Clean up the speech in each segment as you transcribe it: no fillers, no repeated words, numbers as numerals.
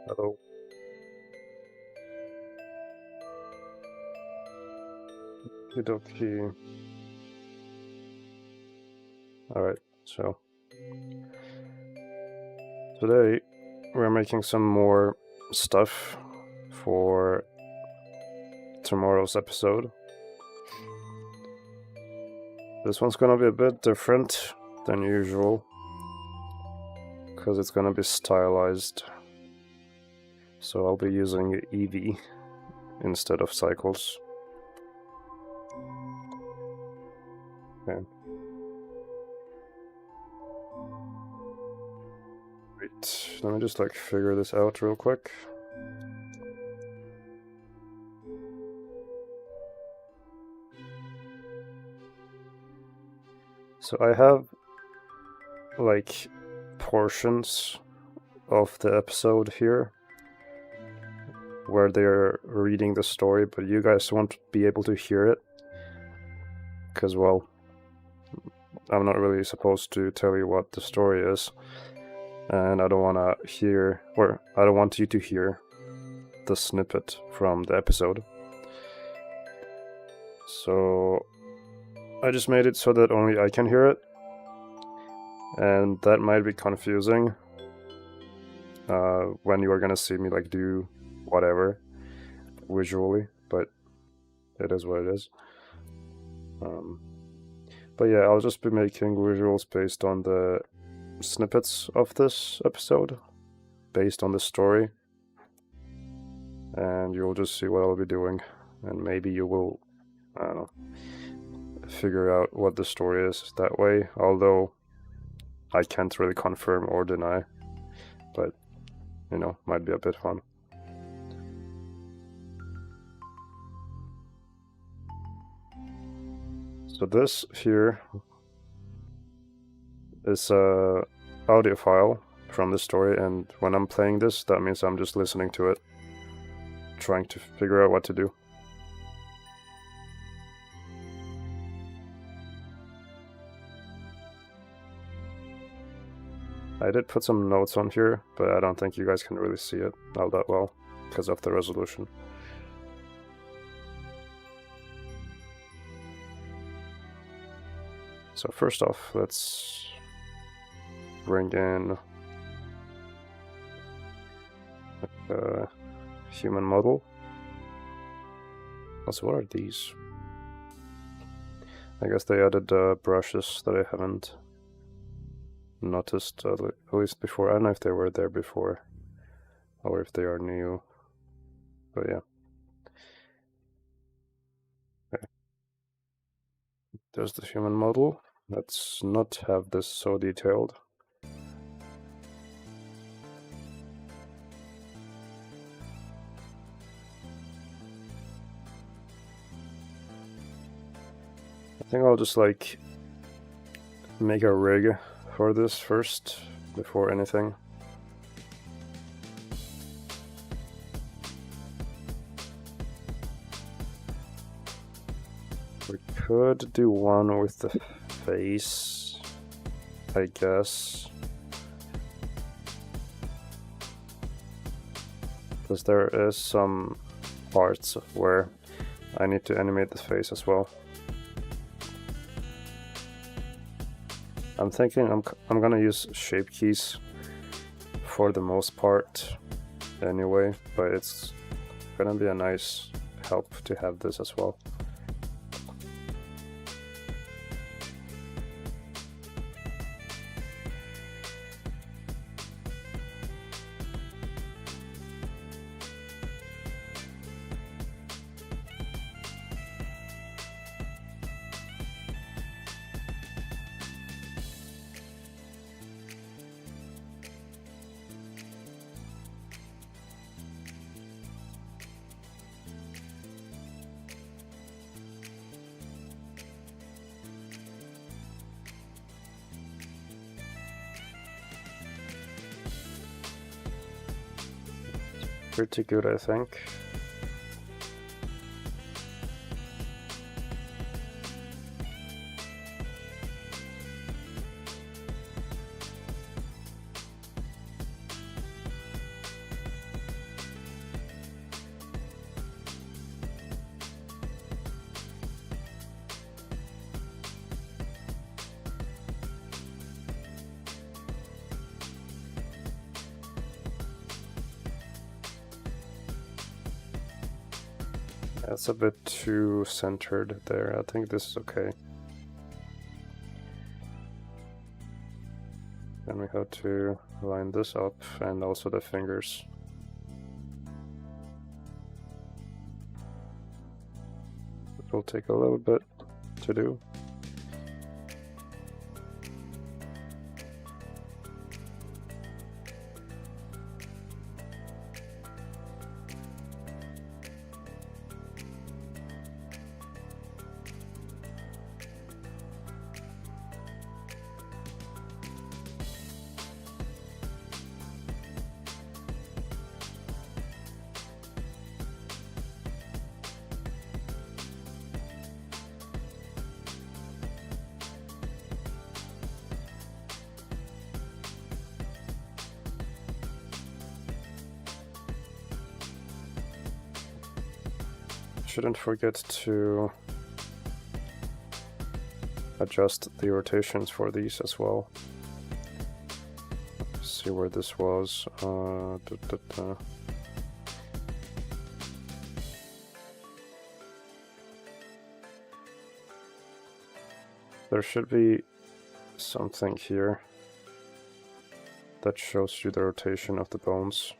Hello. Okie. Alright, so today we're making some more stuff for tomorrow's episode. This one's gonna be a bit different than usual because it's gonna be stylized. So I'll be using EV instead of cycles. Okay. Wait, let me just figure this out real quick. So I have portions of the episode here where they're reading the story, but you guys won't be able to hear it because, well, I'm not really supposed to tell you what the story is, and I don't want to hear, or I don't want you to hear the snippet from the episode. So I just made it so that only I can hear it, and that might be confusing when you are gonna see me do whatever visually, but it is what it is. But yeah, I'll just be making visuals based on the snippets of this episode, based on the story, and you'll just see what I'll be doing, and maybe you will, I don't know, figure out what the story is that way, although I can't really confirm or deny, but, you know, might be a bit fun. So this here is a audio file from the story, and when I'm playing this, that means I'm just listening to it, trying to figure out what to do. I did put some notes on here, but I don't think you guys can really see it all that well because of the resolution. So first off, let's bring in a human model. Also, what are these? I guess they added brushes that I haven't noticed, at least before. I don't know if they were there before or if they are new, but yeah. Okay. There's the human model. Let's not have this so detailed. I think I'll just like make a rig for this first before anything. We could do one with the face, I guess. Because there is some parts where I need to animate the face as well. I'm thinking I'm gonna use shape keys for the most part anyway, but it's gonna be a nice help to have this as well. Pretty good, I think. That's a bit too centered there. I think this is okay. Then we have to line this up and also the fingers. It will take a little bit to do. Shouldn't forget to adjust the rotations for these as well. See where this was. There should be something here that shows you the rotation of the bones.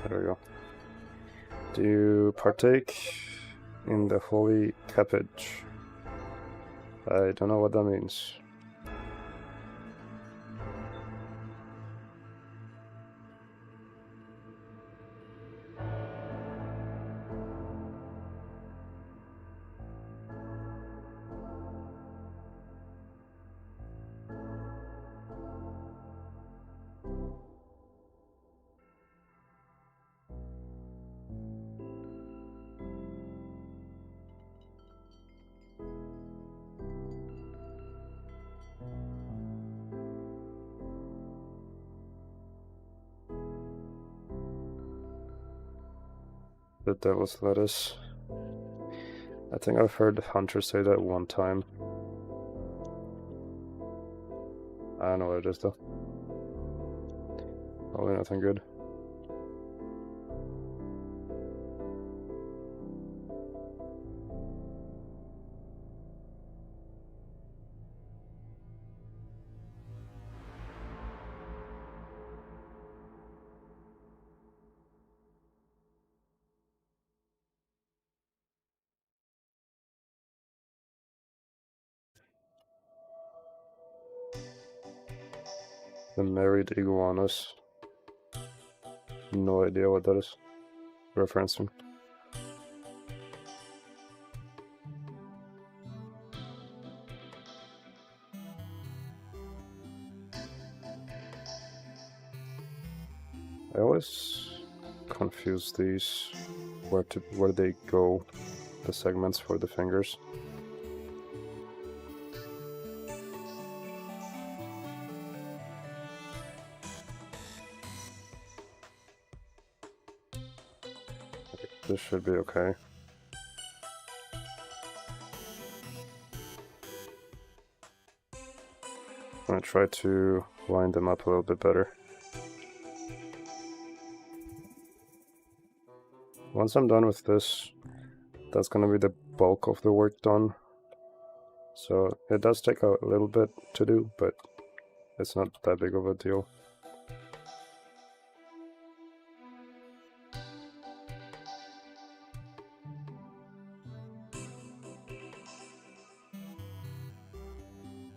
There we go. Do you partake in the holy cabbage? I don't know what that means. The devil's lettuce. I think I've heard Hunter say that one time. I don't know what it is though. Probably nothing good. The married iguanas. No idea what that is referencing. I always confuse these, where they go, the segments for the fingers. This should be okay. I'm gonna try to line them up a little bit better. Once I'm done with this, that's gonna be the bulk of the work done. So it does take a little bit to do, but it's not that big of a deal.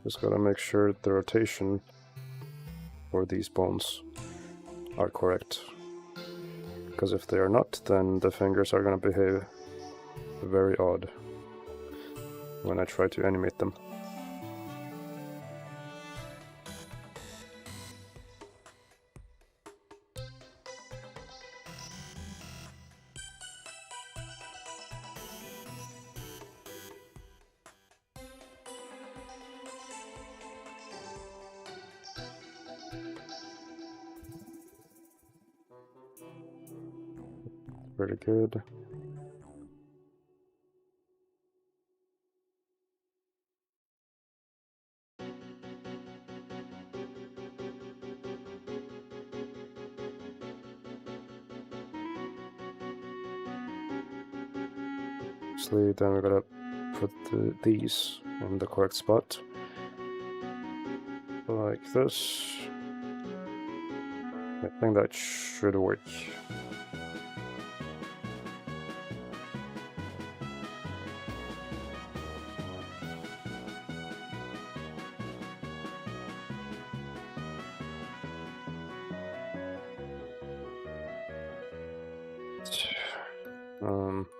Just gotta make sure the rotation for these bones are correct. Because if they are not, then the fingers are gonna behave very odd when I try to animate them. Pretty good. Actually, then we gotta put these in the correct spot. Like this. I think that should work.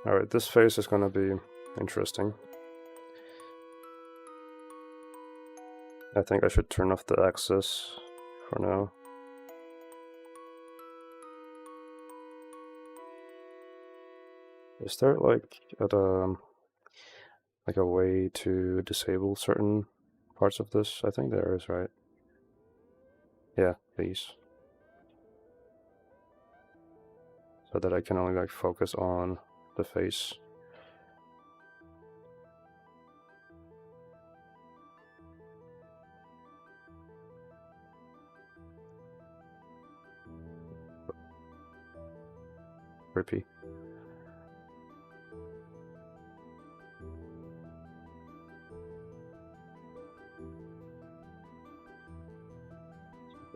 Alright, this face is gonna be interesting. I think I should turn off the axis for now. Is there like a way to disable certain parts of this? I think there is, right? Yeah, these. So that I can only like focus on the face. Creepy.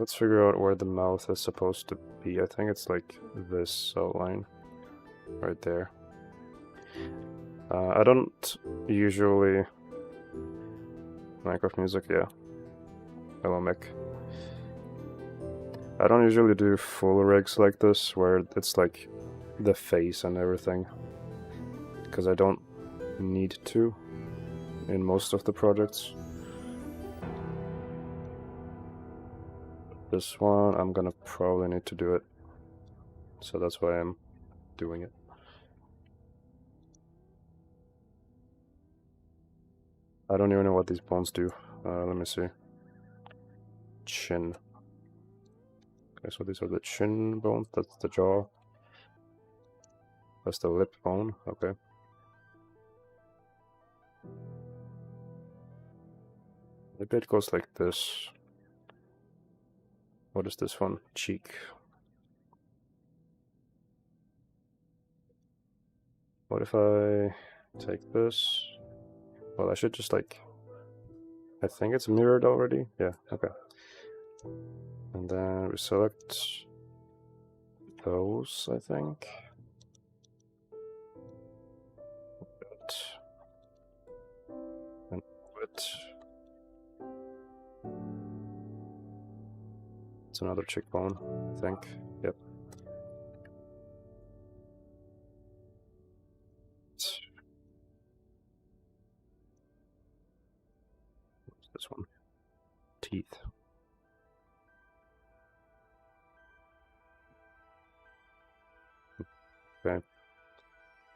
Let's figure out where the mouth is supposed to be. I think it's like this outline right there. I don't usually... Minecraft music, yeah. Hello, Mick. I don't usually do full rigs like this, where it's like the face and everything. Because I don't need to in most of the projects. This one, I'm gonna probably need to do it. So that's why I'm doing it. I don't even know what these bones do. Let me see. Chin. Okay, so these are the chin bones, that's the jaw. That's the lip bone, okay. Maybe it goes like this. What is this one? Cheek. What if I take this? Well, I should just like... I think it's mirrored already. Yeah, okay. And then we select those, I think. And it. It's another cheekbone, I think. Yep. This one. Teeth. Okay.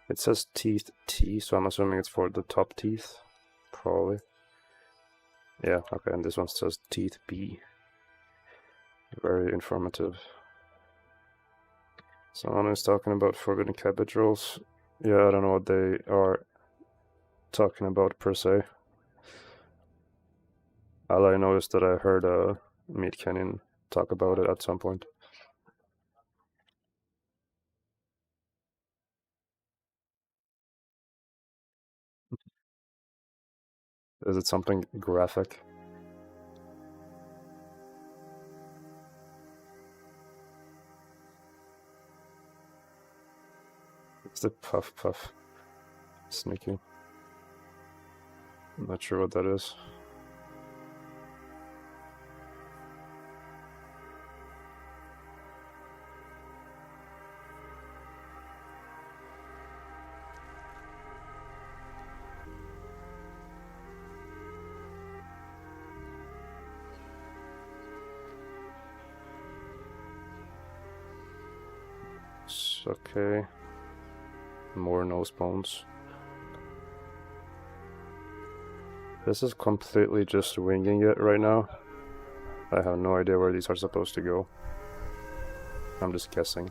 It says teeth T, so I'm assuming it's for the top teeth. Probably. Yeah, okay, and this one says teeth B. Very informative. Someone is talking about forbidden cabbage rolls. Yeah, I don't know what they are talking about per se. All I know is that I heard Meat Canyon talk about it at some point. Is it something graphic? It's the puff puff. Sneaky. I'm not sure what that is. Okay. More nose bones. This is completely just winging it right now. I have no idea where these are supposed to go. I'm just guessing.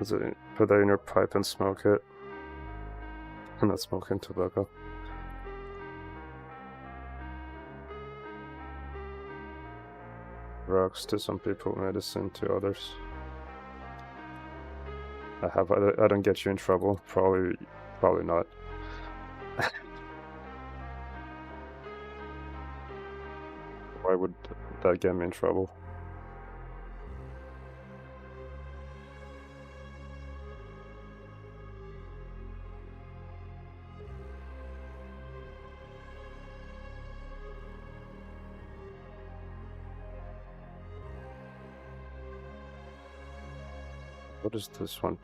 Is it put that in your pipe and smoke it? I'm not smoking tobacco. Drugs to some people, medicine to others. I don't get you in trouble. Probably not. Why would that get me in trouble? What is this one?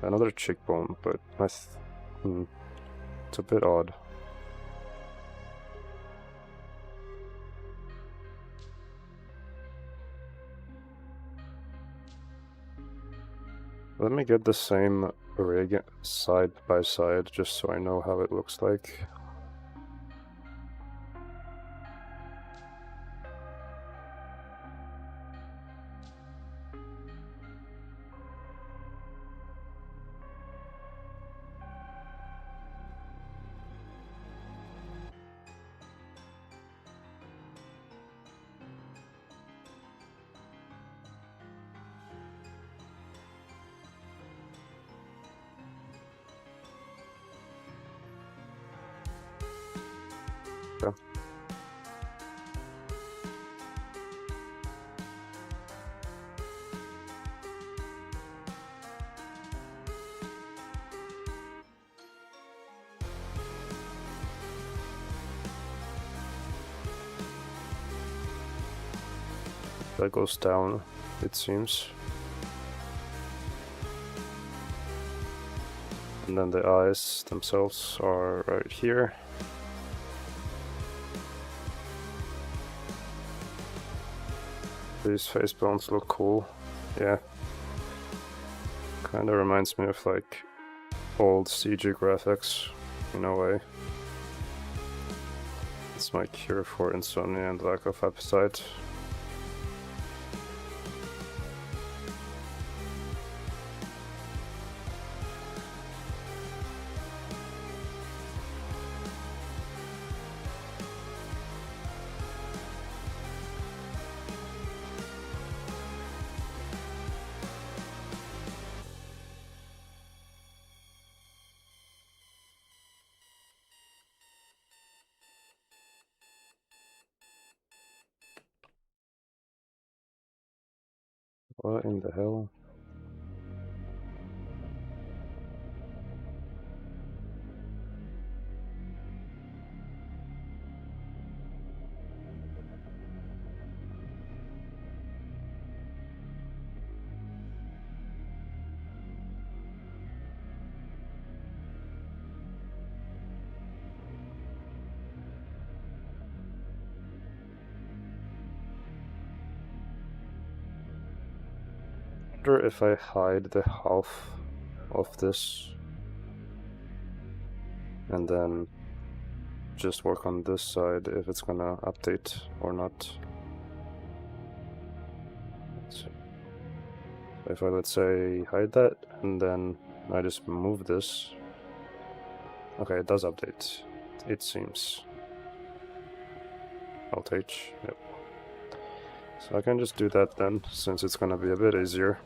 Another cheekbone, but it's a bit odd. Let me get the same rig side by side, just so I know how it looks like. that goes down, it seems. And then the eyes themselves are right here. These face bones look cool. Yeah. Kinda reminds me of like old CG graphics in a way. It's my cure for insomnia and lack of appetite. What in the hell? I wonder if I hide the half of this and then just work on this side if it's gonna update or not. Let's see. If I, let's say, hide that and then I just move this. Okay, it does update, it seems. Alt H, yep. So I can just do that then, since it's gonna be a bit easier.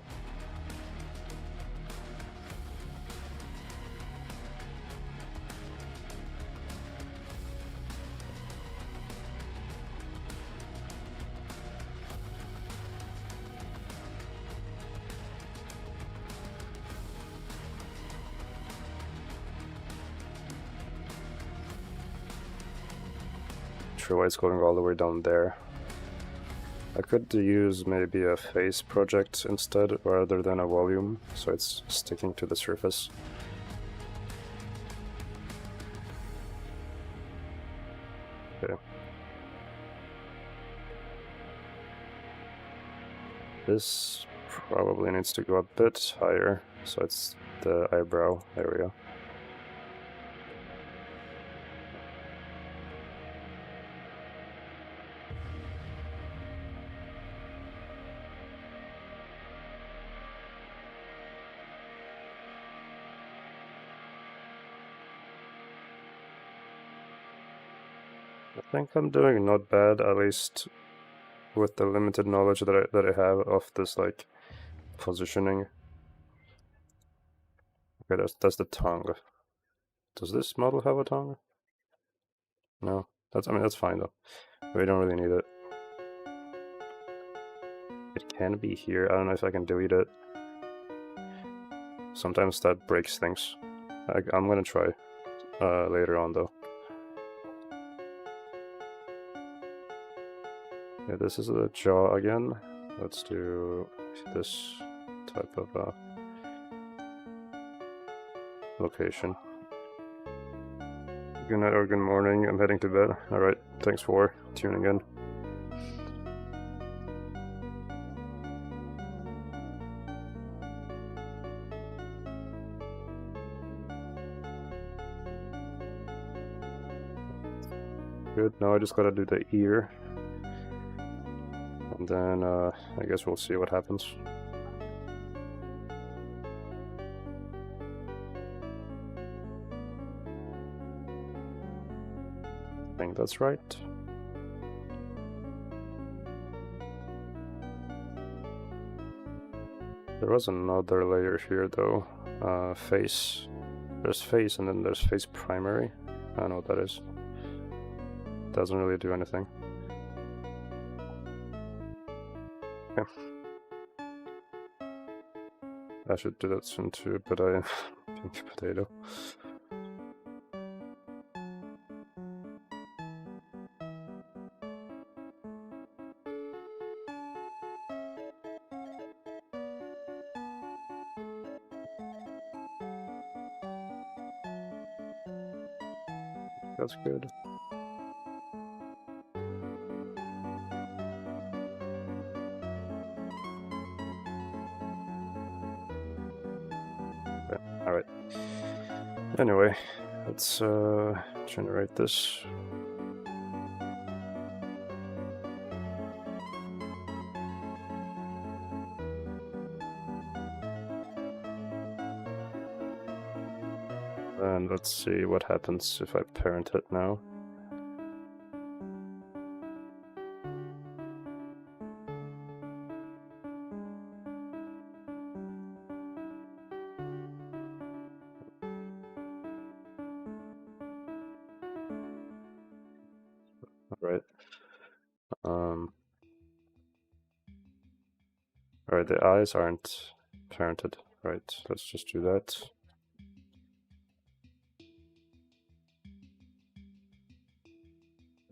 Sure why it's going all the way down there. I could use maybe a face project instead rather than a volume, so it's sticking to the surface. Okay. This probably needs to go a bit higher, so it's the eyebrow area. I think I'm doing not bad, at least with the limited knowledge that I have of this like positioning. Okay, that's the tongue. Does this model have a tongue? No, I mean that's fine though. We don't really need it. It can be here. I don't know if I can delete it. Sometimes that breaks things. I'm gonna try later on though. Yeah, this is the jaw again. Let's do this type of location. Good night or good morning. I'm heading to bed. Alright, thanks for tuning in. Good, now I just gotta do the ear. And then I guess we'll see what happens. I think that's right. There was another layer here though. Face. There's face and then there's face primary. I don't know what that is. Doesn't really do anything. Okay. I should do that soon too, but I pink potato. that's good. Okay, alright. Anyway, let's generate this. And let's see what happens if I parent it now. Alright. Alright, the eyes aren't parented. Right, let's just do that.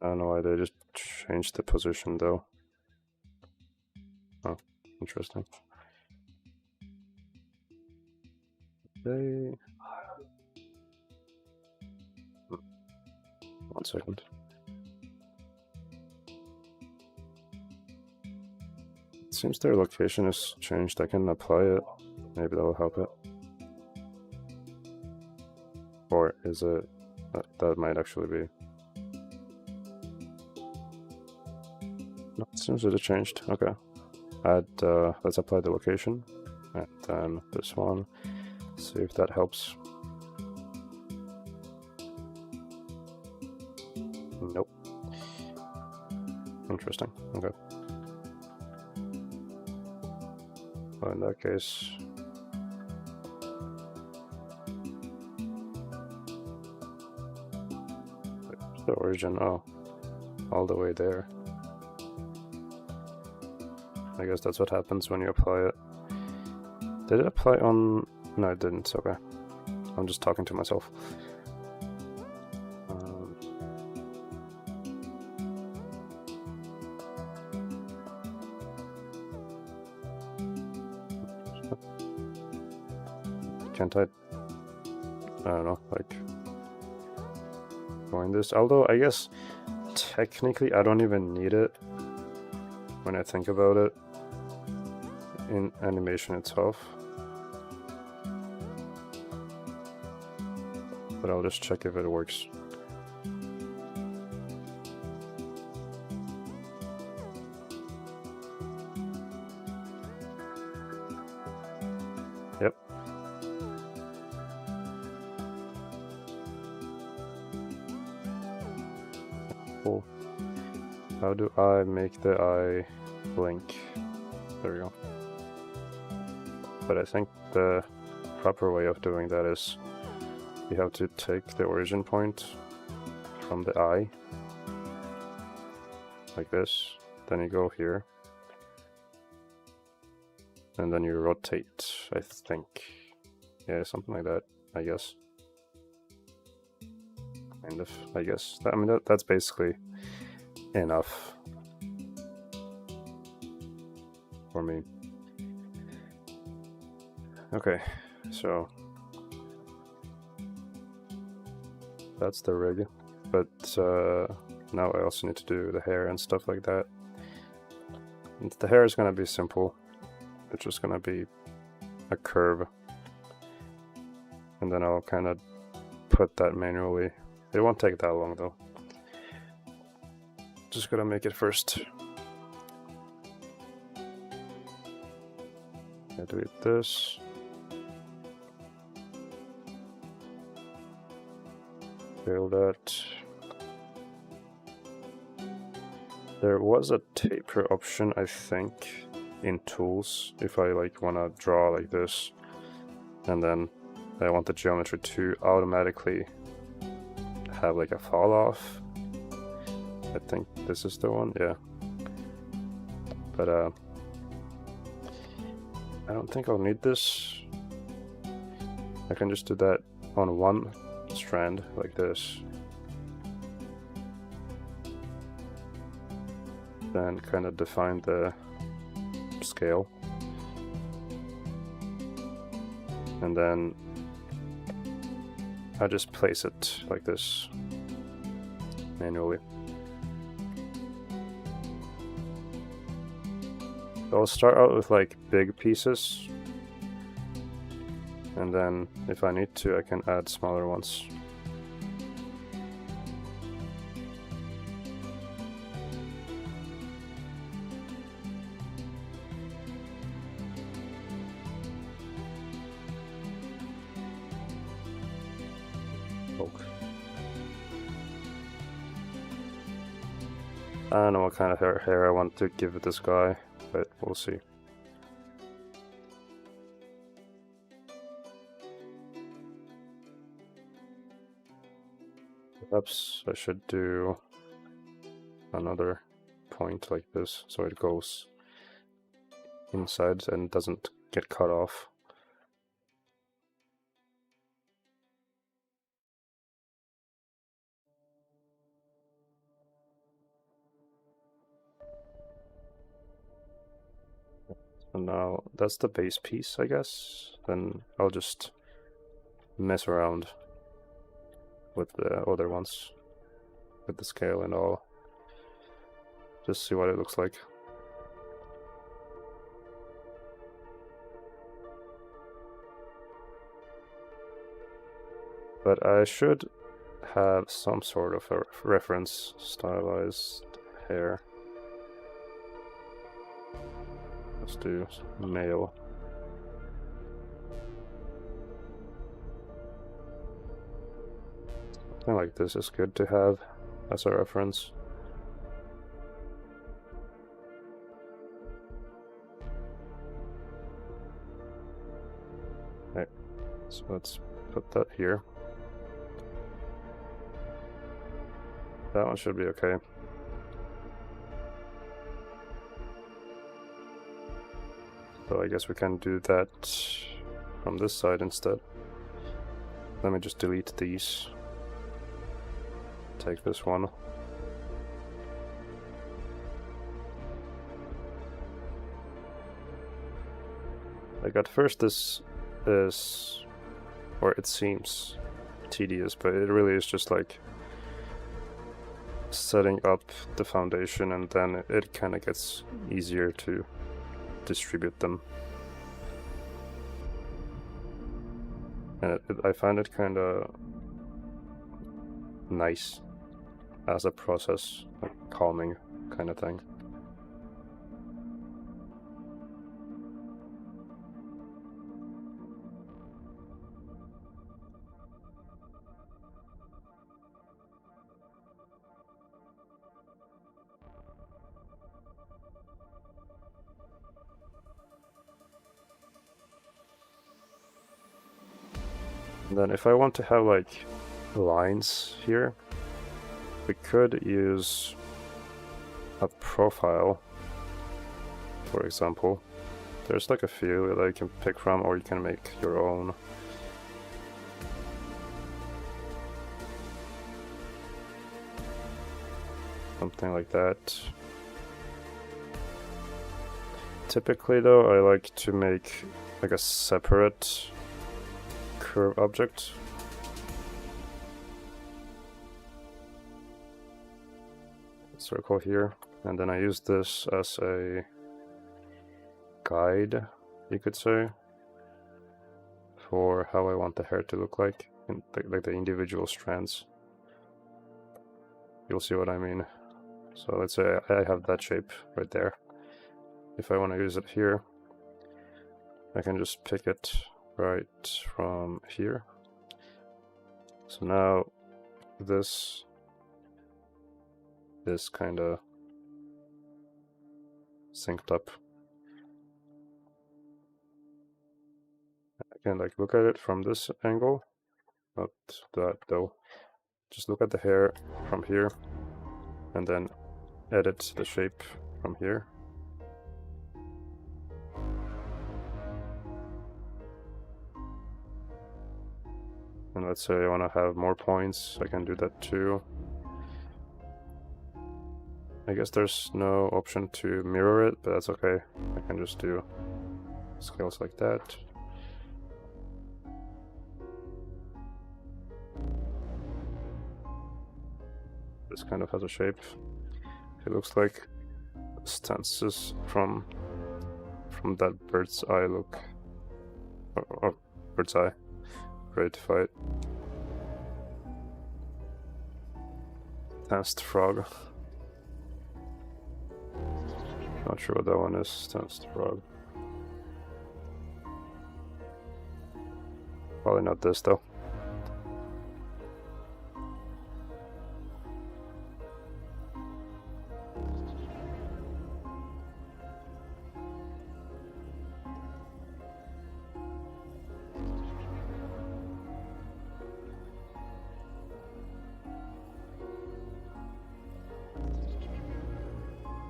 I don't know why they just changed the position though. Oh, interesting. They... 1 second. It seems their location is changed. I can apply it. Maybe that'll help it. Or is it... that might actually be... No, it seems that it changed. Okay. Add, let's apply the location. And then this one. See if that helps. Nope. Interesting. Okay. Well, in that case... Where's the origin? Oh. All the way there. I guess that's what happens when you apply it. Did it apply on... No, it didn't. Okay. I'm just talking to myself. Can't I don't know, like... Going this... Although, I guess, technically, I don't even need it when I think about it in animation itself. But I'll just check if it works. Yep. Cool. How do I make the eye blink? There we go. But I think the proper way of doing that is you have to take the origin point from the eye, like this, then you go here, and then you rotate, I think. Yeah, something like that, I guess. Kind of, I guess. I mean, that's basically enough for me. Okay, so that's the rig, but now I also need to do the hair and stuff like that. And the hair is gonna be simple. It's just gonna be a curve, and then I'll kind of put that manually. It won't take that long though. Just gotta make it first. I do it this. Fail that. There was a taper option, I think, in tools, if I like wanna draw like this, and then I want the geometry to automatically have like a fall off. I think this is the one, yeah. But I don't think I'll need this. I can just do that on one strand like this. Then kind of define the scale. And then I just place it like this. manually. I'll start out with like big pieces, and then if I need to, I can add smaller ones. I don't know what kind of hair I want to give this guy, but we'll see. Perhaps I should do another point like this, so it goes inside and doesn't get cut off. So now that's the base piece, I guess. Then I'll just mess around with the other ones, with the scale and all. Just see what it looks like. But I should have some sort of a reference stylized hair. Let's do male. Something like this is good to have as a reference. Okay, so let's put that here. That one should be okay. So I guess we can do that from this side instead. Let me just delete these. Take this one. Like at first this is, or it seems tedious, but it really is just like setting up the foundation, and then it kind of gets easier to distribute them. And I find it kind of nice as a process, like calming kind of thing. And then if I want to have like lines here, we could use a profile, for example. There's like a few that you can pick from, or you can make your own. Something like that. Typically though, I like to make like a separate curve object. Circle here, and then I use this as a guide, you could say, for how I want the hair to look like, like the individual strands. You'll see what I mean. So let's say I have that shape right there. If I want to use it here, I can just pick it right from here. So now this is kind of synced up. I can like look at it from this angle, not that though. Just look at the hair from here and then edit the shape from here. And let's say I want to have more points, I can do that too. I guess there's no option to mirror it, but that's okay. I can just do scales like that. This kind of has a shape. It looks like stances from that bird's eye look. Or bird's eye. Great fight. Danced frog. Not sure what that one is. Danced frog. Probably not this though.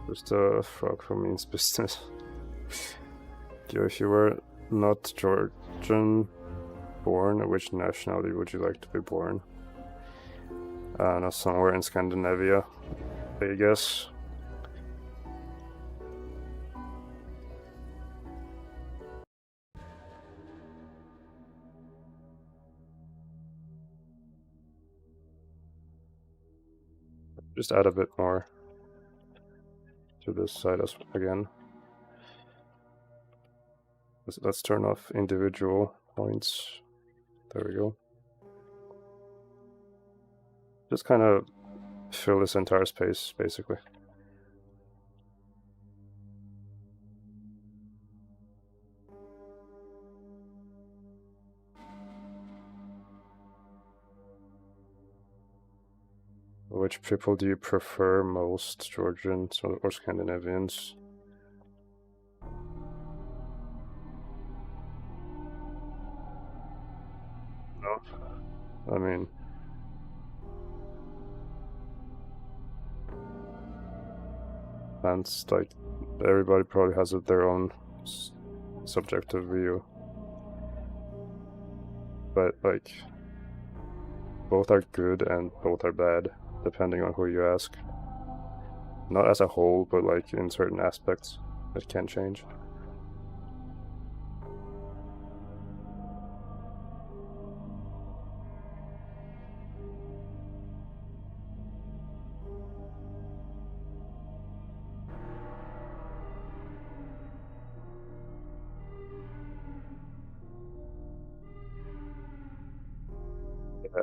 Just a frog for means business. If you were not Georgian born, which nationality would you like to be born? I don't know, somewhere in Scandinavia, I guess. Just add a bit more to this side again. Let's turn off individual points. There we go. Just kind of fill this entire space, basically. Which people do you prefer most, Georgians or Scandinavians? No, I mean, and like everybody probably has their own subjective view, but like both are good and both are bad, depending on who you ask. Not as a whole, but like in certain aspects, it can change.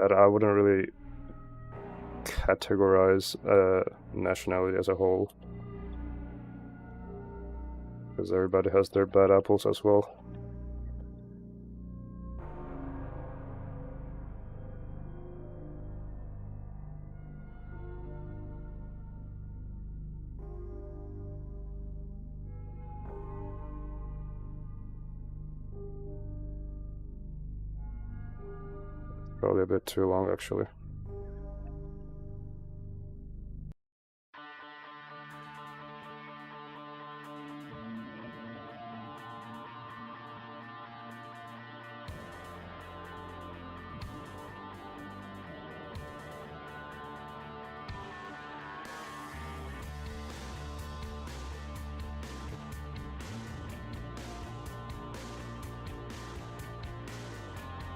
I wouldn't really categorize nationality as a whole, because everybody has their bad apples as well. Probably a bit too long, actually.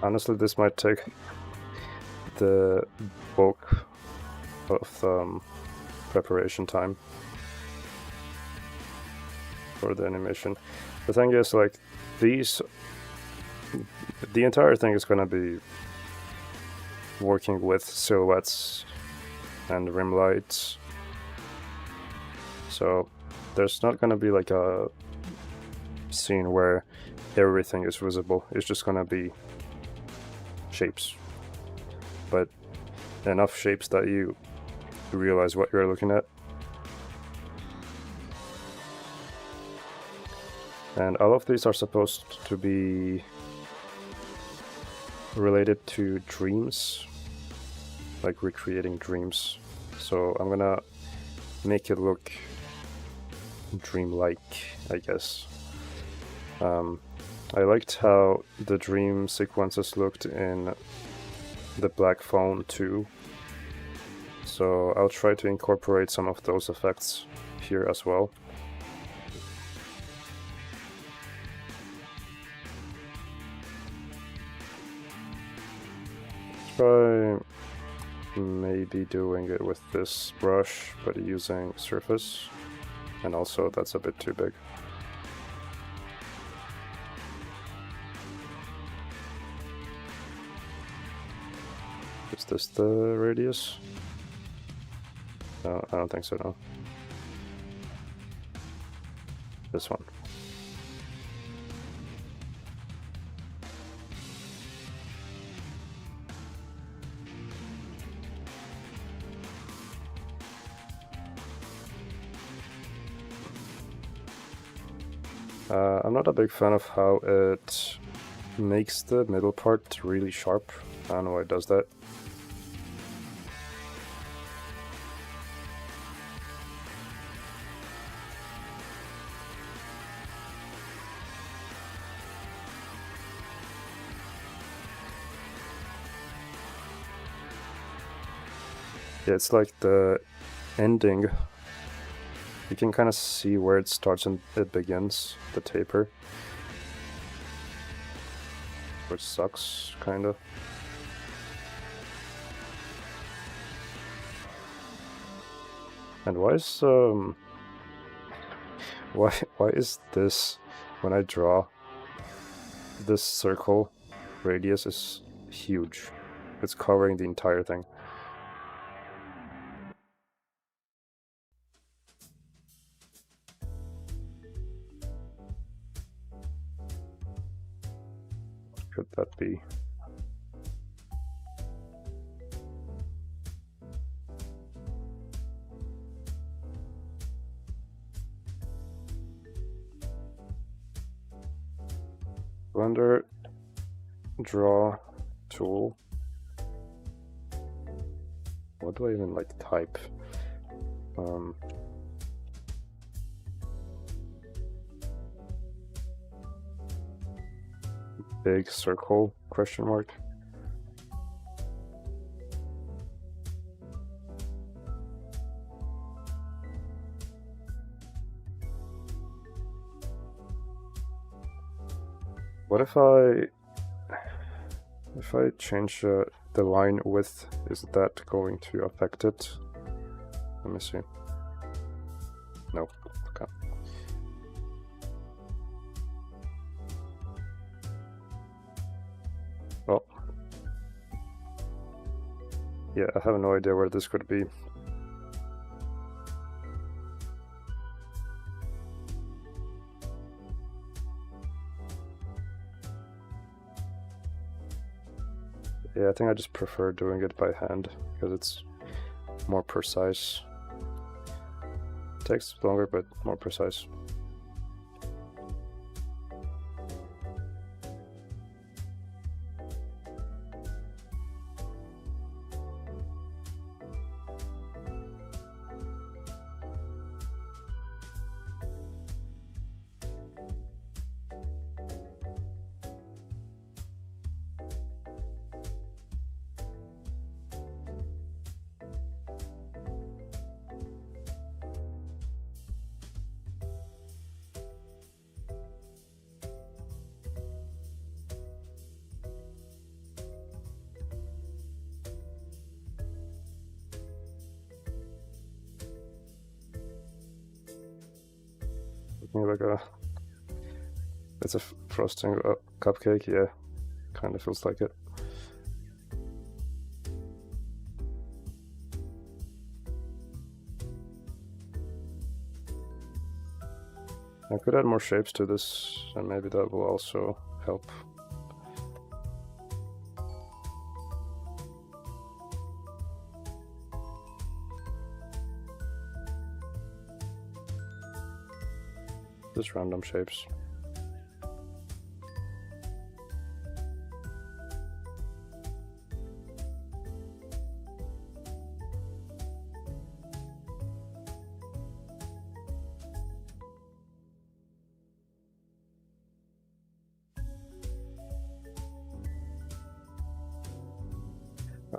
Honestly, this might take the bulk of preparation time for the animation. The thing is, like, the entire thing is gonna be working with silhouettes and rim lights, so there's not gonna be like a scene where everything is visible. It's just gonna be shapes, but enough shapes that you realize what you're looking at. And all of these are supposed to be related to dreams, like recreating dreams. So I'm gonna make it look dreamlike, I guess. I liked how the dream sequences looked in the Black Phone 2, so I'll try to incorporate some of those effects here as well. Try maybe doing it with this brush, but using surface. And also that's a bit too big. Is this the radius? No, I don't think so, no. This one. I'm not a big fan of how it makes the middle part really sharp. I don't know why it does that. Yeah, it's like the ending. You can kind of see where it starts and it begins, the taper. Which sucks, kind of. And why is this, when I draw, this circle radius is huge. It's covering the entire thing. Could that be? Blender, draw, tool. What do I even like type? Big circle question mark. What if I change the line width? Is that going to affect it? Let me see. No. Okay. Well, yeah, I have no idea where this could be. Yeah, I think I just prefer doing it by hand because it's more precise. It takes longer, but more precise. Like it's a frosting cupcake, yeah, kind of feels like it. I could add more shapes to this, and maybe that will also help. Just random shapes.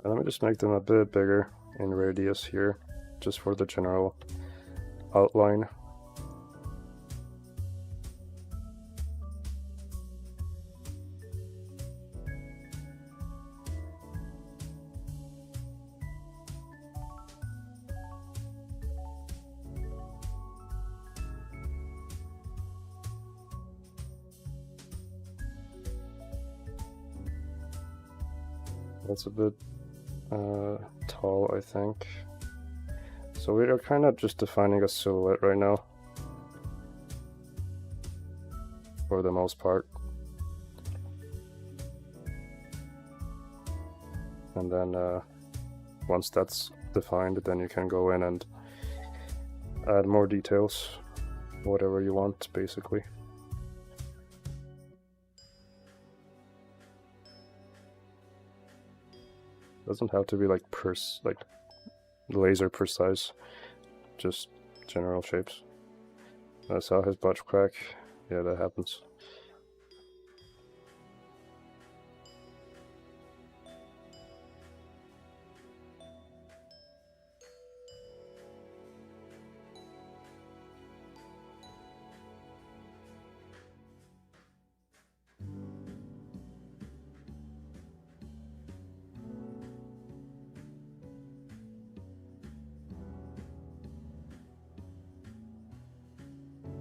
Let me just make them a bit bigger in radius here, just for the general outline. That's a bit tall, I think. So we are kind of just defining a silhouette right now, for the most part. And then once that's defined, then you can go in and add more details, whatever you want, basically. Doesn't have to be like laser precise, just general shapes. I saw his butt crack. Yeah, that happens.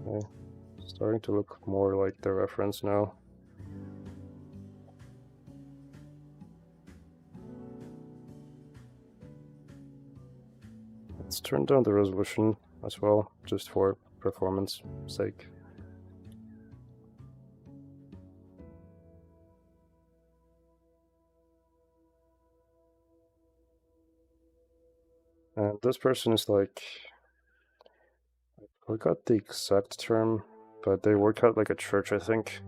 Okay. Starting to look more like the reference now. Let's turn down the resolution as well, just for performance sake. And this person is like, I forgot the exact term, but they work out like a church, I think.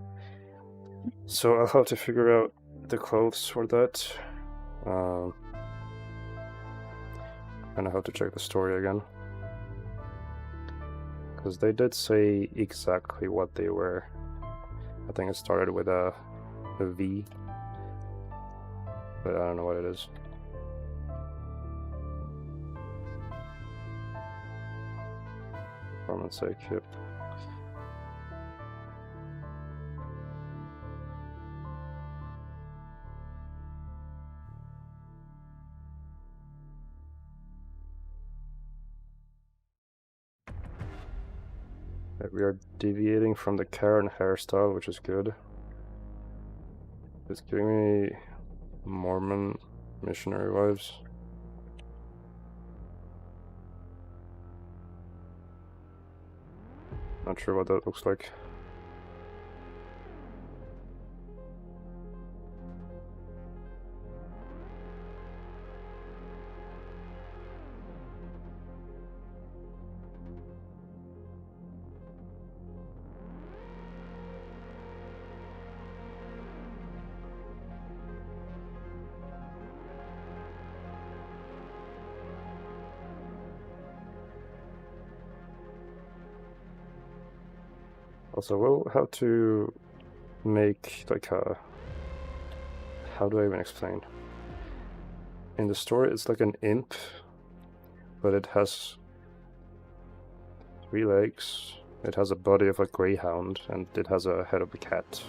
So I'll have to figure out the clothes for that. And I have to check the story again. Because they did say exactly what they were. I think it started with a V, but I don't know what it is. Performance sake, yep. We are deviating from the Karen hairstyle, which is good. It's giving me Mormon missionary vibes. Not sure what that looks like. Also, we'll have to make like a... How do I even explain? In the story, it's like an imp, but it has 3 legs, it has a body of a greyhound, and it has a head of a cat.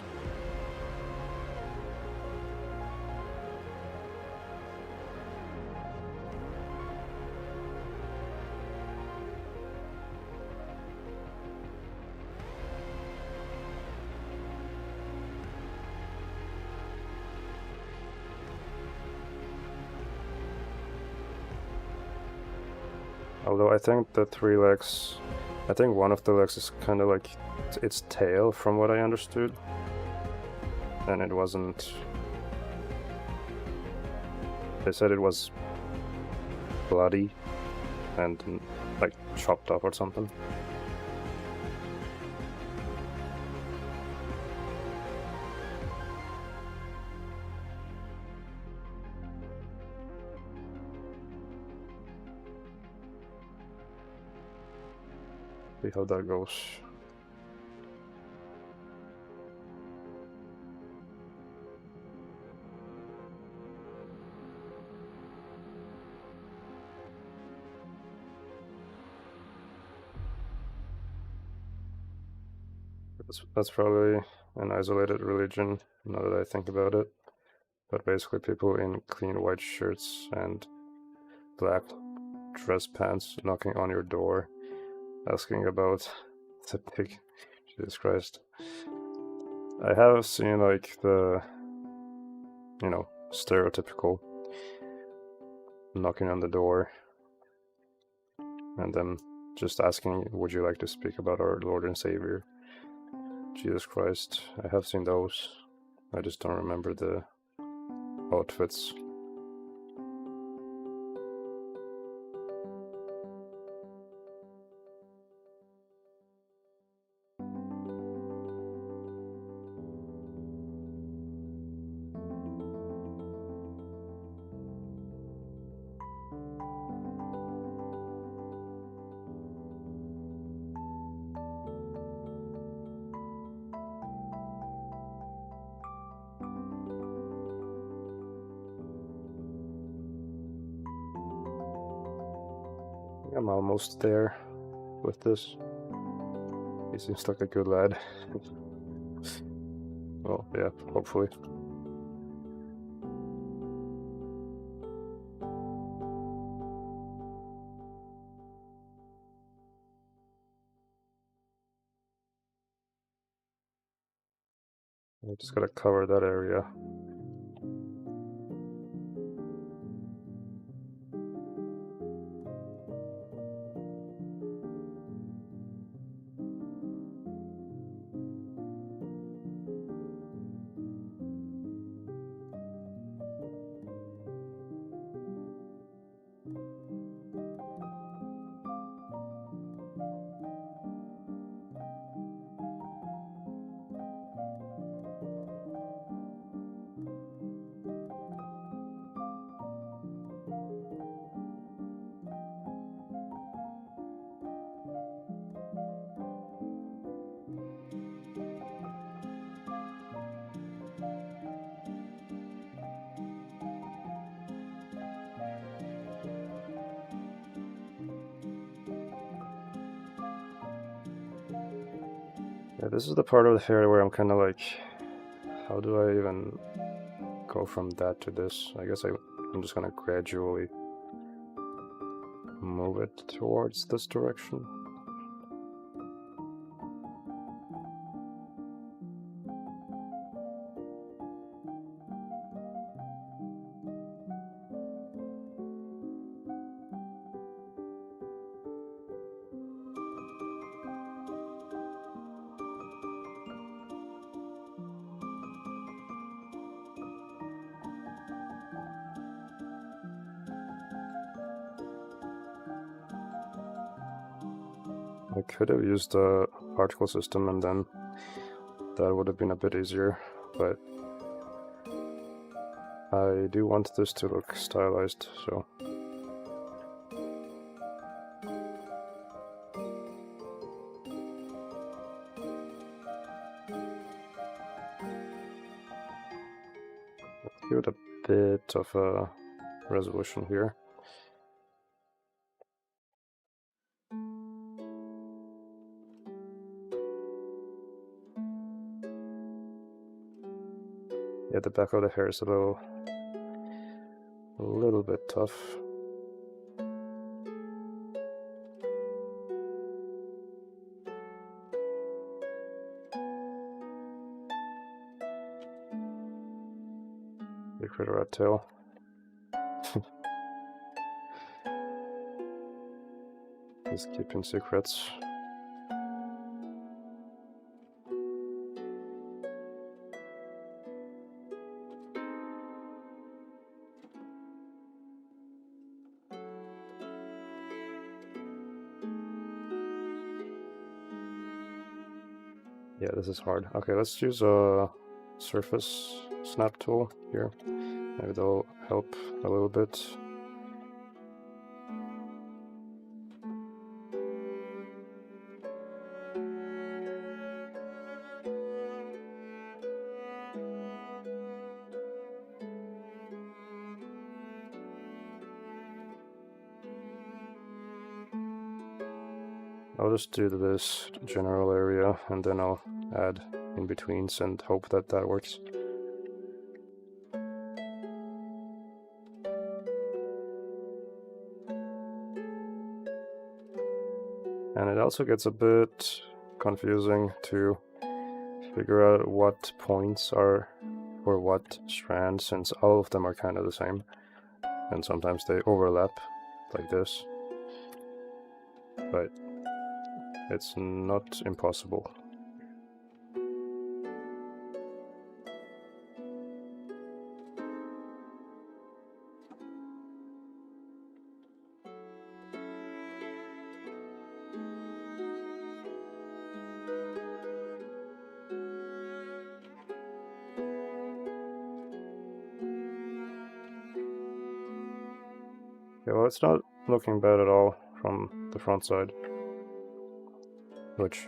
Although I think the 3 legs, I think one of the legs is kind of like its tail, from what I understood. And it wasn't... They said it was bloody and like chopped off or something. See how that goes. That's probably an isolated religion, now that I think about it. But basically people in clean white shirts and black dress pants knocking on your door, asking about the pig. Jesus Christ. I have seen like the, you know, stereotypical knocking on the door and then just asking, would you like to speak about our Lord and Savior, Jesus Christ. I have seen those. I just don't remember the outfits. I'm almost there with this. He seems like a good lad. Well, yeah, hopefully. I just gotta cover that area. Yeah, this is the part of the hair where I'm kind of like, how do I even go from that to this? I guess I'm just gonna gradually move it towards this direction. I could have used the particle system and then that would have been a bit easier, but I do want this to look stylized, so. Let's give it a bit of a resolution here. Yeah, the back of the hair is a little bit tough. Secret rat tail. He's keeping secrets. Yeah, this is hard. Okay, let's use a surface snap tool here. Maybe that'll help a little bit. I'll just do this general area and then I'll add in-betweens and hope that that works. And it also gets a bit confusing to figure out what points are for what strands, since all of them are kind of the same. and sometimes they overlap like this, but it's not impossible. Yeah, well, it's not looking bad at all from the front side, which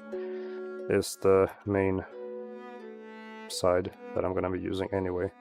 is the main side that I'm gonna be using anyway.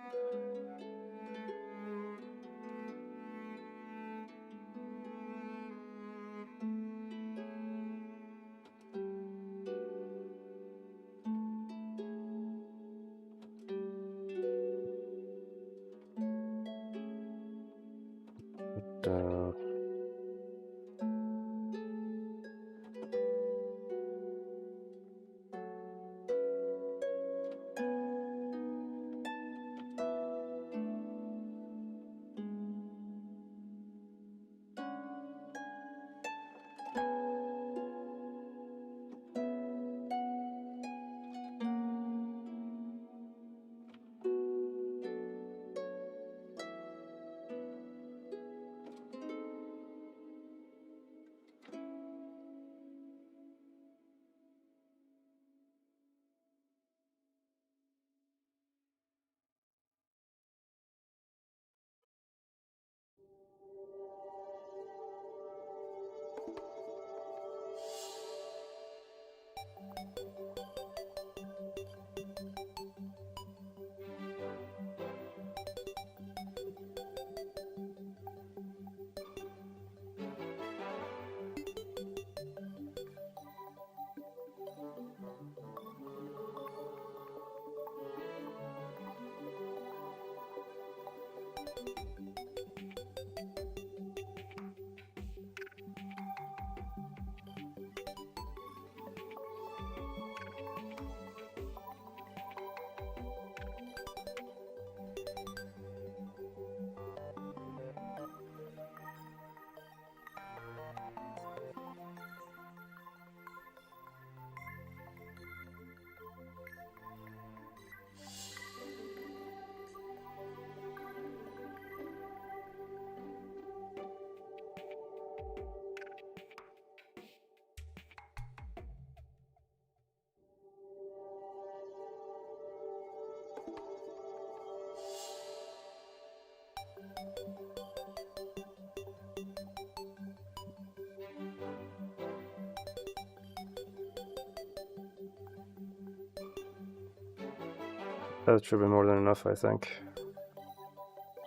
That should be more than enough, I think.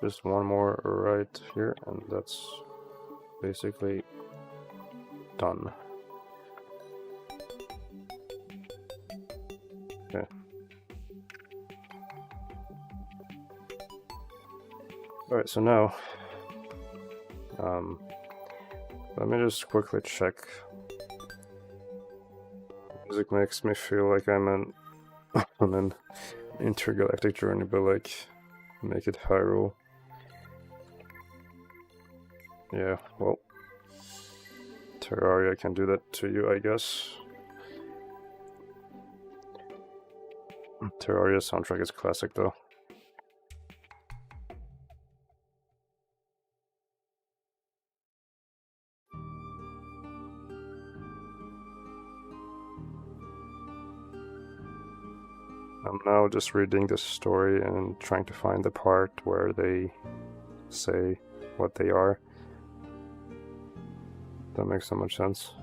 Just one more right here, and that's basically done. Okay. Alright, so now, let me just quickly check. Music makes me feel like I'm on an intergalactic journey, but like, make it Hyrule. Yeah, well, Terraria can do that to you, I guess. Terraria soundtrack is classic, though. I'm now just reading the story and trying to find the part where they say what they are. That makes so much sense.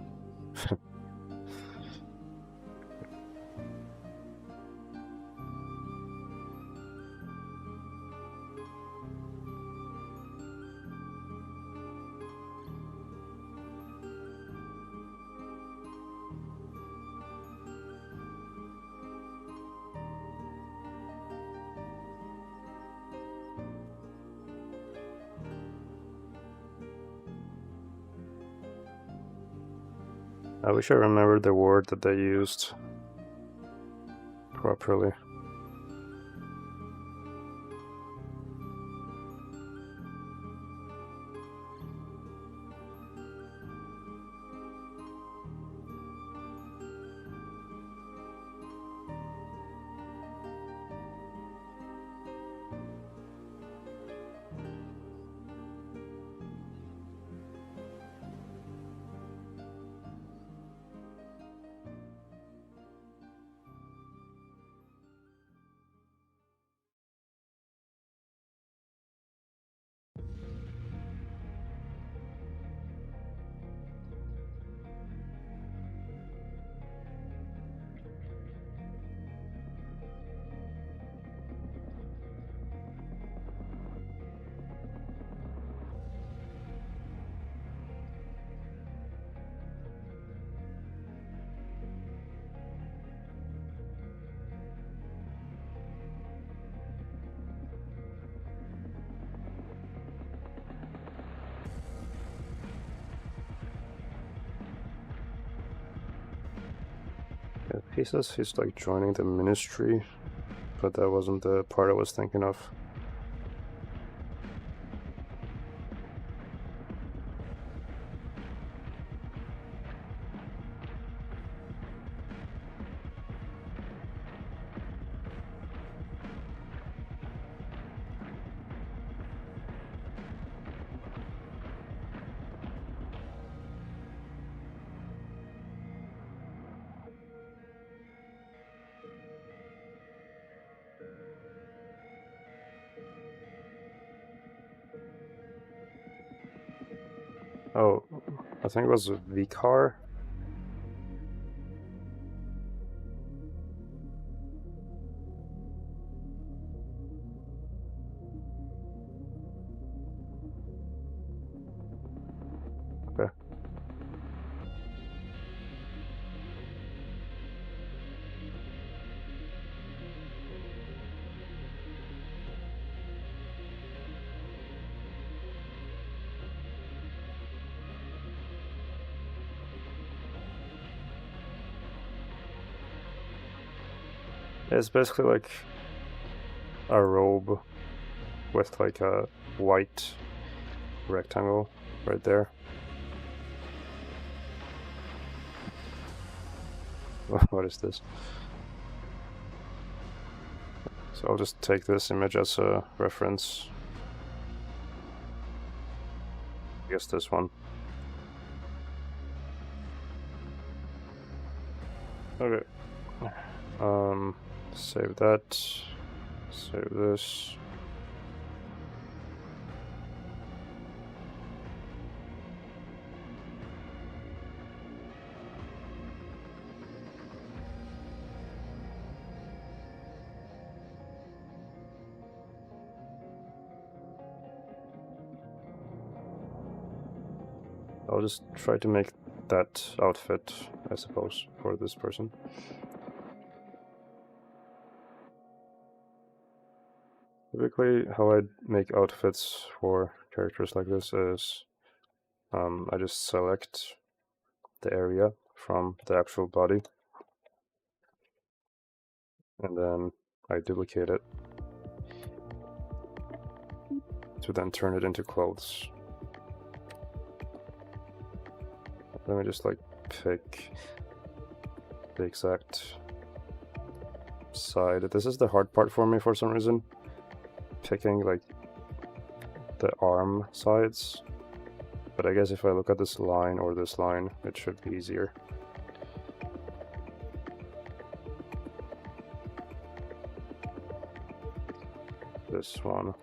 I wish I remembered the word that they used properly. He says he's like joining the ministry, but that wasn't the part I was thinking of. Oh, I think it was a V-car. Okay. It's basically like a robe with like a white rectangle right there. What is this? So I'll just take this image as a reference. I guess this one. Okay. Save that. Save this. I'll just try to make that outfit, I suppose, for this person. Typically, how I make outfits for characters like this is I just select the area from the actual body, and then I duplicate it to then turn it into clothes. Let me just like pick the exact side. This is the hard part for me for some reason. Picking like the arm sides. But I guess if I look at this line or this line, it should be easier. This one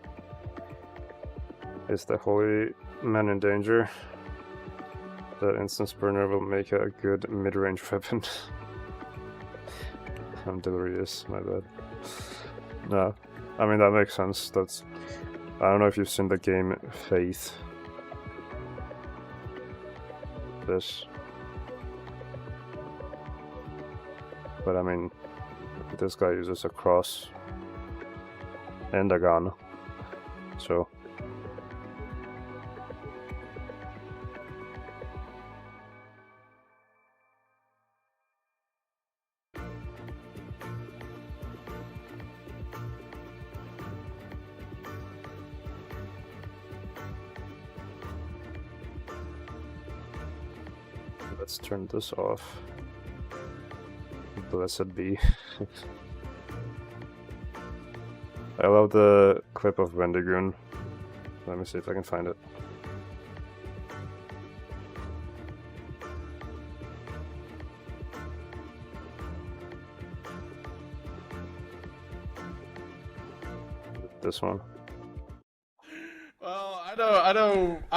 is the Holy Man in Danger. The instance burner will make a good mid-range weapon. I'm delirious, my bad. No, I mean that makes sense. That's, I don't know if you've seen the game Faith. This, but I mean, this guy uses a cross and a gun, so. Let's turn this off. Blessed be. I love the clip of Wendigoon. Let me see if I can find it. This one. Well, I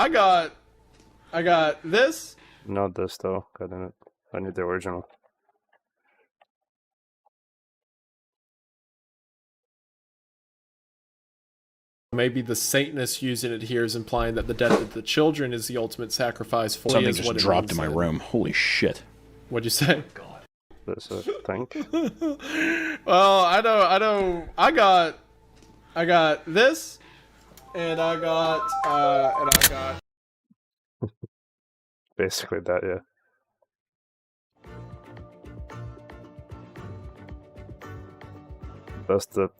got this. Not this though. I need the original. Maybe the Satanist using it here is implying that the death of the children is the ultimate sacrifice for something is just what dropped in my room. Holy shit. What'd you say? God. This I think. Well, I got this, and I got Basically that, yeah. That's the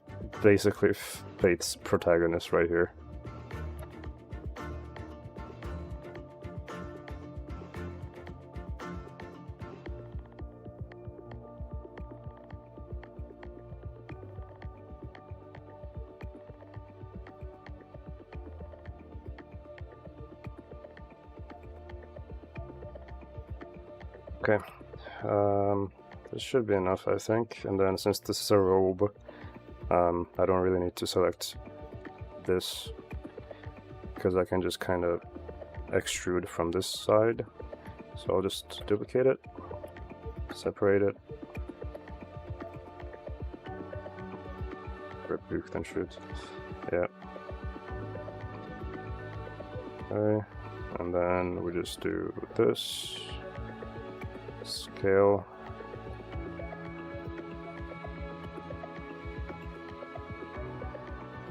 basically Fate's protagonist right here. Okay, this should be enough, I think. And then since this is a robe, I don't really need to select this because I can just kind of extrude from this side. So I'll just duplicate it, separate it, rebuke and shoot. Yeah. Okay, and then we just do this. Scale.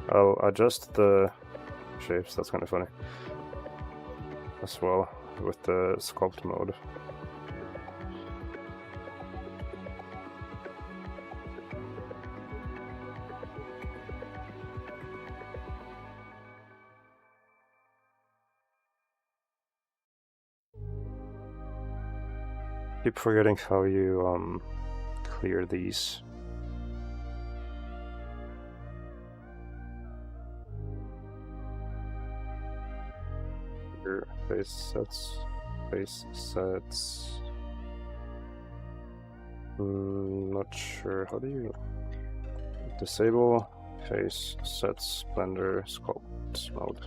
I'll adjust the shapes, that's kind of funny, as well, with the sculpt mode. Keep forgetting how you clear these. Here, face sets. Not sure. How do you disable face sets blender sculpt mode?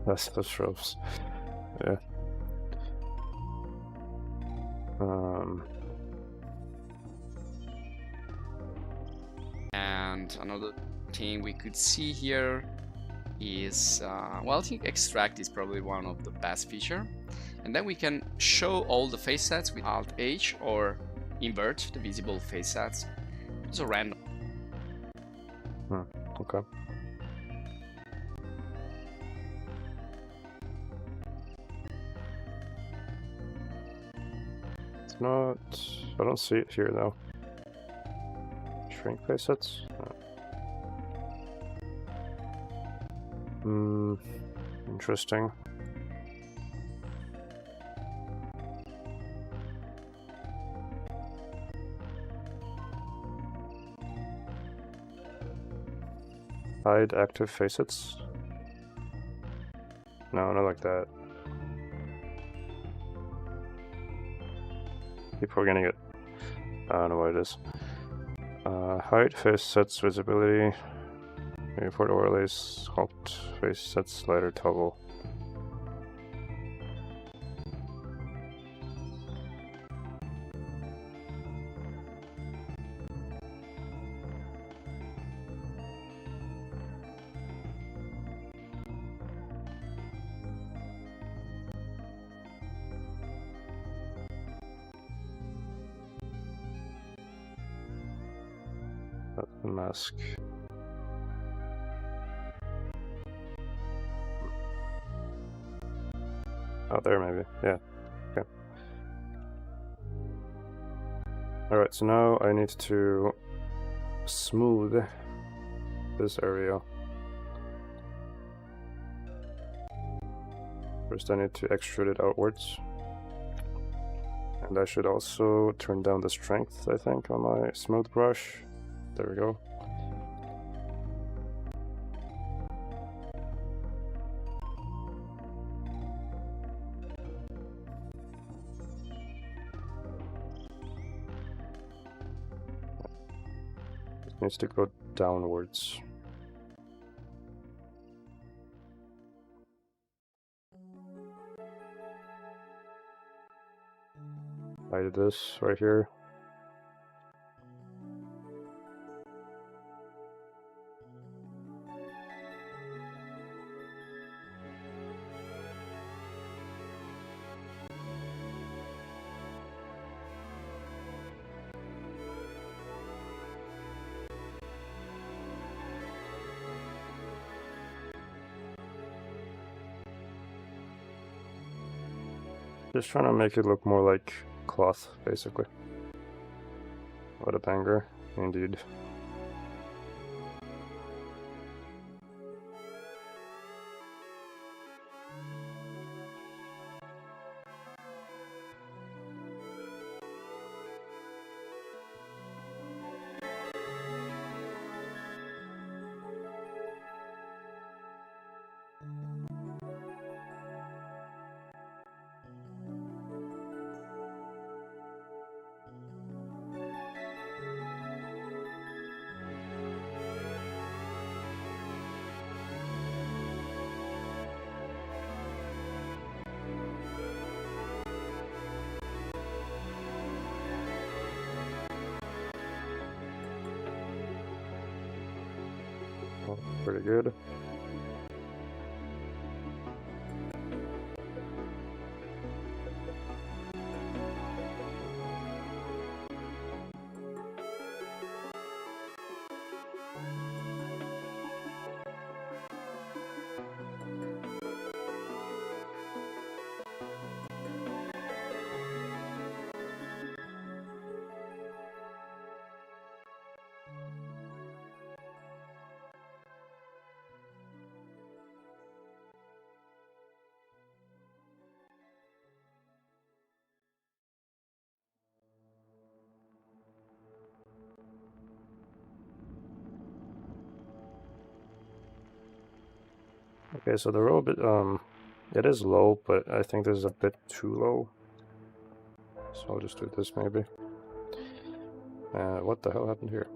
That's the shrubs. Yeah. And another thing we could see here is, well, I think extract is probably one of the best feature. And then we can show all the face sets with Alt H or invert the visible face sets. So random. Okay. It's not. I don't see it here though. Shrink face sets? No. Interesting. Hide active facets? No, not like that. Keep forgetting it. I don't know what it is. Hide facets visibility. Import overlays. Sculpt face sets slider toggle. That's the mask. Oh, there maybe. Yeah. Okay. Alright, so now I need to smooth this area. First I need to extrude it outwards. And I should also turn down the strength, I think, on my smooth brush. There we go. It needs to go downwards. Hide this right here. Just trying to make it look more like cloth, basically. What a banger, indeed. Pretty good. Okay, so the roll bit, it is low, but I think this is a bit too low. So I'll just do this maybe. What the hell happened here?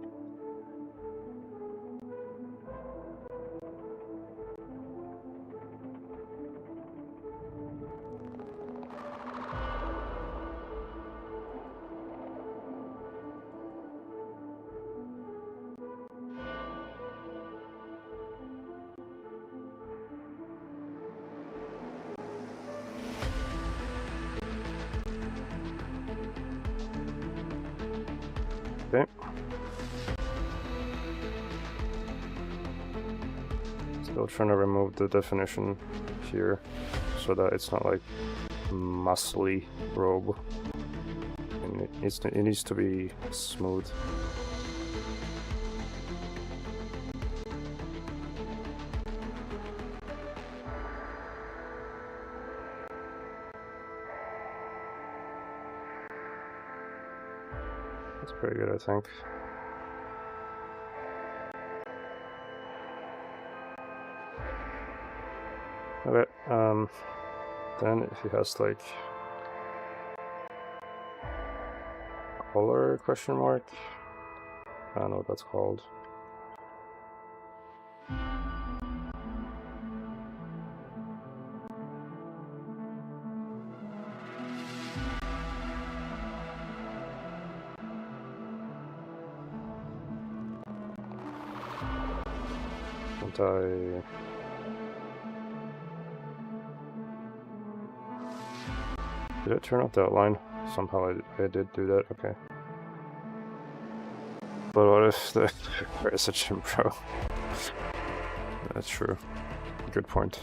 Okay. Still trying to remove the definition here so that it's not like muscly robe. And it needs to be smooth. That's pretty good, I think. Okay, then if he has like color question mark, I don't know what that's called. Did I turn off the outline? Somehow I did do that, okay. But what if there is a gym pro? That's true. Good point.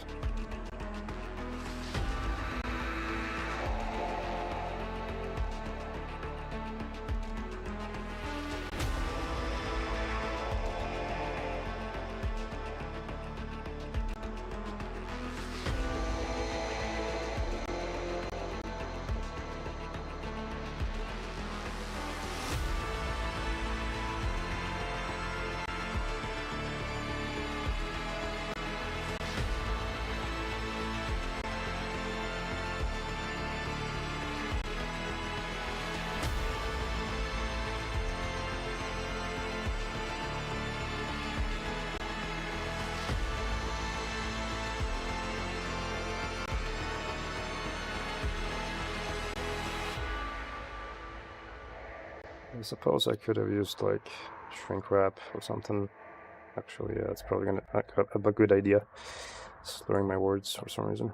I suppose I could have used like shrink wrap or something. Actually, yeah, it's probably gonna a good idea. Slurring my words for some reason.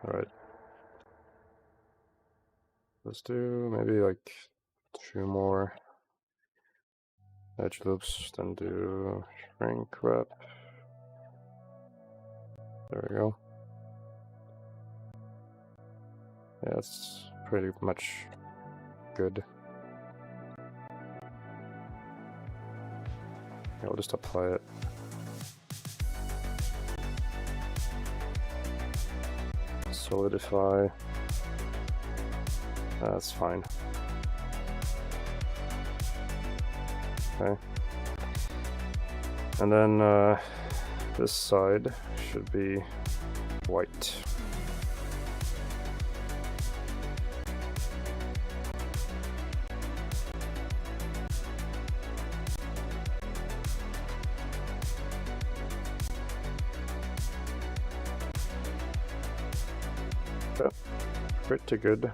Alright. Let's do maybe like 2 more edge loops, then do shrink wrap. There we go. Yeah, that's pretty much good. I'll just apply it. Solidify. That's fine. Okay. And then this side should be white. Okay. Pretty good.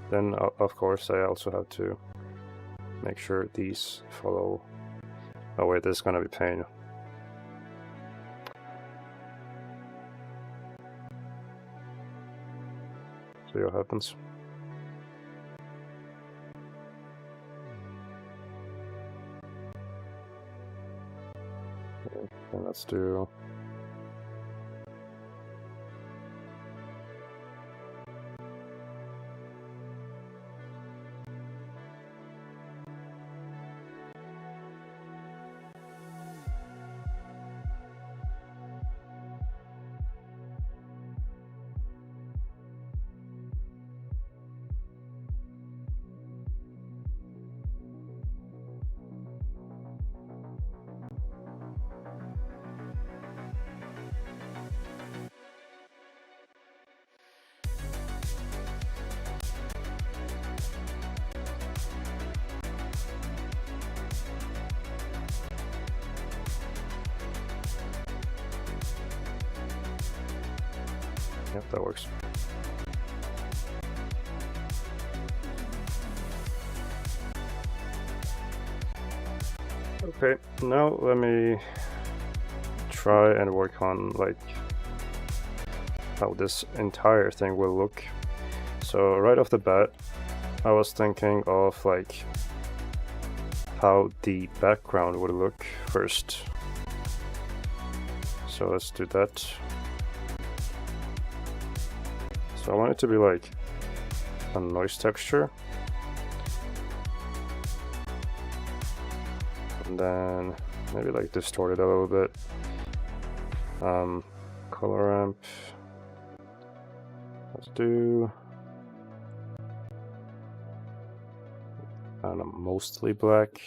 Then of course I also have to make sure these follow. Oh wait, this is gonna be pain. See what happens. Okay, and let's do Yep, that works. Okay, now let me try and work on like how this entire thing will look. So right off the bat, I was thinking of like how the background would look first. So let's do that. So I want it to be like a noise texture. And then maybe like distort it a little bit. Color ramp. Let's do, I don't know, mostly black.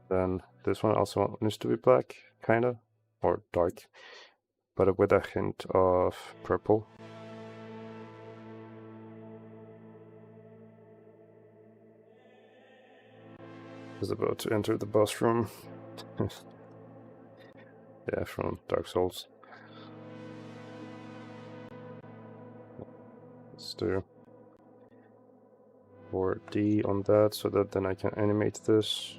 Then this one also needs to be black, kinda, or dark, but with a hint of purple. Is about to enter the boss room. Yeah, from Dark Souls. Let's do 4D on that so that then I can animate this.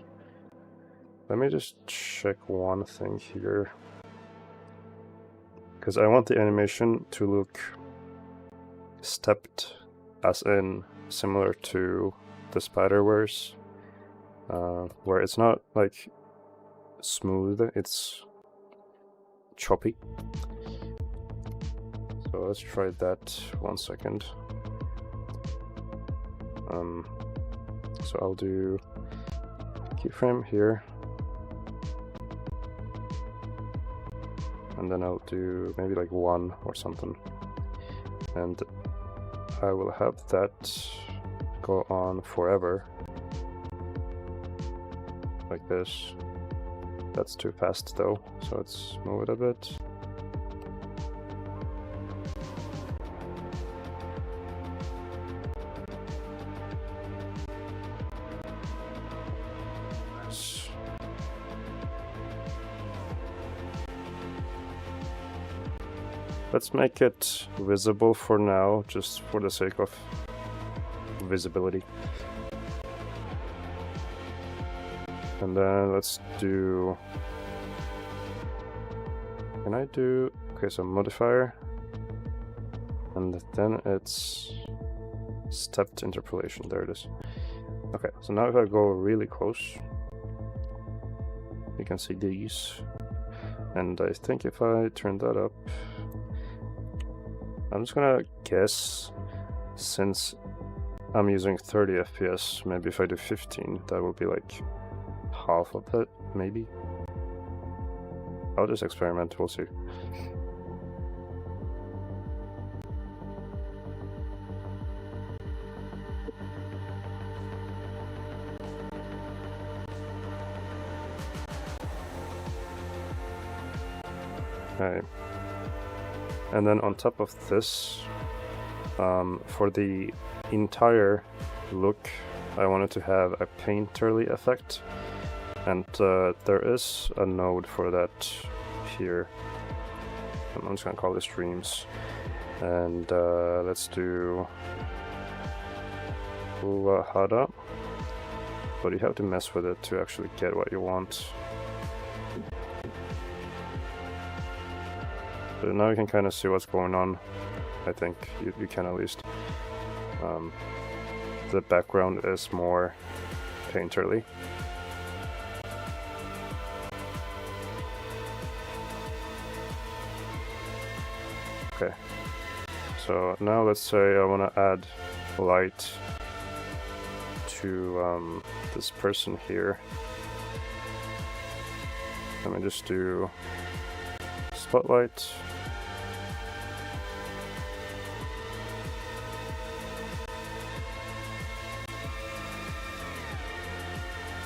Let me just check one thing here. Because I want the animation to look stepped, as in similar to the Spider-Verse. Where it's not like smooth, it's choppy. So let's try that 1 second. So I'll do keyframe here, and then I'll do maybe like 1 or something, and I will have that go on forever. Like this. That's too fast though, so let's move it a bit. Nice. Let's make it visible for now, just for the sake of visibility. And then let's do, can I do, okay, so modifier, and then it's stepped interpolation, there it is. Okay, so now if I go really close, you can see these, and I think if I turn that up, I'm just gonna guess, since I'm using 30 FPS, maybe if I do 15, that will be like half of it, maybe. I'll just experiment, we'll see. Okay. And then on top of this, for the entire look, I wanted to have a painterly effect, and there is a node for that here. I'm just gonna call this streams, and let's do Hada, but you have to mess with it to actually get what you want. So now you can kind of see what's going on. I think you can at least. The background is more painterly. Okay. So now let's say I want to add light to this person here. Let me just do spotlight.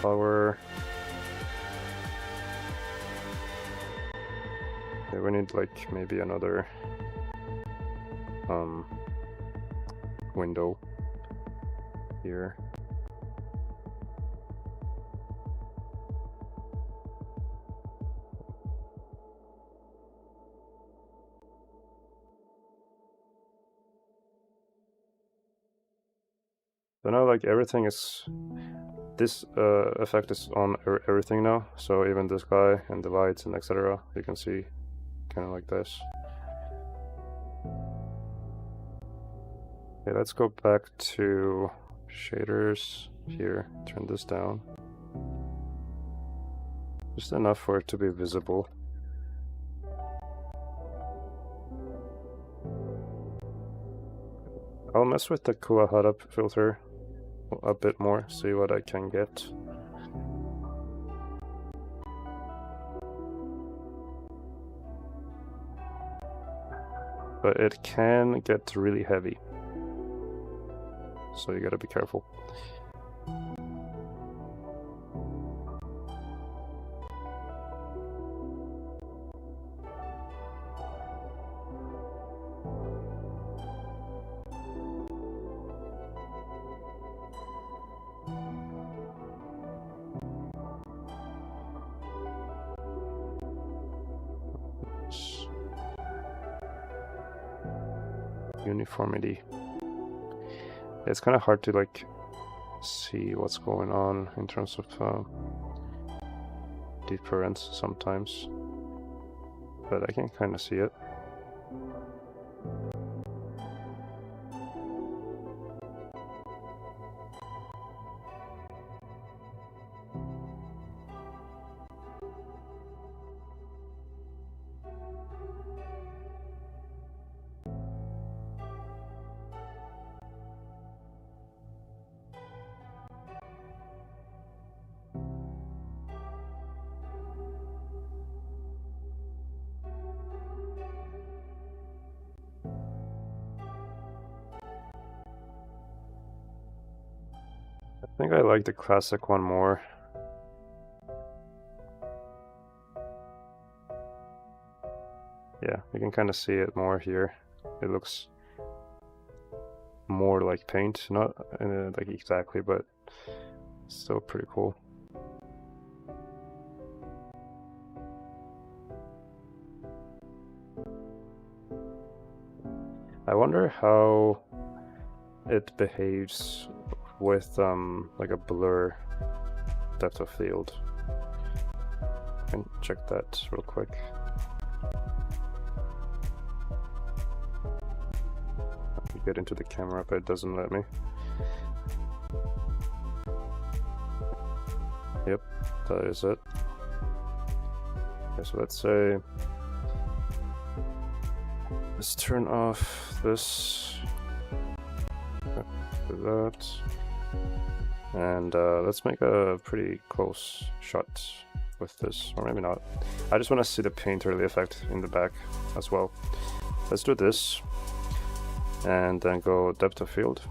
Power. Okay, we need like maybe another window here. So now like everything is, this effect is on everything now, so even this guy and the lights and etc. you can see kind of like this. Okay, let's go back to shaders here, turn this down. Just enough for it to be visible. I'll mess with the Kuahara filter a bit more, see what I can get. But it can get really heavy, so you gotta be careful. Uniformity. It's kind of hard to like see what's going on in terms of difference sometimes, but I can kind of see it. I think I like the classic one more. Yeah, you can kind of see it more here. It looks more like paint, not like exactly, but still pretty cool. I wonder how it behaves with like a blur depth of field. I can check that real quick. I can get into the camera, but it doesn't let me. Yep, that is it. Okay, so let's say Let's turn off this. Do that. And let's make a pretty close shot with this, or maybe not. I just want to see the painterly effect in the back as well. Let's do this, and then go depth of field.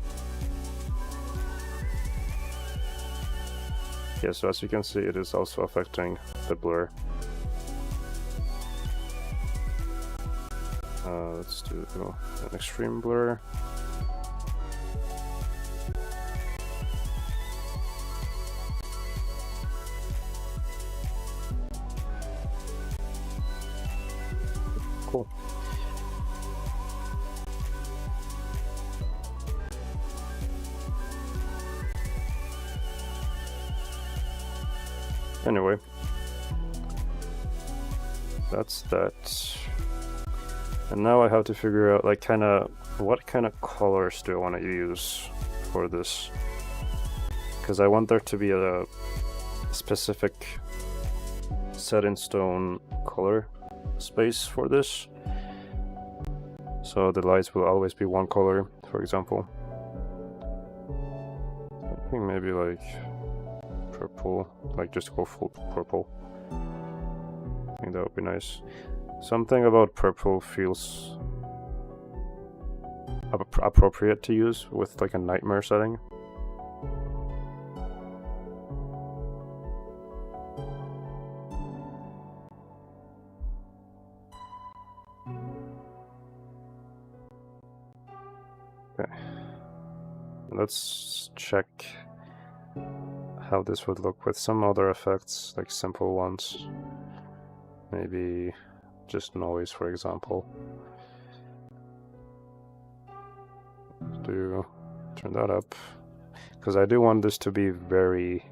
Yeah, so as you can see, it is also affecting the blur. Let's do an extreme blur. Cool. Anyway, that's that. And now I have to figure out, like, what kind of colors do I want to use for this? Because I want there to be a specific set in stone color space for this. So the lights will always be one color, for example. I think maybe like purple, like just go full purple. I think that would be nice. Something about purple feels appropriate to use with like a nightmare setting. Okay. Let's check how this would look with some other effects, like simple ones. Maybe just noise, for example. Do turn that up, because I do want this to be very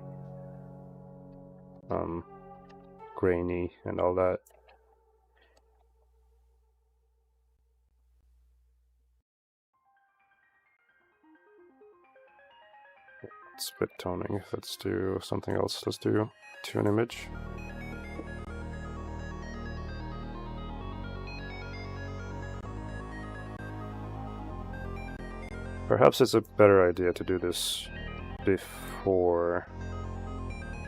grainy and all that. Split toning. Let's do something else. Let's do tune image. Perhaps it's a better idea to do this before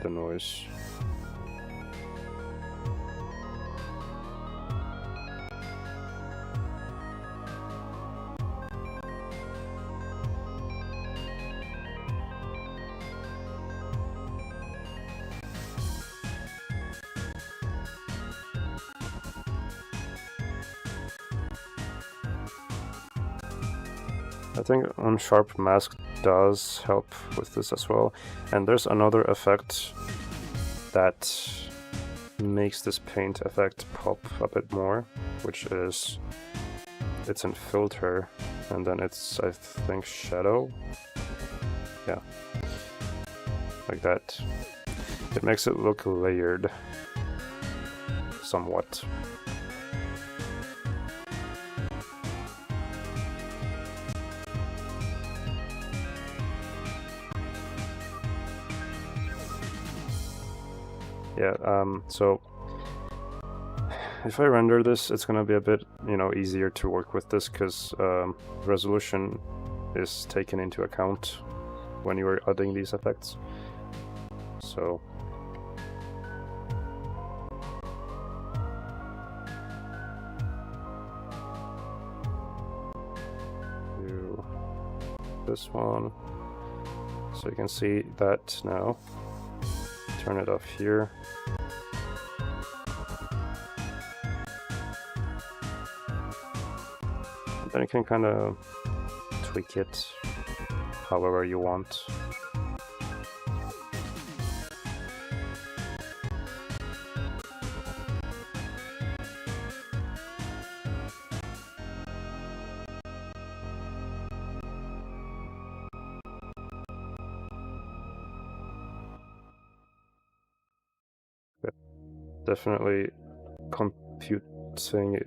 the noise. I think unsharp mask does help with this as well. And there's another effect that makes this paint effect pop a bit more, which is it's in filter and then it's, I think, shadow. Yeah, like that. It makes it look layered somewhat. Yeah, so if I render this, it's gonna be a bit, easier to work with this, because resolution is taken into account when you are adding these effects. So do this one, so you can see that now. Turn it off here. And then you can kind of tweak it however you want. Definitely computing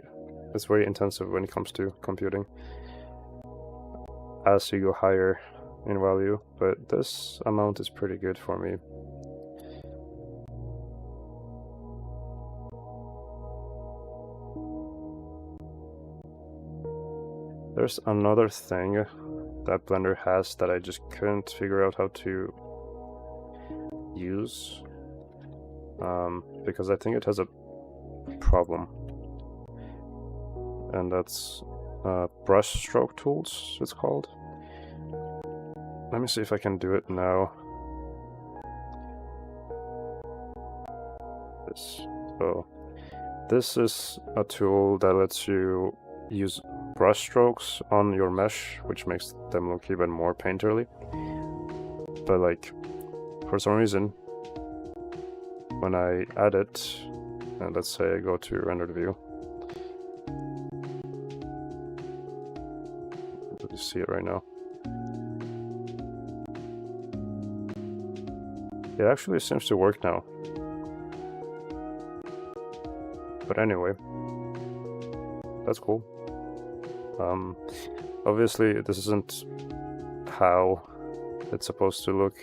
is very intensive when it comes to computing as you go higher in value, but this amount is pretty good for me. There's another thing that Blender has that I just couldn't figure out how to use. Because I think it has a problem. And that's brush stroke tools, it's called. Let me see if I can do it now. So this is a tool that lets you use brush strokes on your mesh, which makes them look even more painterly. But like, for some reason, when I add it, and let's say I go to rendered view, you see it right now. It actually seems to work now. But anyway, that's cool. Obviously, this isn't how it's supposed to look.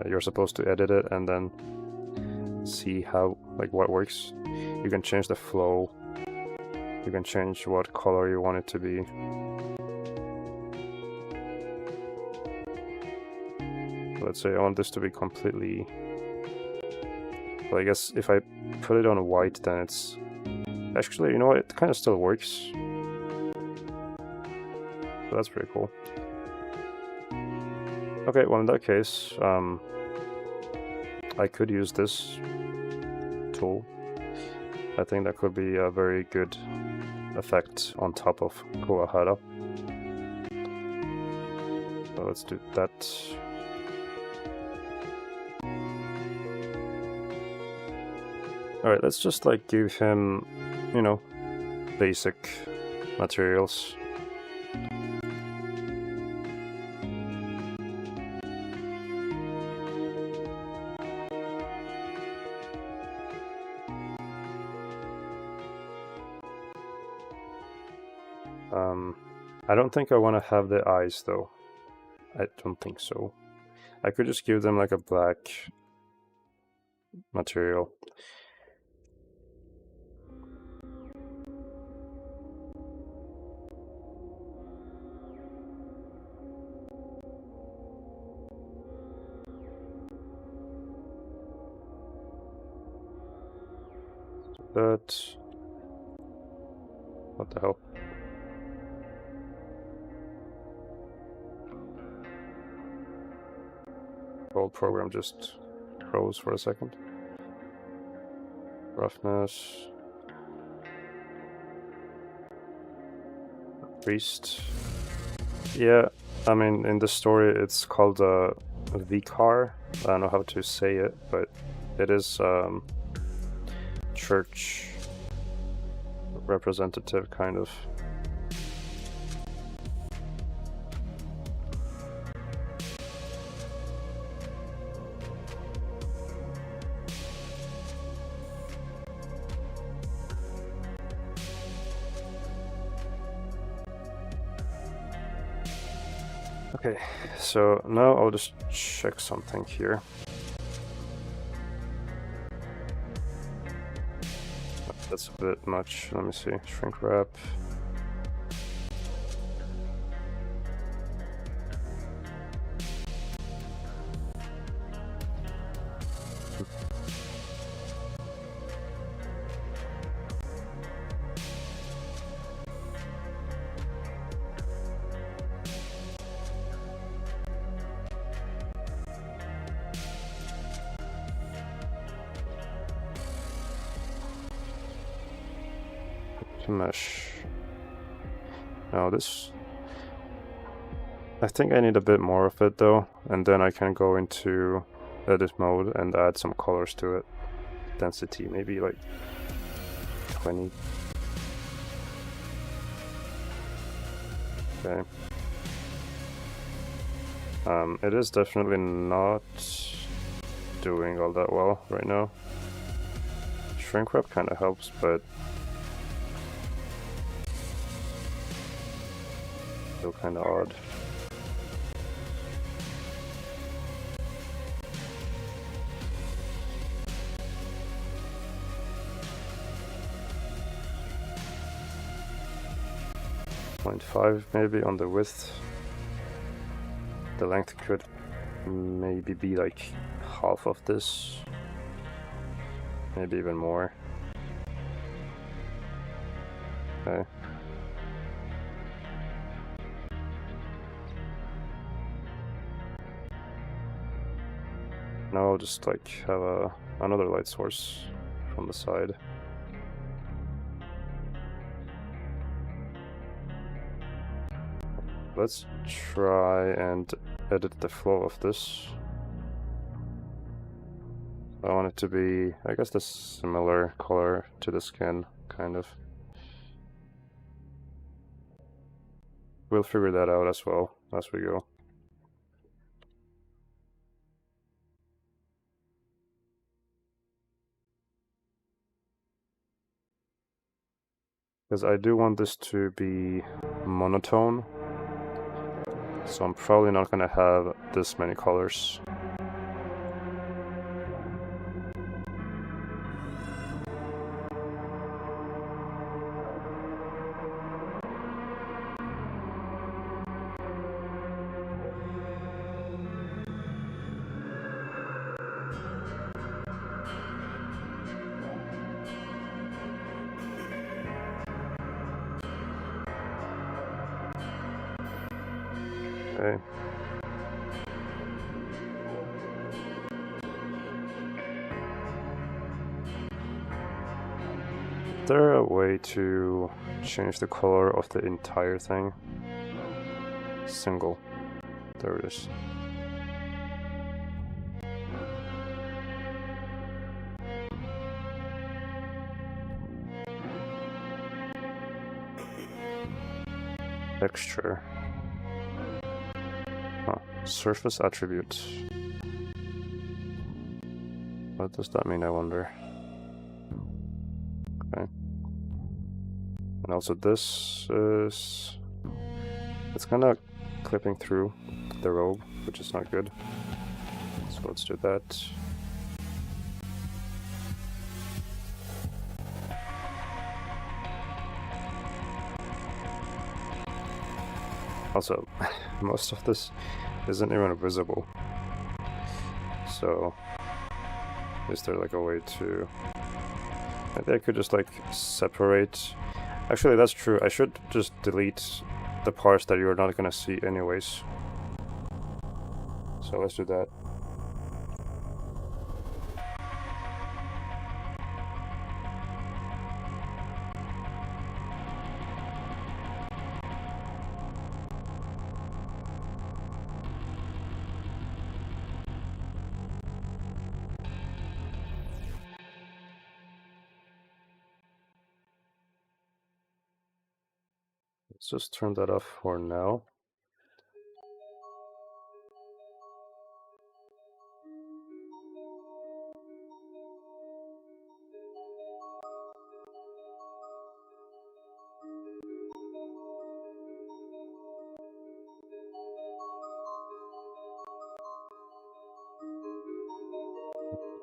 You're supposed to edit it and then see how, like, what works. You can change the flow. You can change what color you want it to be. Let's say I want this to be completely... Well, I guess if I put it on white, then it's... Actually, you know what? It kind of still works. So that's pretty cool. Okay, well in that case, I could use this tool. I think that could be a very good effect on top of Kuwahara. So let's do that. Alright, let's just like give him, you know, basic materials. I don't think I want to have the eyes though. I don't think so. I could just give them like a black material. That... What the hell? The whole program just froze for a second. Roughness. Priest. Yeah, I mean, in the story it's called a vicar. I don't know how to say it, but it is church representative, kind of. Okay, so now I'll just check something here. That's a bit much. Let me see. Shrink wrap. Mesh. Now this, I think I need a bit more of it though, and then I can go into edit mode and add some colors to it. Density, maybe like 20. Okay. It is definitely not doing all that well right now. Shrink wrap kind of helps, but still kind of odd. 0.5 maybe on the width. The length could maybe be like half of this, maybe even more. Okay. Now I'll just like have another light source from the side. Let's try and edit the flow of this. I want it to be, I guess, the similar color to the skin, kind of. We'll figure that out as well as we go. Because I do want this to be monotone. So I'm probably not going to have this many colors. Okay. Is there a way to change the color of the entire thing? Single. There it is. Texture. Huh. Surface attribute. What does that mean, I wonder? Okay. And also this is... it's kind of clipping through the robe, which is not good. So let's do that. Also, most of this isn't even visible. So, is there like a way to... maybe I could just like separate... Actually, that's true. I should just delete the parts that you're not gonna see anyways. So let's do that. Let's just turn that off for now.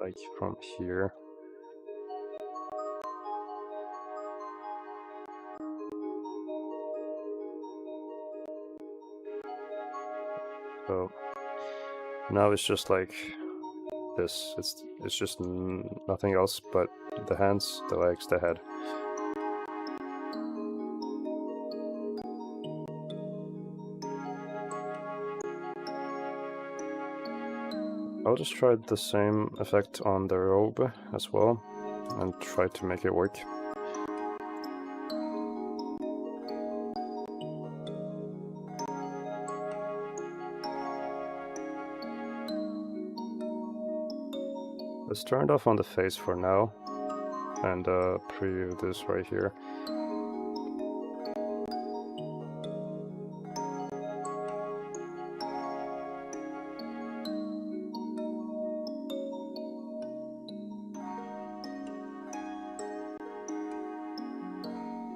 Like from here. So now it's just like this. It's just nothing else but the hands, the legs, the head. I'll just try the same effect on the robe as well and try to make it work. Let's turn it off on the face for now and preview this right here.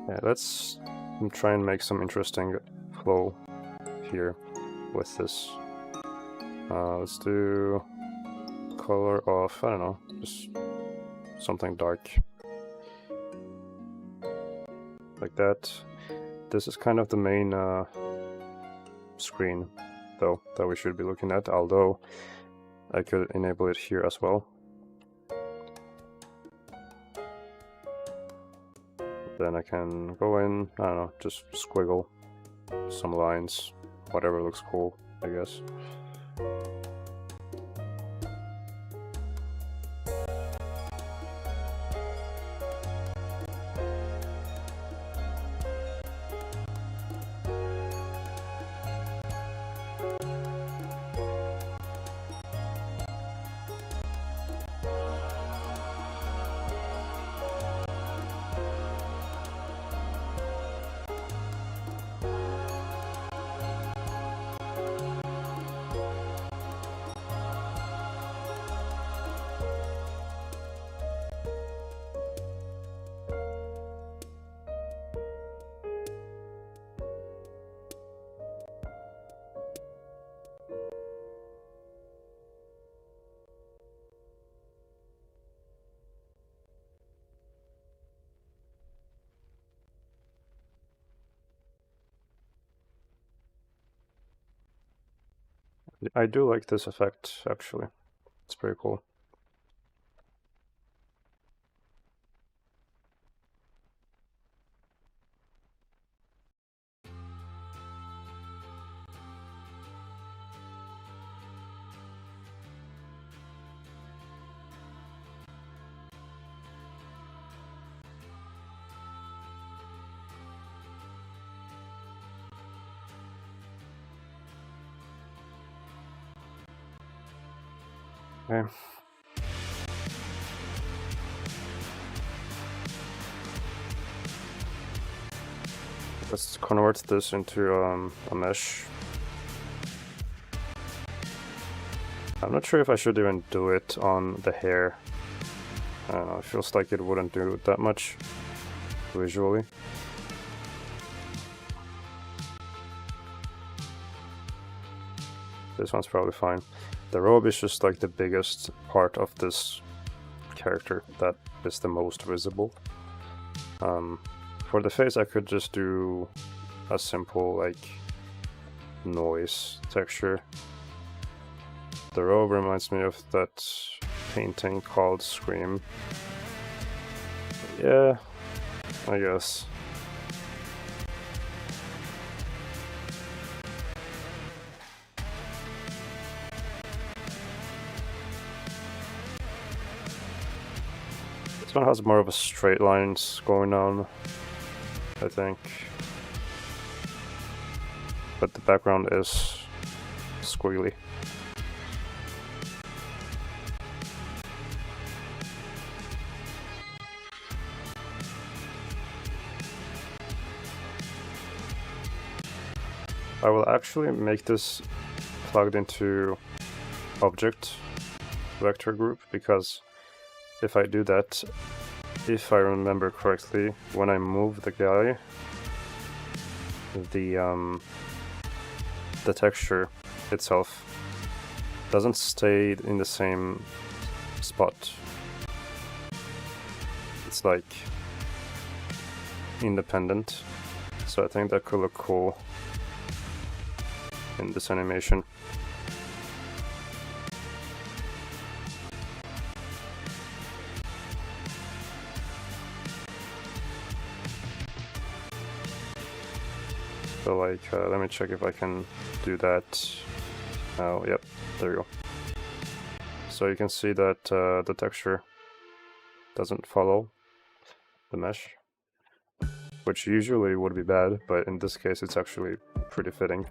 Yeah, let's try and make some interesting flow here with this. Let's do color of, I don't know, just something dark. Like that. this is kind of the main screen, though, that we should be looking at, although I could enable it here as well. Then I can go in, I don't know, just squiggle some lines, whatever looks cool, I guess. I do like this effect, actually. It's pretty cool. Okay. Let's convert this into a mesh. I'm not sure if I should even do it on the hair. I don't know, it feels like it wouldn't do that much visually. This one's probably fine. The robe is just like the biggest part of this character that is the most visible. For the face I could just do a simple like noise texture. The robe reminds me of that painting called Scream. Yeah, I guess. This one has more of a straight lines going on, I think. But the background is squiggly. I will actually make this plugged into object vector group, because if I do that, if I remember correctly, when I move the guy, the texture itself doesn't stay in the same spot. It's like independent, so I think that could look cool in this animation. So like, let me check if I can do that. Oh, yep, there you go. So you can see that the texture doesn't follow the mesh, which usually would be bad, but in this case it's actually pretty fitting.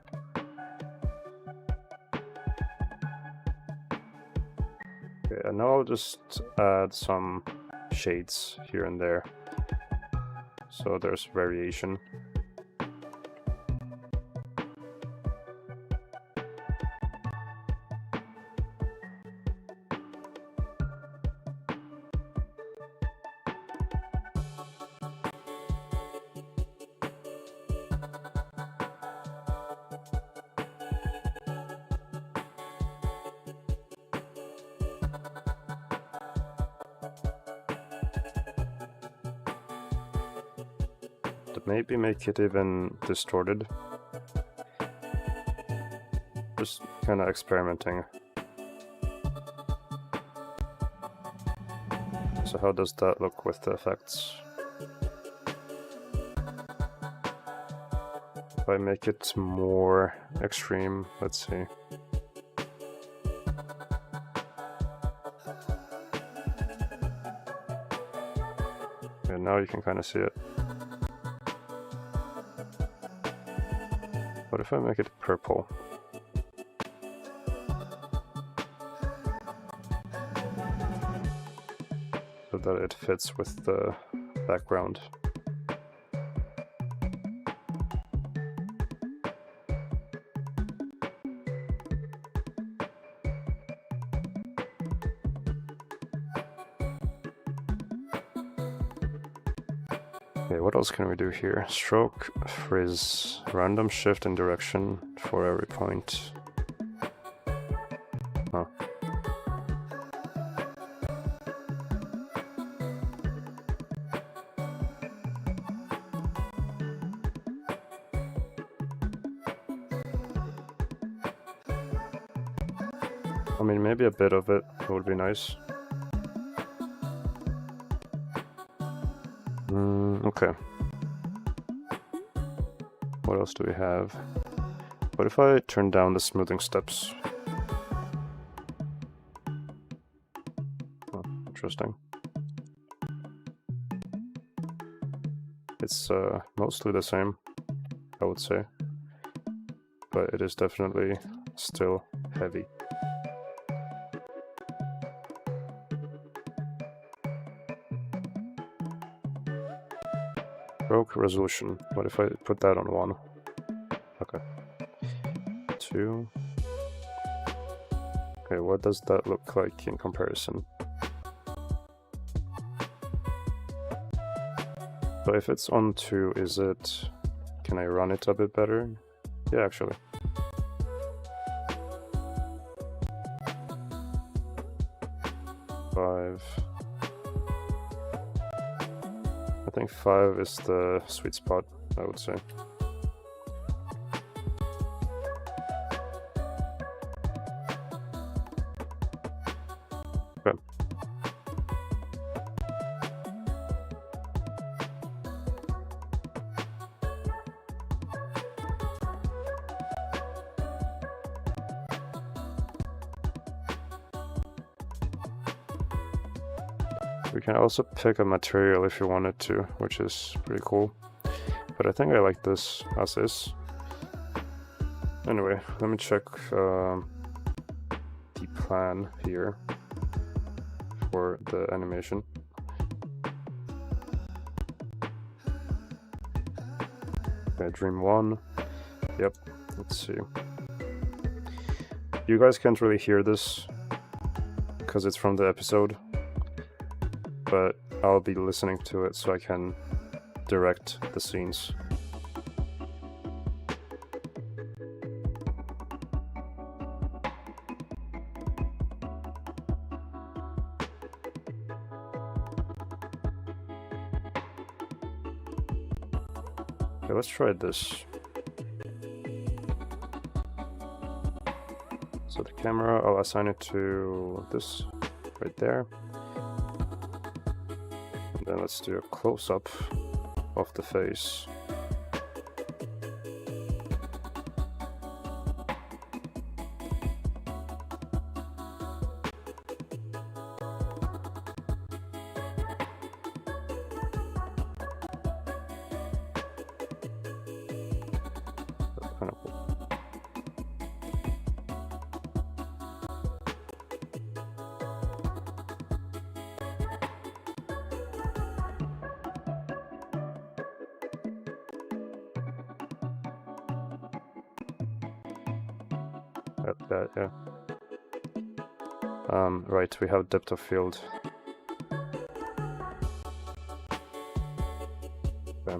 Okay, and now I'll just add some shades here and there, so there's variation. The maybe make it even distorted. Just kind of experimenting. So how does that look with the effects? If I make it more extreme, let's see. Yeah, now you can kind of see it. What if I make it purple? So that it fits with the background. Okay, what else can we do here? Stroke, frizz, random shift in direction for every point. Huh. I mean, maybe a bit of it would be nice. Okay. What else do we have? What if I turn down the smoothing steps? Oh, interesting. It's mostly the same, I would say. But it is definitely still heavy. Stroke resolution. What if I put that on 1? Okay. 2. Okay, what does that look like in comparison? So if it's on 2, is it... Can I run it a bit better? Yeah, actually. I think 5 is the sweet spot, I would say. Okay. We can also pick a material if you wanted to, which is pretty cool. But I think I like this as is. Anyway, let me check the plan here for the animation. Okay, Dream 1. Yep, let's see. You guys can't really hear this because it's from the episode, but I'll be listening to it so I can direct the scenes. Okay, let's try this. So the camera, I'll assign it to this right there. And then let's do a close-up of the face. That's kind of cool. That, yeah. Right, we have depth of field. Okay.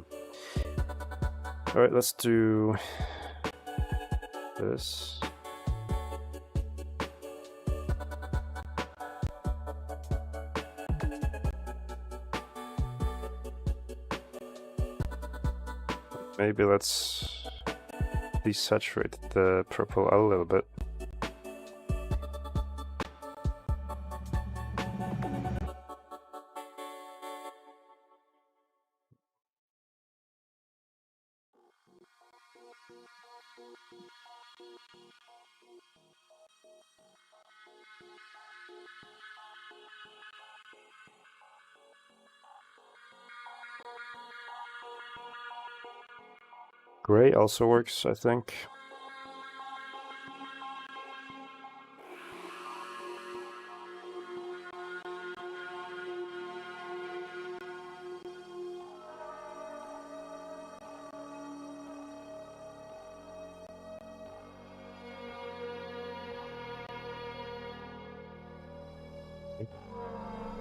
Alright, let's do this. Maybe let's desaturate the purple a little bit. Gray also works, I think.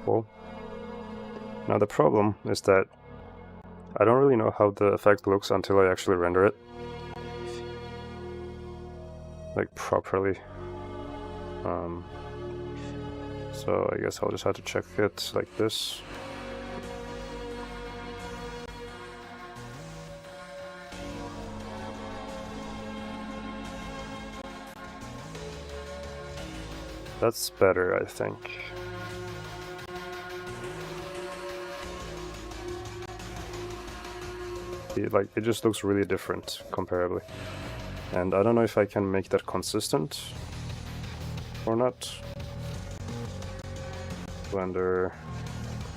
Cool. Now the problem is that I don't really know how the effect looks until I actually render it. Like, properly. So I guess I'll just have to check it like this. That's better, I think. Like, it just looks really different comparably, and I don't know if I can make that consistent or not. Blender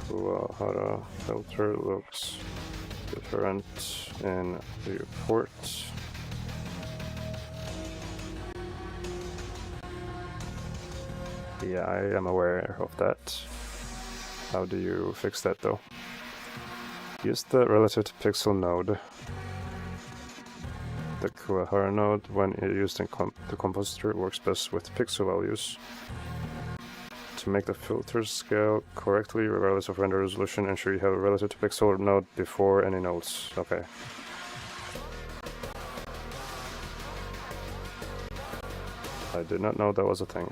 Kuwahara filter looks different in report. Yeah, I am aware of that. How do you fix that though? Use the relative to pixel node. The Kuwahara node, when used in the compositor, works best with pixel values. To make the filter scale correctly, regardless of render resolution, ensure you have a relative to pixel node before any nodes. Okay. I did not know that was a thing.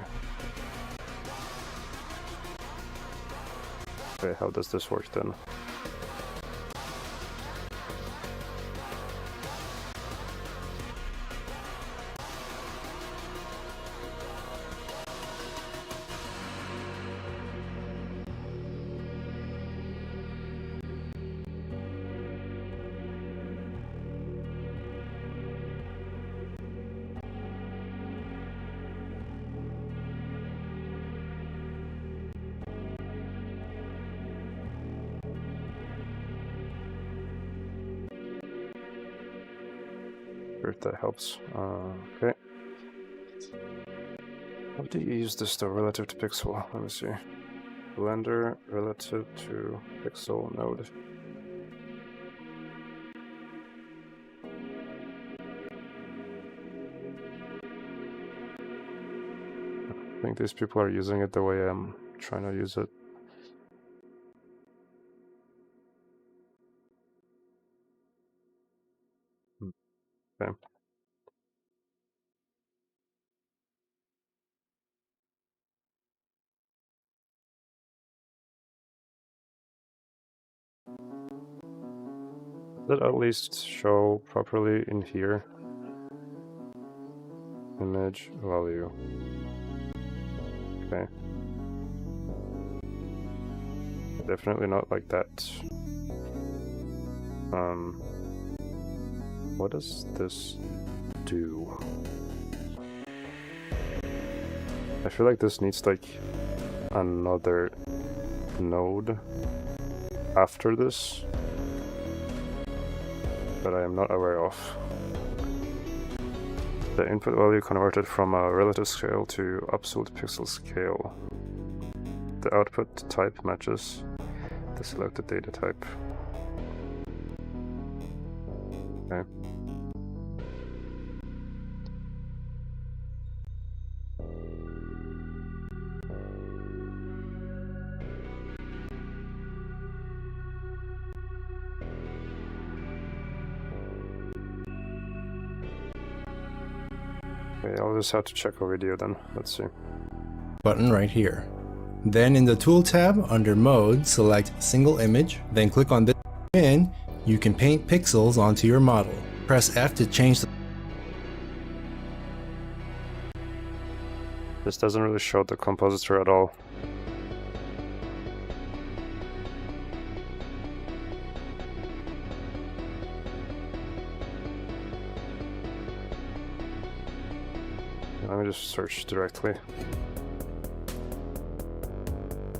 Okay, how does this work then? If that helps. Okay. How do you use this though, relative to pixel? Let me see. Blender relative to pixel node. I think these people are using it the way I'm trying to use it. Okay. Does it at least show properly in here? Image value. Okay. Definitely not like that. What does this do? I feel like this needs like another node after this, but I am not aware of. The input value converted from a relative scale to absolute pixel scale. The output type matches the selected data type. Okay. Okay, I'll just have to check a video then. Let's see. Button right here. Then in the Tool tab, under Mode, select Single Image, then click on this and You can paint pixels onto your model. Press F to change the... This doesn't really show the compositor at all. Let me just search directly.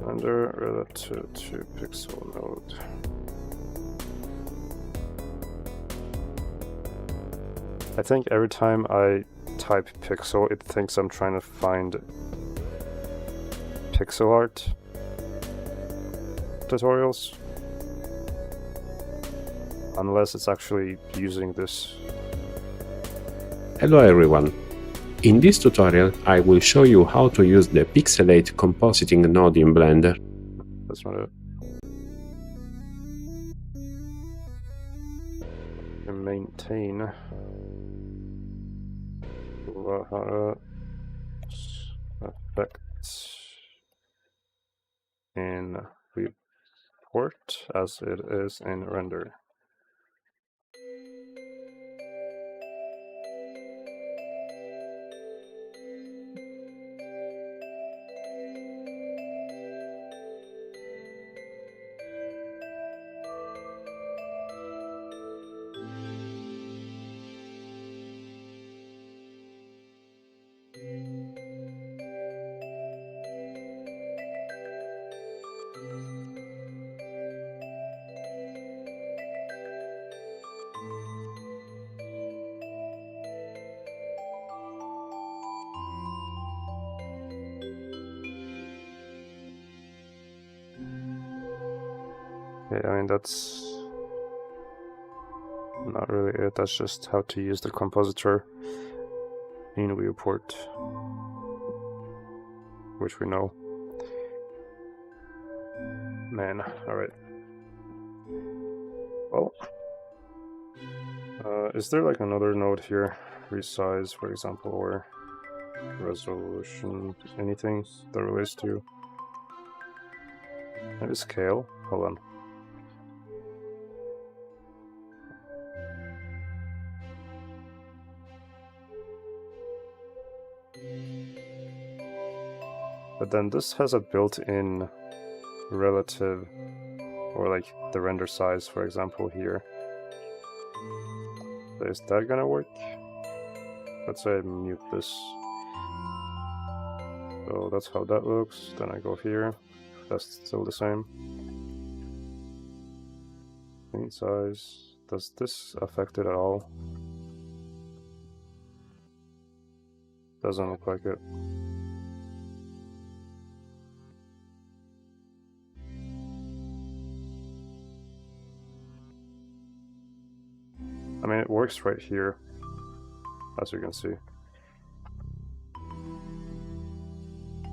Render relative to pixel node. I think every time I type pixel, it thinks I'm trying to find pixel art tutorials. Unless it's actually using this. Hello everyone. In this tutorial, I will show you how to use the Pixelate compositing node in Blender. That's not it. And maintain. Effects in report as it is in render. Yeah, I mean, that's not really it. That's just how to use the compositor in viewport, which we know. Man, alright. Well, is there like another node here? Resize, for example, or resolution, anything that relates to maybe scale? Hold on. But then this has a built-in relative, or like the render size, for example, here. So is that gonna work? Let's say I mute this. So that's how that looks. Then I go here. That's still the same. Screen size. Does this affect it at all? Doesn't look like it. I mean, it works right here, as you can see.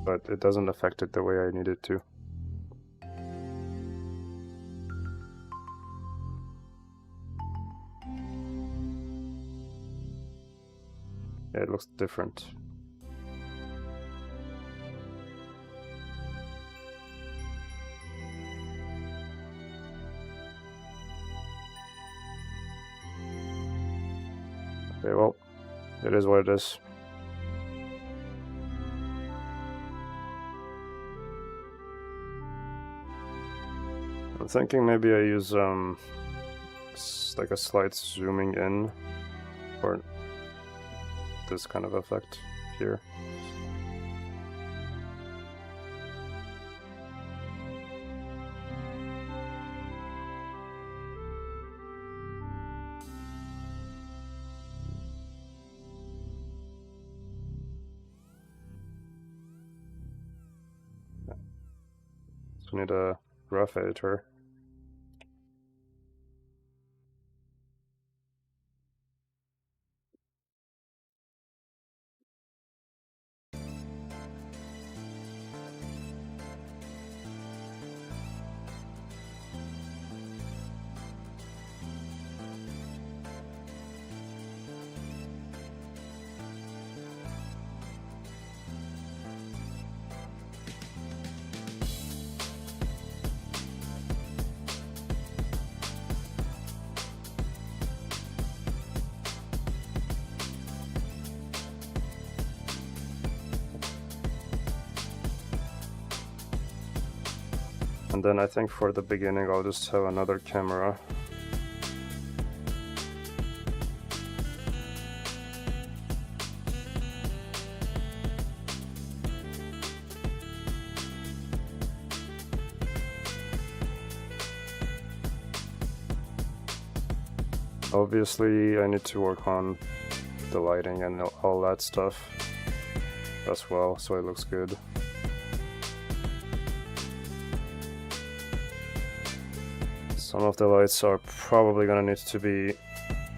But it doesn't affect it the way I need it to. Yeah, it looks different. Okay, well, it is what it is. I'm thinking maybe I use like a slight zooming in for this kind of effect here. So we need a rough editor. And then I think for the beginning I'll just have another camera. Obviously I need to work on the lighting and all that stuff as well, so it looks good. Some of the lights are probably gonna need to be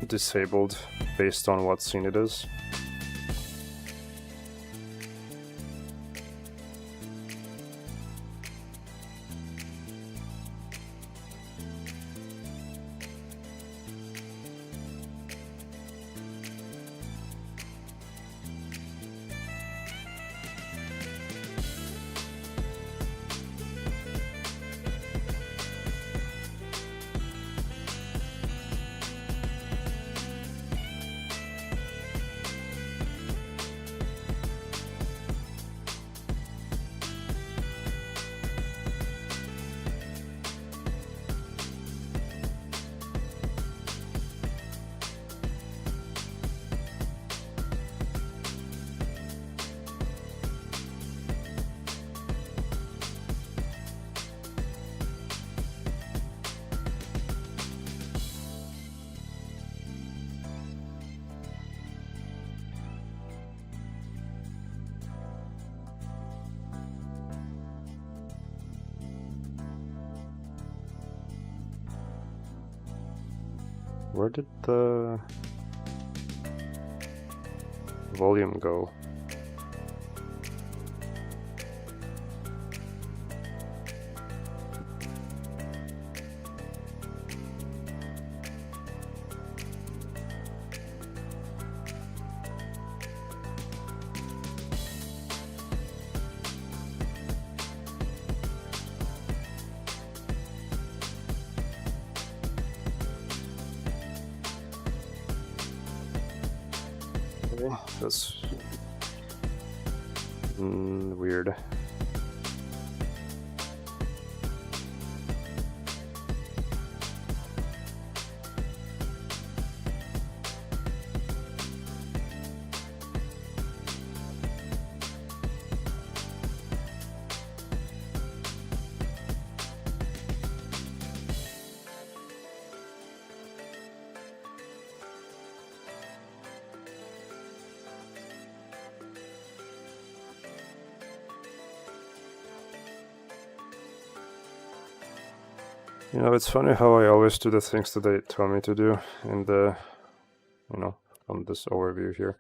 disabled based on what scene it is. Where did the volume go? Okay, that's weird. You know, it's funny how I always do the things that they tell me to do in the, on this overview here.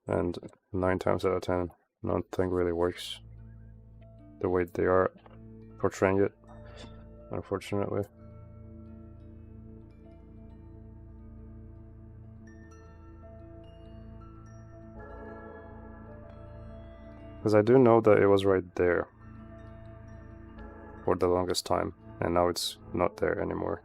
And 9 times out of 10, nothing really works the way they are portraying it, unfortunately. Because I do know that it was right there for the longest time. And now it's not there anymore.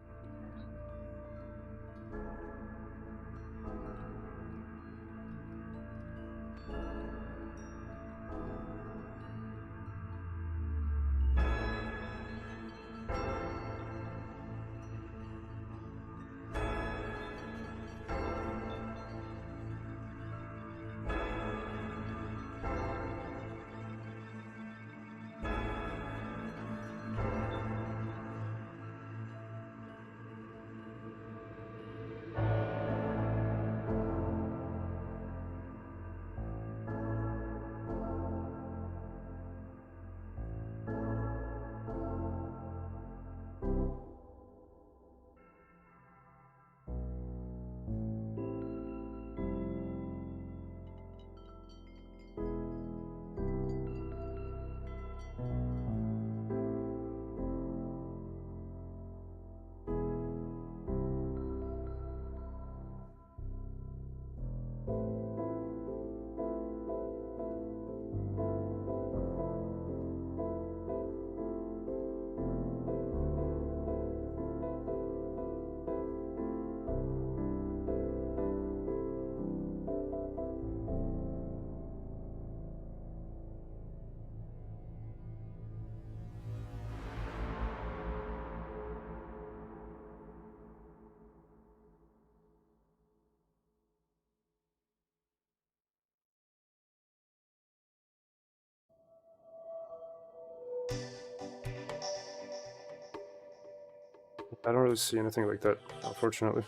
I don't really see anything like that, unfortunately.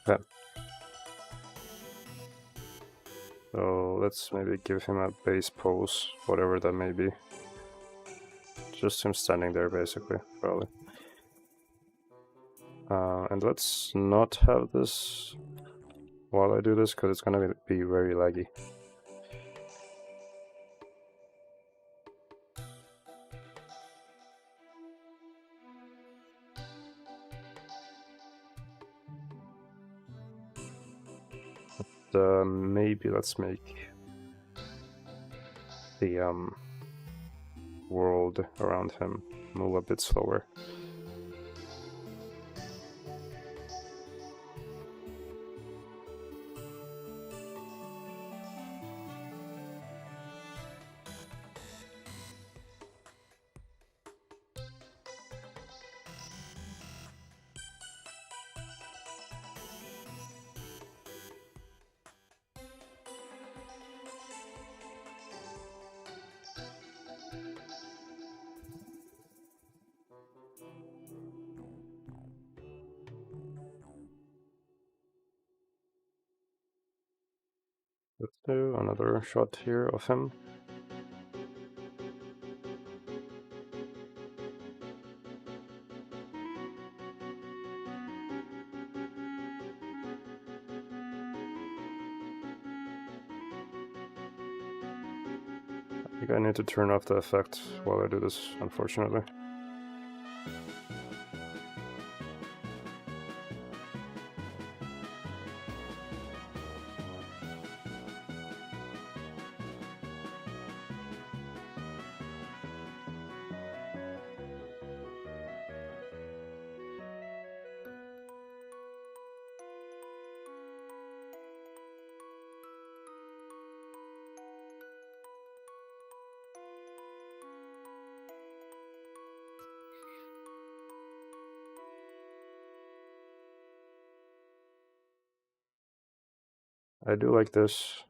Okay. So let's maybe give him a base pose, whatever that may be. Just him standing there, basically, probably. And let's not have this while I do this, because it's gonna be very laggy. Maybe let's make the world around him move a bit slower. Let's do another shot here of him. I think I need to turn off the effect while I do this, unfortunately. I do like this.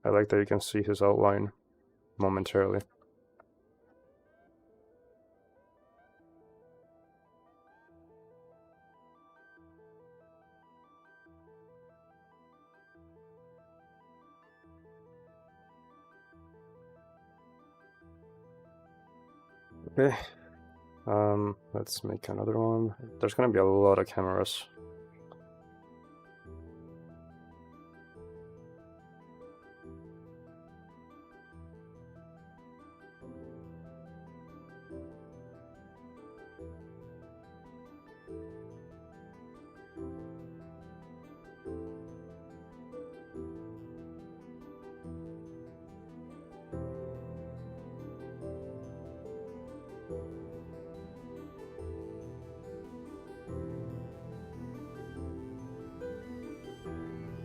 I like that you can see his outline momentarily. Okay, let's make another one. There's gonna be a lot of cameras.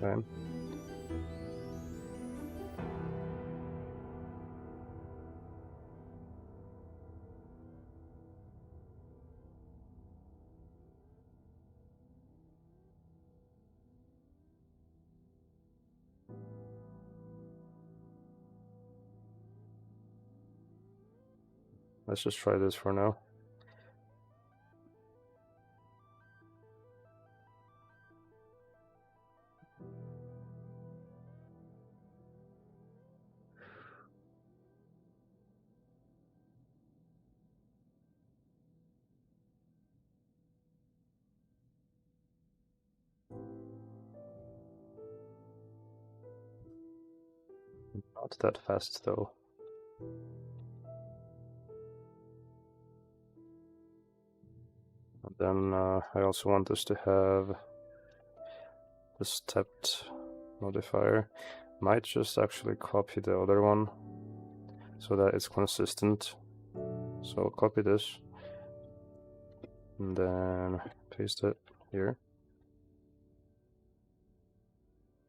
Okay. Let's just try this for now. Not that fast though. And then I also want this to have the stepped modifier. Might just actually copy the other one so that it's consistent. So I'll copy this and then paste it here.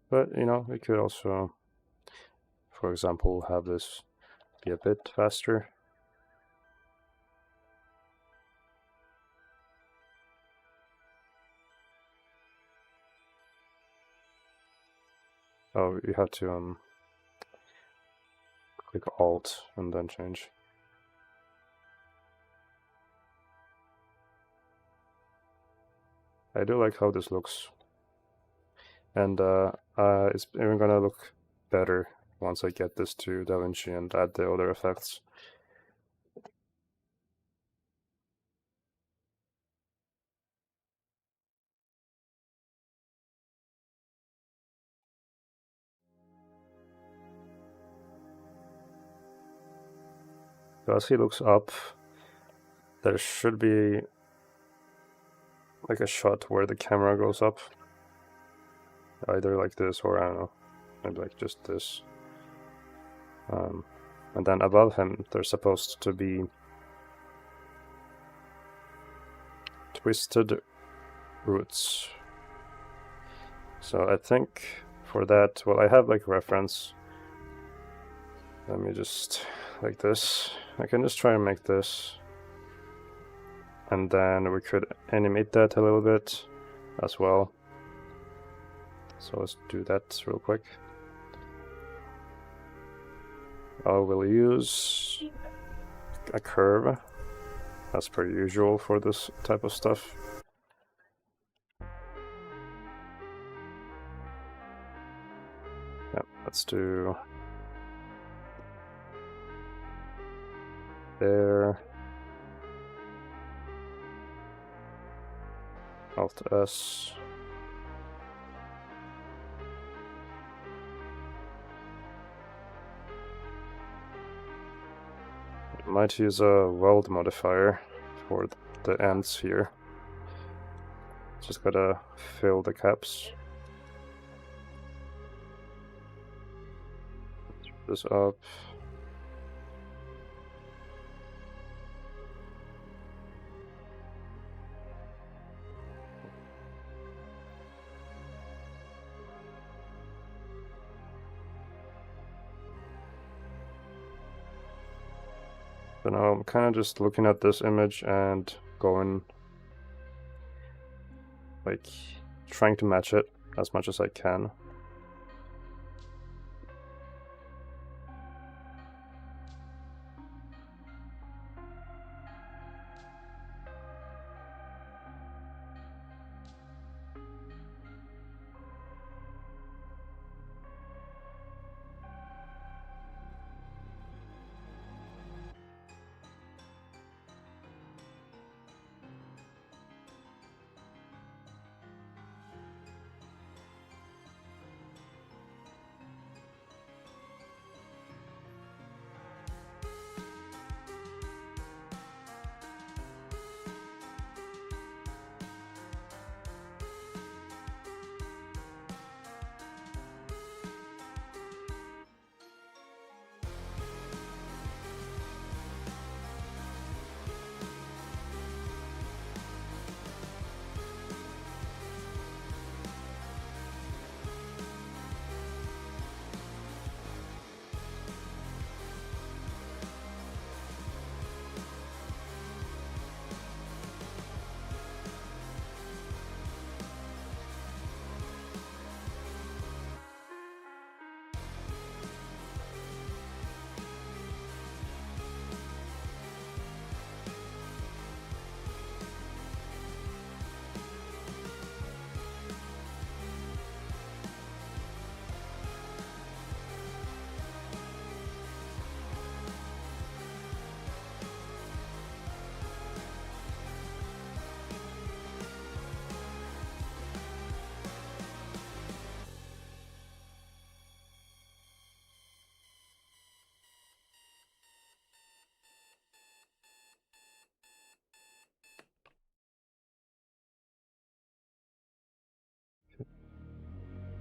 But you know, we could also, for example, have this be a bit faster. Oh, you have to click Alt and then change. I do like how this looks, and it's even gonna look better once I get this to DaVinci and add the other effects. So as he looks up, there should be like a shot where the camera goes up. Either like this or I don't know, maybe like just this. And then above him there's supposed to be twisted roots. So I think for that, well, I have like reference. Let me just like this. I can just try and make this. And then we could animate that a little bit as well. So let's do that real quick. I will use a curve as per usual for this type of stuff. Yeah, let's do there. Alt S. Might use a weld modifier for the ends here. Just gotta fill the caps. This up. So now I'm kind of just looking at this image and going, like, trying to match it as much as I can.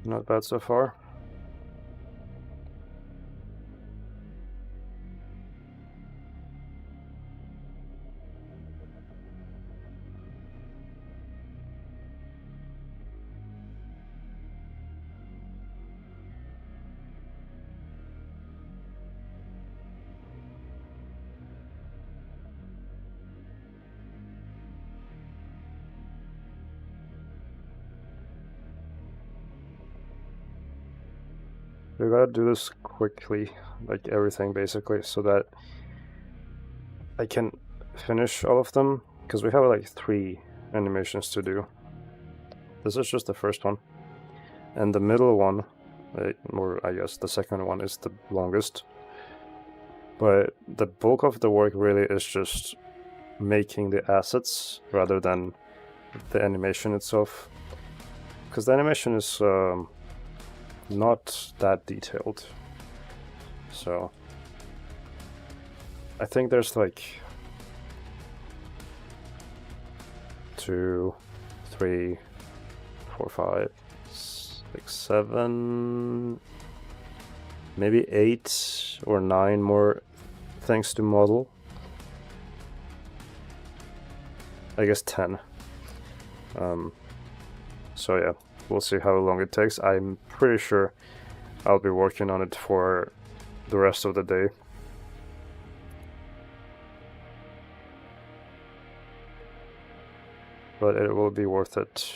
Not bad so far. We gotta do this quickly, like everything basically, so that I can finish all of them, because we have like 3 animations to do. This is just the first one. And the middle one, or I guess the second one, is the longest. But the bulk of the work really is just making the assets rather than the animation itself. Because the animation is not that detailed. So I think there's like 2, 3, 4, 5, 6, 7, maybe 8 or 9 more things to model. I guess 10. So yeah, we'll see how long it takes. I'm pretty sure I'll be working on it for the rest of the day. But it will be worth it.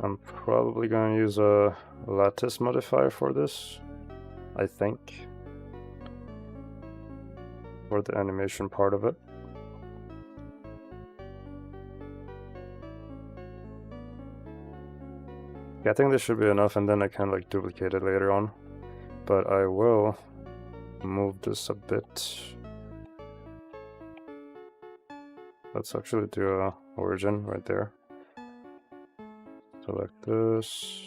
I'm probably going to use a lattice modifier for this, I think, for the animation part of it. Yeah, I think this should be enough, and then I can like duplicate it later on. But I will move this a bit. Let's actually do a origin right there. Select this.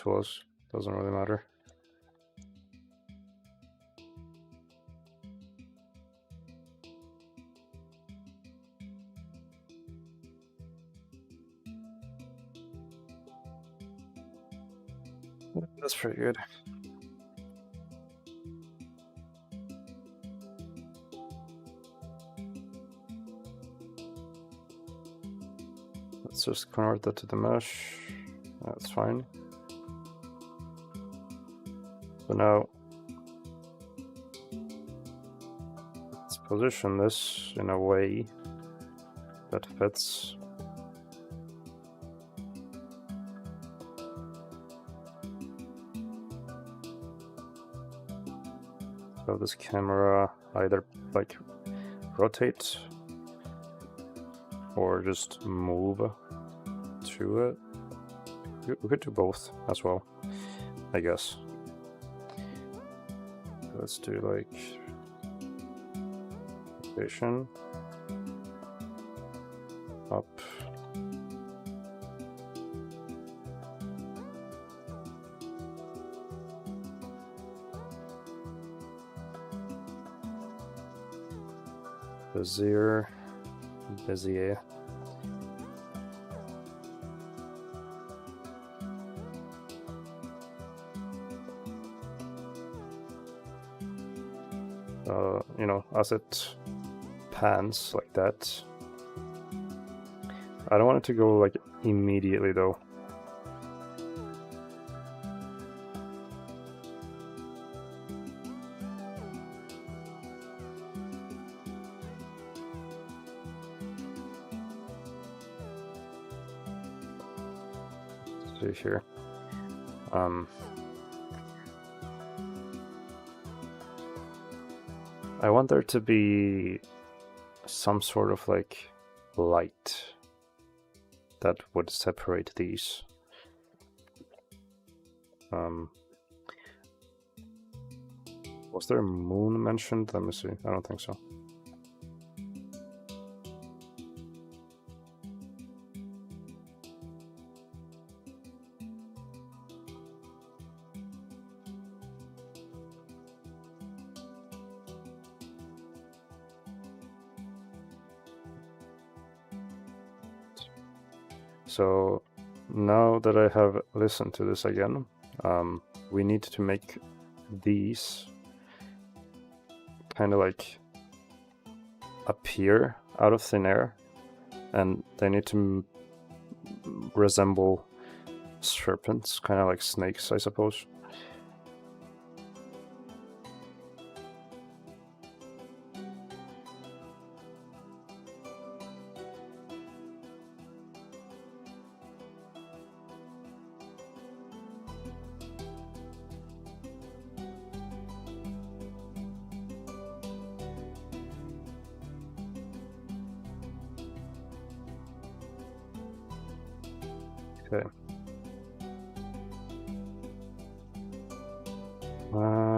This doesn't really matter. That's pretty good. Let's just convert that to the mesh. That's fine. So now let's position this in a way that fits. So this camera either like rotate or just move to it. We could do both as well, I guess. Let's do like rotation up. Bezier. You know, as it pans like that. I don't want it to go like immediately though. See here. I want there to be some sort of like light that would separate these. Was there a moon mentioned? Let me see. I don't think so. So now that I have listened to this again, we need to make these kind of like appear out of thin air, and they need to resemble serpents, kind of like snakes, I suppose. Okay.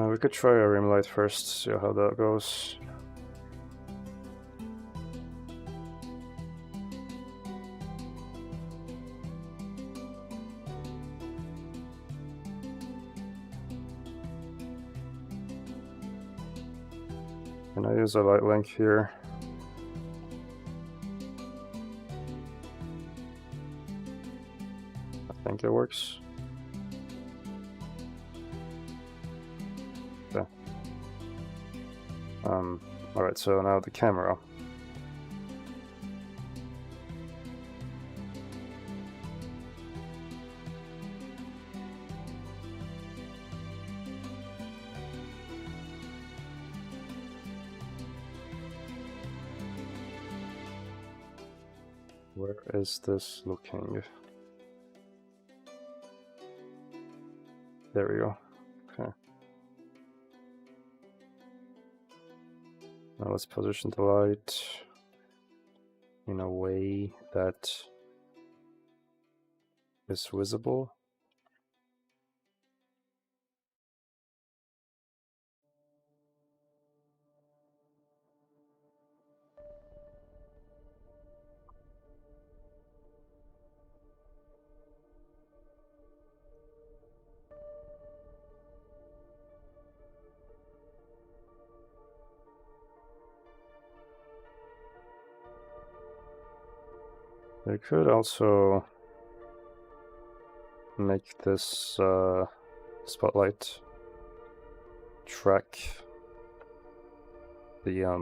We could try a rim light first, see how that goes. Can I use a light link here? I think it works. Okay. Alright, so now the camera. Where is this looking? There we go. Okay. Now let's position the light in a way that is visible. We could also make this spotlight track the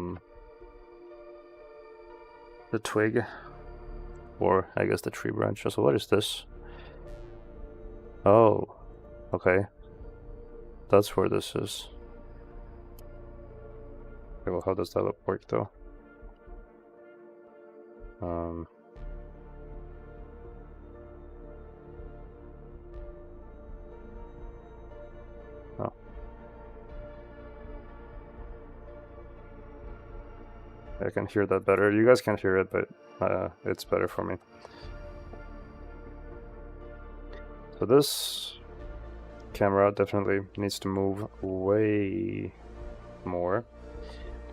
twig, or I guess the tree branch. So what is this? Oh, okay. That's where this is. Okay, well, how does that work though? Oh. I can hear that better. You guys can't hear it, but it's better for me. So this camera definitely needs to move way more,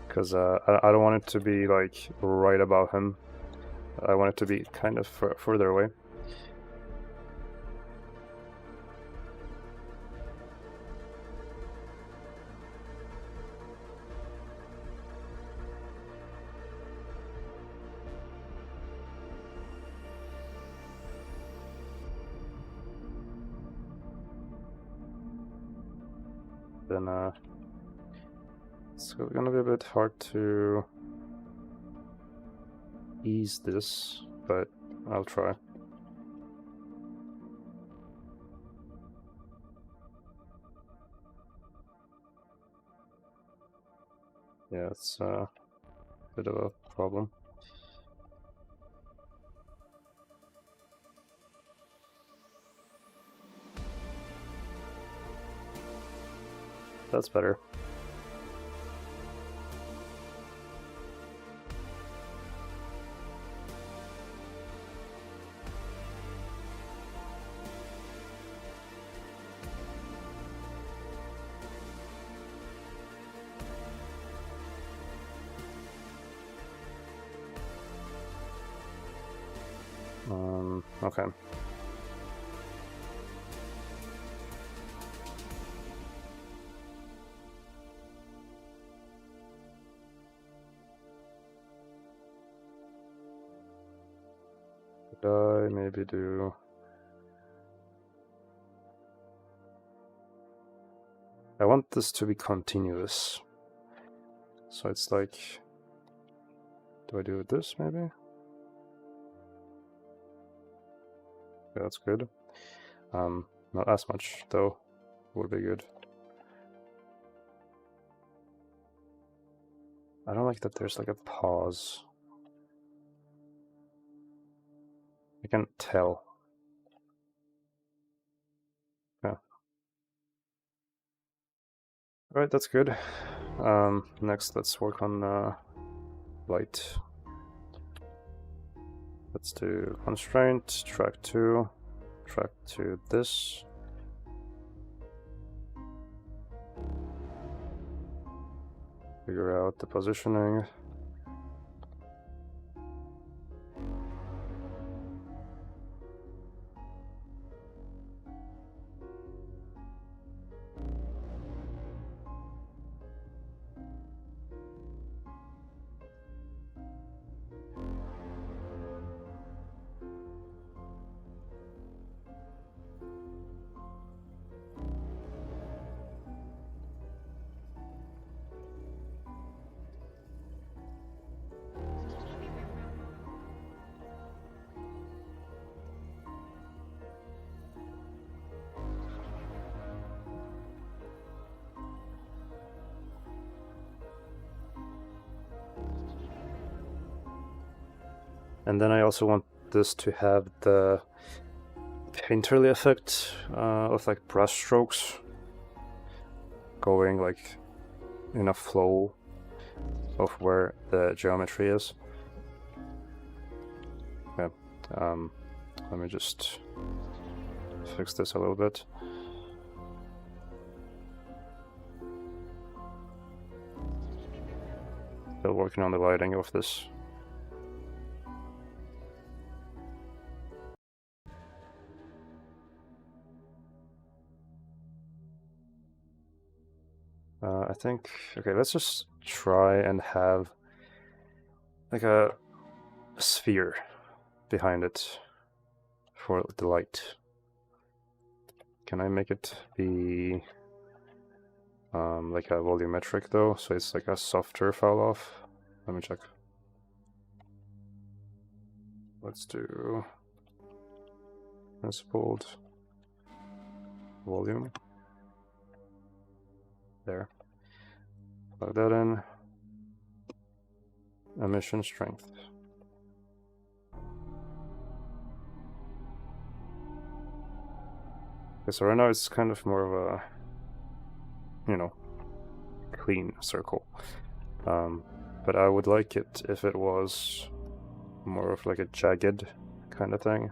because I don't want it to be like right above him. I want it to be kind of further away. Then it's gonna be a bit hard to ease this, but I'll try. Yeah, it's a bit of a problem. That's better. Okay. Could I maybe do... I want this to be continuous. So it's like... Do I do this maybe? Yeah, that's good. Not as much though. Would be good. I don't like that there's like a pause. I can't tell. Yeah. Alright, that's good. Next, let's work on light. Let's do constraint, track to this. Figure out the positioning. And then I also want this to have the painterly effect of like brush strokes going like in a flow of where the geometry is. Okay, let me just fix this a little bit. Still working on the lighting of this. I think, okay, let's just try and have like a sphere behind it for the light. Can I make it be like a volumetric though, so it's like a softer fall off? Let me check. Let's do principled volume. There. Plug that in. Emission strength. Okay, so right now it's kind of more of a, you know, clean circle. But I would like it if it was more of like a jagged kind of thing.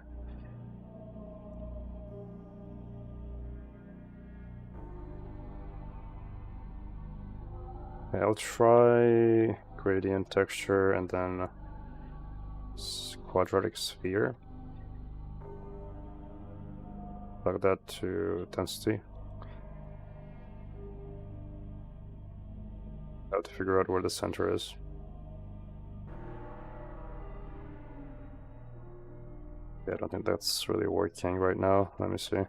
Okay, I'll try gradient texture and then quadratic sphere. Plug that to density. I have to figure out where the center is. Yeah, I don't think that's really working right now. Let me see.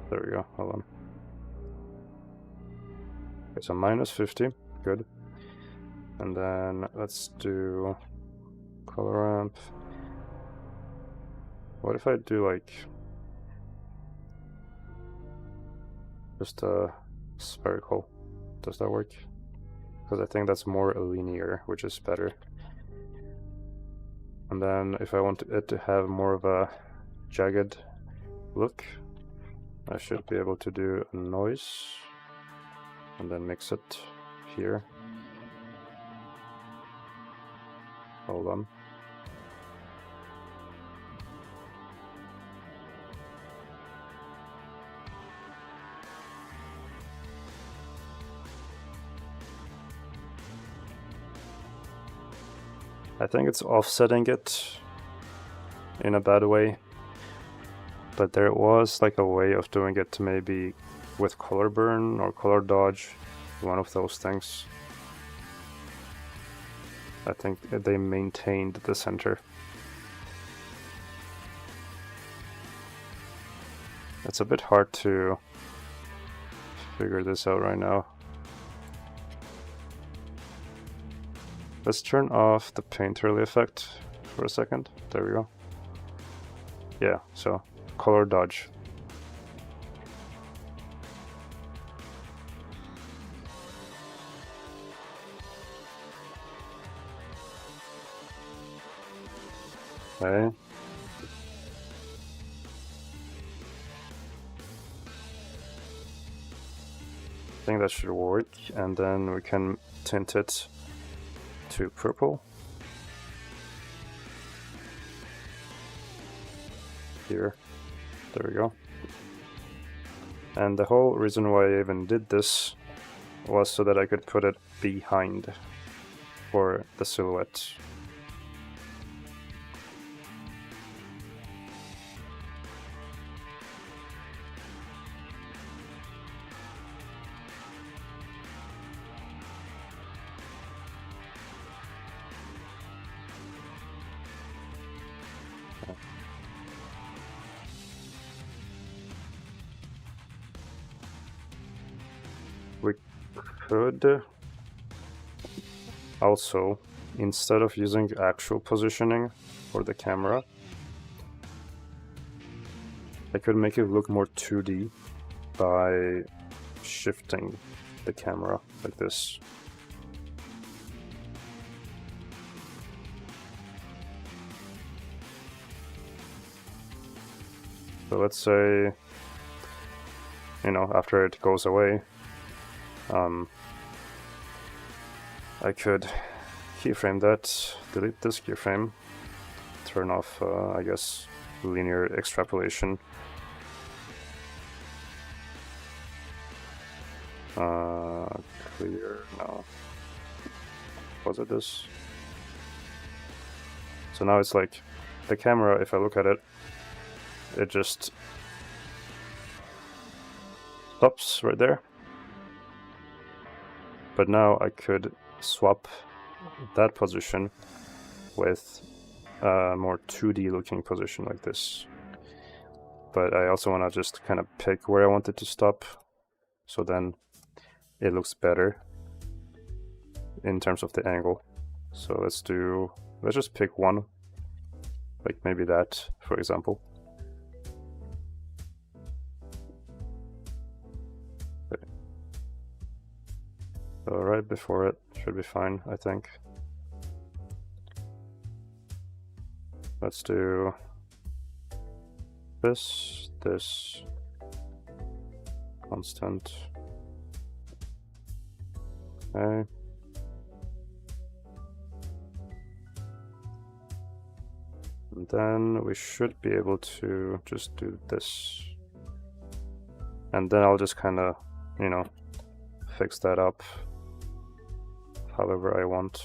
There we go, hold on. Okay, so -50, good. And then let's do color ramp. What if I do like just a spherical? Does that work? Because I think that's more linear, which is better. And then if I want it to have more of a jagged look, I should be able to do a noise and then mix it here. Hold on. I think it's offsetting it in a bad way, but there was like a way of doing it maybe with color burn or color dodge, one of those things. I think they maintained the center. It's a bit hard to figure this out right now. Let's turn off the painterly effect for a second. There we go. Yeah, so color dodge. Okay. I think that should work, and then we can tint it to purple. Here. There we go. And the whole reason why I even did this was so that I could put it behind for the silhouette. We could also, instead of using actual positioning for the camera, I could make it look more 2D by shifting the camera like this. So let's say, you know, after it goes away, I could keyframe that, delete this keyframe, turn off, I guess, linear extrapolation. Clear, no. Was it this? So now it's like, the camera, if I look at it, it just stops right there. But now I could swap that position with more 2D looking position like this. But I also want to just kind of pick where I want it to stop, so then it looks better in terms of the angle. So let's just pick one, like maybe that, for example. Okay. So right before it should be fine, I think. Let's do this constant. Okay. And then we should be able to just do this. And then I'll just kind of, you know, fix that up however I want.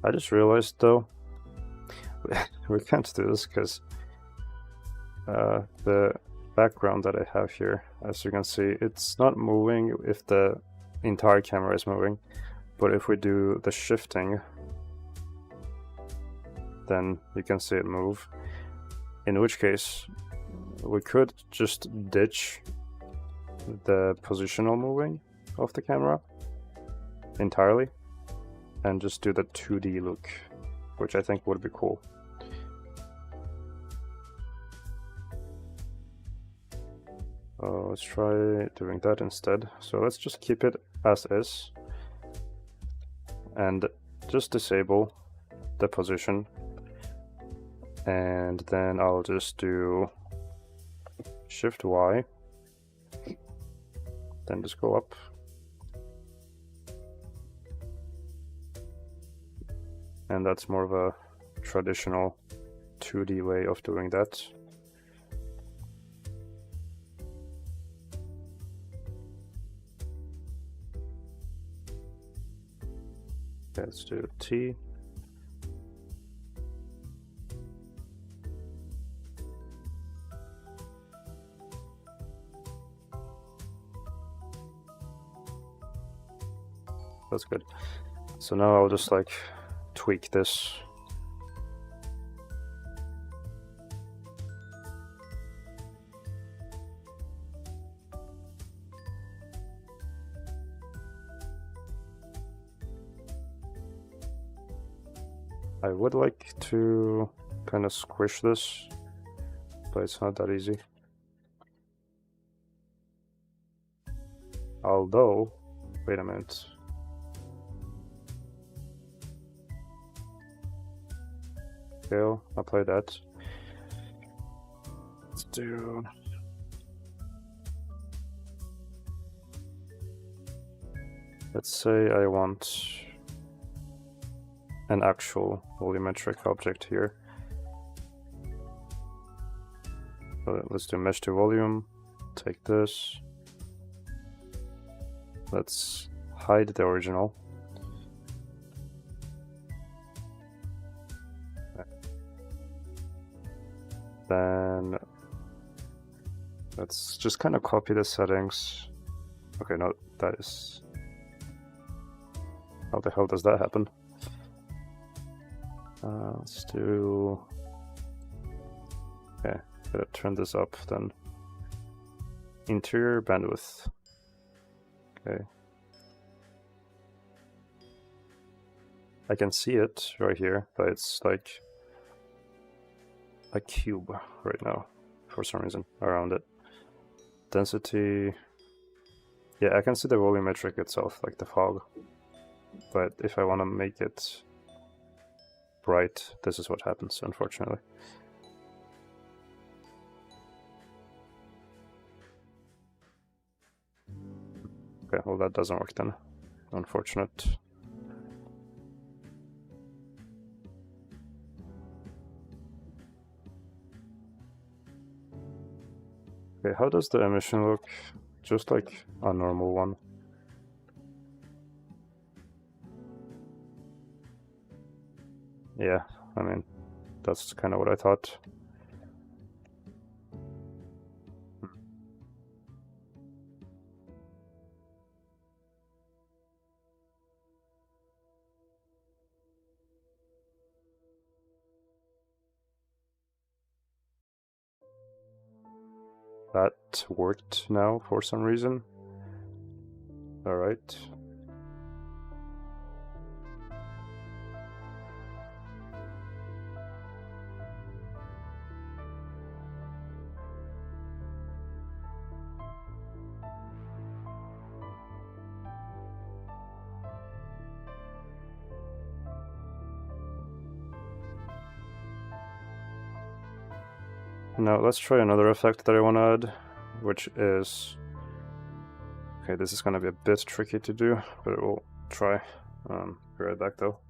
I just realized though, we can't do this because the background that I have here, as you can see, it's not moving if the entire camera is moving, but if we do the shifting, then you can see it move, in which case we could just ditch the positional moving of the camera entirely and just do the 2D look, which I think would be cool. Let's try doing that instead. So let's just keep it as is and just disable the position, and then I'll just do Shift Y, then just go up. And that's more of a traditional 2D way of doing that. Let's do T. That's good. So now I'll just like tweak this. I would like to kind of squish this, but it's not that easy. Although, wait a minute. Scale, apply that. Let's do... Let's say I want an actual volumetric object here. So let's do mesh to volume, take this. Let's hide the original. Then let's just kind of copy the settings. Okay, no, that is... How the hell does that happen? Let's do... Okay, gotta turn this up then. Interior bandwidth. Okay. I can see it right here, but it's like a cube right now for some reason around it. Density. Yeah, I can see the volumetric itself, like the fog. But if I want to make it bright, this is what happens, unfortunately. Okay, well that doesn't work then. Unfortunate. Okay, how does the emission look? Just like a normal one. Yeah, I mean, that's kind of what I thought. That worked now for some reason. Alright. Now let's try another effect that I want to add, which is... Okay, this is going to be a bit tricky to do, but we'll try. Be right back though.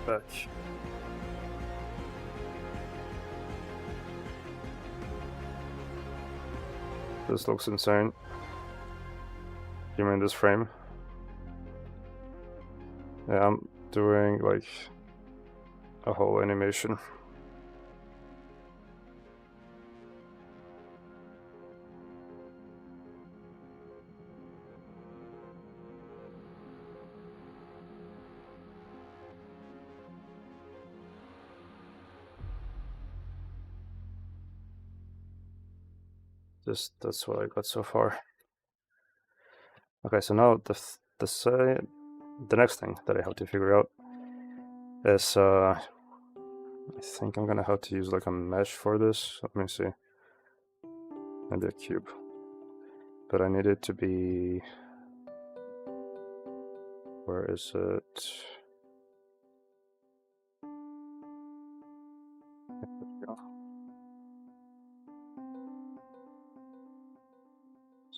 Back. This looks insane. You mean this frame? Yeah, I'm doing like a whole animation. That's what I got so far. Okay, so now the next thing that I have to figure out is I think I'm gonna have to use like a mesh for this. Let me see. Maybe a cube. But I need it to be... Where is it? There we go.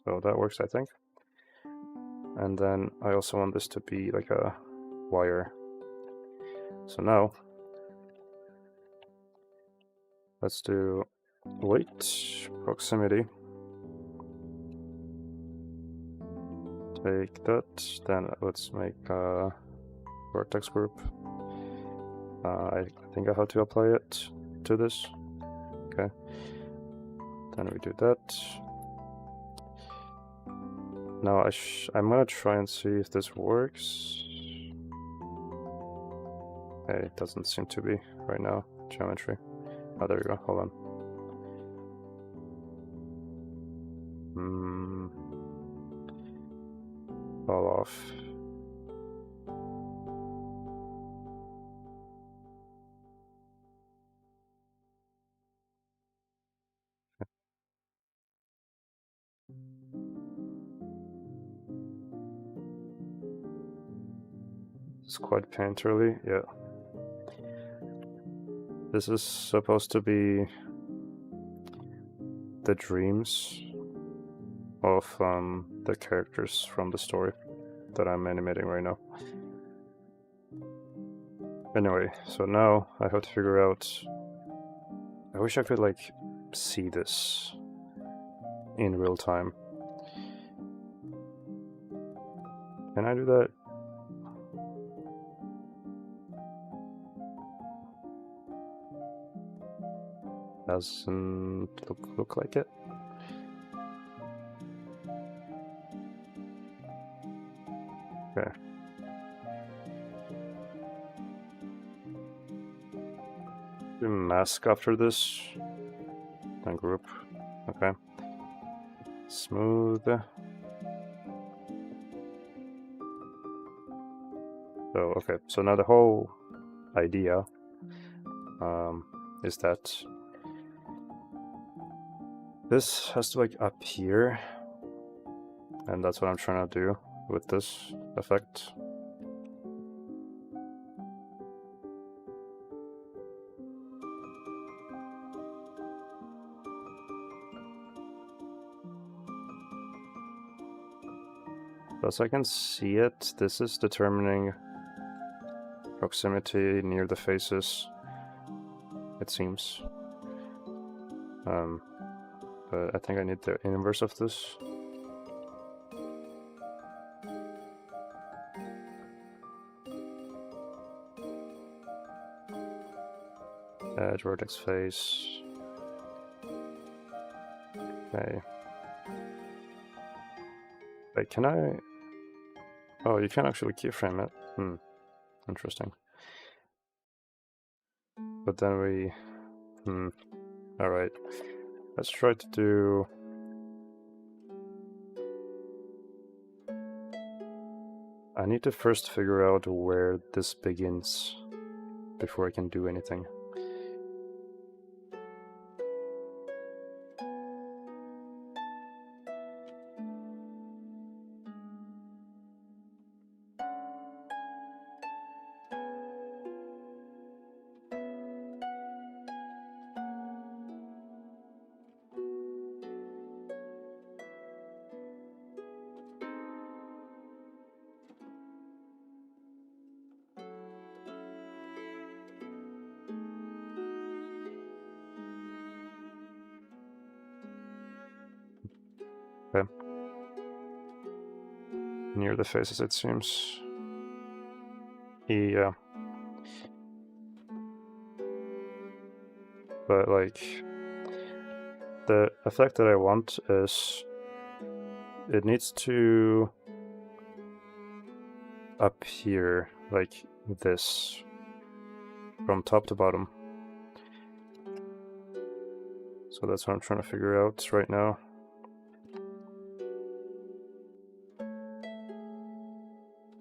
So that works, I think. And then I also want this to be like a wire. So now let's do weight proximity. Take that, then let's make a vertex group. I think I have to apply it to this. Okay. Then we do that. Now I'm gonna try and see if this works. Okay, it doesn't seem to be right now. Geometry. Oh, there we go. Hold on. Fall off. It's quite painterly, yeah. This is supposed to be the dreams of the characters from the story that I'm animating right now. Anyway, so now I have to figure out... I wish I could, like, see this in real time. Can I do that? Doesn't look like it. Okay. Do mask after this. Then group. Okay. Smooth. So, okay. So now the whole idea is that this has to like appear, and that's what I'm trying to do with this effect. As I can see it, this is determining proximity near the faces, it seems. But I think I need the inverse of this. Edge, vertex, face. Okay. Wait, can I... Oh, you can actually keyframe it. Interesting. But then we... Alright. Let's try to do... I need to first figure out where this begins before I can do anything. Okay. Near the faces, it seems. Yeah. But, like, the effect that I want is it needs to appear like this from top to bottom. So that's what I'm trying to figure out right now.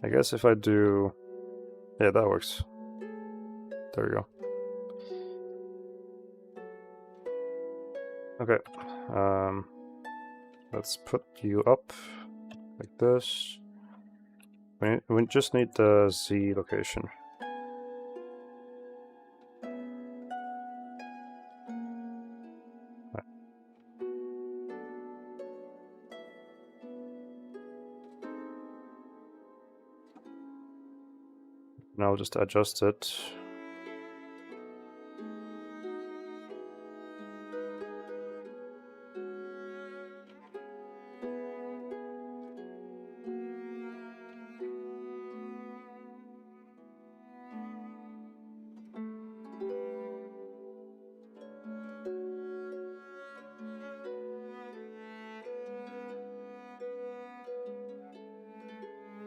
I guess if I do... Yeah, that works. There we go. Okay. Let's put you up like this. We just need the Z location. Right. Now I'll just adjust it.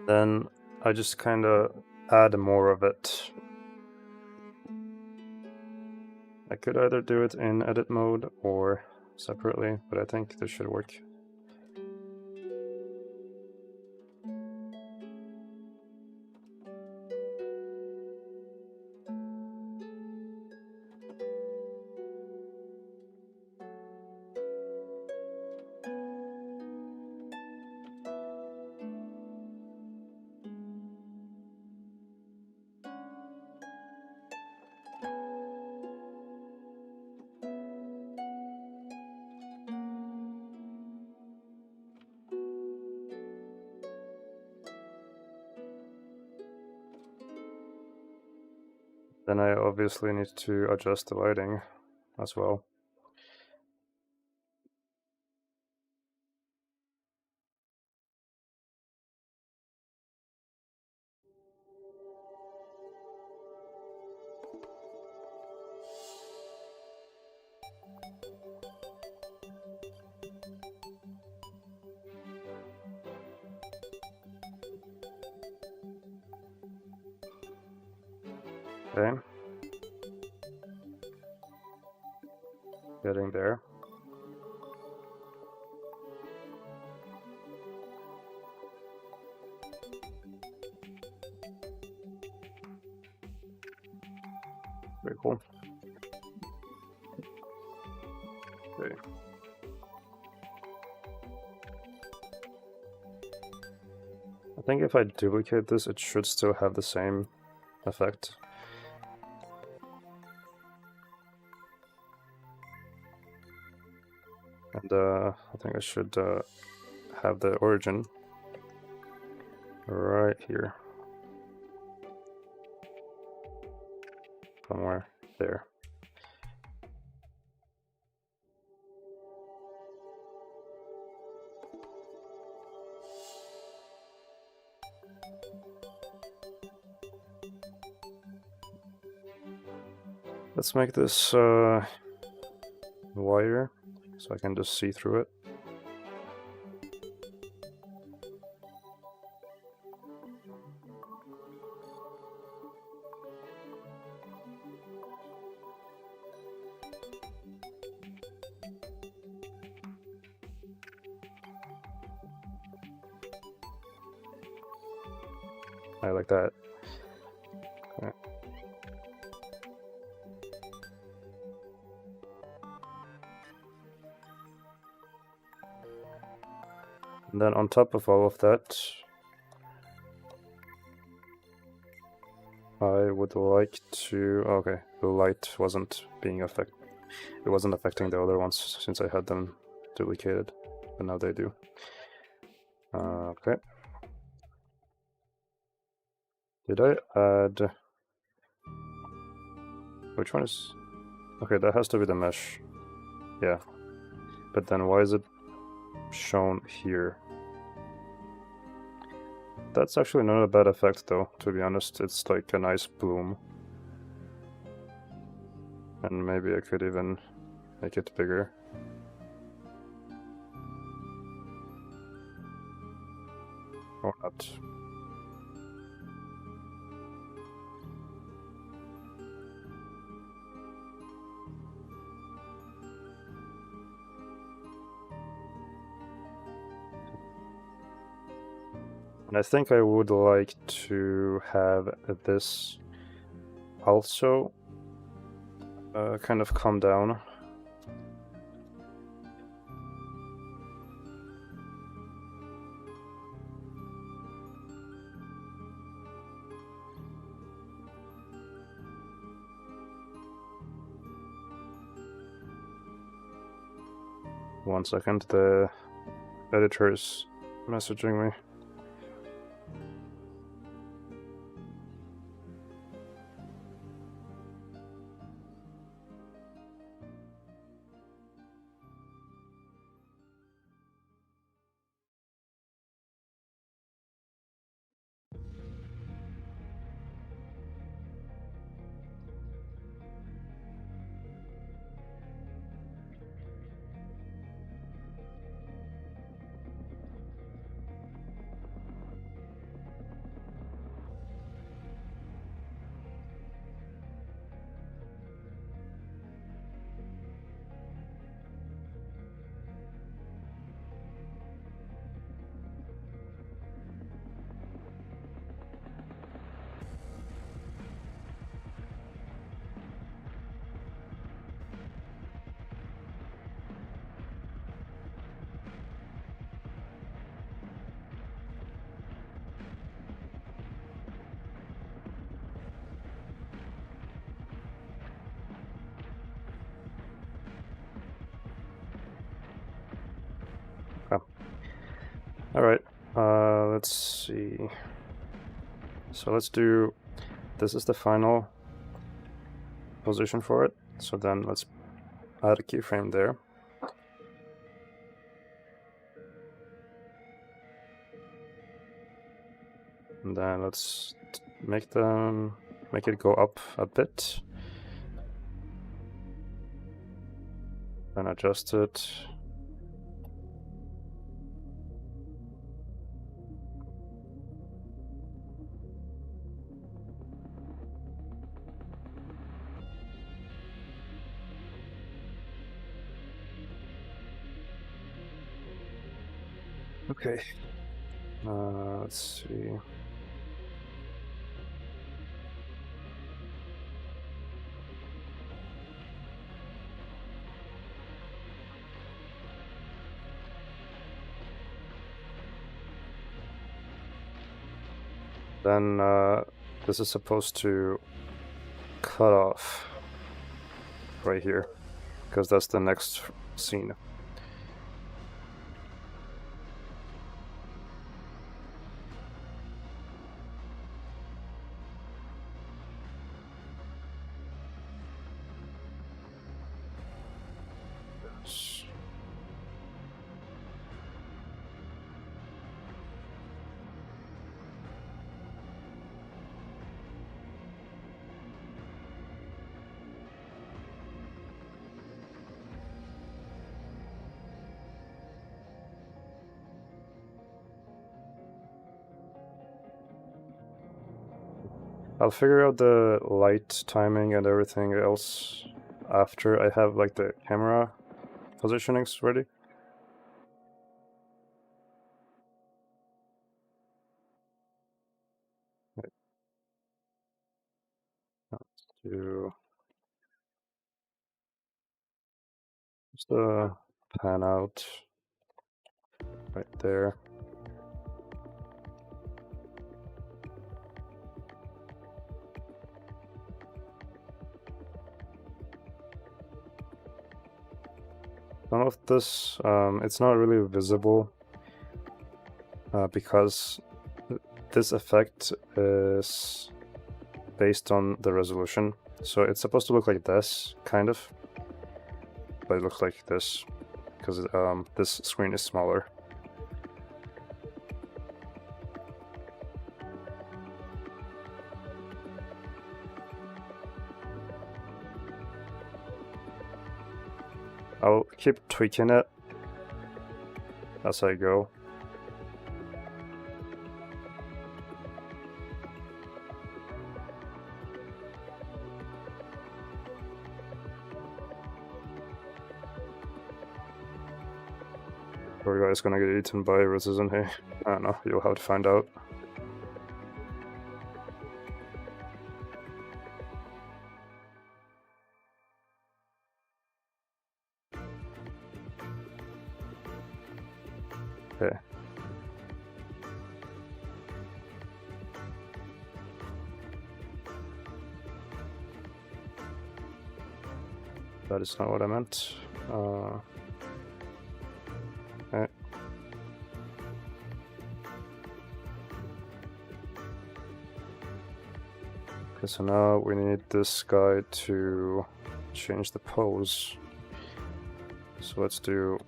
Then I just kind of add more of it. I could either do it in edit mode or separately, but I think this should work. Then I obviously need to adjust the lighting as well. Okay. Getting there. Very cool. Okay. I think if I duplicate this, it should still have the same effect. And I think I should have the origin right here. Somewhere there. Let's make this wider so I can just see through it. I like that. Okay. And then on top of all of that, I would like to... Okay, the light wasn't being affected. It wasn't affecting the other ones since I had them duplicated, but now they do. Okay. Did I add... Which one is... Okay, that has to be the mesh. Yeah. But then why is it shown here? That's actually not a bad effect though, to be honest. It's like a nice bloom. And maybe I could even make it bigger. Or not. And I think I would like to have this also kind of come down. One second, the editor is messaging me. Alright, let's see. So let's do, this is the final position for it. So then let's add a keyframe there. And then let's make it go up a bit. Then adjust it. Okay. Let's see. Then this is supposed to cut off right here, because that's the next scene. I'll figure out the light timing and everything else after I have like the camera positionings ready. Right. Let's do just a pan out right there. Some of this, it's not really visible because this effect is based on the resolution. So it's supposed to look like this, kind of, but it looks like this because this screen is smaller. I'll keep tweaking it as I go. Poor guy's gonna get eaten by Ryzen, isn't he? I don't know, you'll have to find out. Okay. That is not what I meant. Okay. Okay, so now we need this guy to change the pose. So let's do...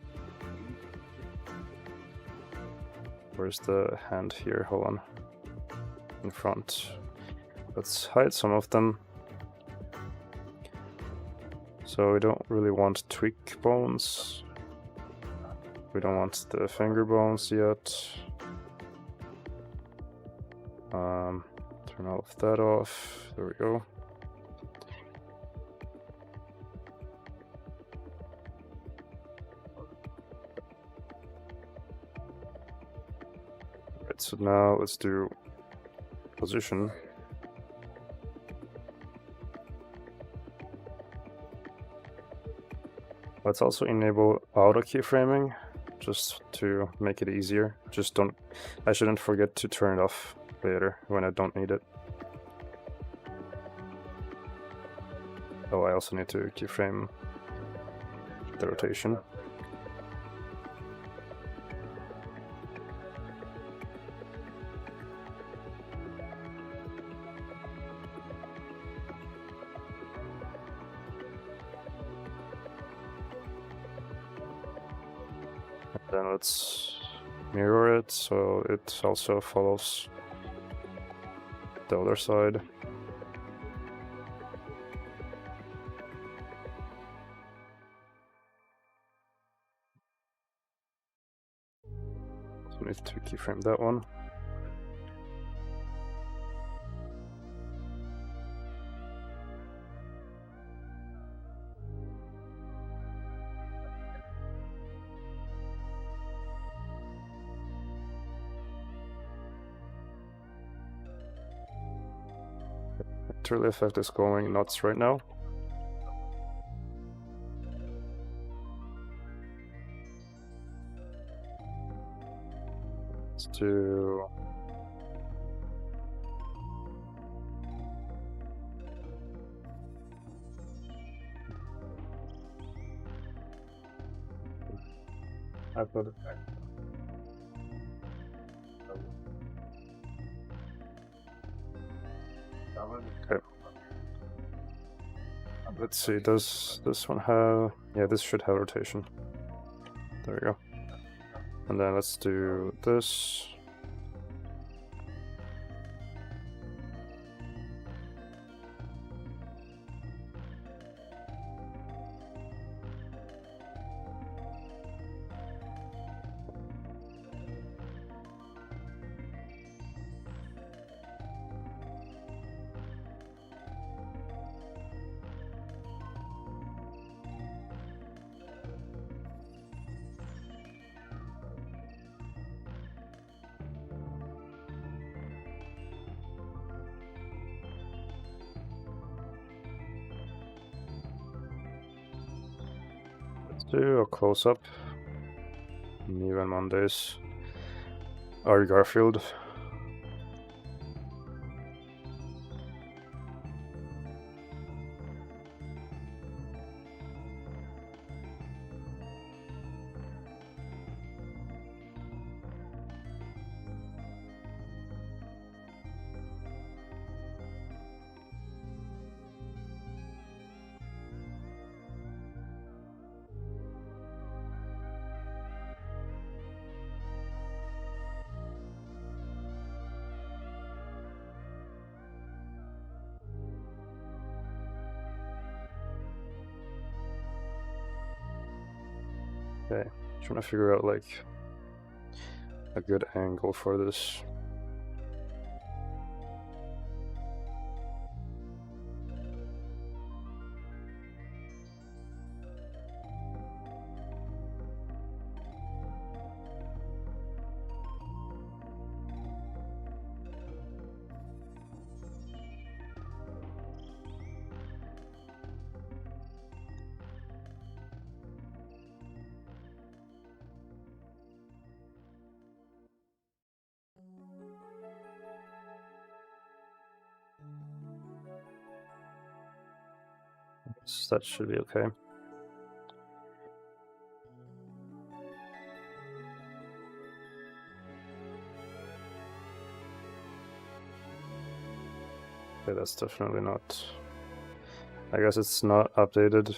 Where's the hand here? Hold on. In front. Let's hide some of them. So we don't really want tweak bones. We don't want the finger bones yet. Turn all of that off. There we go. Right, so now let's do position. Let's also enable auto keyframing, just to make it easier. Just don't, I shouldn't forget to turn it off later when I don't need it. Oh, I also need to keyframe the rotation. Then let's mirror it so it also follows the other side. So need to keyframe that one. Actually, effect is going nuts right now. Let's do iPod effect. Okay. Let's see, does this one have... Yeah, this should have rotation. There we go. And then let's do this. Let's do a close-up. New and Mondays. Ari Garfield. Okay, trying to figure out like a good angle for this. So that should be okay. Okay, that's definitely not... I guess it's not updated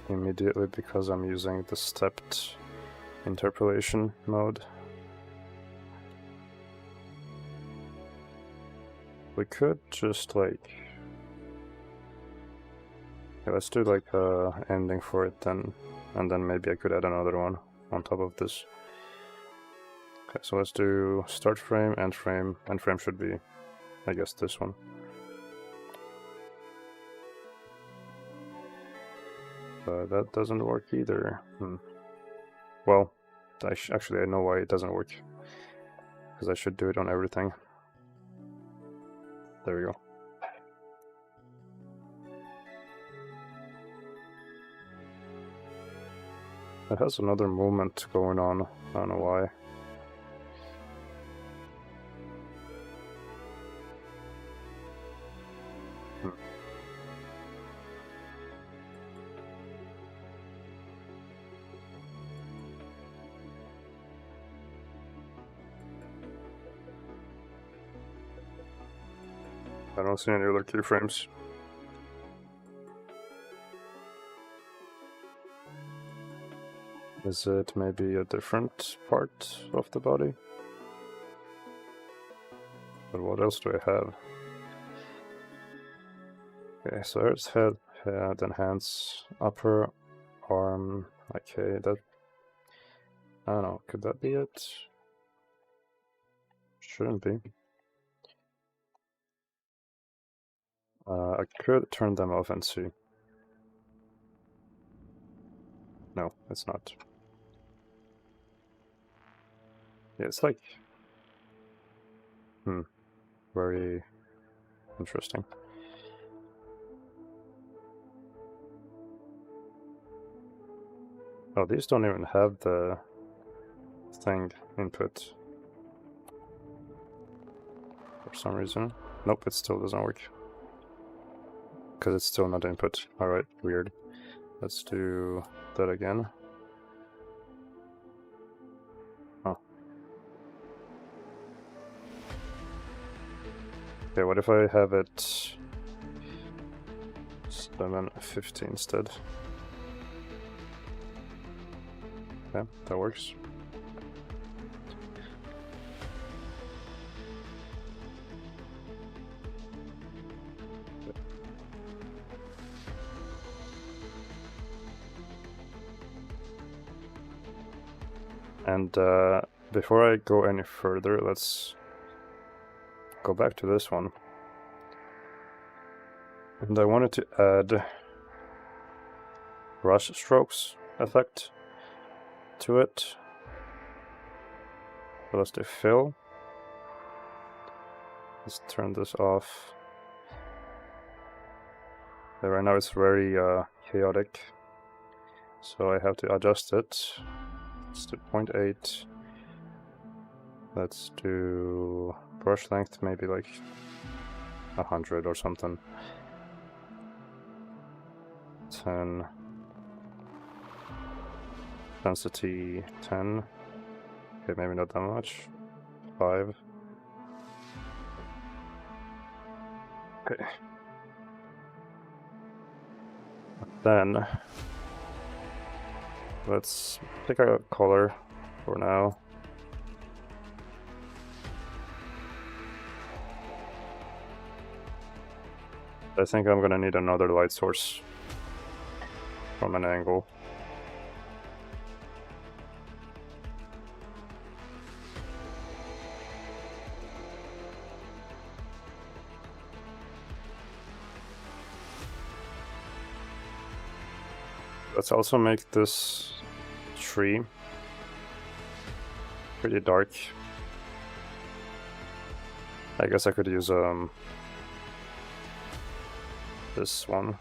immediately because I'm using the stepped interpolation mode. We could just like... Okay, let's do like a ending for it then, and then maybe I could add another one on top of this. Okay, so let's do start frame, end frame. End frame should be, I guess, this one. But that doesn't work either. Well, actually I know why it doesn't work. Because I should do it on everything. There we go. It has another movement going on. I don't know why. I don't see any other keyframes. Is it maybe a different part of the body? But what else do I have? Okay, so here's head, and hands, upper arm. Okay, that... I don't know, could that be it? Shouldn't be. I could turn them off and see. No, it's not. Yeah, it's like... very interesting. Oh, these don't even have the thing input. For some reason. Nope, it still doesn't work. Because it's still not input. Alright, weird. Let's do that again. Oh. Okay, what if I have it 750 instead? Yeah, that works. And before I go any further, let's go back to this one. And I wanted to add brush strokes effect to it. So let's do fill. Let's turn this off. Yeah, right now it's very chaotic, so I have to adjust it. Let's do 0.8. Let's do brush length, maybe like 100 or something. 10. Density 10. Okay, maybe not that much. 5. Okay. Then let's pick a color for now. I think I'm gonna need another light source from an angle. Let's also make this tree pretty dark. I guess I could use this one.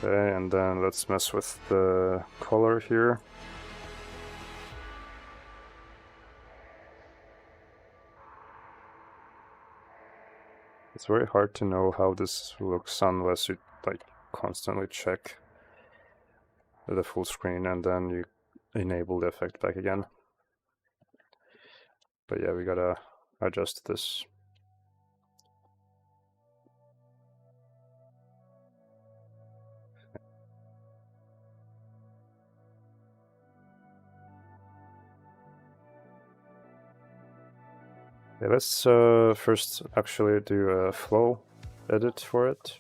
Okay, and then let's mess with the color here. It's very hard to know how this looks unless you like constantly check the full screen and then you enable the effect back again. But yeah, we gotta adjust this. Yeah, let's first actually do a flow edit for it.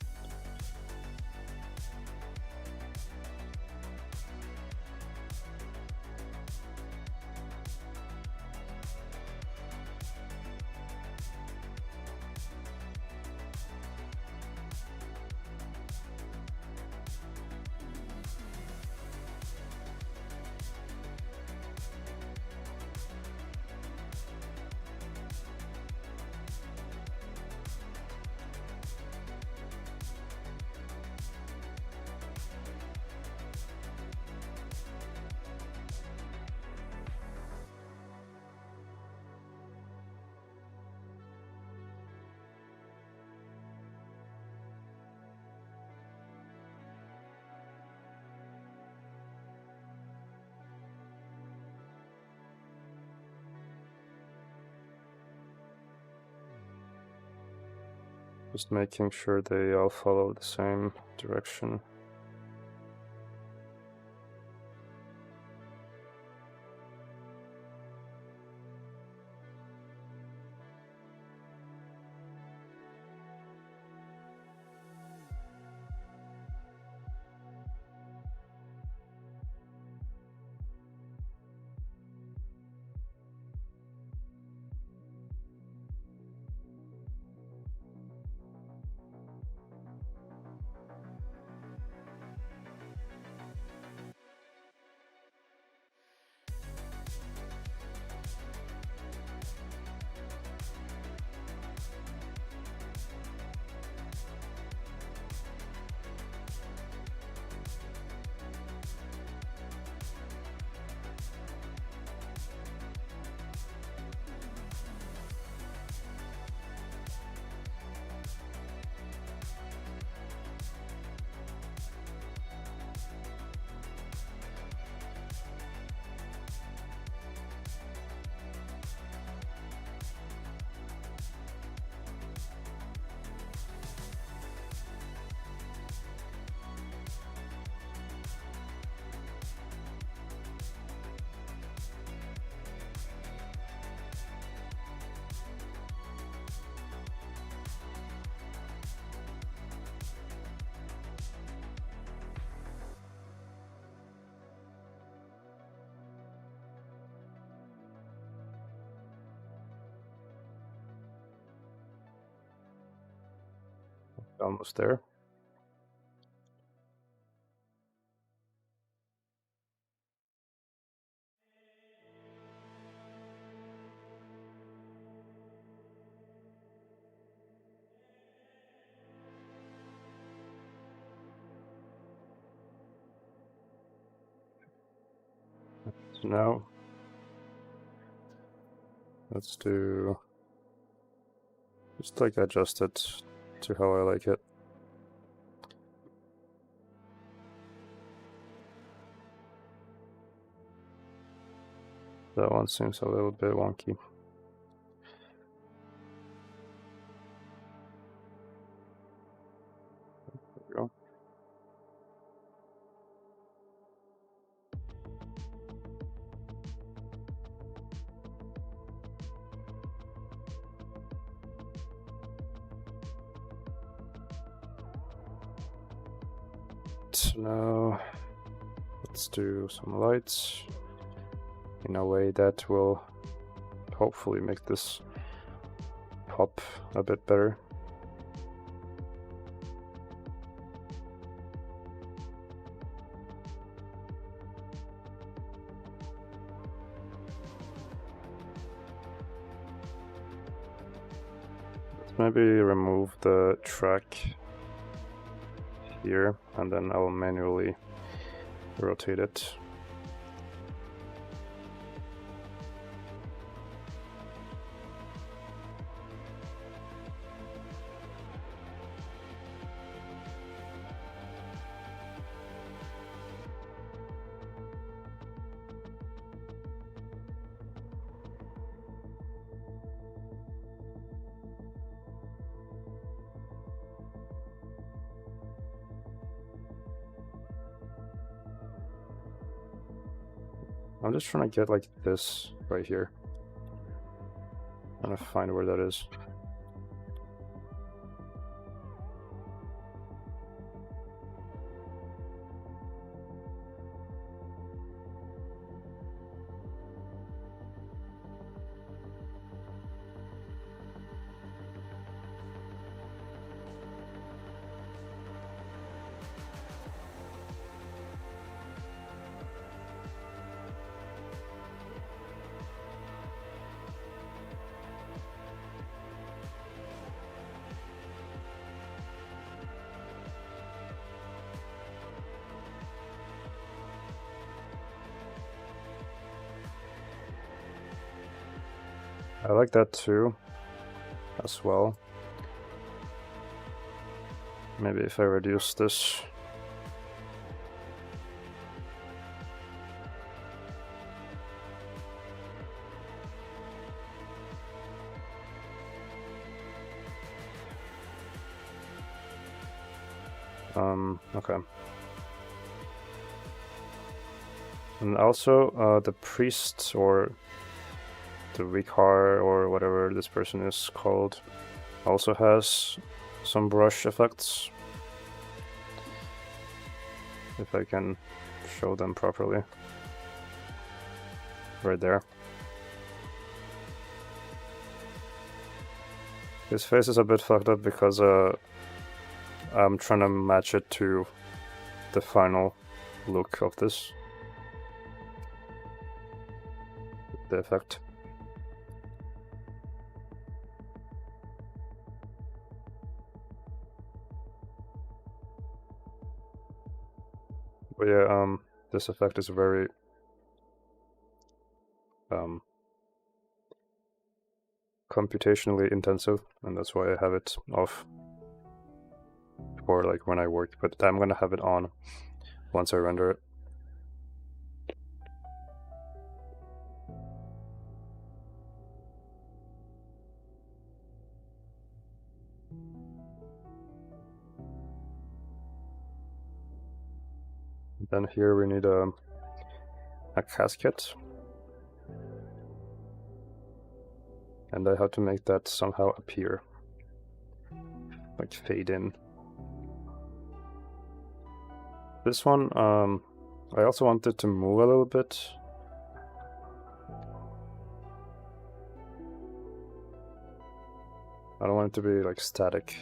Just making sure they all follow the same direction. Almost there. So now let's do just like adjust it to how I like it. That one seems a little bit wonky. There we go. So now let's do some lights in a way that will hopefully make this pop a bit better. Let's maybe remove the track here, and then I'll manually rotate it. I'm just trying to get like this right here. Trying to find where that is. I like that too, as well. Maybe if I reduce this. Okay. And also, the priest or the vicar or whatever this person is called also has some brush effects. If I can show them properly. Right there. His face is a bit fucked up because I'm trying to match it to the final look of this. The effect. But yeah, this effect is very computationally intensive, and that's why I have it off for like when I work, but I'm gonna have it on once I render it. Then here we need a casket, and I have to make that somehow appear, like fade in. This one, I also want it to move a little bit. I don't want it to be like static.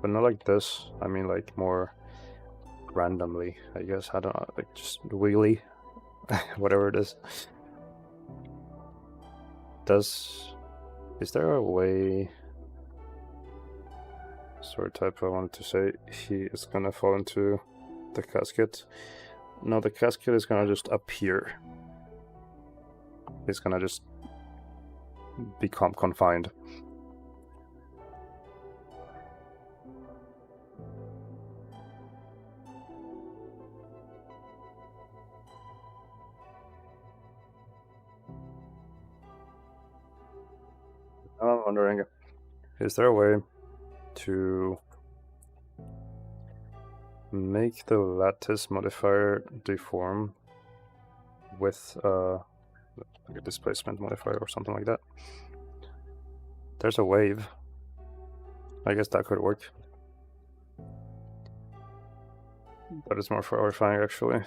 But not like this, I mean like more randomly, I guess. I don't know, like just wheelie, whatever it is. Is there a way... Sorry, type I wanted to say he is gonna fall into the casket. No, the casket is gonna just appear. It's gonna just become confined. I'm wondering, is there a way to make the lattice modifier deform with like a displacement modifier or something like that? There's a wave. I guess that could work. That is more horrifying, actually.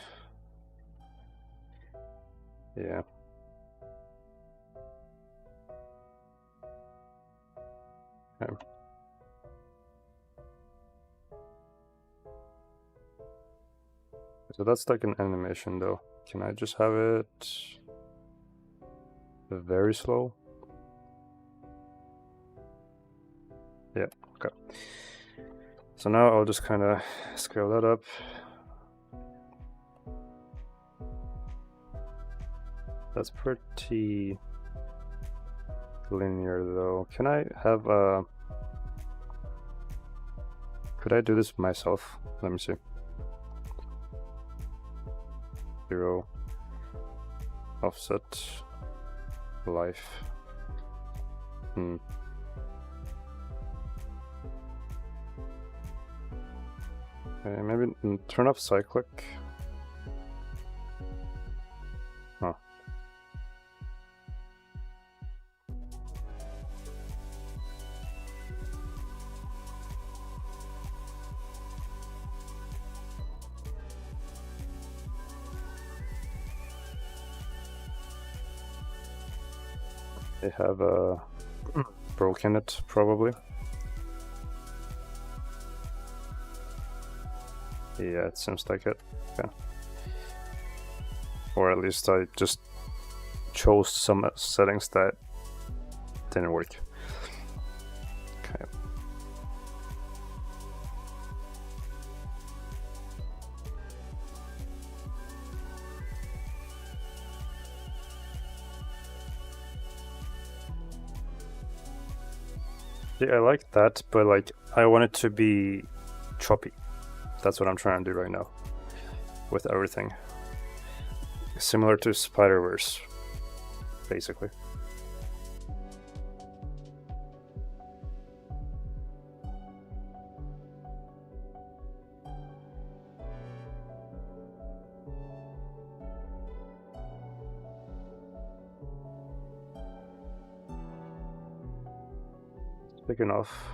Yeah. Okay. So that's like an animation though. Can I just have it very slow? Yeah, okay. So now I'll just kind of scale that up. That's pretty linear though. Can I have could I do this myself? Let me see. 0 offset life. Okay, maybe turn off cyclic. Huh. They have broken it, probably. Yeah, it seems like it. Yeah. Or at least I just chose some settings that didn't work. Okay. Yeah, I like that, but like I want it to be choppy. That's what I'm trying to do right now with everything. Similar to Spider-Verse, basically. big enough.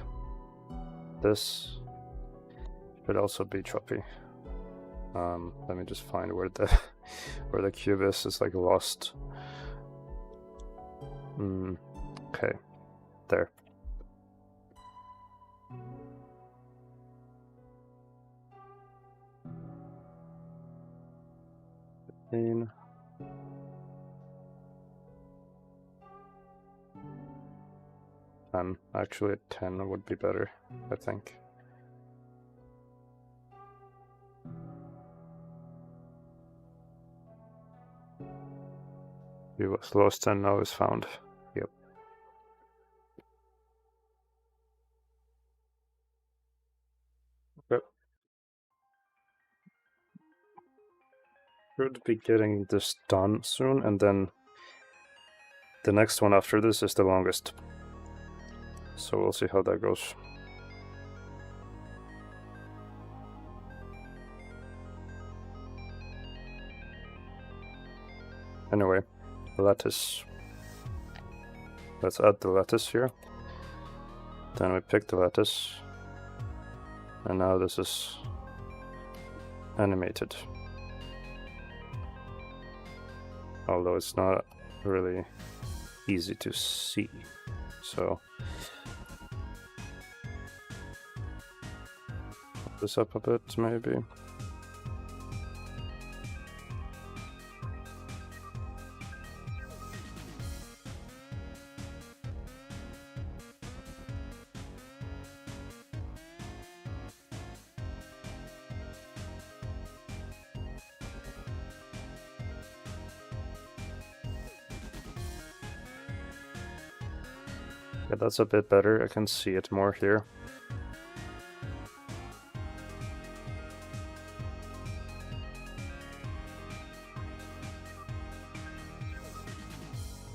This should also be choppy. Let me just find where the where the cube is. It's like lost. Okay, there. Actually, 10 would be better, I think. As low as 10 now is found. Yep. Okay. Should be getting this done soon, and then the next one after this is the longest. So we'll see how that goes. Anyway, lattice. Let's add the lattice here. Then we pick the lattice. And now this is animated. Although it's not really easy to see. So put this up a bit maybe. Yeah, that's a bit better. I can see it more here.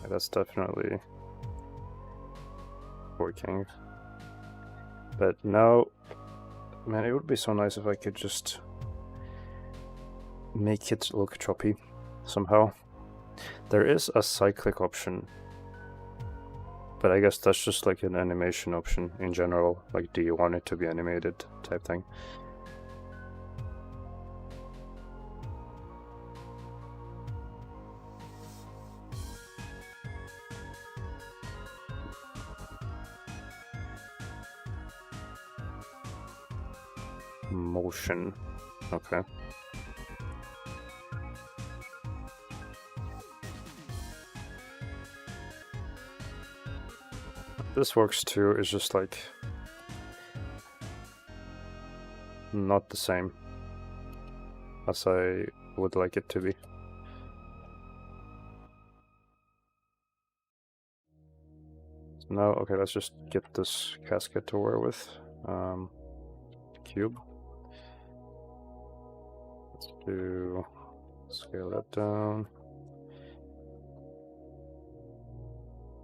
Yeah, that's definitely working. But now, man, it would be so nice if I could just make it look choppy somehow. There is a cyclic option, but I guess that's just like an animation option in general. Like, do you want it to be animated type thing. Motion. Okay. This works too, it's just like not the same as I would like it to be. So now, okay, let's just get this casket to wear with. Cube. Let's do scale that down.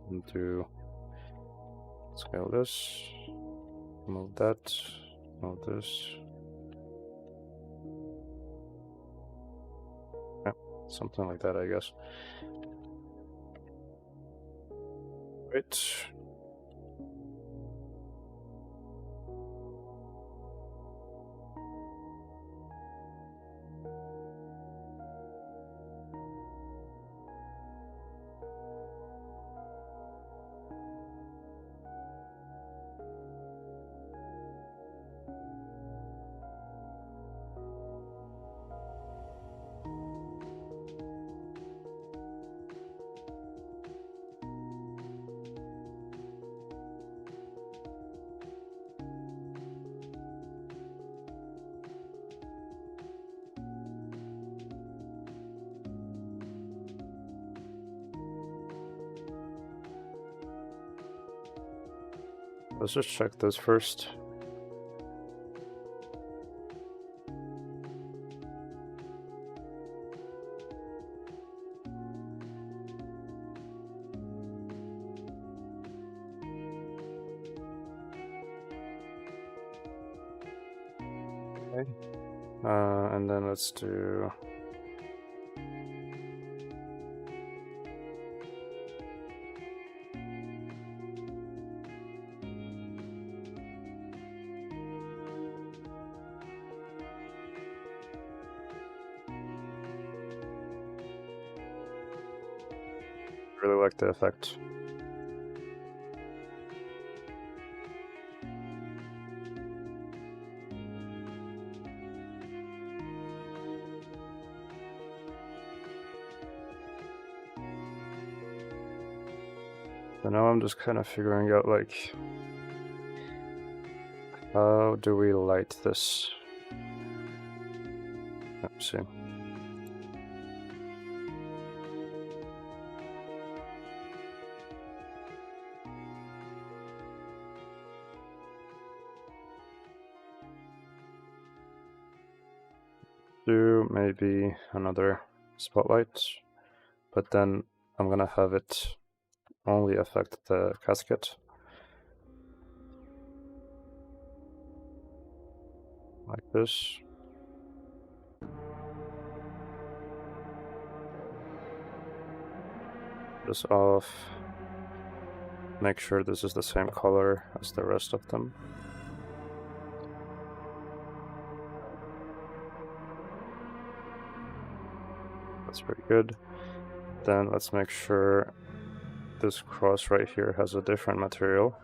And do scale this, move that, move this. Yeah, something like that, I guess. Right. Let's just check this first. Okay. And then let's do really like the effect. So now I'm just kind of figuring out, like, how do we light this? Let's see. Do maybe another spotlight, but then I'm gonna have it only affect the casket. Like this. This off. Make sure this is the same color as the rest of them. That's pretty good. Then let's make sure this cross right here has a different material.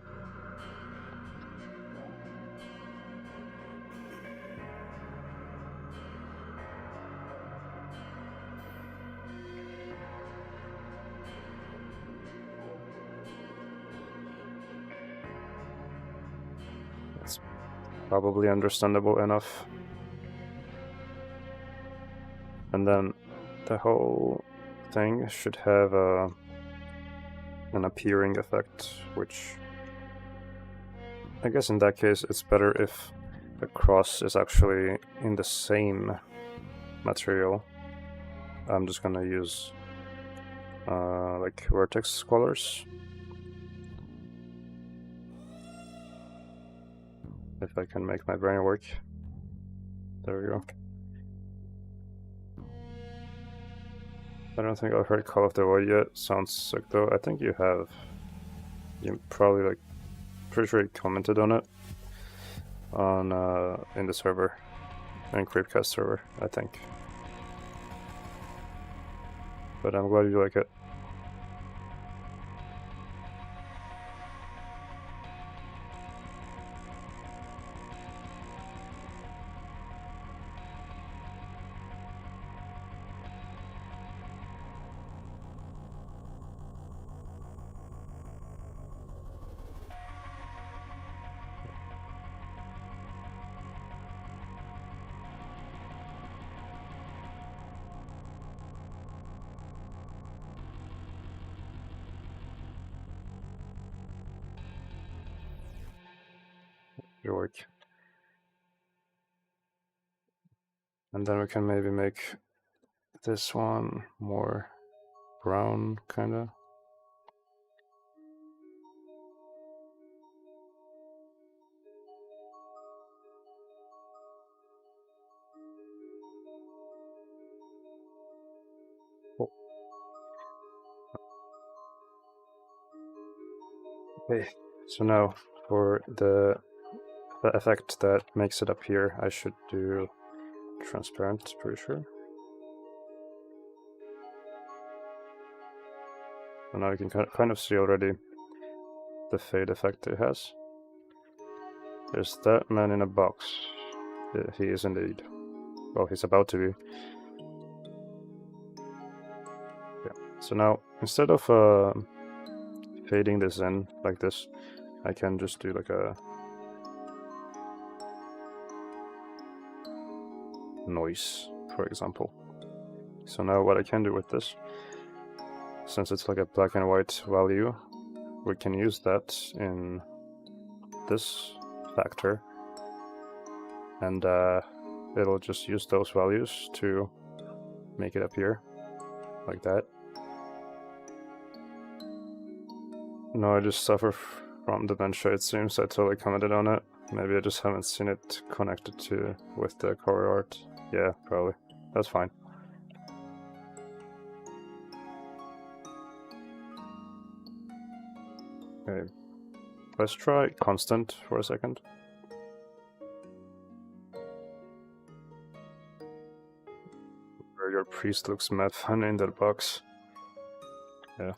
That's probably understandable enough. And then the whole thing should have an appearing effect, which I guess in that case it's better if the cross is actually in the same material. I'm just gonna use like vertex colors. If I can make my brain work. There we go. I don't think I've heard Call of the Void yet. Sounds sick though. I think you have. You probably, like, pretty sure you commented on it on in the server, in CreepCast server, I think. But I'm glad you like it. Your work. And then we can maybe make this one more brown, kinda. Oh. Okay, so now for the effect that makes it appear, I should do transparent, pretty sure. And now you can kind of see already the fade effect it has. There's that man in a box. He is indeed. Well, he's about to be. Yeah. So now, instead of fading this in like this, I can just do like a noise, for example. So now what I can do with this, since it's like a black and white value, we can use that in this factor, and it'll just use those values to make it appear like that. No, I just suffer from dementia, it seems. I totally commented on it. Maybe I just haven't seen it connected to with the cover art. Yeah, probably. That's fine. Okay, let's try constant for a second. Where your priest looks mad funny in that box. Yeah.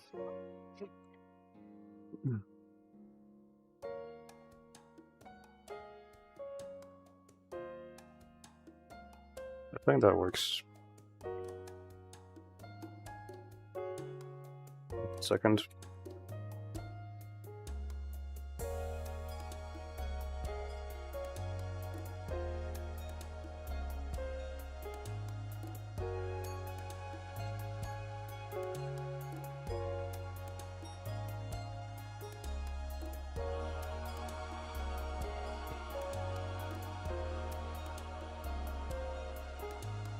I think that works. Second.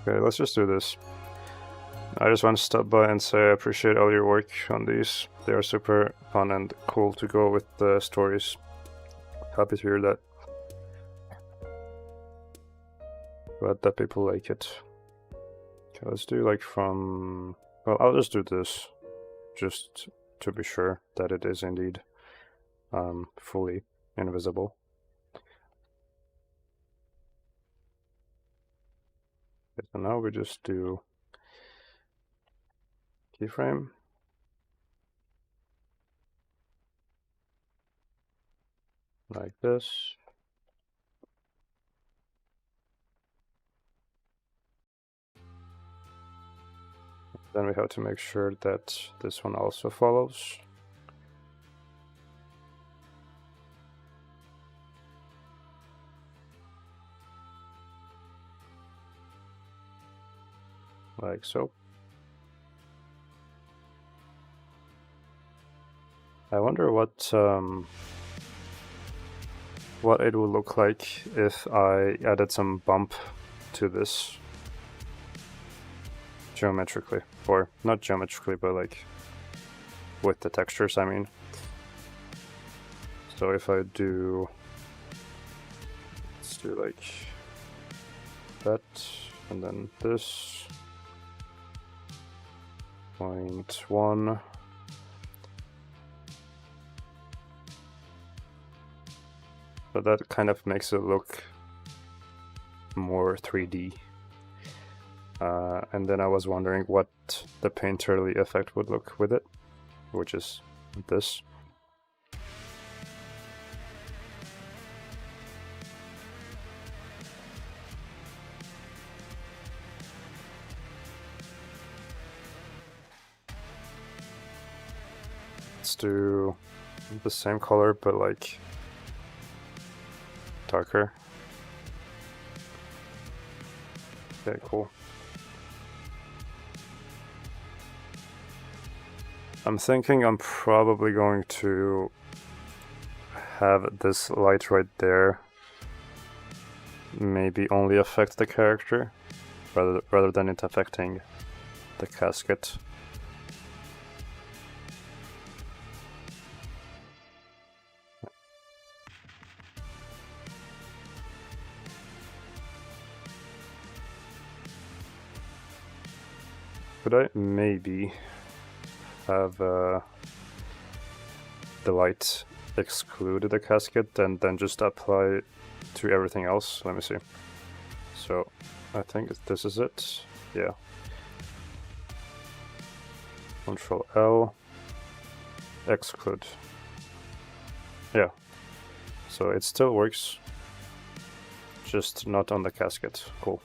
Okay, let's just do this. I just want to stop by and say I appreciate all your work on these. They are super fun and cool to go with the stories. Happy to hear that. Glad that people like it. Okay, let's do like from... Well, I'll just do this. Just to be sure that it is indeed fully invisible. Okay, so now we just do keyframe. Like this. Then we have to make sure that this one also follows. Like so. I wonder what it would look like if I added some bump to this geometrically, or not geometrically, but like with the textures, I mean. So if I do, let's do like that, and then this 0.1. So that kind of makes it look more 3D. And then I was wondering what the painterly effect would look with it, which is this. Let's do the same color, but like darker. Okay, cool. I'm thinking I'm probably going to have this light right there maybe only affect the character rather than it affecting the casket. Could I maybe have the light exclude the casket and then just apply to everything else? Let me see. So I think this is it. Yeah. Control L, exclude. Yeah. So it still works, just not on the casket. Cool.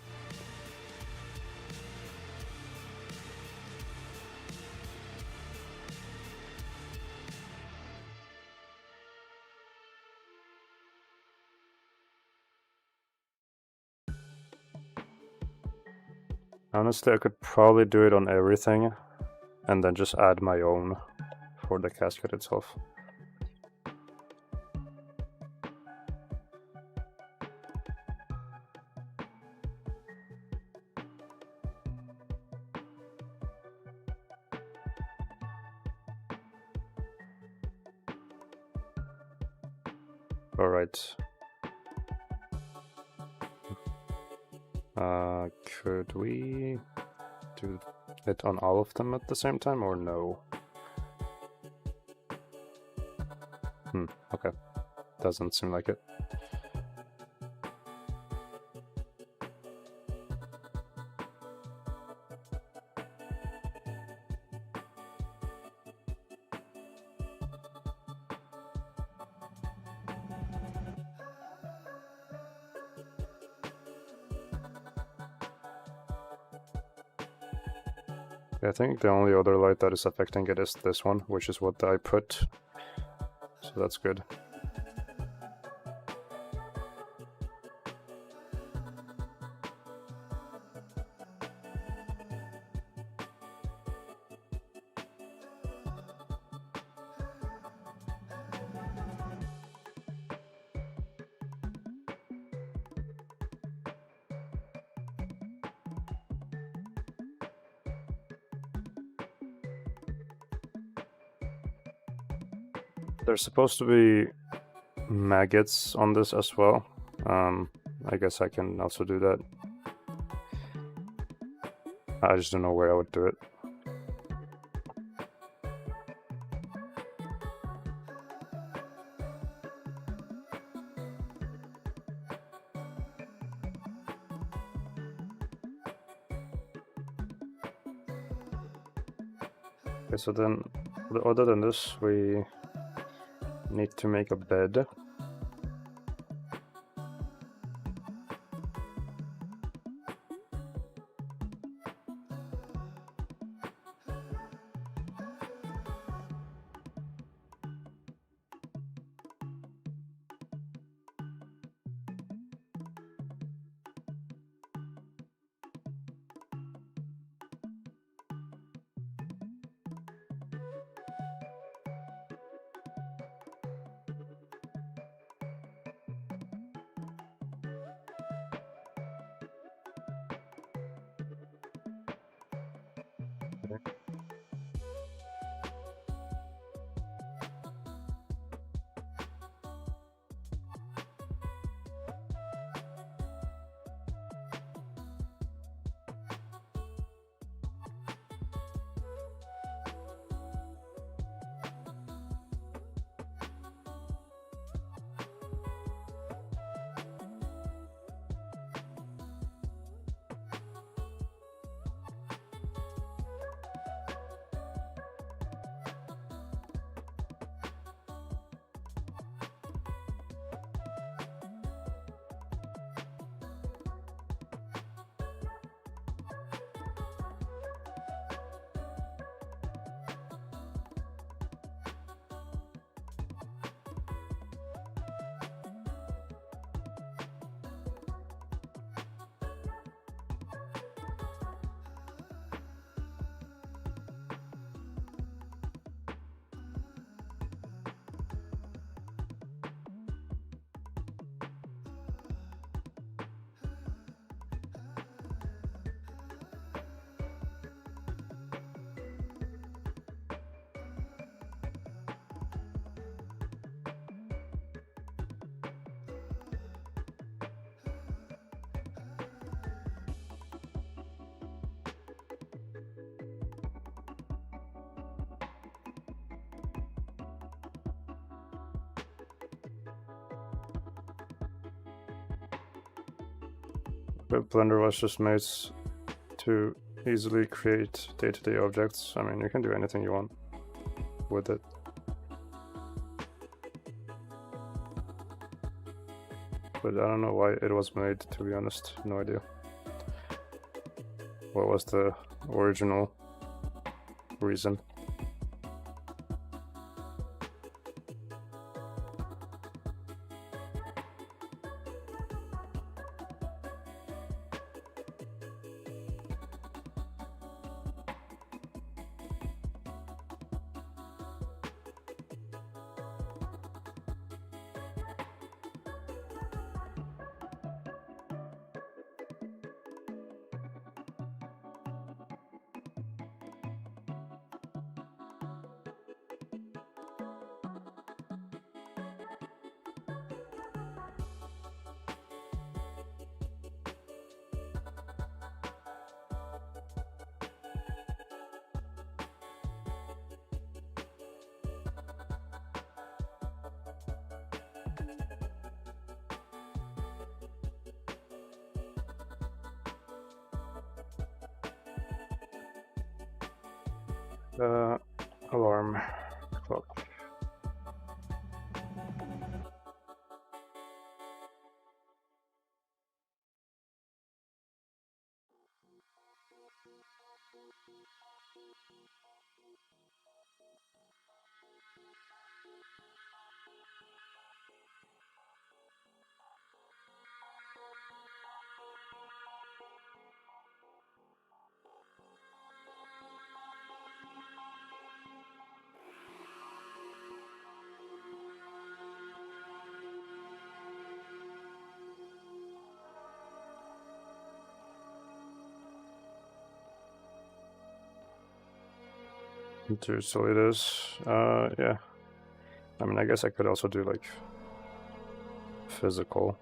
Honestly, I could probably do it on everything and then just add my own for the casket itself. All right. Could we do it on all of them at the same time or no? Okay. Doesn't seem like it. I think the only other light that is affecting it is this one, which is what I put. So that's good. There's supposed to be maggots on this as well. I guess I can also do that. I just don't know where I would do it. Okay, so then, other than this, we need to make a bed. But Blender was just made to easily create day-to-day objects. I mean, you can do anything you want with it. But I don't know why it was made, to be honest. No idea. What was the original reason? Alarm clock. So it is. Yeah. I mean, I guess I could also do like physical.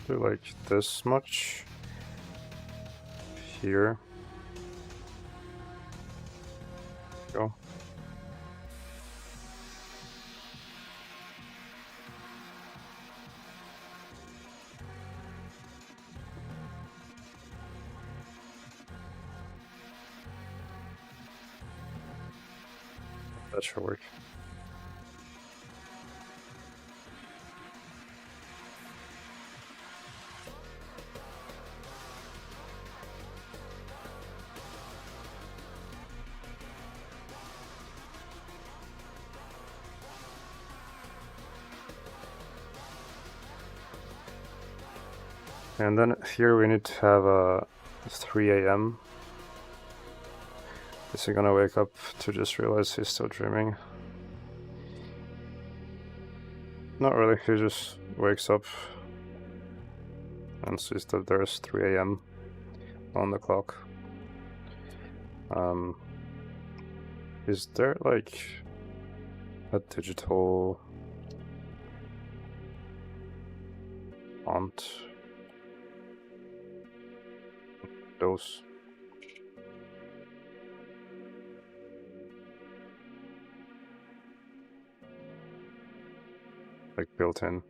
Do like this much here. Go. That should work. And then here we need to have a 3 a.m. Is he gonna wake up to just realize he's still dreaming? Not really, he just wakes up and sees that there's 3 a.m. on the clock. Is there like a digital font? Those. Like built in.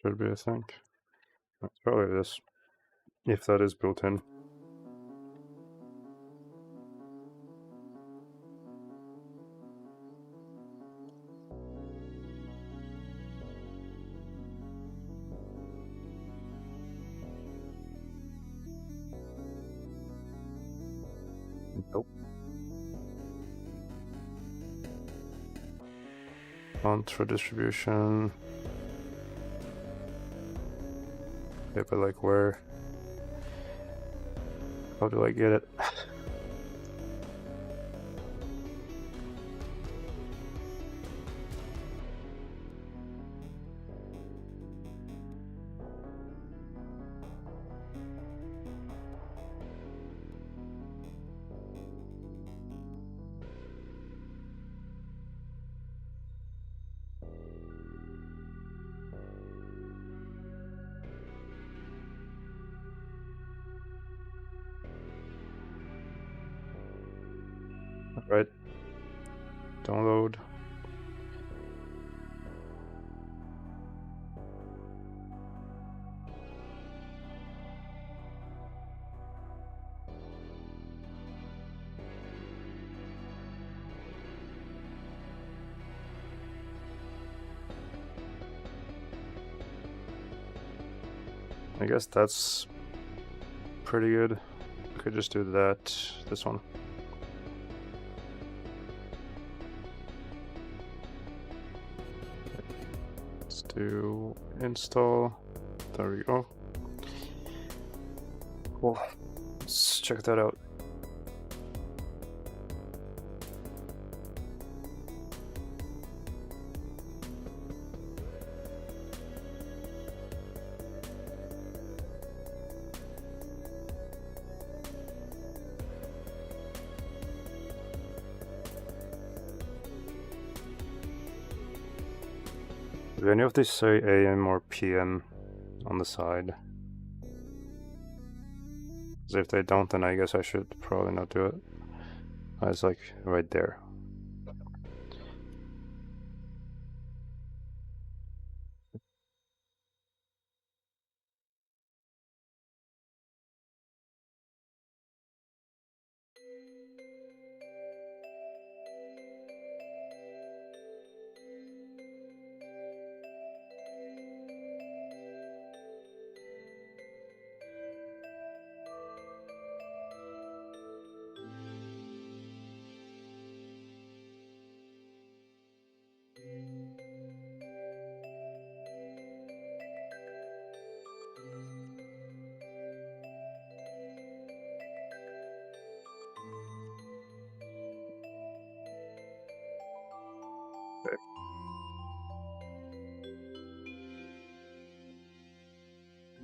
Should be, I think. That's probably this. If that is built in. Nope. Font for distribution. Yeah, but like where? How do I get it? Right. Download. I guess that's pretty good. Could just do that. This one. do install. There we go. Cool. Let's check that out. Do any of these say AM or PM on the side? Because if they don't, then I guess I should probably not do it. It's like right there.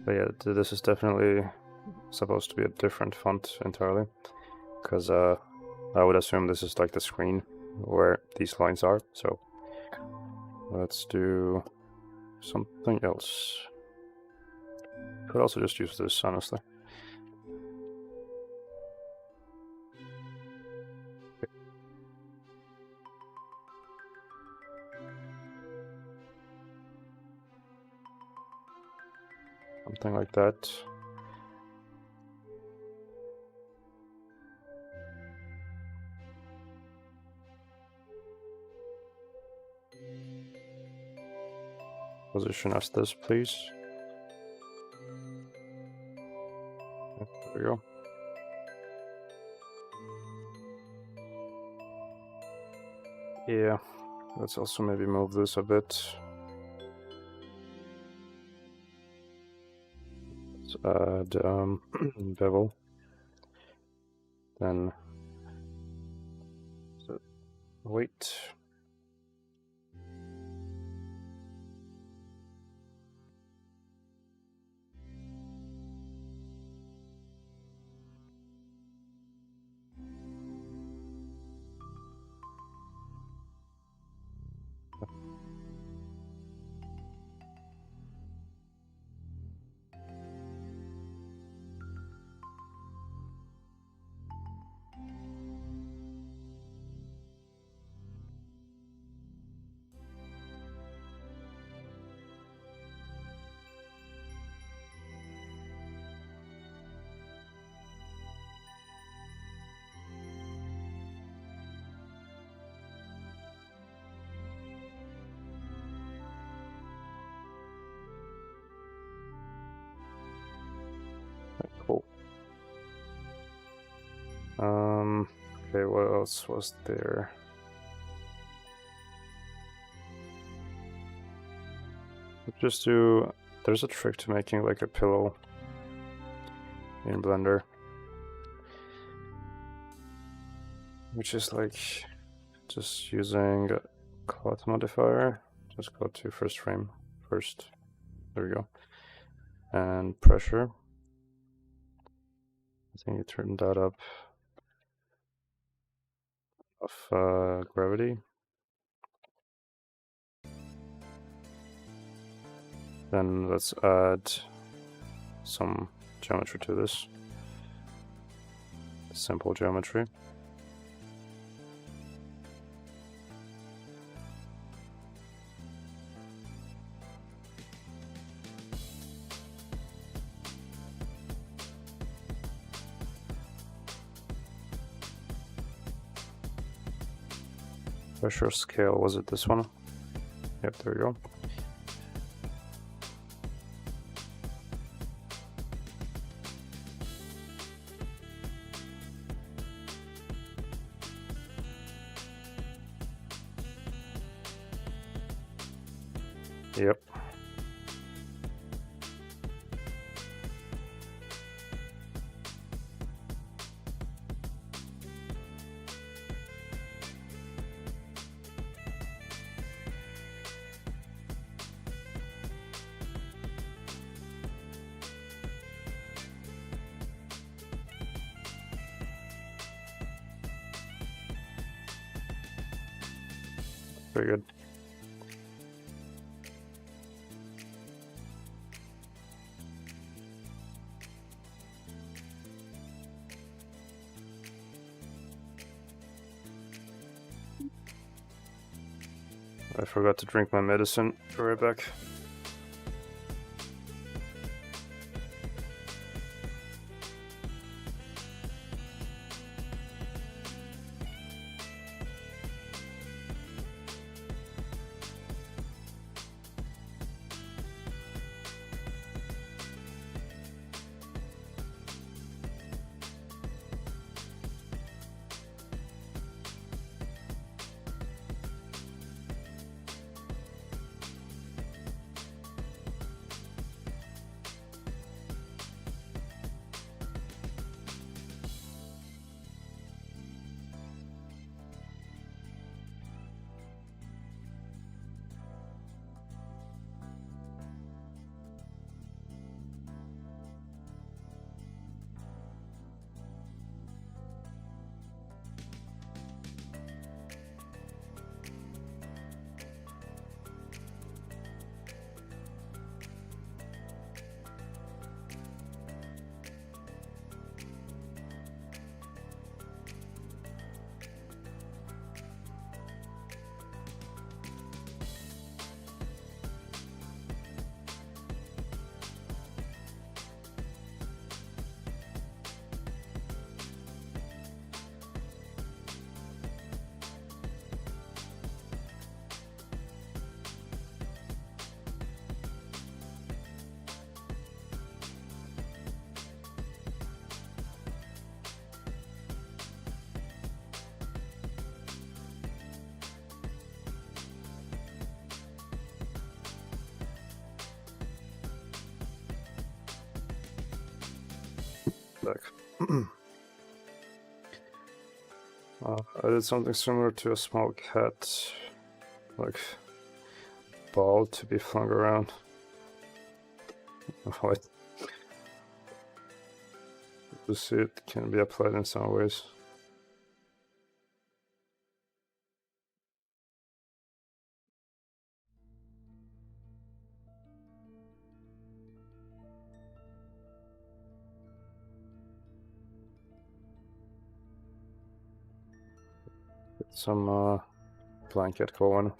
But yeah, this is definitely supposed to be a different font entirely, because I would assume this is like the screen where these lines are. So let's do something else. Could also just use this, honestly. Something like that. Position as this, please. There we go. Yeah, let's also maybe move this a bit. Let's add bevel. Then weight. Cool. Okay, what else was there? Just do, there's a trick to making like a pillow in Blender, which is like just using a cloth modifier. Just go to first frame first. There we go. And pressure. I think you turn that up of gravity. Then let's add some geometry to this. Simple geometry. Pressure scale, was it this one? Yep, there we go. Yep. Very good. I forgot to drink my medicine. Be right back. Back. I did something similar to a small cat, like ball to be flung around. What? You see, it can be applied in some ways. Get some blanket going.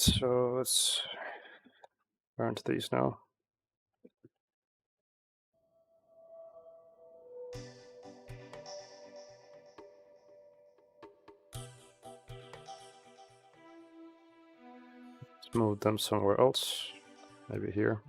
So let's turn to these now. Let's move them somewhere else, maybe here.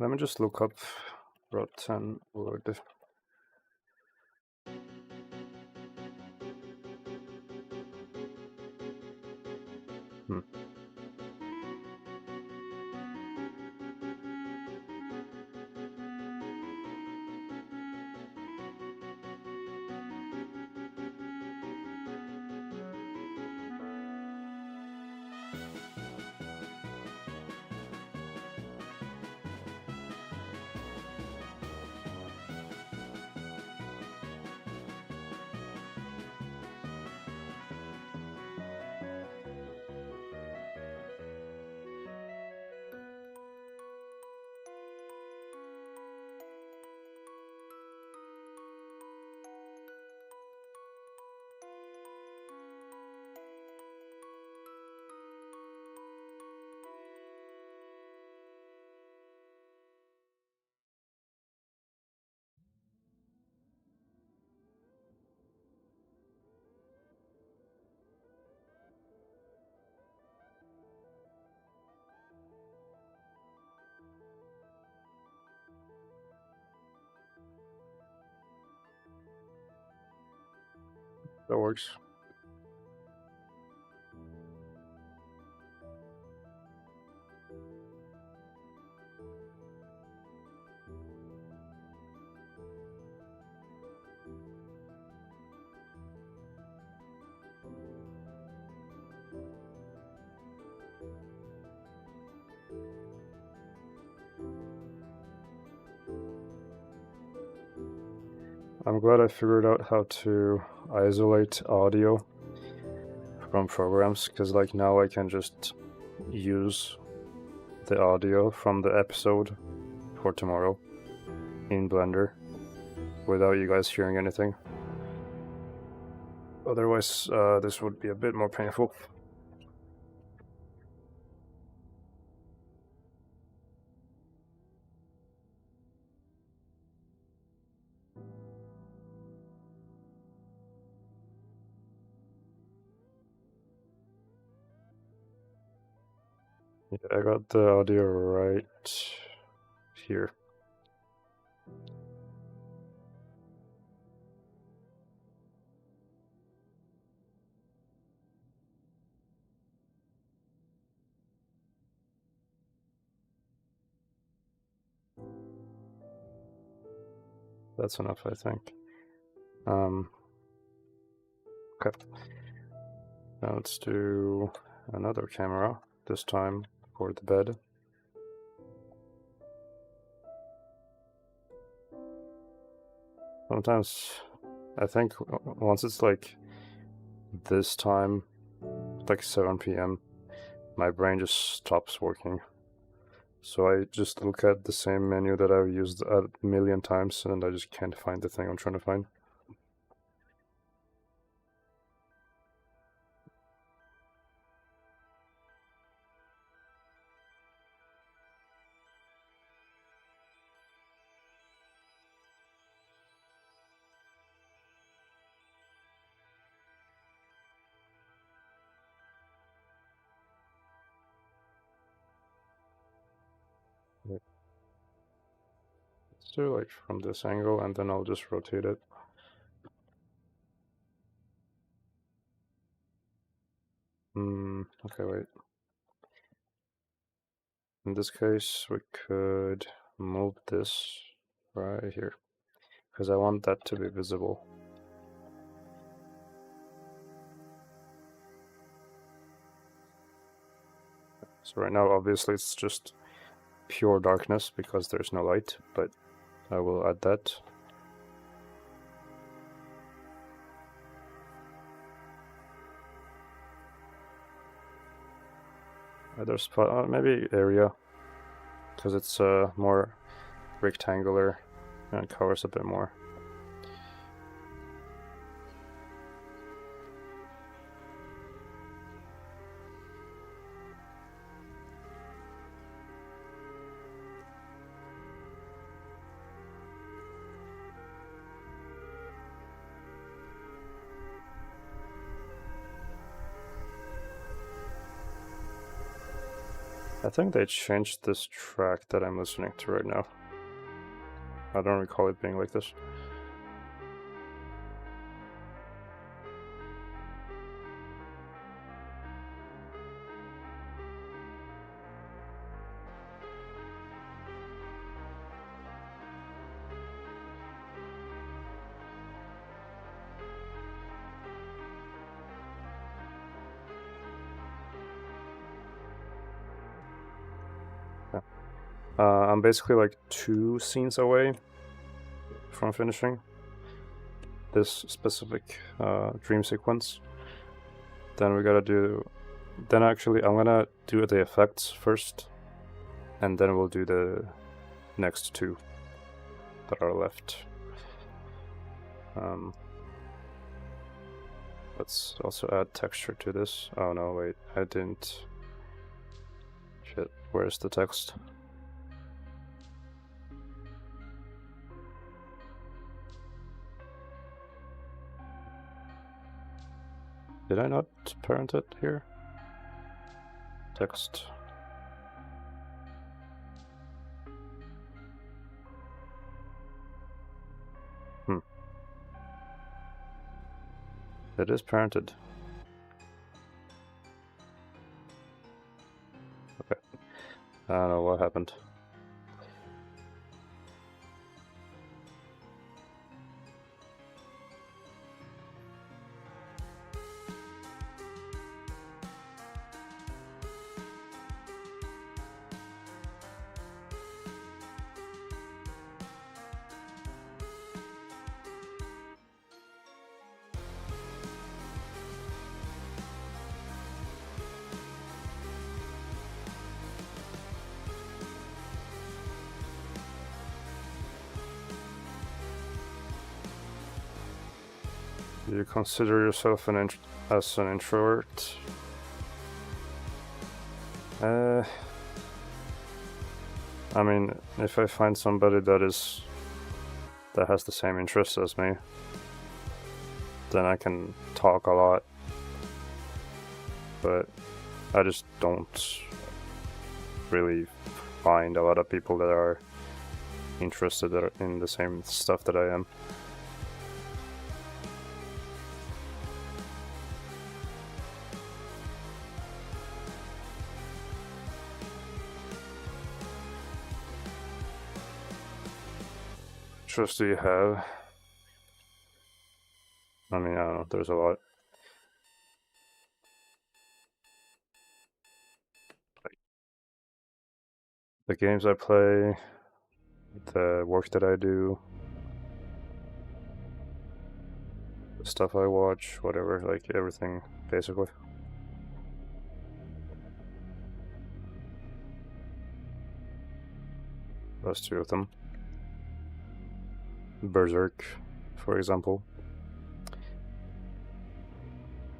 Let me just look up Rotten Wood. That works. I'm glad I figured out how to isolate audio from programs, because like now I can just use the audio from the episode for tomorrow in Blender without you guys hearing anything. Otherwise, this would be a bit more painful. Yeah, I got the audio right here. That's enough, I think. Okay. Now let's do another camera, this time for the bed. Sometimes I think once it's like this time, like 7 p.m., my brain just stops working. So I just look at the same menu that I've used a million times and I just can't find the thing I'm trying to find. Let's do like from this angle and then I'll just rotate it. Okay, wait. In this case, we could move this right here, because I want that to be visible. So right now, obviously, it's just pure darkness because there's no light, but I will add that. Other spot, maybe area, because it's more rectangular and covers a bit more. I think they changed this track that I'm listening to right now. I don't recall it being like this. I'm basically like 2 scenes away from finishing this specific dream sequence. Then we gotta do... Then actually I'm gonna do the effects first, and then we'll do the next 2 that are left. Let's also add texture to this. Oh no, wait, I didn't... Shit, where's the text? Did I not parent it here? Text. It is parented. Okay. I don't know what happened. Do you consider yourself as an introvert? I mean, if I find somebody that has the same interests as me, then I can talk a lot. But I just don't really find a lot of people that are interested in the same stuff that I am. Interest do you have? I mean, I don't know, there's a lot. The games I play, the work that I do, the stuff I watch, whatever, like everything, basically. Those 2 of them. Berserk, for example.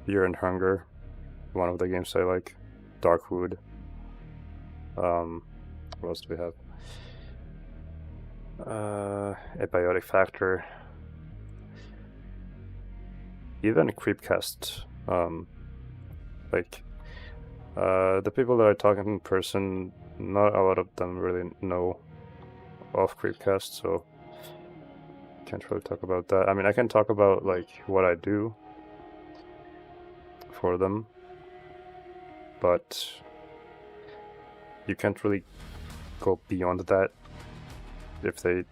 Fear and Hunger, one of the games I like. Darkwood. What else do we have? Abiotic Factor. Even CreepCast. The people that I talk in person, not a lot of them really know of CreepCast, so can't really talk about that. I mean, I can talk about like what I do for them, but you can't really go beyond that if they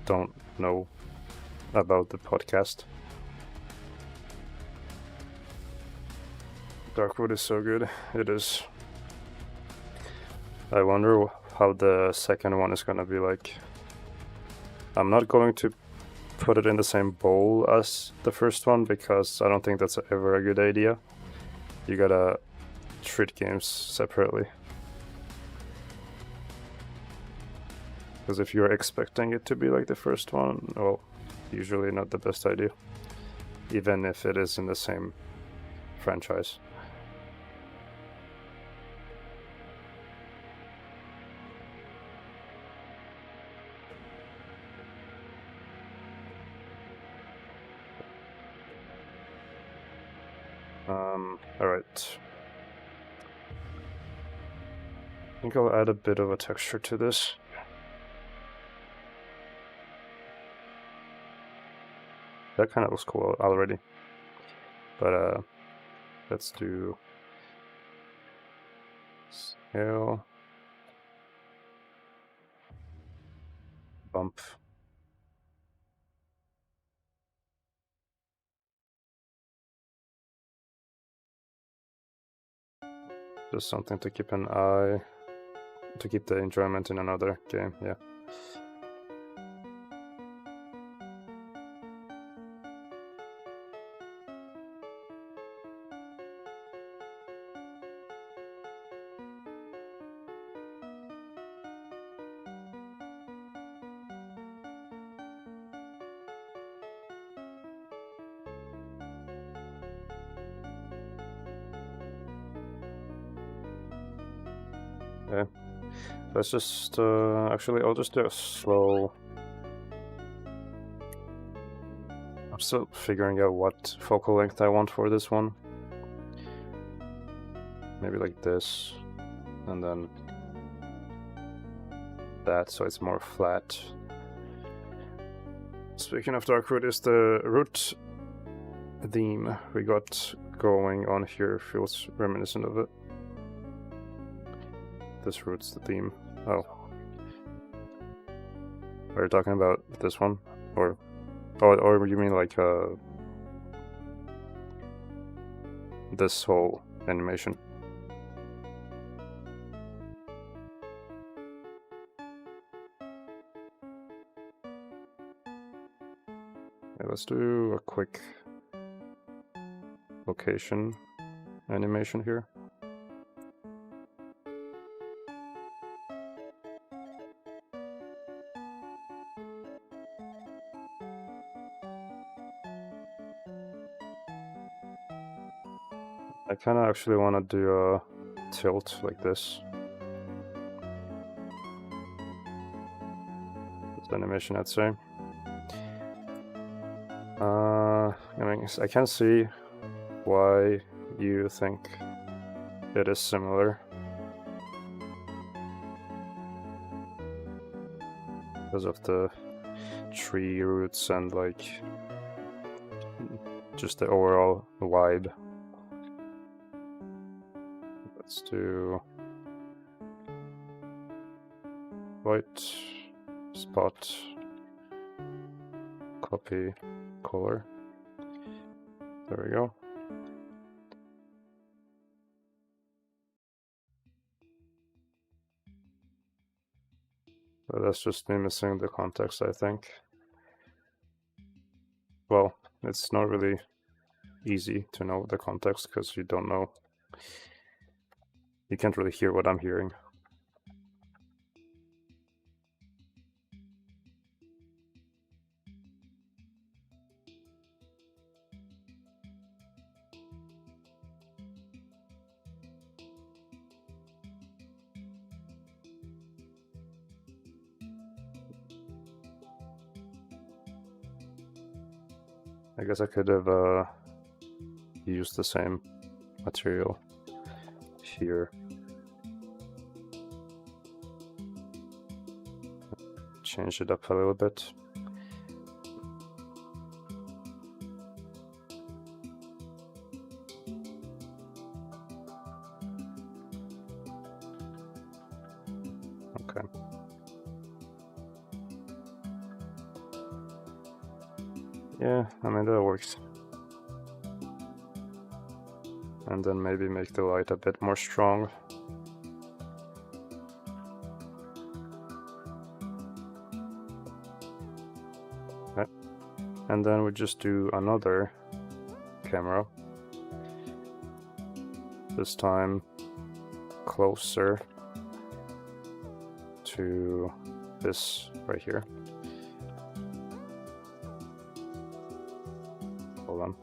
don't know about the podcast. Darkwood is so good. It is. I wonder how the second one is gonna be like. I'm not going to put it in the same bowl as the first one because I don't think that's ever a good idea. You gotta treat games separately. Because if you're expecting it to be like the first one, well, usually not the best idea. Even if it is in the same franchise. Alright. I think I'll add a bit of a texture to this. That kind of looks cool already. But let's do scale, bump. Just something to keep an eye, to keep the enjoyment in another game, yeah. Okay, let's just, actually I'll just do a slow... I'm still figuring out what focal length I want for this one. Maybe like this, and then that, so it's more flat. Speaking of Darkwood, is the root theme we got going on here feels reminiscent of it. This root's the theme. Oh. Are you talking about this one? Or you mean like this whole animation? Yeah, let's do a quick location animation here. I kind of actually want to do a tilt like this. This animation, I'd say. I mean, I can see why you think it is similar. Because of the tree roots and like just the overall vibe. Let's do white, spot, copy, color. There we go. But that's just me missing the context, I think. Well, it's not really easy to know the context because you don't know. You can't really hear what I'm hearing. I guess I could have used the same material here. Change it up a little bit. Okay. Yeah, I mean that works. And then maybe make the light a bit more strong. Okay. And then we just do another camera. This time closer to this right here. Hold on.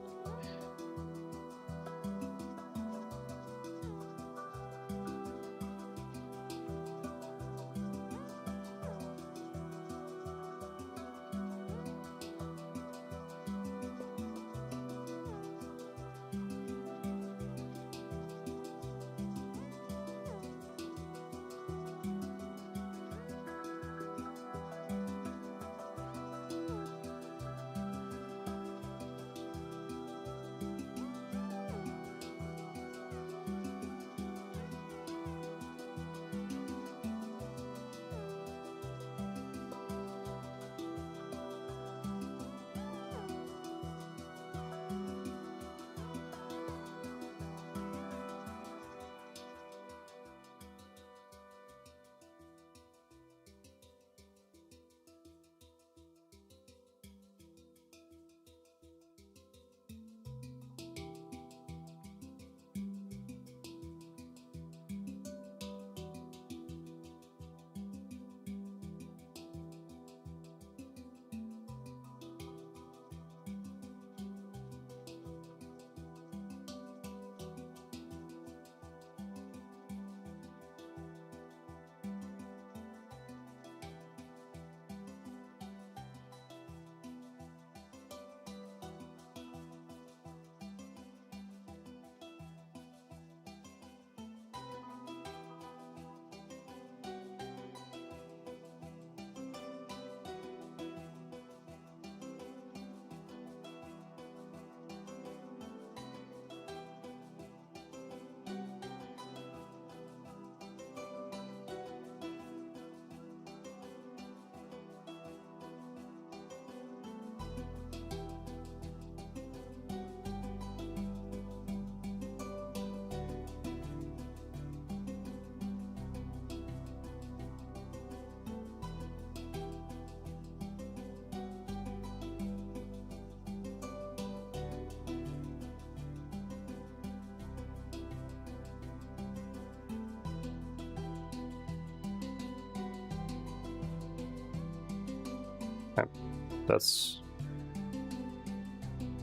that's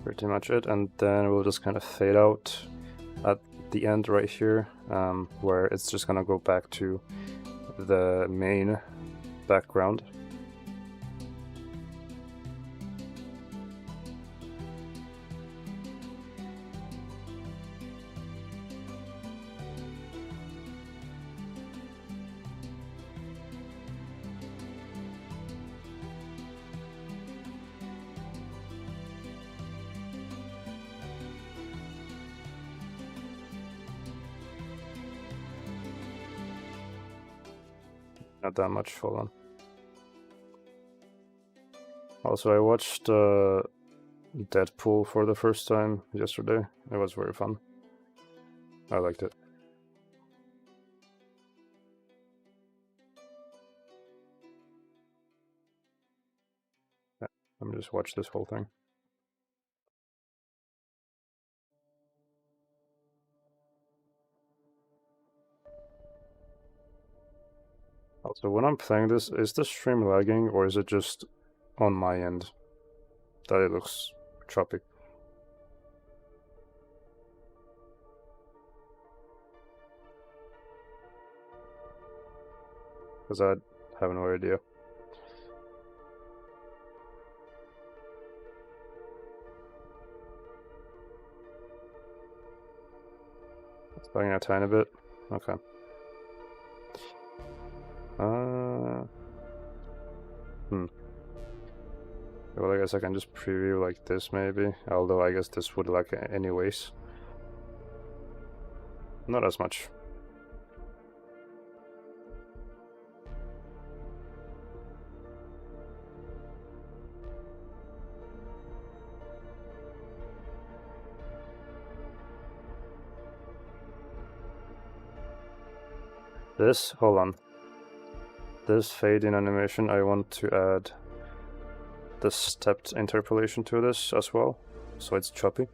pretty much it, and then we'll just kind of fade out at the end right here, where it's just gonna go back to the main background. Not that much, hold on. Also, I watched Deadpool for the first time yesterday. It was very fun. I liked it. Yeah, let me just watch this whole thing. Also, when I'm playing this, is the stream lagging or is it just on my end that it looks choppy? Because I have no idea. It's lagging a tiny bit. Okay. Well, I guess I can just preview like this maybe, although I guess this would lag anyways. Not as much. This, hold on. This fade in animation, I want to add the stepped interpolation to this as well, so it's choppy.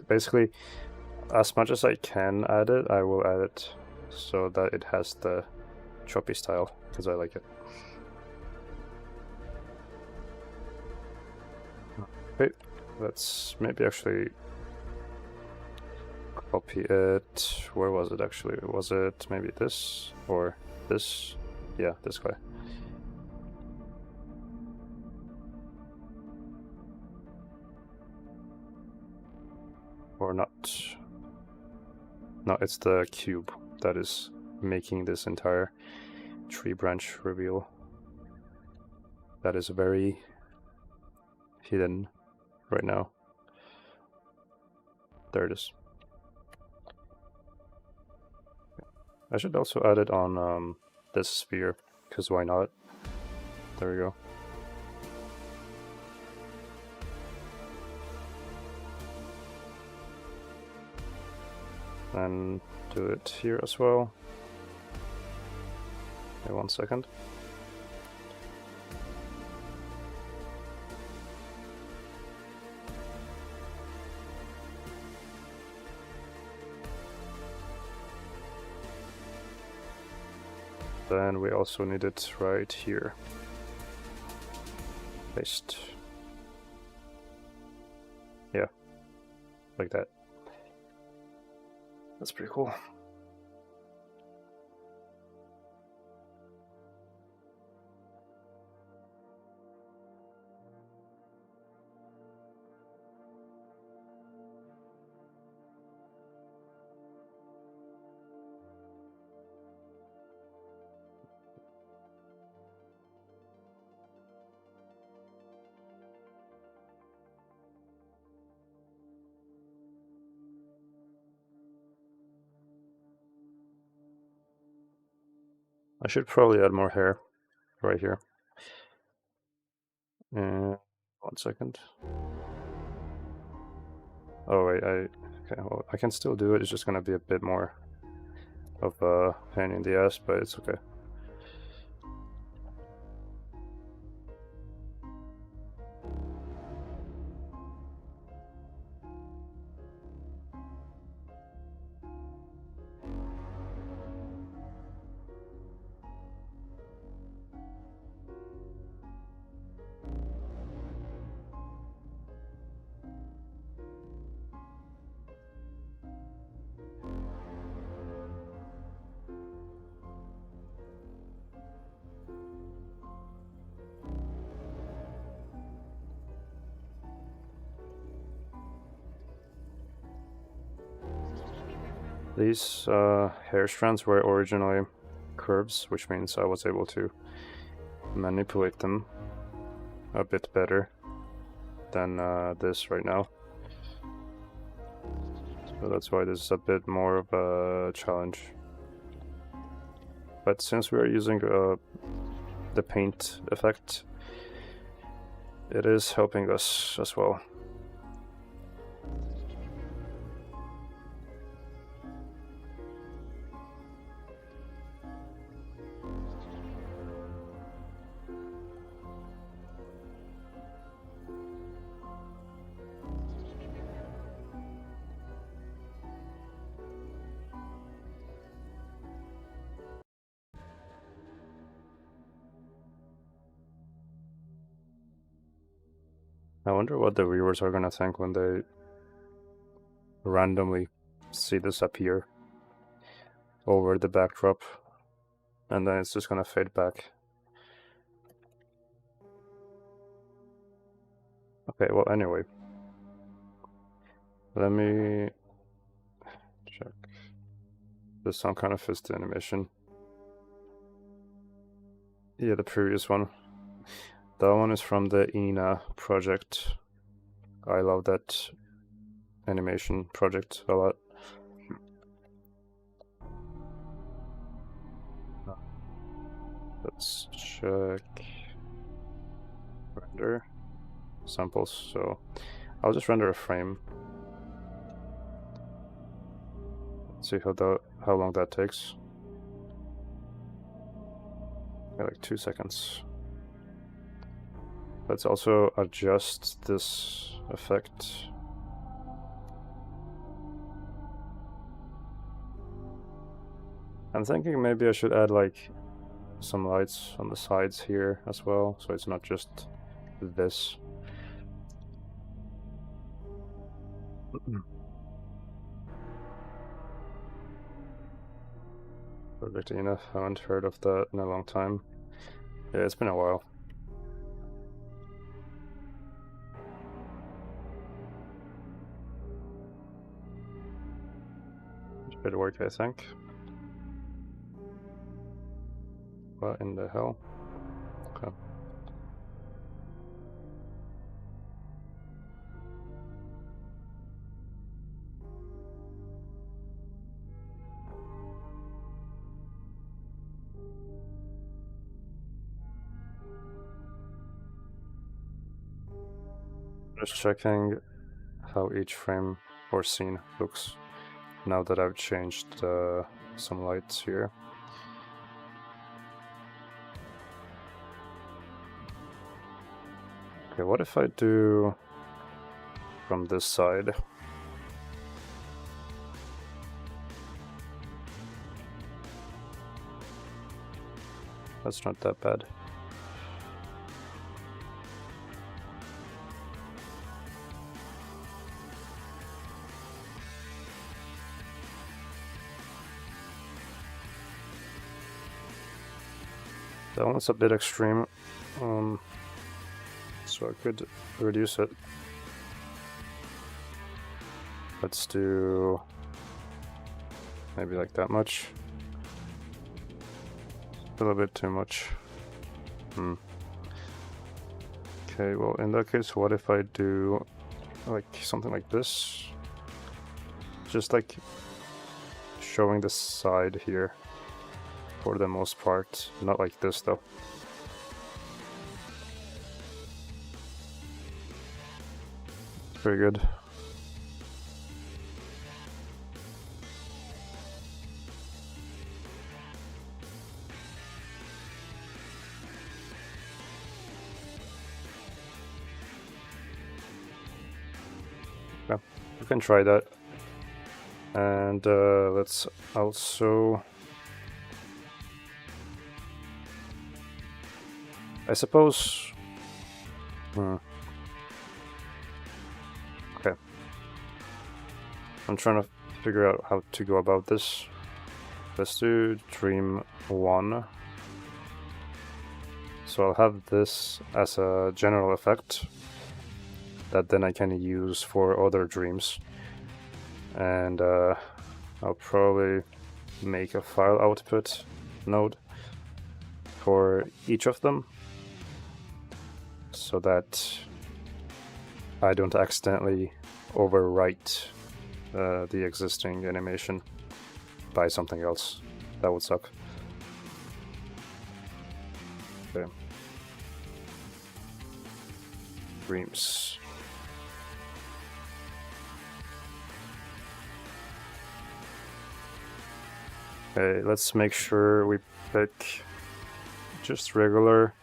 Basically, as much as I can add it, I will add it so that it has the choppy style, because I like it. Okay, let's maybe actually copy it. Where was it actually? Was it maybe this or this? Yeah, this guy. Or not. No, it's the cube that is making this entire tree branch reveal. That is very hidden right now. There it is. I should also add it on this sphere, because why not? There we go. And do it here as well. Wait 1 second. Then we also need it right here. Paste. Yeah, like that. That's pretty cool. I should probably add more hair right here. 1 second. Oh wait, okay, well, I can still do it. It's just gonna be a bit more of a pain in the ass, but it's okay. These hair strands were originally curves, which means I was able to manipulate them a bit better than this right now. So that's why this is a bit more of a challenge. But since we are using the paint effect, it is helping us as well. I wonder what the viewers are gonna think when they randomly see this appear over the backdrop, and then it's just gonna fade back. Okay, well, anyway, let me check. This some kind of fist animation. Yeah, the previous one. That one is from the Ina project. I love that animation project a lot. Let's check render samples. So I'll just render a frame. Let's see how long that takes. Yeah, like 2 seconds. Let's also adjust this effect. I'm thinking maybe I should add like some lights on the sides here as well, so it's not just this. Project enough, haven't heard of that in a long time. Yeah, it's been a while. Should work, I think. What in the hell? Okay. Just checking how each frame or scene looks now that I've changed some lights here. Okay, what if I do from this side? That's not that bad. That one's a bit extreme, so I could reduce it. Let's do maybe like that much. A little bit too much. Okay, well in that case, what if I do like something like this? Just like showing the side here. For the most part, not like this though. Very good. Yeah, you can try that. And let's also, I suppose, okay. I'm trying to figure out how to go about this. Let's do Dream 1. So I'll have this as a general effect that then I can use for other dreams. And I'll probably make a file output node for each of them so that I don't accidentally overwrite the existing animation by something else. That would suck. Okay. Dreams. Okay, let's make sure we pick just regular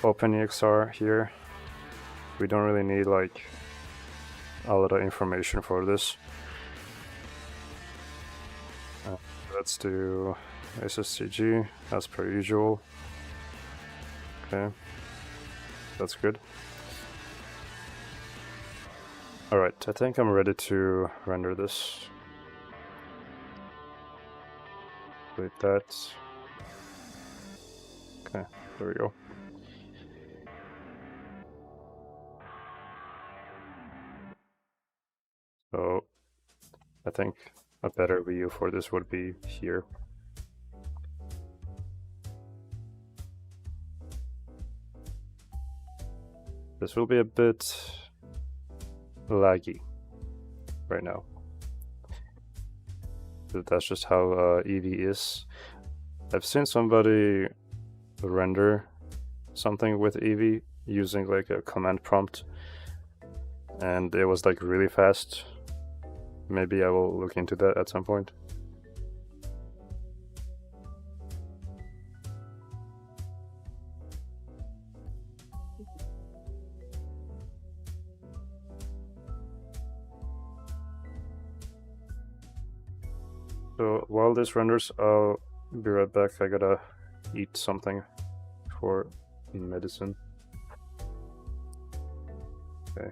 OpenEXR here. We don't really need like a lot of information for this. Let's do SSTG as per usual. Okay, that's good. Alright, I think I'm ready to render this. Delete that. Okay, there we go. So, I think a better view for this would be here. This will be a bit laggy right now. But that's just how Eevee is. I've seen somebody render something with Eevee using like a command prompt, and it was like really fast. Maybe I will look into that at some point. So while this renders, I'll be right back. I gotta eat something for medicine. Okay.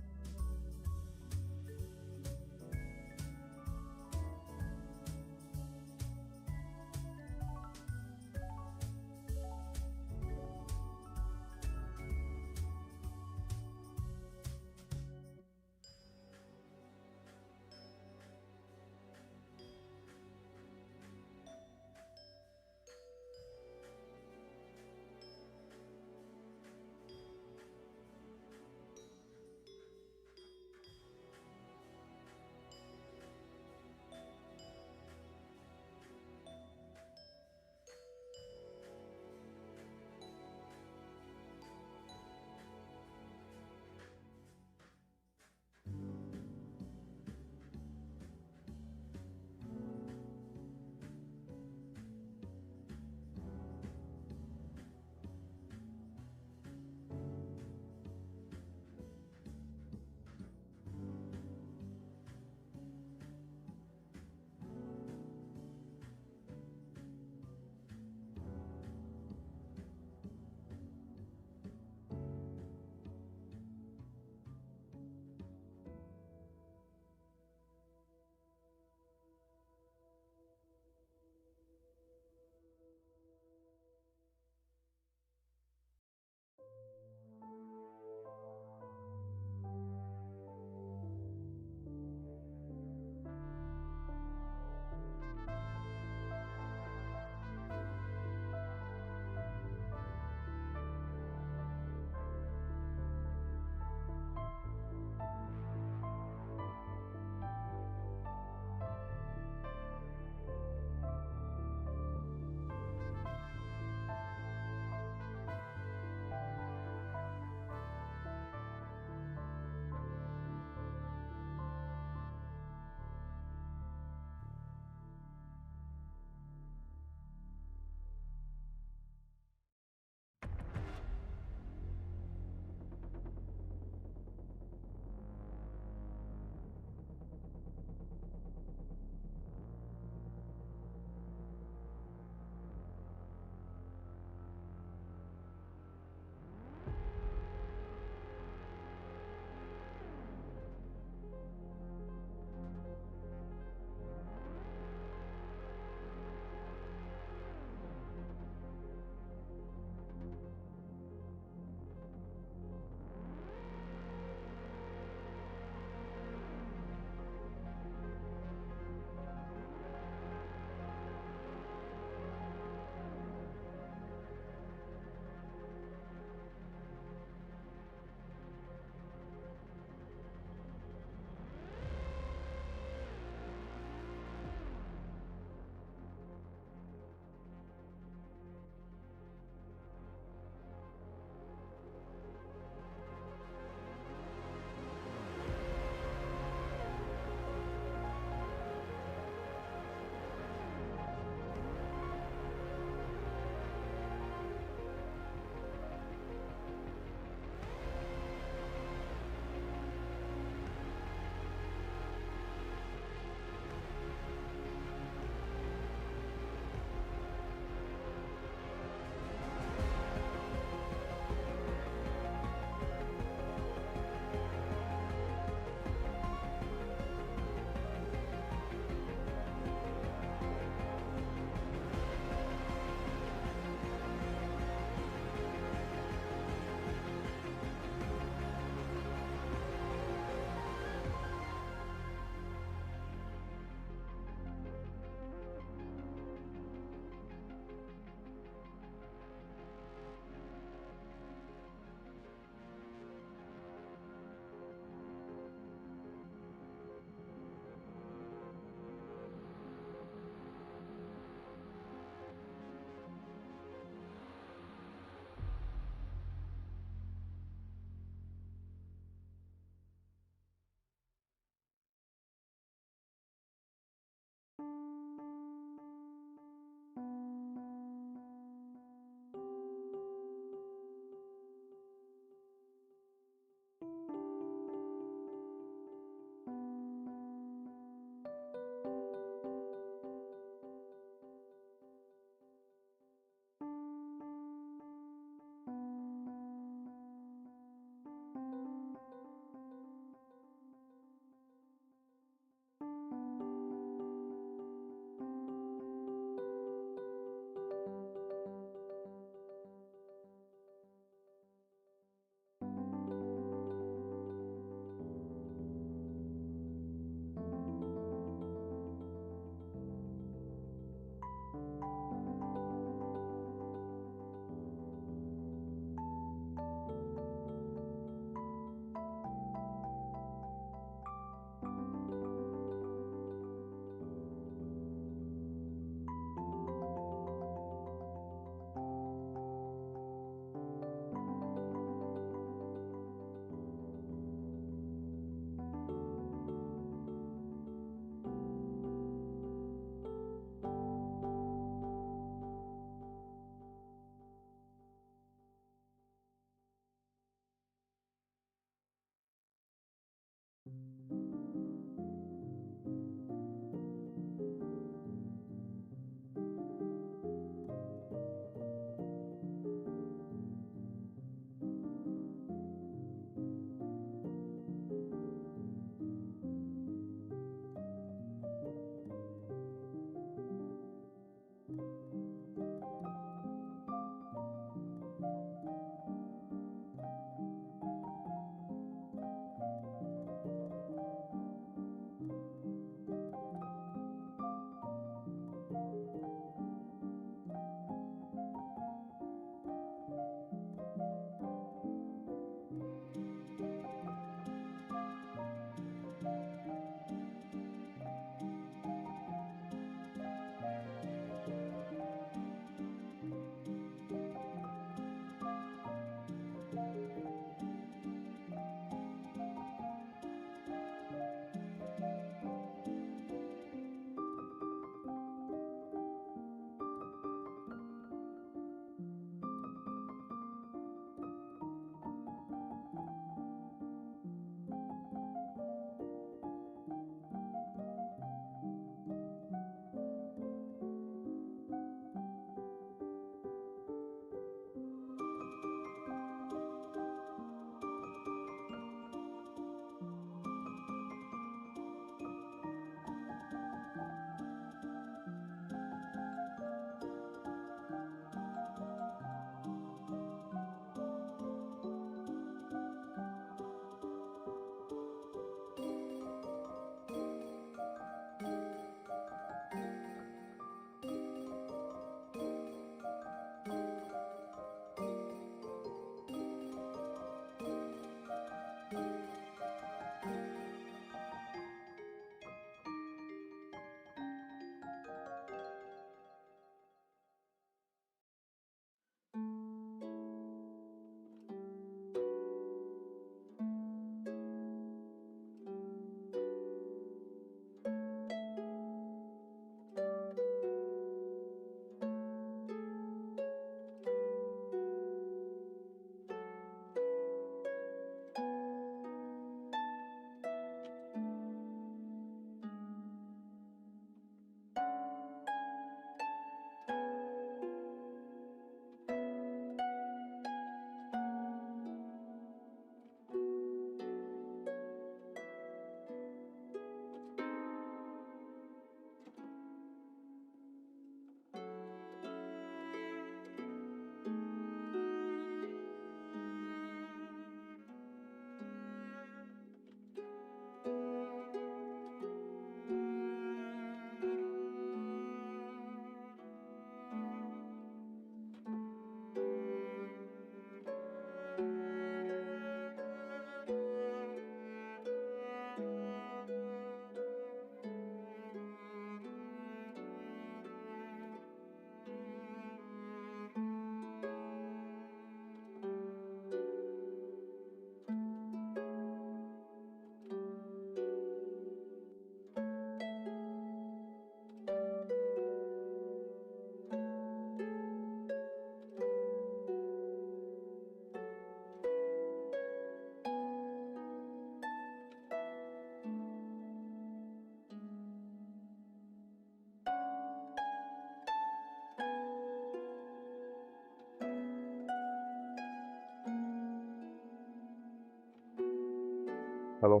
Hello.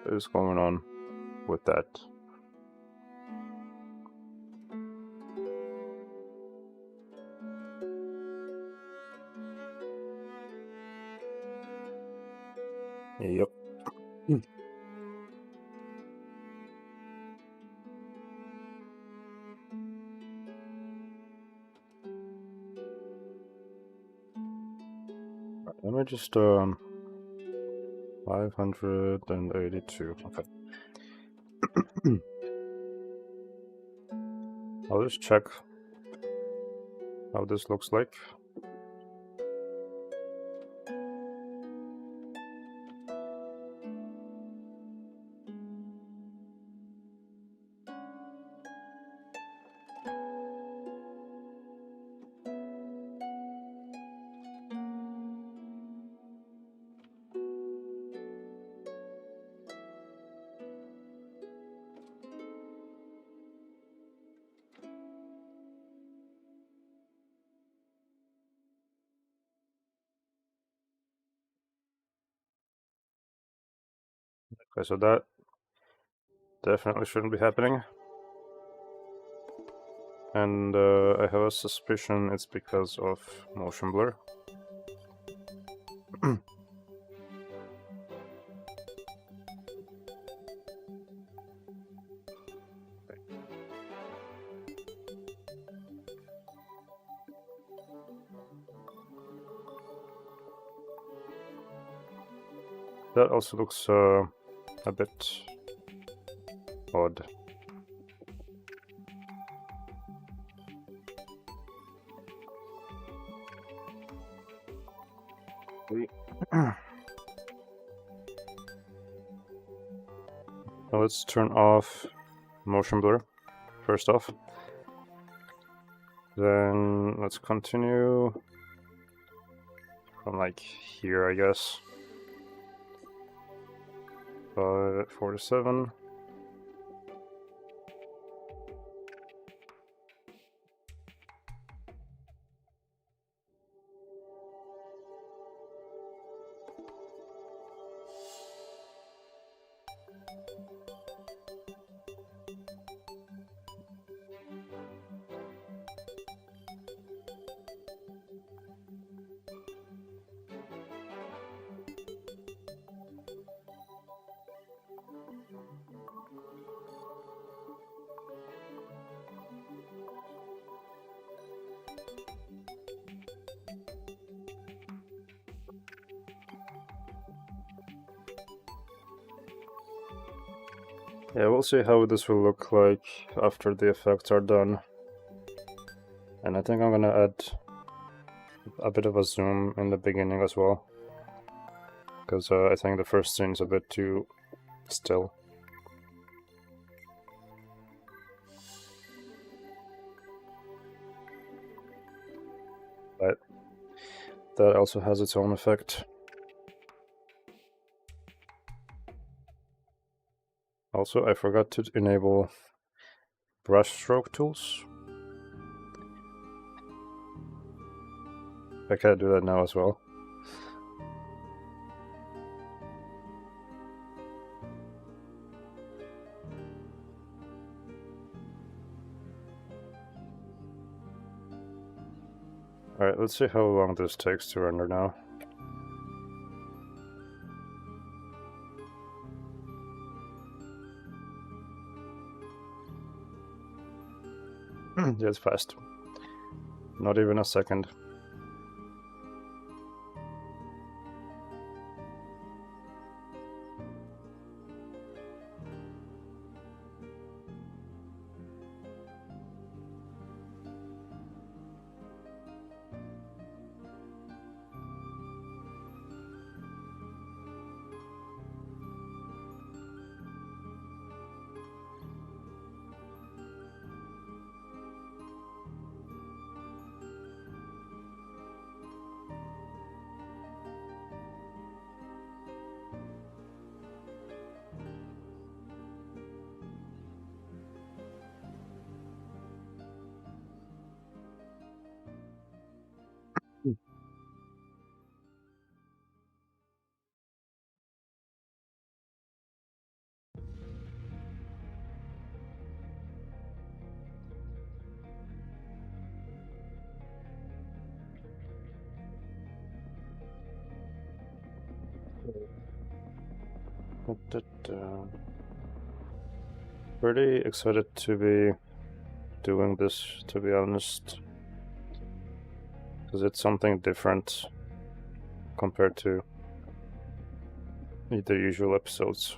What is going on with that? Yep. Let me just 582. Okay. I'll just check how this looks like. Okay, so that definitely shouldn't be happening. And I have a suspicion it's because of motion blur. That also looks a bit odd. Now let's turn off motion blur first off. Then let's continue from like here, I guess. 547. Yeah, we'll see how this will look like after the effects are done. And I think I'm gonna add a bit of a zoom in the beginning as well, because I think the first scene's a bit too still. But that also has its own effect. Also, I forgot to enable brush stroke tools. I can't do that now as well. Alright, let's see how long this takes to render now. Yeah, it's fast. Not even a second. Pretty excited to be doing this, to be honest, because it's something different compared to the usual episodes.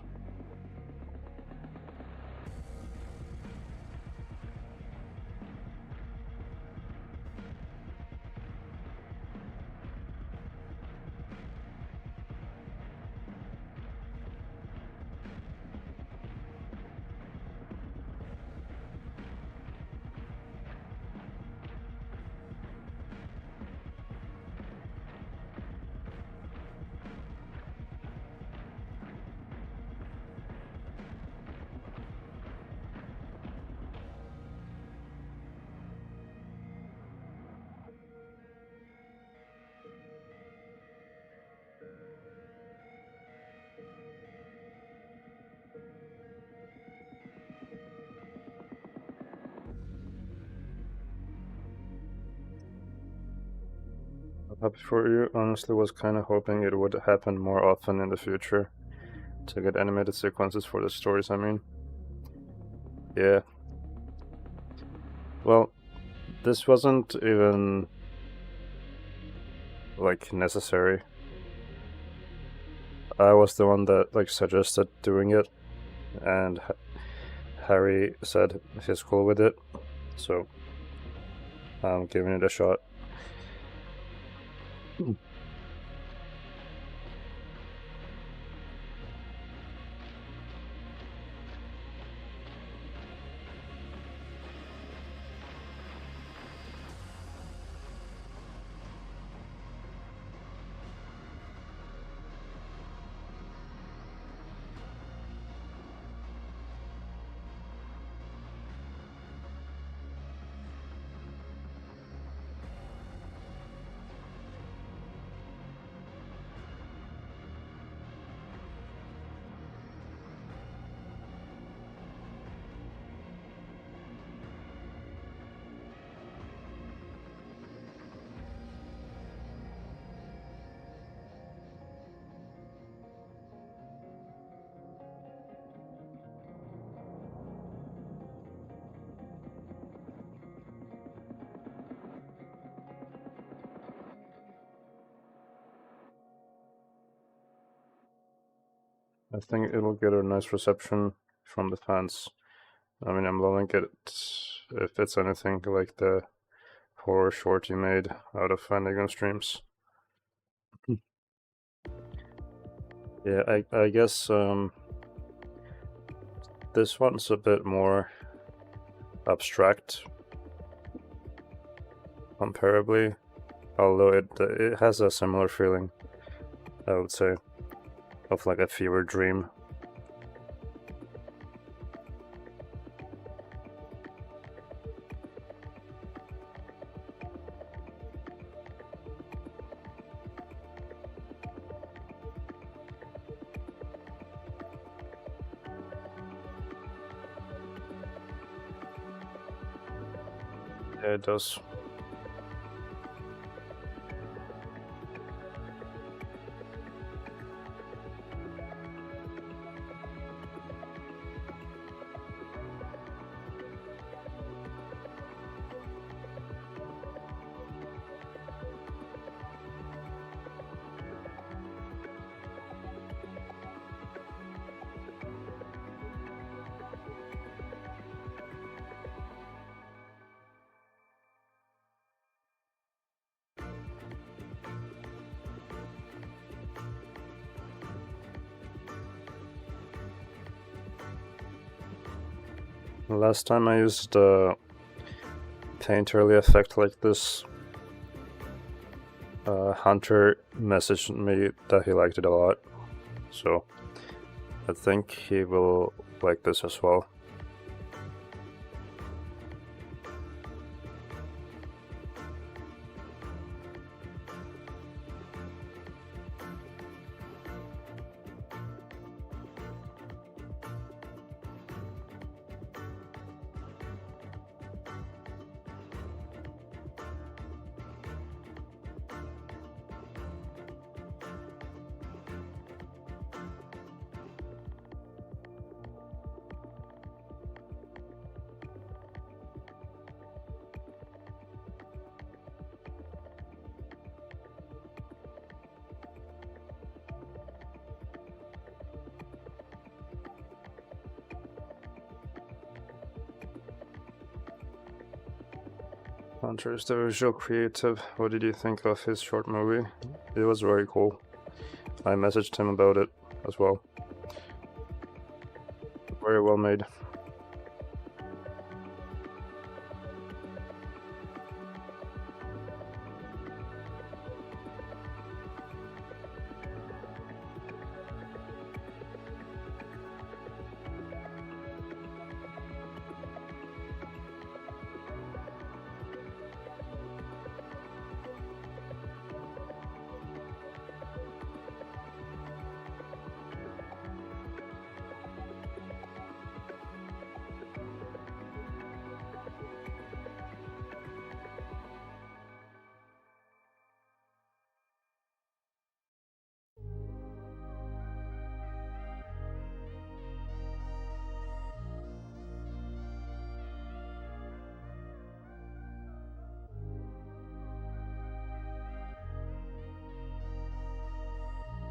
I'm happy for you. Honestly, was kind of hoping it would happen more often in the future to get animated sequences for the stories, I mean. Yeah. Well, this wasn't even like necessary. I was the one that like suggested doing it, and Harry said he's cool with it, so I'm giving it a shot. I think it'll get a nice reception from the fans. I mean, I'm loving it if it's anything like the horror short you made out of Fandagon streams. Yeah, I guess this one's a bit more abstract comparably, although it has a similar feeling, I would say, of like a fever dream. Yeah, it does. Last time I used a paint early effect like this, Hunter messaged me that he liked it a lot, so I think he will like this as well. Hunter is the visual creative. What did you think of his short movie? It was very cool. I messaged him about it as well. Very well made.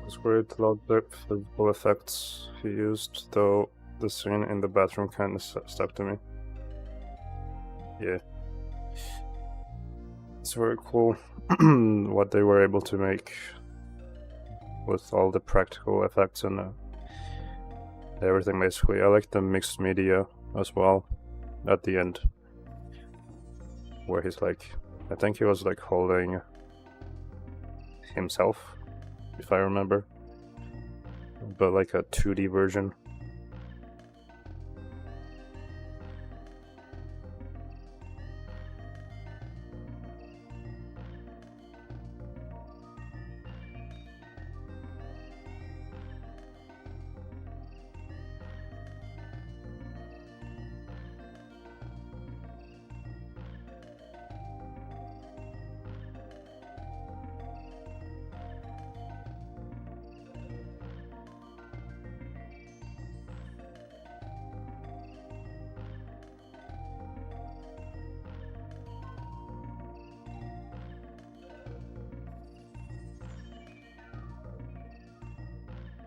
It's great, a lot of physical effects he used, though the scene in the bathroom kind of stuck to me. Yeah. It's very cool what they were able to make with all the practical effects and everything basically. I like the mixed media as well at the end, where he's like, I think he was like holding himself, if I remember, but like a 2D version.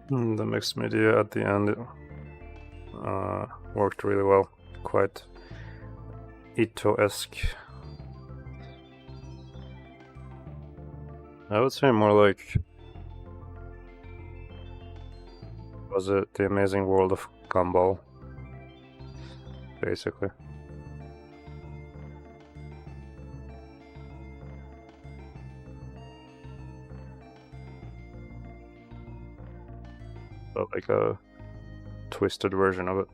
The mixed media at the end worked really well, quite Ito-esque. I would say more like, was it The Amazing World of Gumball, basically. But like a twisted version of it.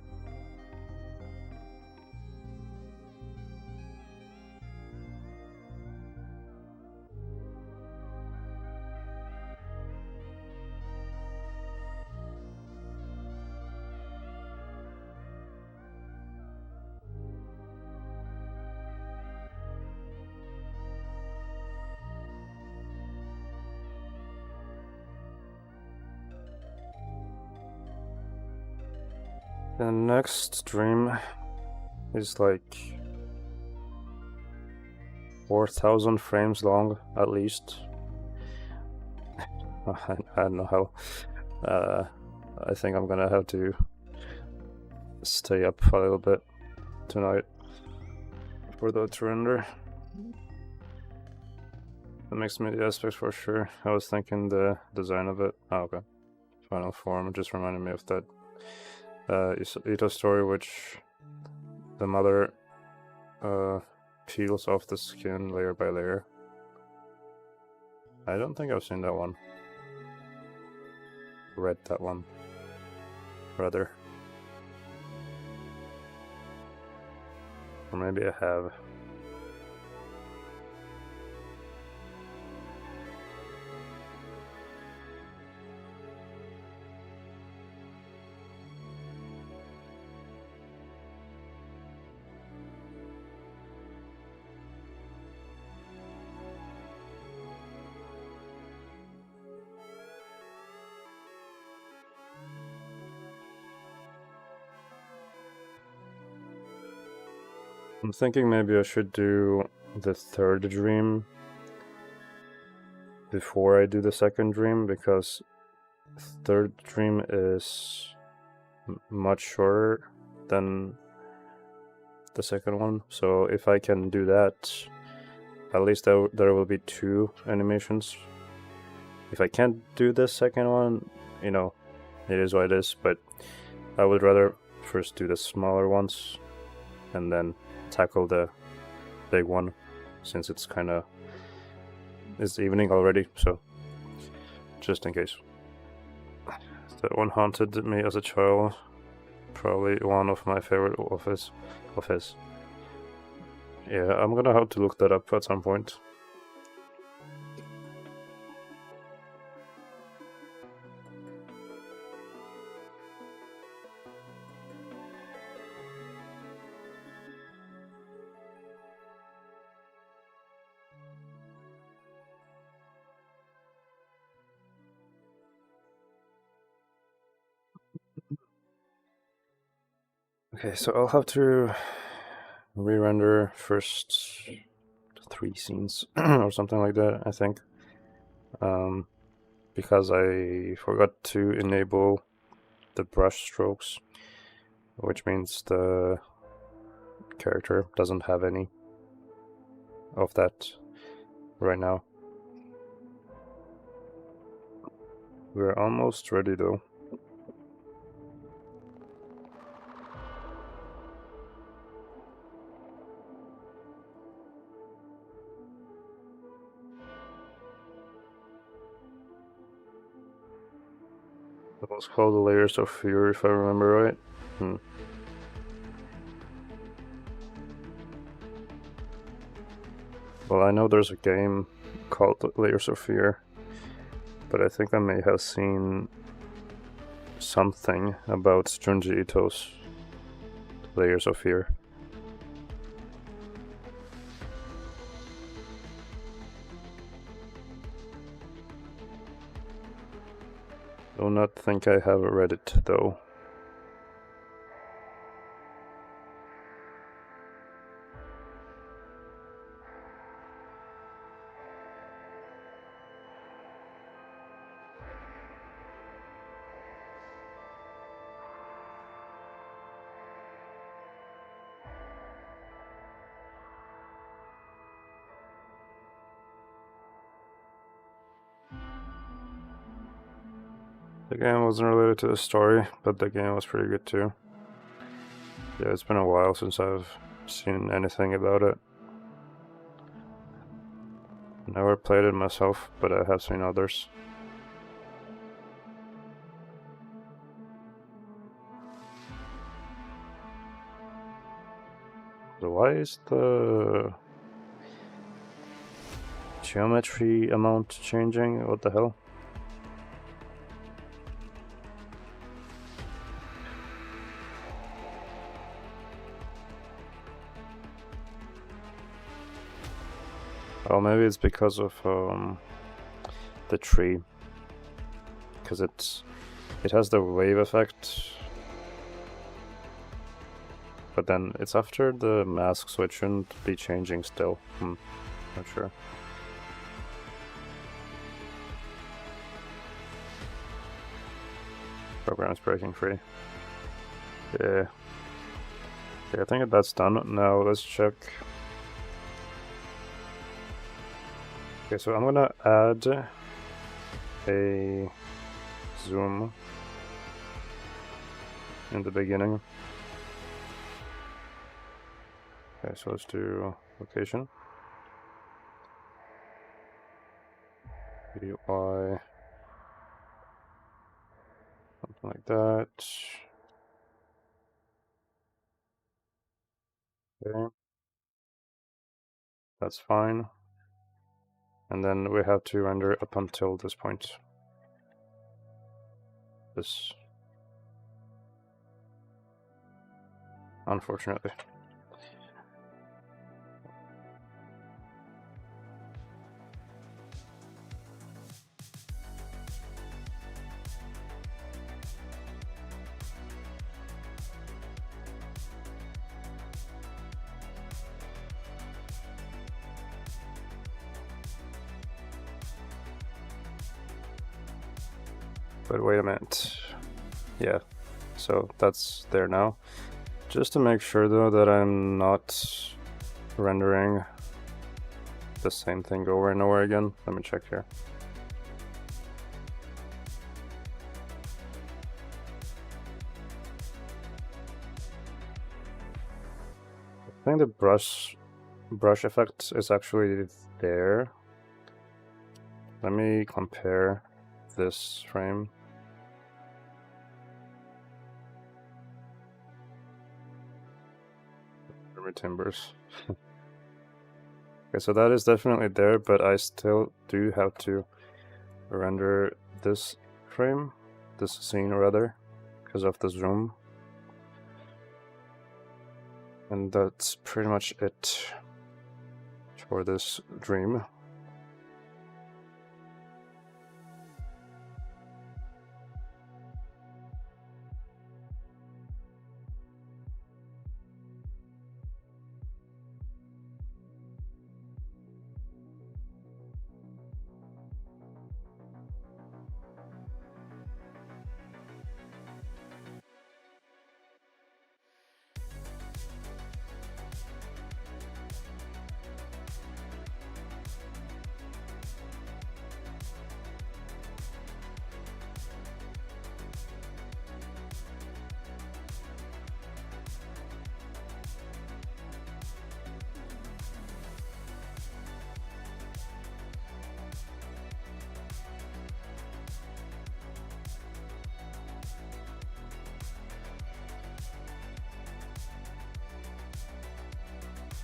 The next stream is like 4,000 frames long, at least. I don't know how. I think I'm gonna have to stay up a little bit tonight for that to render. The mixed media aspects for sure. I was thinking the design of it. Oh, okay. Final form just reminded me of that Ito story, which the mother peels off the skin layer by layer. I don't think I've seen that one. Read that one, rather. Or maybe I have. I'm thinking maybe I should do the third dream before I do the second dream, because third dream is much shorter than the second one. So if I can do that at least there will be 2 animations. If I can't do the second one, you know, it is what it is, but I would rather first do the smaller ones and then tackle the big one, since it's evening already, so just in case. That one haunted me as a child. Probably one of my favorite of his. Yeah, I'm gonna have to look that up at some point. Okay, so I'll have to re-render first 3 scenes or something like that, I think. Because I forgot to enable the brush strokes, which means the character doesn't have any of that right now. We're almost ready though. That was called the Layers of Fear, if I remember right. Well, I know there's a game called Layers of Fear, but I think I may have seen something about Junji Ito's Layers of Fear. Do not think I have read it though. The game wasn't related to the story, but the game was pretty good too. Yeah, it's been a while since I've seen anything about it. Never played it myself, but I have seen others. So why is the geometry amount changing? What the hell? Oh, maybe it's because of the tree, because it has the wave effect, but then it's after the mask, so it shouldn't be changing still. Not sure. Program's breaking free. Yeah. Okay, I think that's done. Now let's check. Okay, so I'm gonna add a zoom in the beginning. Okay, so let's do location. UI. Something like that. Okay. That's fine. And then we have to render up until this point. This. Unfortunately. But wait a minute. Yeah, so that's there now. Just to make sure though that I'm not rendering the same thing over and over again. Let me check here. I think the brush effect is actually there. Let me compare this frame. Timbers. Okay, so that is definitely there, but I still do have to render this frame, this scene rather, because of the zoom. And that's pretty much it for this dream.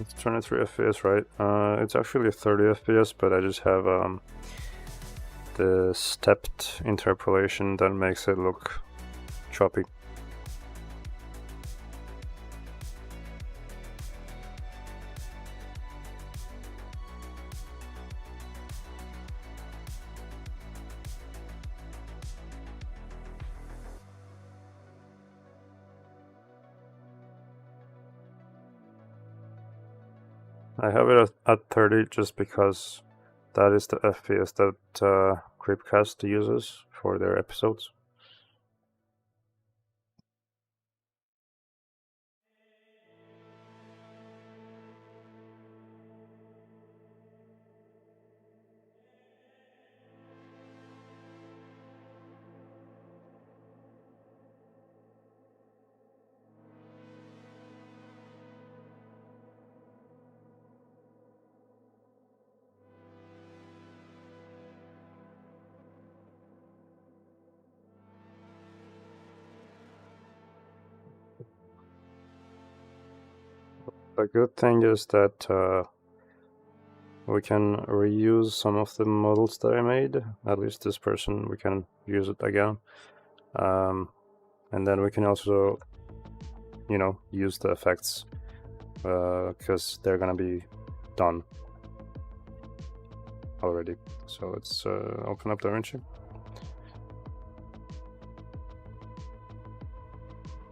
It's 23 FPS, right? It's actually 30 FPS, but I just have the stepped interpolation that makes it look choppy. I have it at 30 just because that is the FPS that CreepCast uses for their episodes. The good thing is that we can reuse some of the models that I made. At least this person, we can use it again. And then we can also, you know, use the effects because they're gonna be done already. So let's open up DaVinci.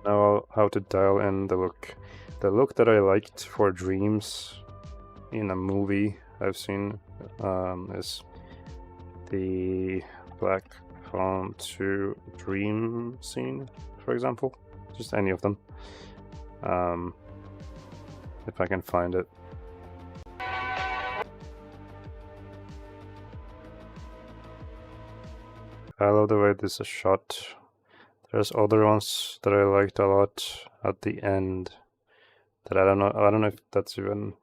Now how to dial in the look. The look that I liked for dreams in a movie I've seen is the black font to dream scene, for example. Just any of them. If I can find it. I love the way this is shot. There's other ones that I liked a lot at the end. That I don't know if that's even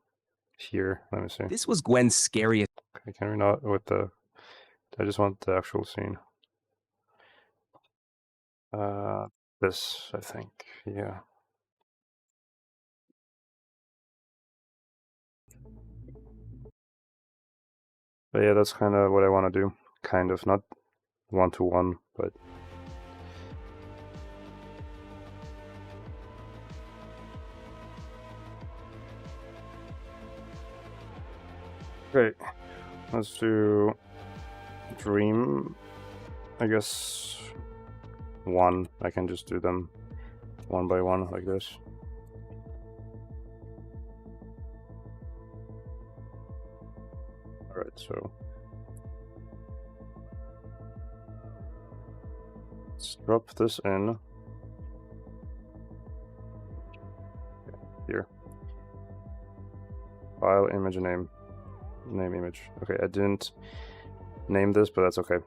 here. Let me see. This was Gwen's scariest. Okay, can we not with the... I just want the actual scene. This, I think, yeah. But yeah, that's kind of what I want to do. Kind of, not one-to-one, but... Great. Let's do dream. I guess one. I can just do them one by one like this. Alright, so let's drop this in here. File image name. name image. Okay, I didn't name this, but that's okay.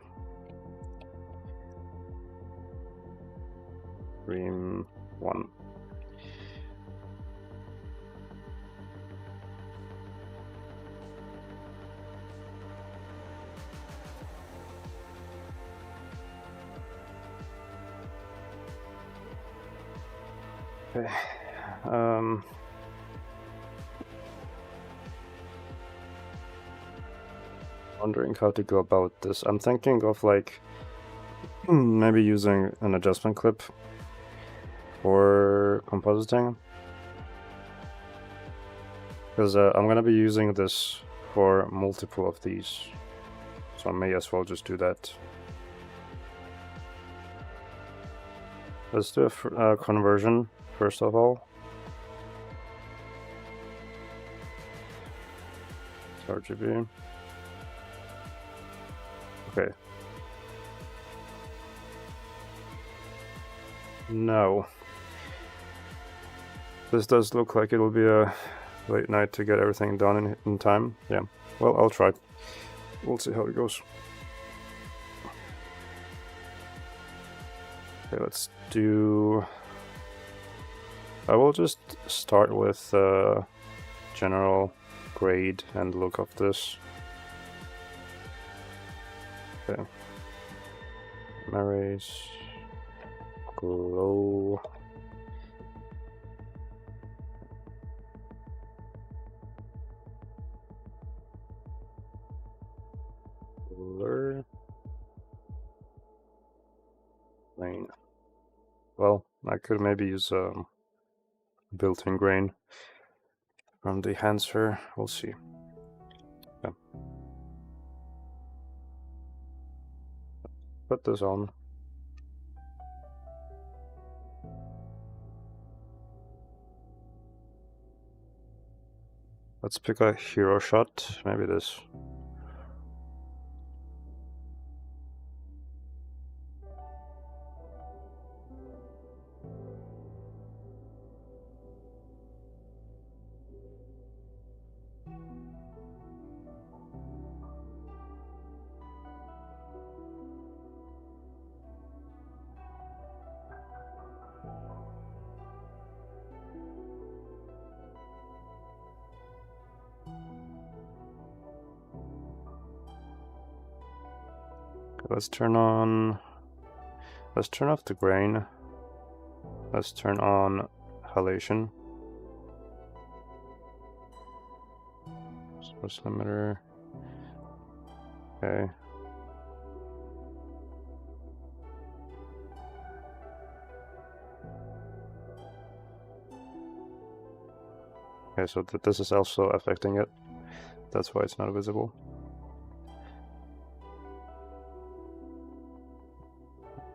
Dream 1. Okay. Wondering how to go about this. I'm thinking of like maybe using an adjustment clip for compositing, because I'm gonna be using this for multiple of these, so I may as well just do that. Let's do a conversion first of all. RGB. Okay. No. This does look like it'll be a late night to get everything done in time. Yeah. Well, I'll try. We'll see how it goes. Okay, let's do... I will just start with general grade and look of this. Okay. Marries. Glow. Blur. Grain. Well, I could maybe use built-in grain from the enhancer. We'll see. Yeah. Put this on. Let's pick a hero shot. Maybe this. Let's turn off the grain. Let's turn on halation. Source limiter. Okay. Okay, so this is also affecting it. That's why it's not visible.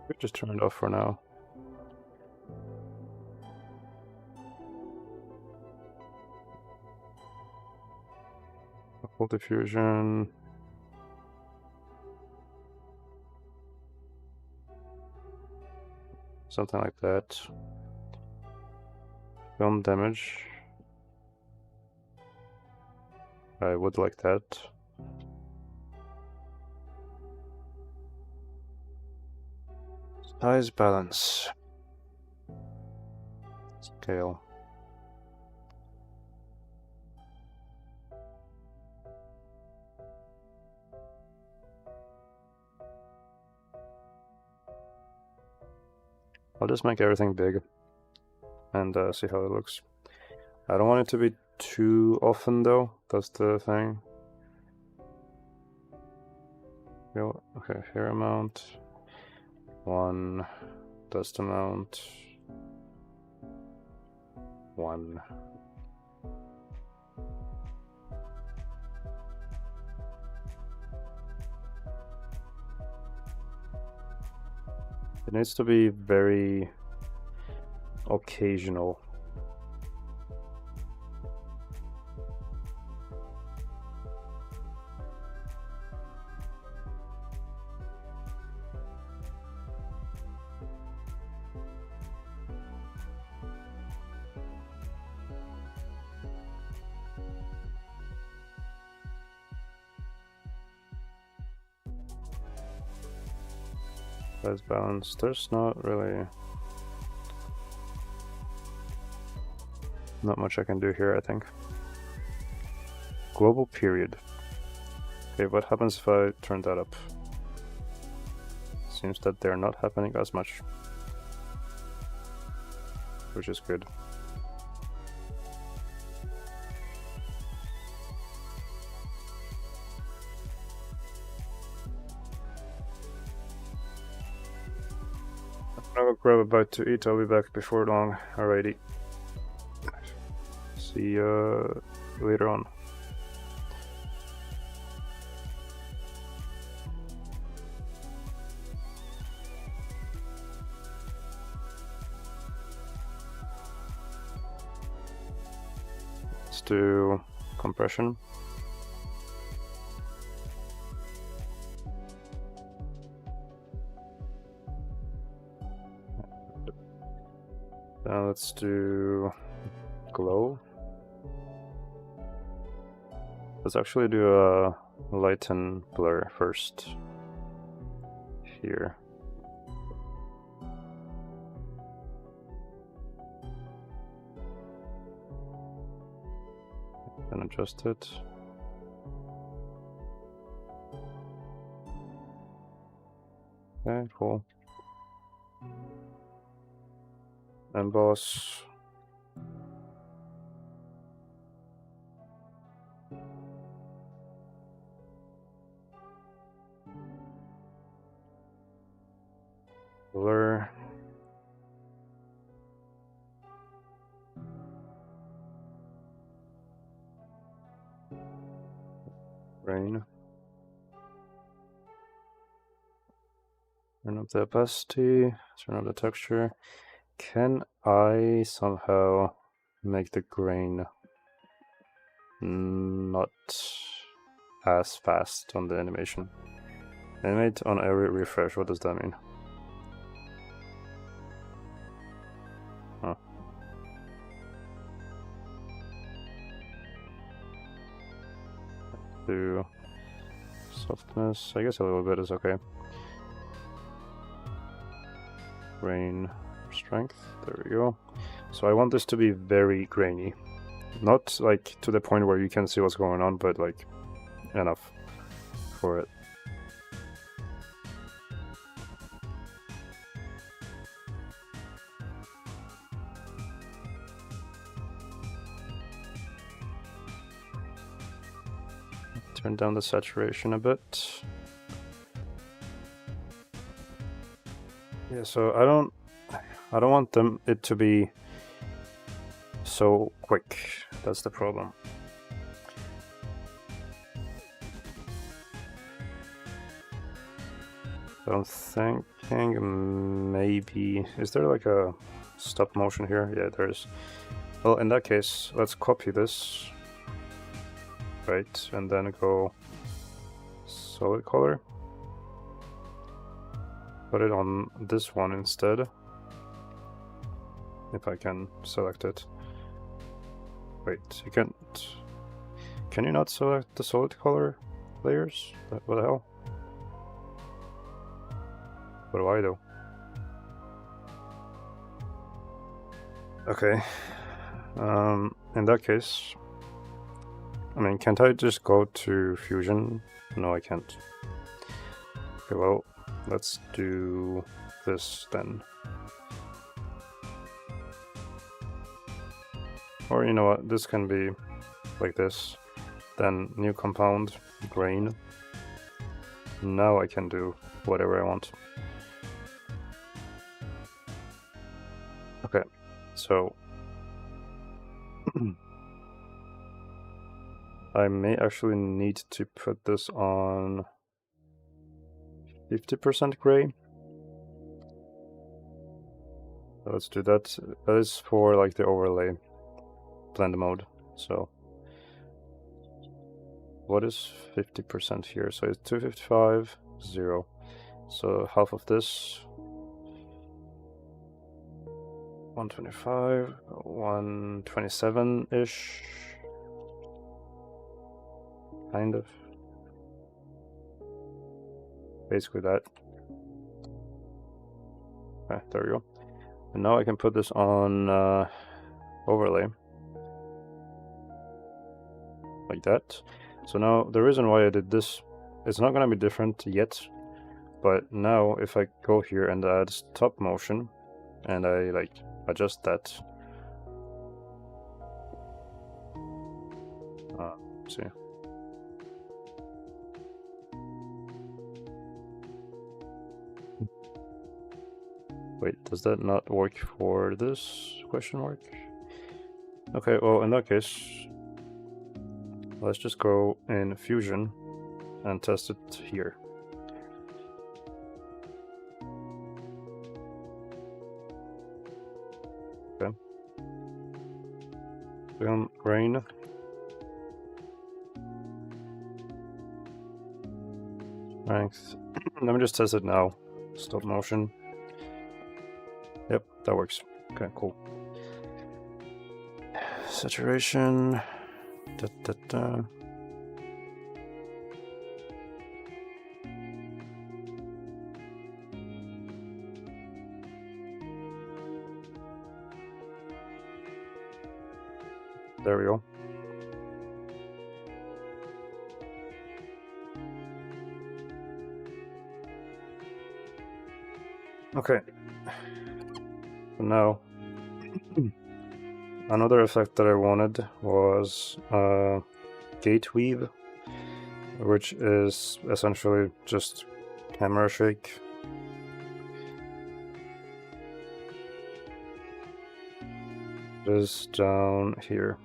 We just turn it off for now. Full diffusion. Something like that. Film damage. I would like that. Size balance. Scale. I'll just make everything big and see how it looks. I don't want it to be too often though, that's the thing. Okay, hair amount. 1. Dust amount. 1. It needs to be very occasional. Size balance. There's not really not much I can do here, I think. Global period. Okay, what happens if I turn that up? Seems that they're not happening as much, which is good. I'll grab a bite to eat. I'll be back before long. Alrighty. See you later on. Let's do compression. Now let's do glow. Let's actually do a lighten blur first here. And adjust it. Okay, cool. Emboss. Blur. Rain. Turn up the opacity, turn up the texture. Can I somehow make the grain not as fast on the animation? Animate on every refresh, what does that mean? Huh. Do softness, I guess a little bit is okay. Grain strength, there we go. So I want this to be very grainy. Not like to the point where you can see what's going on, but like enough for it. Turn down the saturation a bit. Yeah, so I don't want it to be so quick. That's the problem. I'm thinking maybe, is there like a stop motion here? Yeah, there is. Well, in that case, let's copy this, right, and then go solid color. Put it on this one instead. If I can select it. Wait, you can't. Can you not select the solid color layers? What the hell? What do I do? Okay. In that case, I mean, can't I just go to Fusion? No, I can't. Okay, well, let's do this then. Or you know what, this can be like this. Then new compound, grain. Now I can do whatever I want. Okay, so I may actually need to put this on 50% gray. Let's do that. That is for like the overlay blend mode. So what is 50% here? So it's 255, 0. So half of this, 125, 127-ish, kind of. Basically that. Okay, there we go. And now I can put this on overlay. Like that. So now the reason why I did this, it's not going to be different yet, but now if I go here and add stop motion and I like adjust that, let's see. Wait, does that not work for this question mark? Okay, well in that case, let's just go in Fusion and test it here. Okay. Film grain. Strength. Let me just test it now. Stop motion. Yep, that works. Okay, cool. Saturation. Da, da, da. There we go. Okay. Now, another effect that I wanted was gate weave, which is essentially just camera shake. It is down here.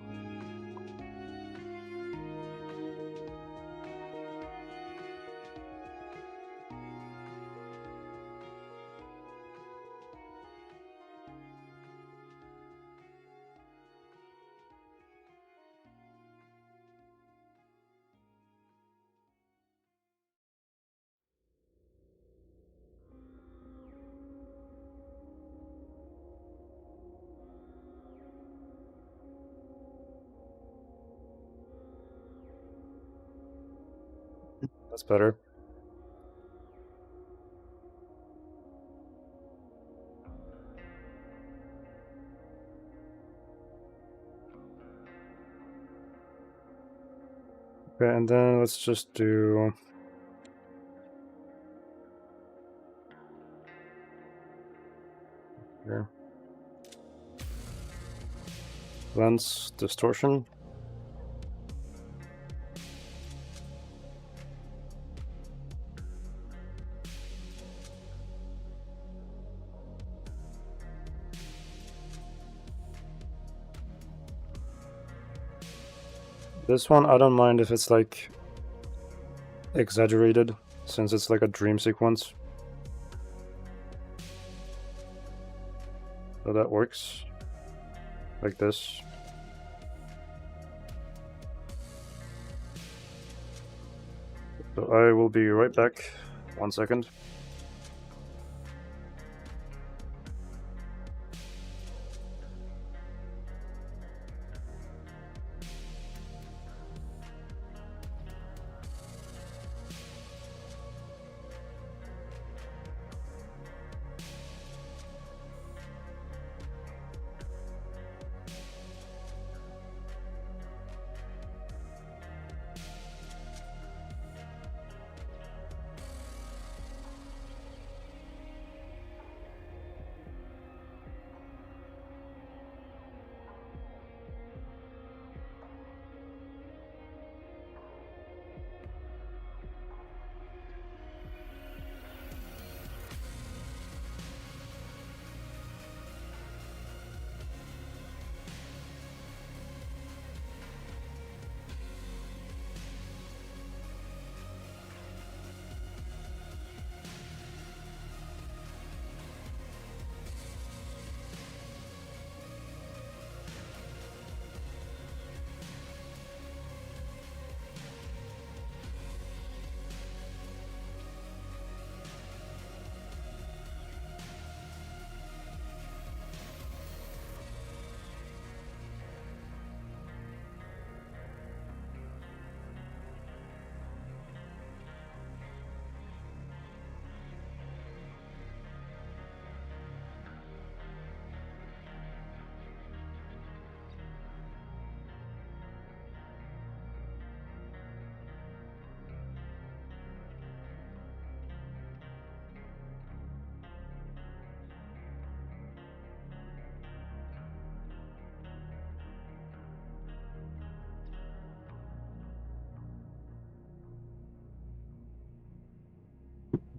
That's better. Okay, and then let's just do here. Lens distortion. This one, I don't mind if it's like exaggerated, since it's like a dream sequence. So that works. Like this. So I will be right back. 1 second.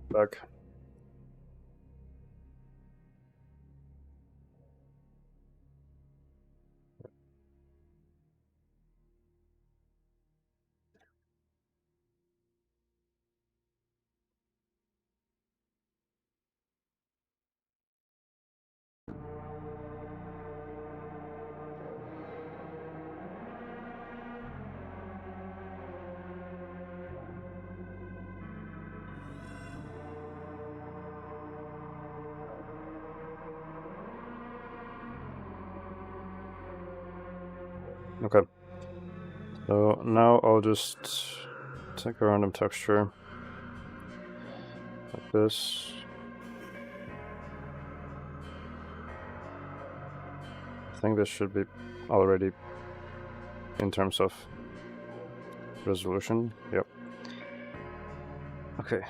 Back. Okay. So now I'll just take a random texture like this. I think this should be already in terms of resolution. Yep. Okay.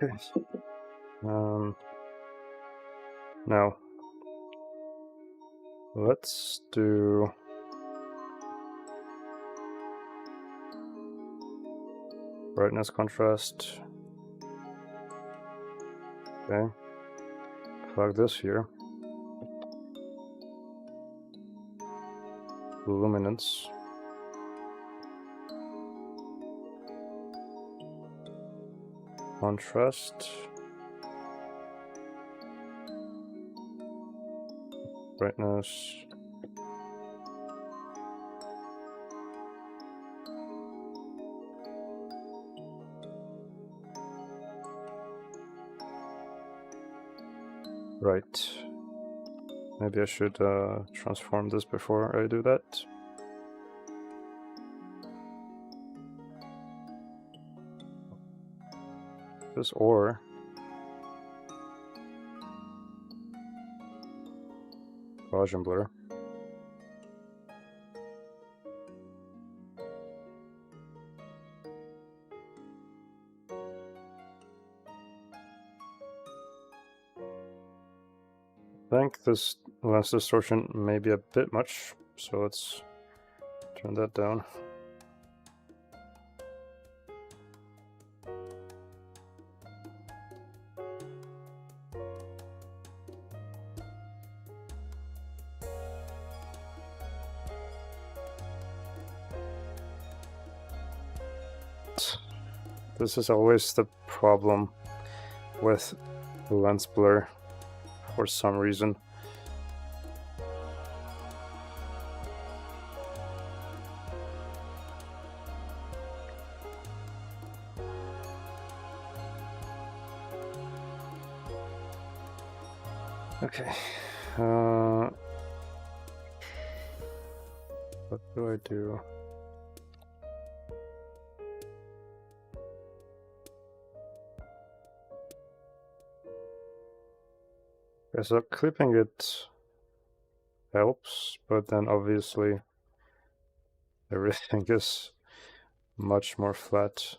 Okay. Now let's do brightness contrast. Okay. Plug this here. Luminance. Contrast. Brightness. Right. Maybe I should transform this before I do that. This or Gaussian blur. I think this lens distortion may be a bit much, so let's turn that down. This is always the problem with lens blur for some reason. Okay. What do I do? Okay, so clipping it helps, but then obviously everything is much more flat.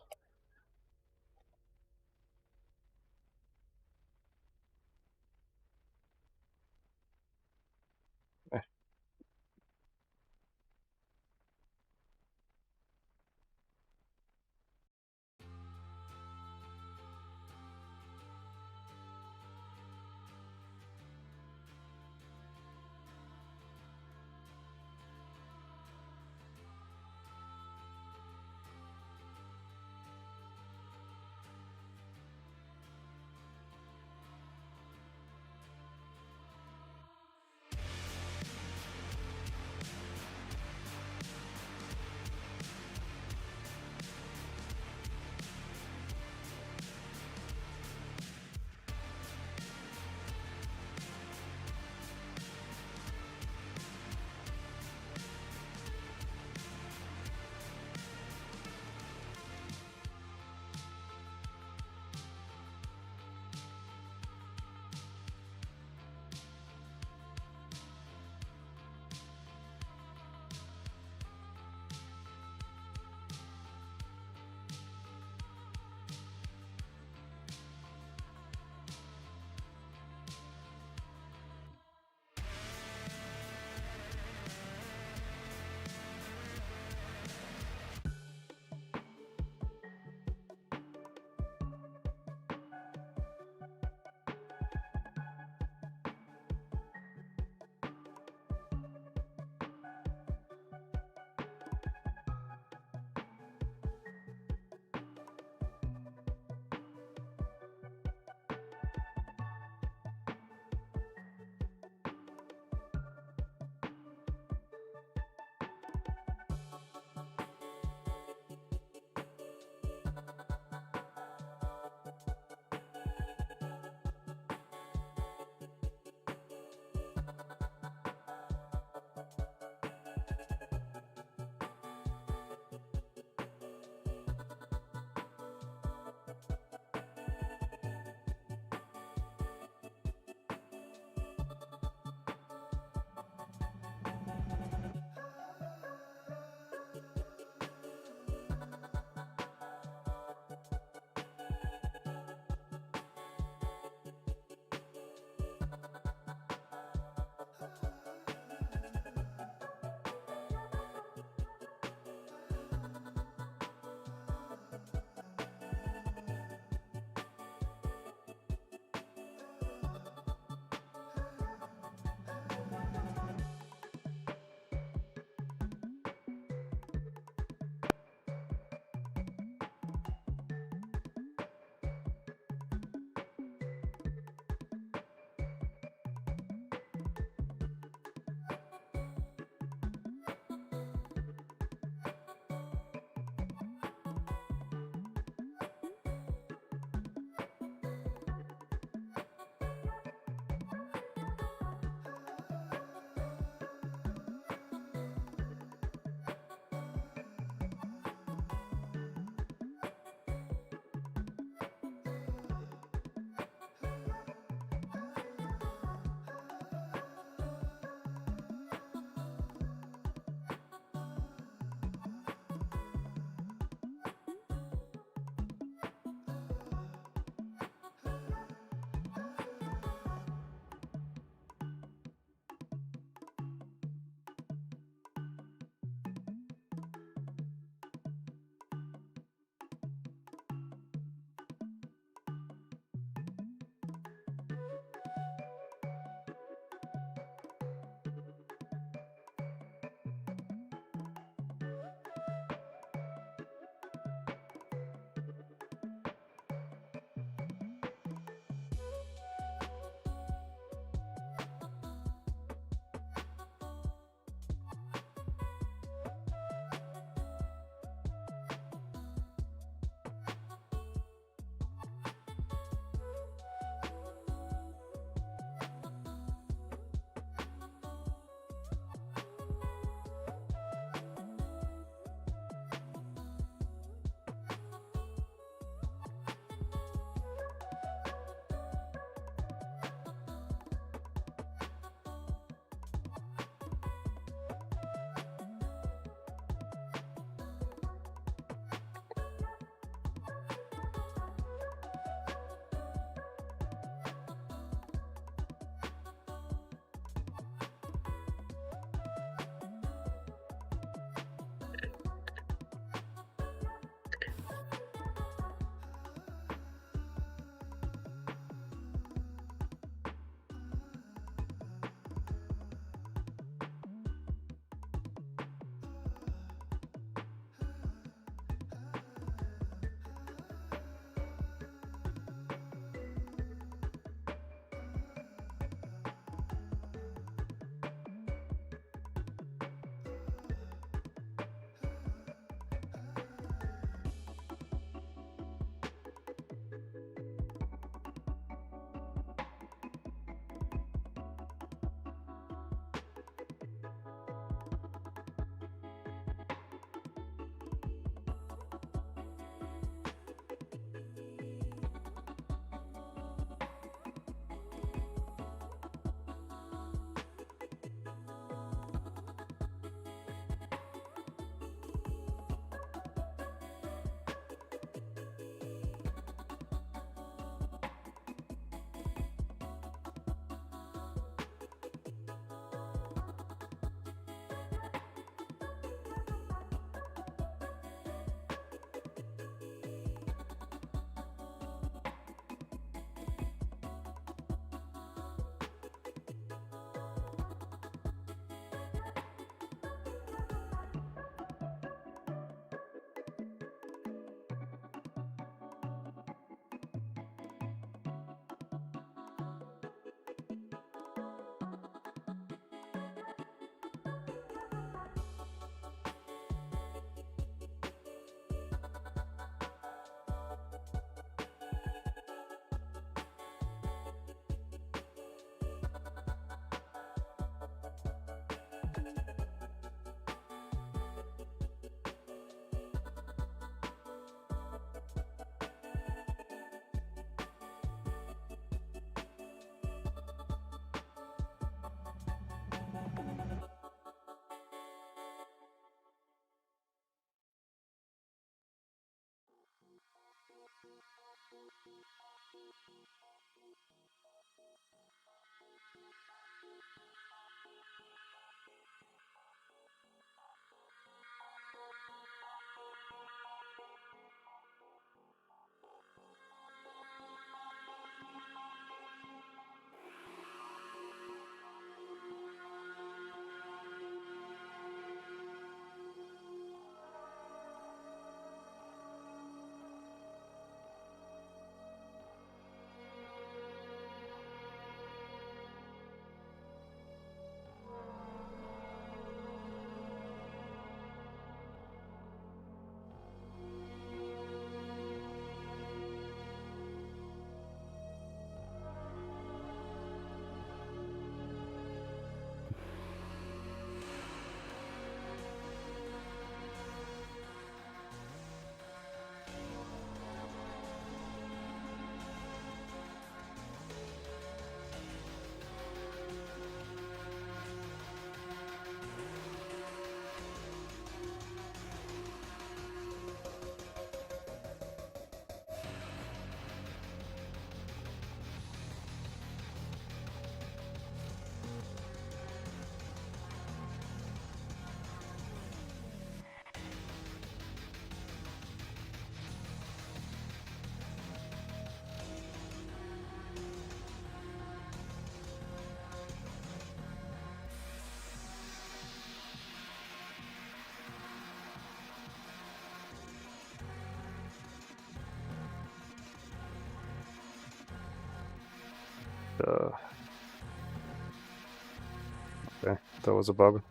Okay, that was a bug,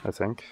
I think.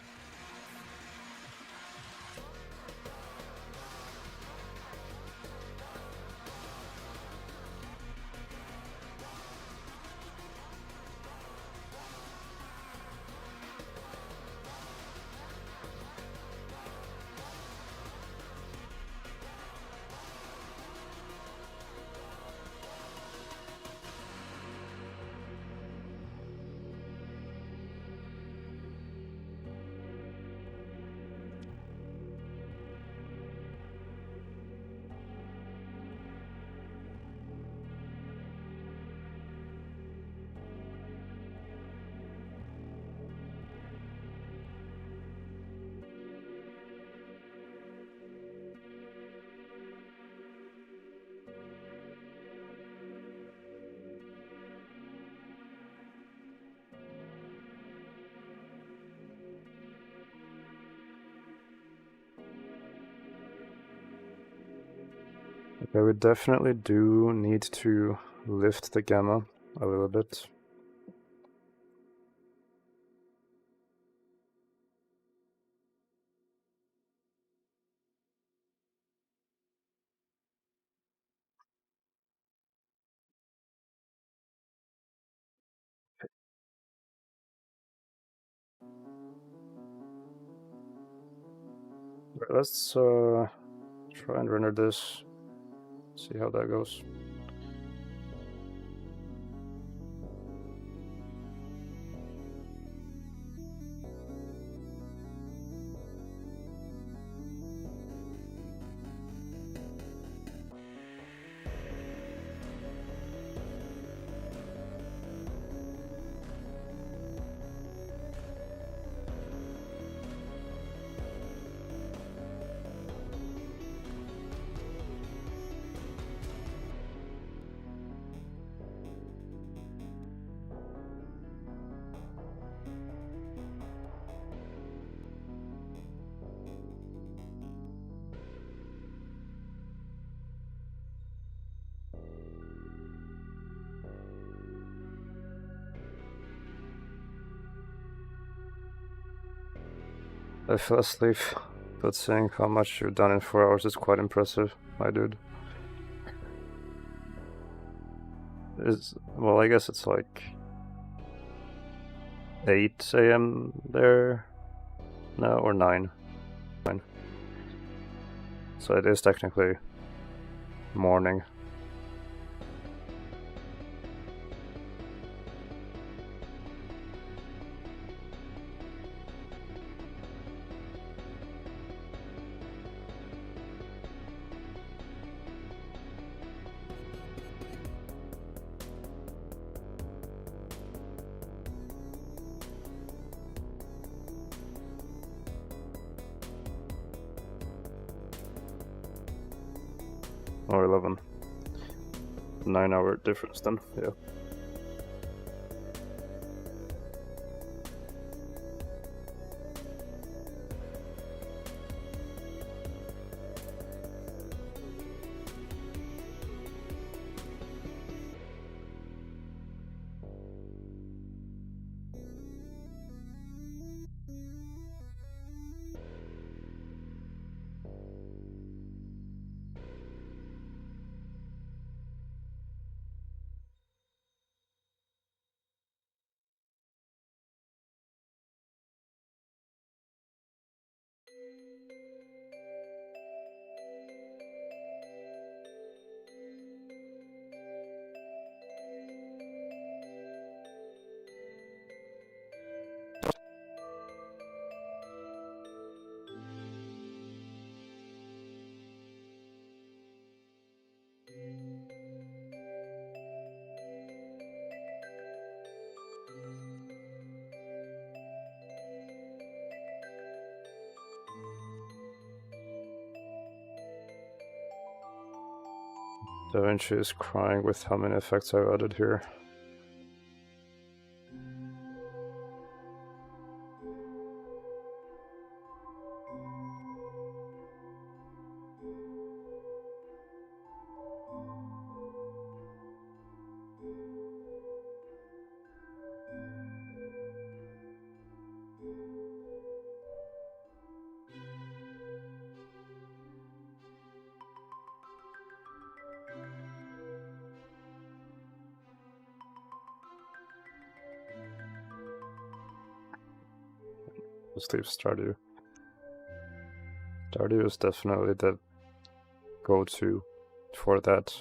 Okay, we definitely do need to lift the gamma a little bit. Right, let's try and render this, see how that goes. I fell asleep, but seeing how much you've done in 4 hours is quite impressive, my dude. Well, I guess it's like 8 AM there now, or 9. So it is technically morning. or 11. 9-hour difference then, yeah. DaVinci is crying with how many effects I've added here. Let's leave Stardew. Stardew is definitely the go-to for that.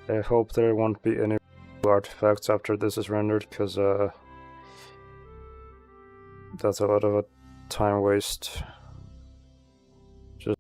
I hope there won't be any artifacts after this is rendered, because that's a lot of a time waste. Just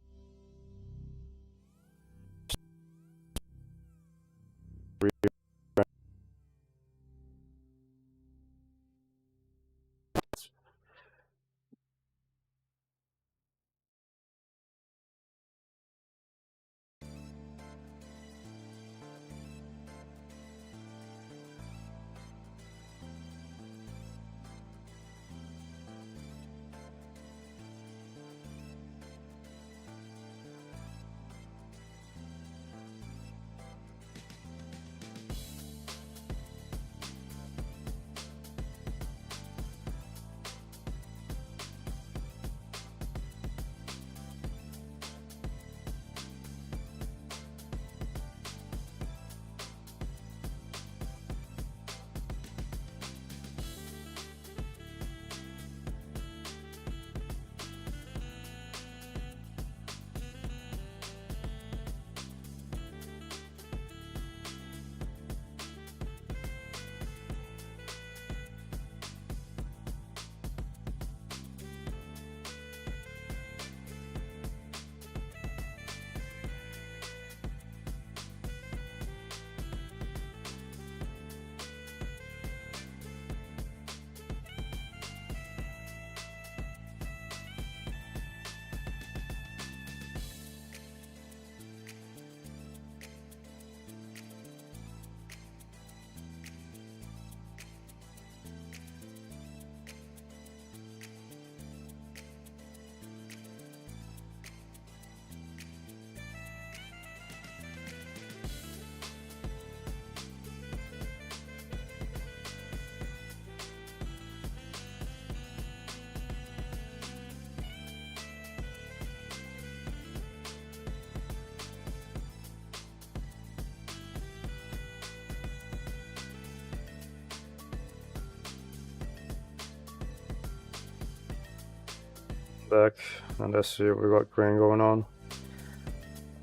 back and let's see if we got grain going on.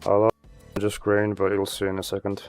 I'll just grain, but you'll see in a second.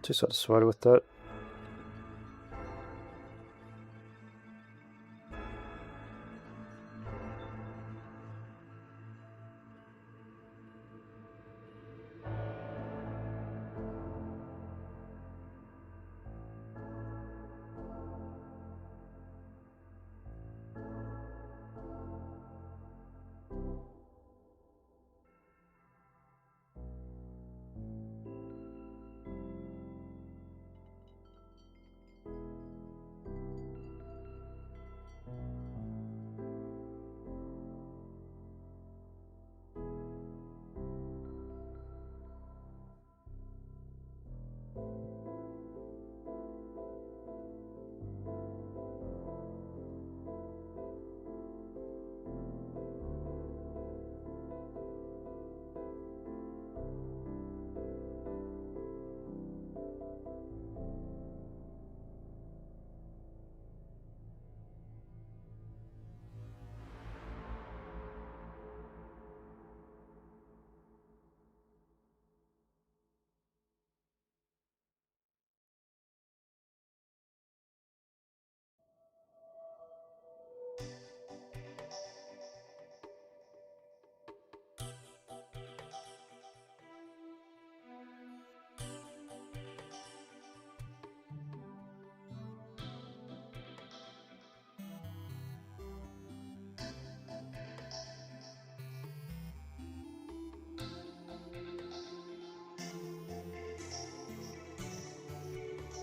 Too satisfied with that.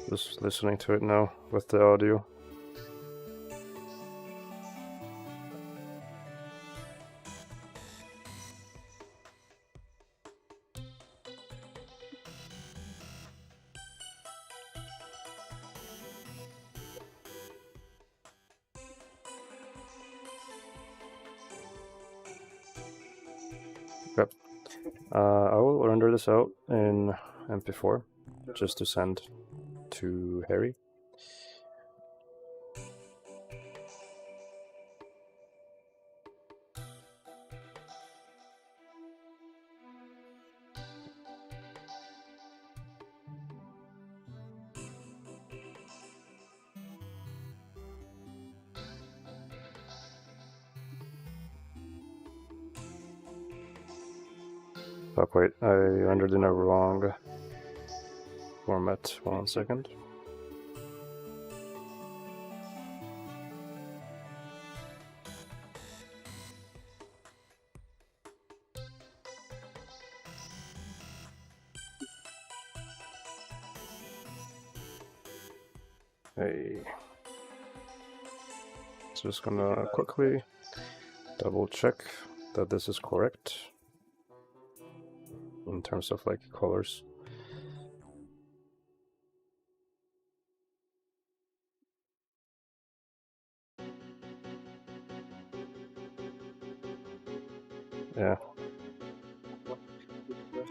Just listening to it now with the audio. Yep. I will render this out in MP4 just to send to Harry. Fuck, wait, I rendered in a wrong format. 1 second. Hey. Just gonna quickly double check that this is correct in terms of like colors. Yeah.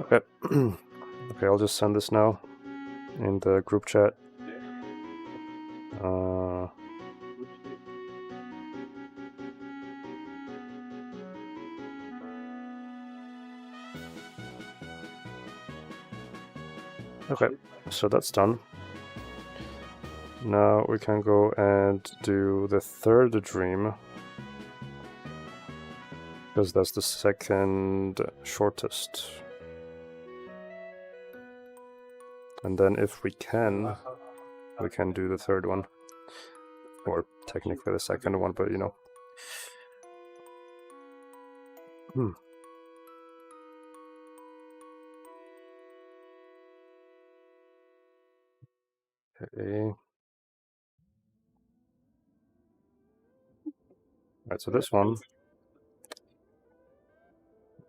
Okay. Okay, I'll just send this now in the group chat. Okay, so that's done. Now we can go and do the third dream, because that's the second shortest. And then if we can do the third one. Or technically the second one, but you know. Okay. Alright, so this one.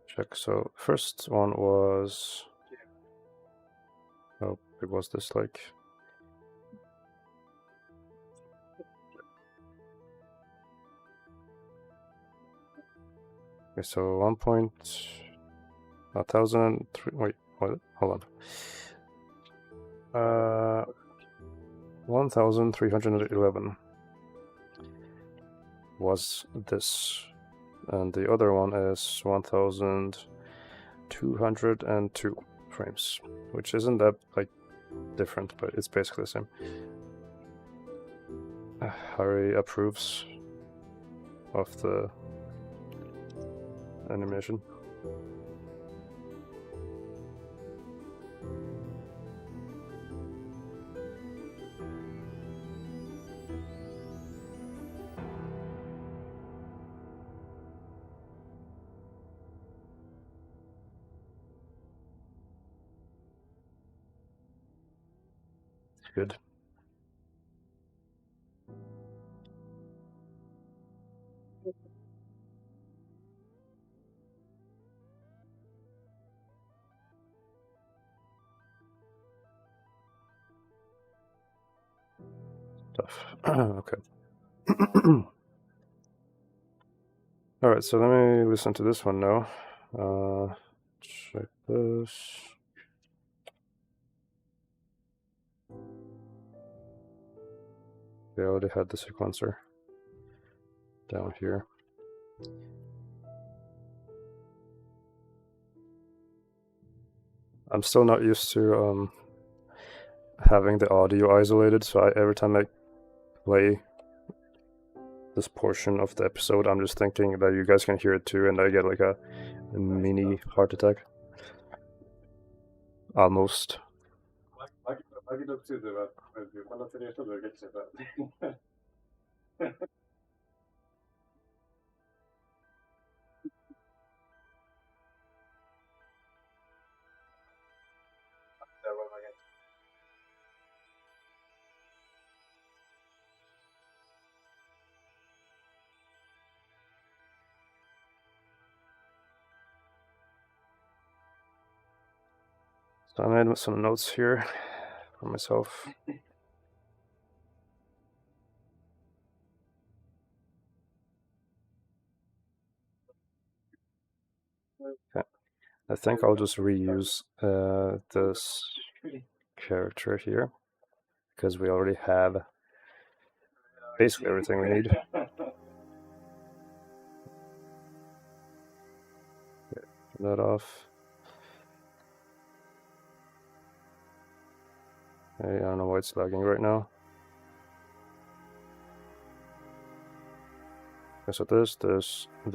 Check. So first one was. Oh, it was this like. Okay, so 1,003. Wait, what? Hold on. 1,311 was this, and the other one is 1,202 frames, which isn't that like different, but it's basically the same. Harry approves of the animation. Good. Stuff. Okay. Alright, so let me listen to this one now. Check this. They already had the sequencer down here. I'm still not used to having the audio isolated, so every time I play this portion of the episode, I'm just thinking that you guys can hear it too, and I get like a mini heart attack. Almost. So I made some notes here for myself. Okay. I think I'll just reuse this character here, because we already have basically everything we need. Okay, turn that off. Okay, I don't know why it's lagging right now. Okay, so this. I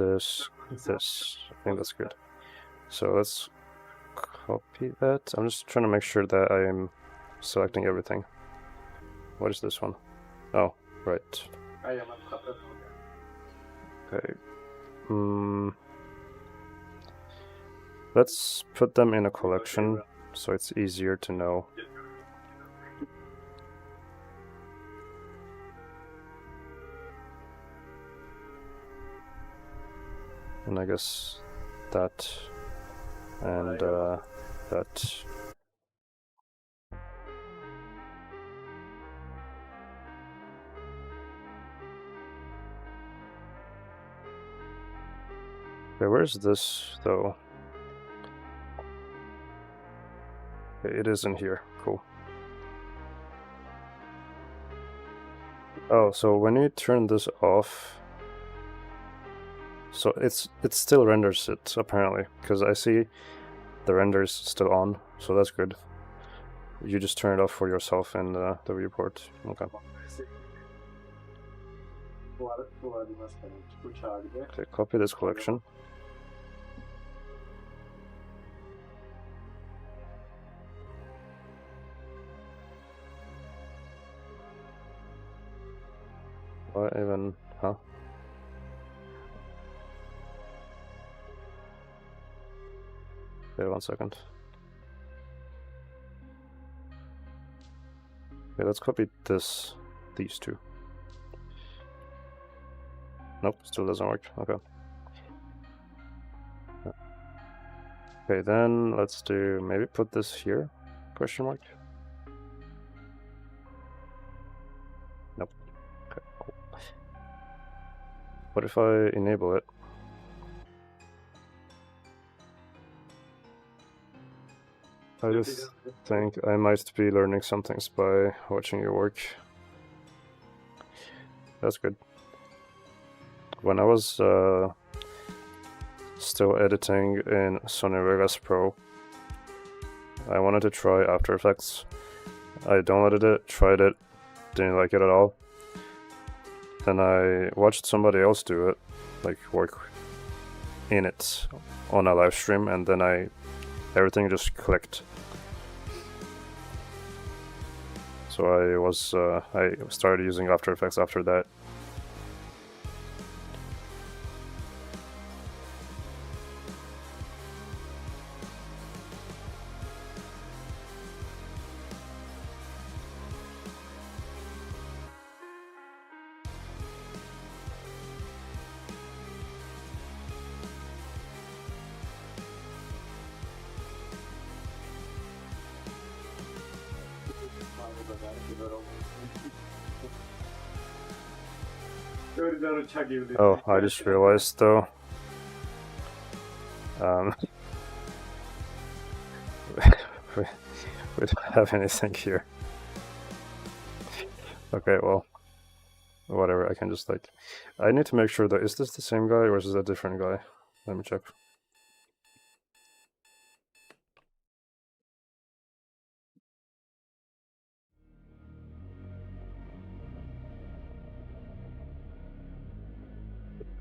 think that's good. So let's copy that. I'm just trying to make sure that I'm selecting everything. What is this one? Oh, right. Okay. Let's put them in a collection so it's easier to know. And I guess that and that. Okay, where's this though? Okay, it is in here. Cool. Oh, so when you turn this off, so it still renders it apparently, because I see the render is still on, so that's good. You just turn it off for yourself in the viewport. Okay. Okay, copy this collection. Why even, huh? Wait 1 second. Okay, let's copy these two. Nope, still doesn't work. Okay. Okay, then let's do, maybe put this here? Question mark? Nope. Okay, cool. What if I enable it? I just think I might be learning some things by watching your work. That's good. When I was still editing in Sony Vegas Pro, I wanted to try After Effects. I downloaded it, tried it, didn't like it at all. Then I watched somebody else do it, like work in it on a live stream, and then everything just clicked. So I started using After Effects after that. Oh, I just realized though. We don't have anything here. Okay, well, whatever. I can just like. I need to make sure that is this the same guy or is this a different guy? Let me check.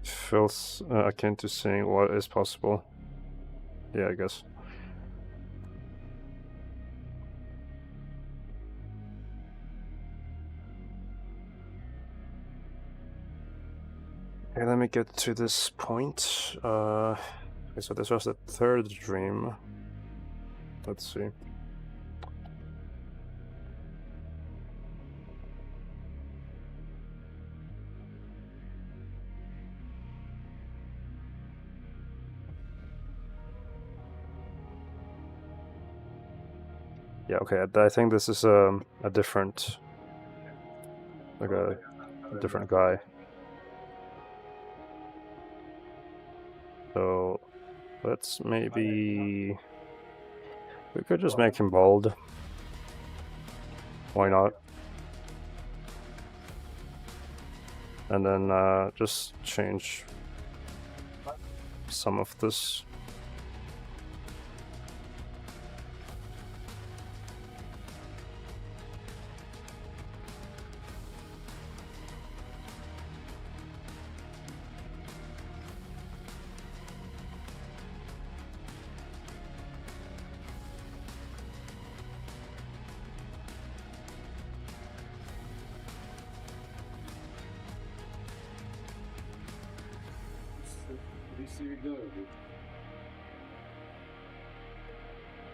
Feels akin to seeing what is possible. Yeah, I guess. Okay, let me get to this point. Okay, so this was the third dream. Let's see. Yeah, okay, I think this is a different, like a different guy. So let's maybe, we could just make him bald. Why not? And then just change some of this.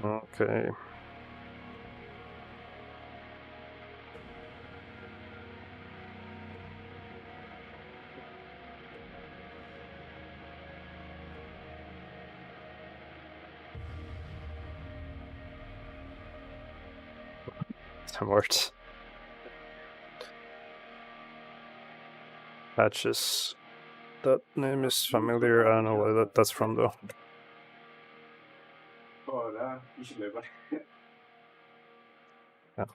Okay. That worked. Patches. That name is familiar. I don't know where that's from though. Yeah.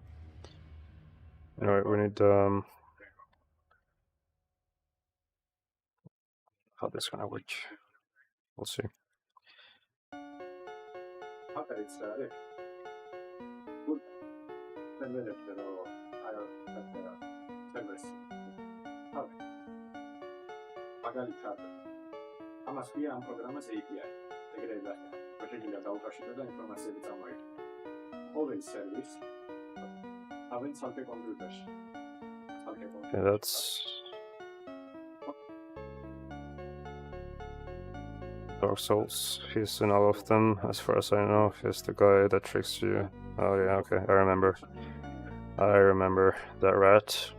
Alright, we need how this gonna work. We'll see. Ama spiejam programy z API. Tego prošetí data ukažte informace vycamuje. Always service. Having salpe computers. Okay, that's Dark Souls. He's in all of them, as far as I know. He's the guy that tricks you. Oh yeah, okay, I remember. I remember that rat.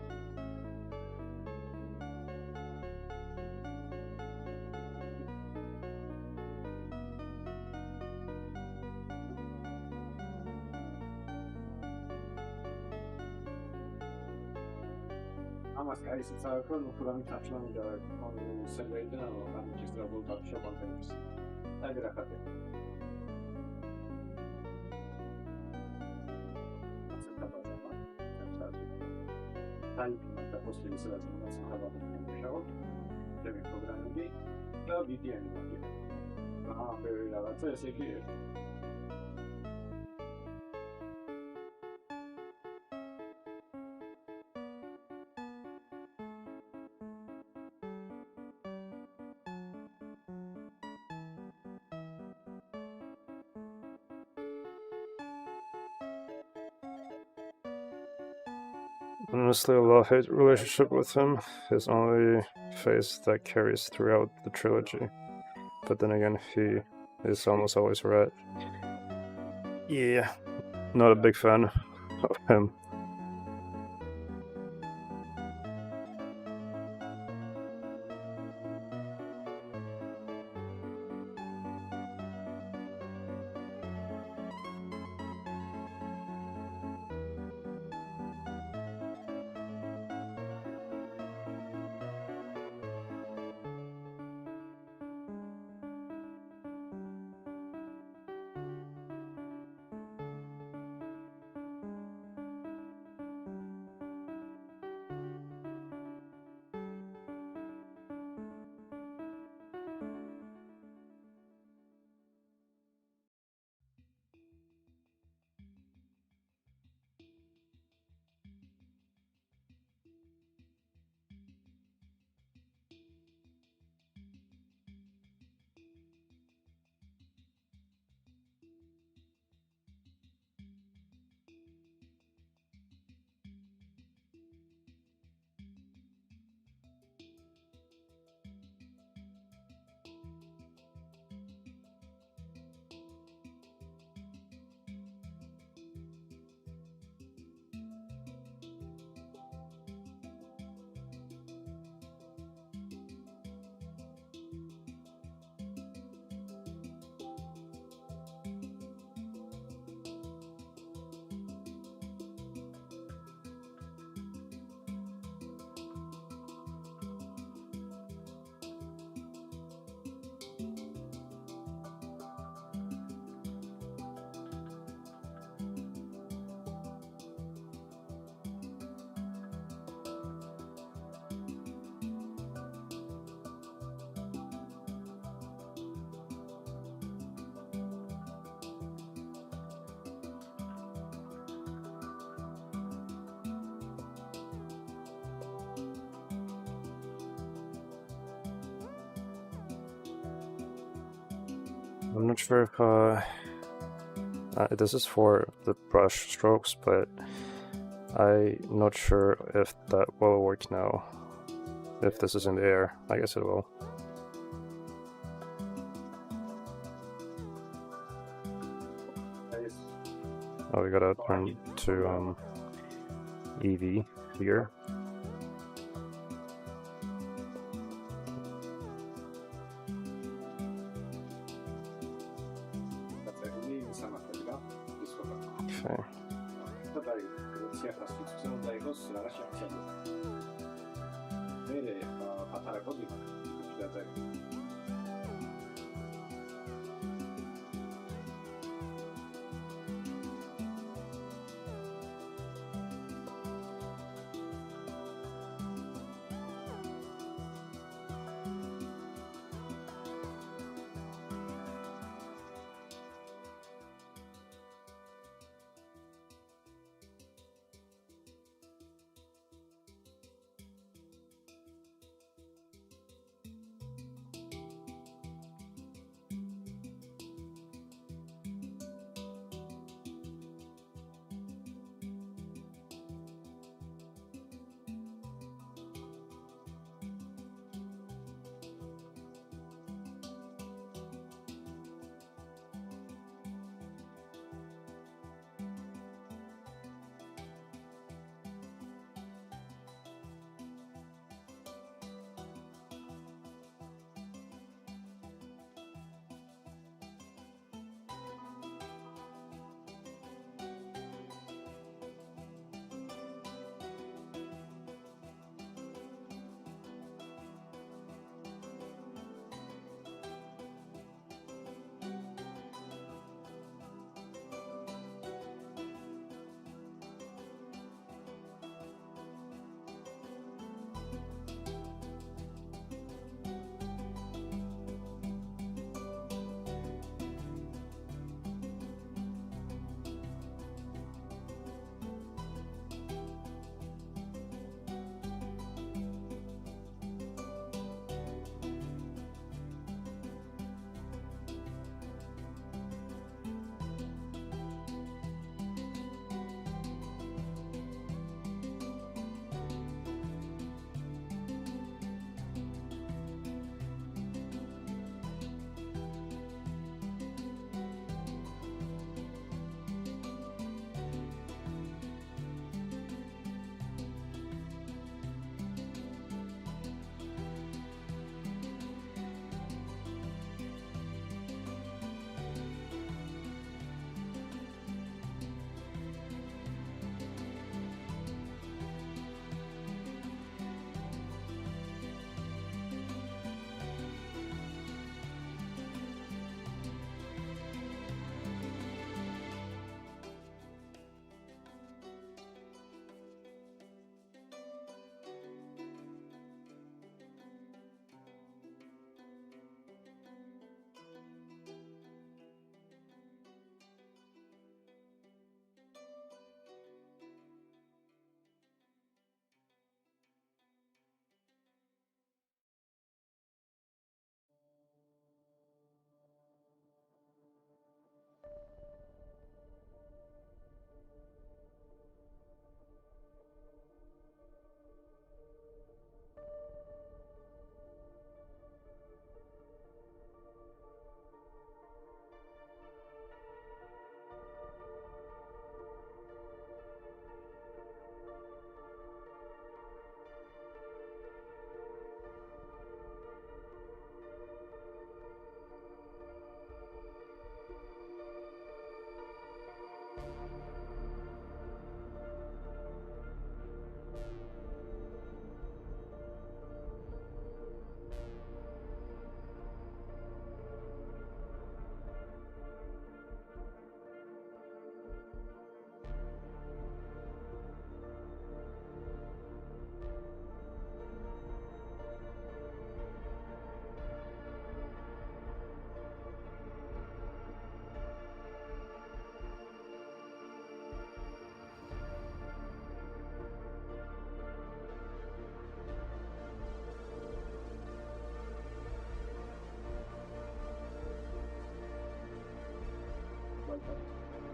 Ama sky jest całe kronu, którą zaczynamy do serwera, no tam gdzieś zrobił to się wątek. Tak rachaty. Tali na posljednji se razmona sa Hrvatom ne možao, tebi programovi, da biti jedno. Aha, prevjerava, to je sve krijež. Honestly, a love-hate relationship with him. His only face that carries throughout the trilogy. But then again, he is almost always right. Yeah, not a big fan of him. I'm not sure if this is for the brush strokes, but I'm not sure if that will work now. If this is in the air, I guess it will. Oh, we gotta turn to EV here. Okay.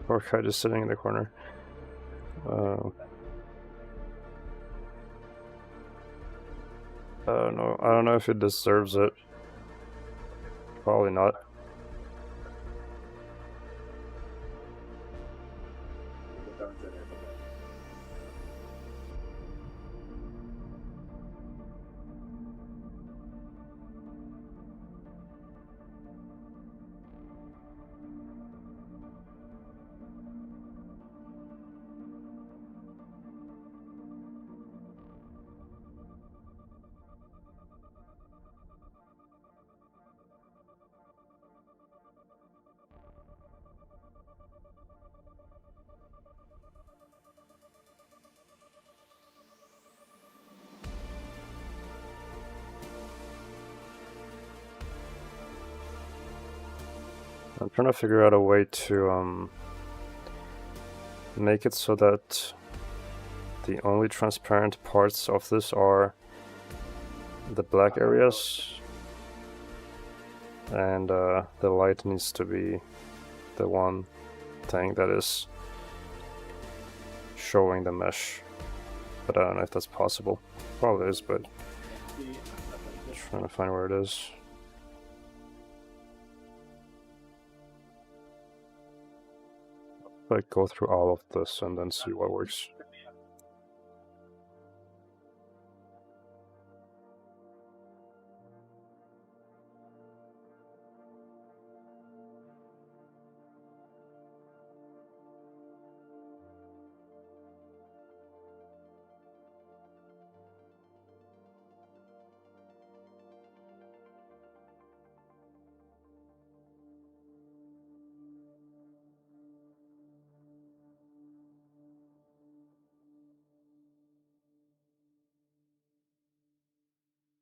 Poor guy just sitting in the corner. No, I don't know if it deserves it. Probably not. I'm trying to figure out a way to make it so that the only transparent parts of this are the black areas, and the light needs to be the one thing that is showing the mesh. But I don't know if that's possible. Probably is, but trying to find where it is. Like go through all of this and then see what works.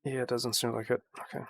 Yeah, it doesn't seem like it. Okay.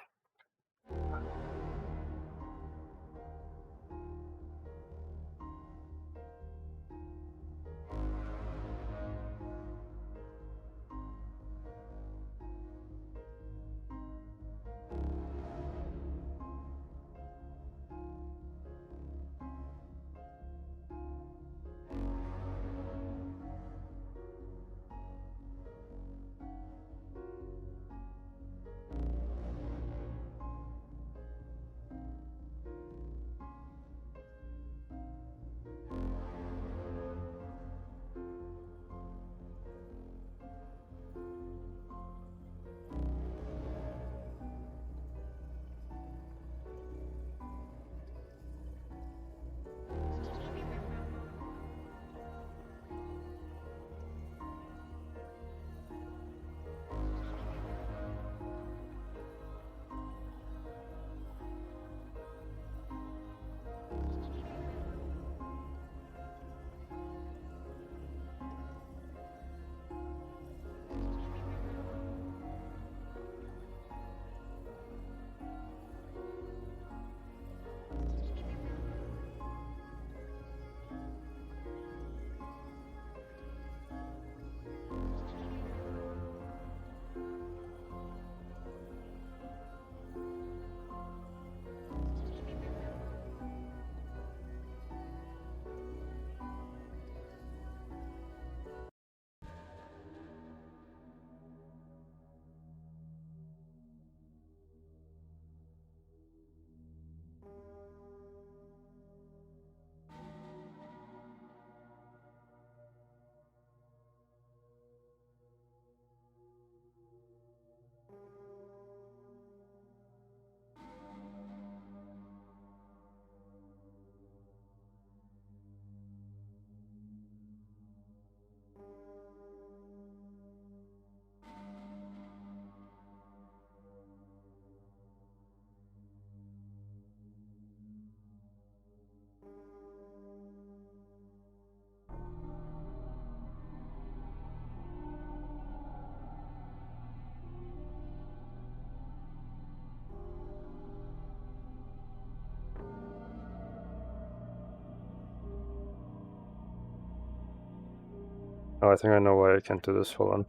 Oh, I think I know why I can't do this. Hold on.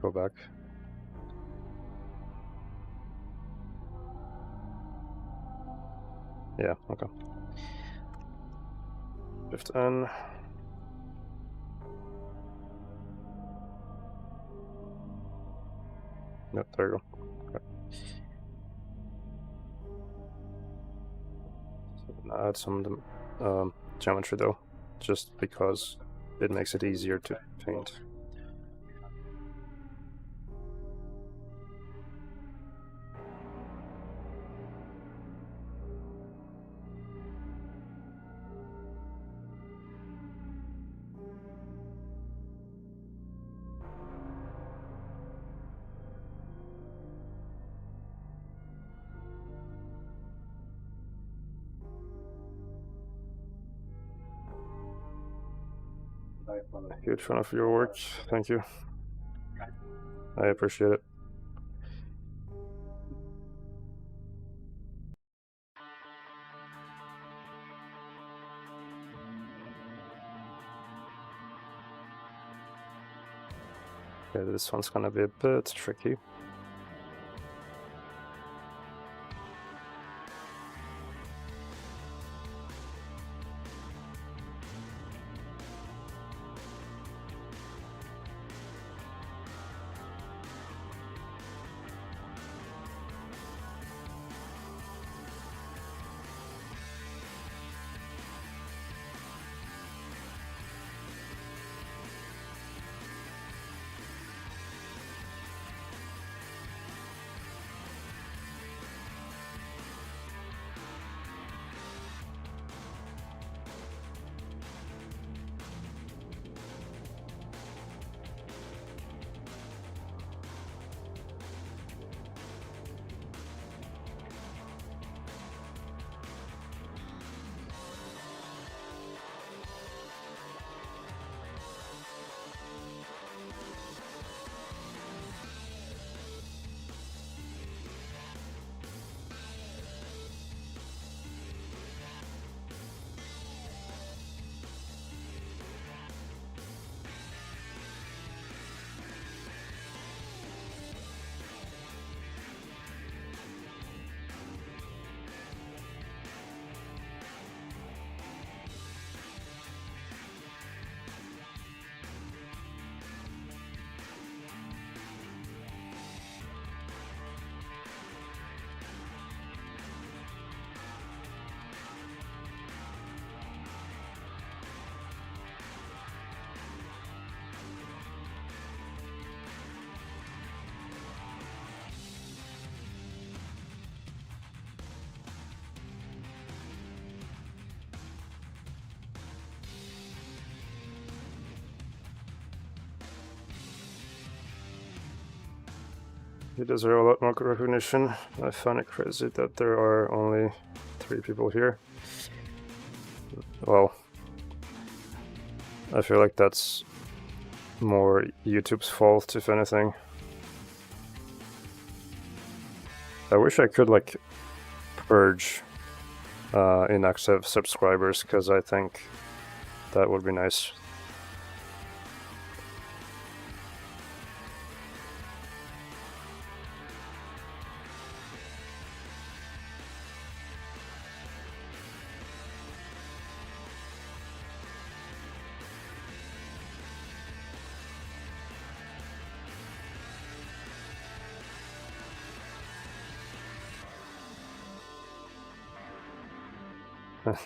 Go back. Yeah, okay. Shift N. Yep, there you go. Okay. So now add some geometry though, just because it makes it easier to paint. Huge fan of your work. Thank you. I appreciate it. Okay, this one's gonna be a bit tricky. You deserve a lot more recognition. I find it crazy that there are only 3 people here. Well, I feel like that's more YouTube's fault, if anything. I wish I could, like, purge inactive subscribers, because I think that would be nice.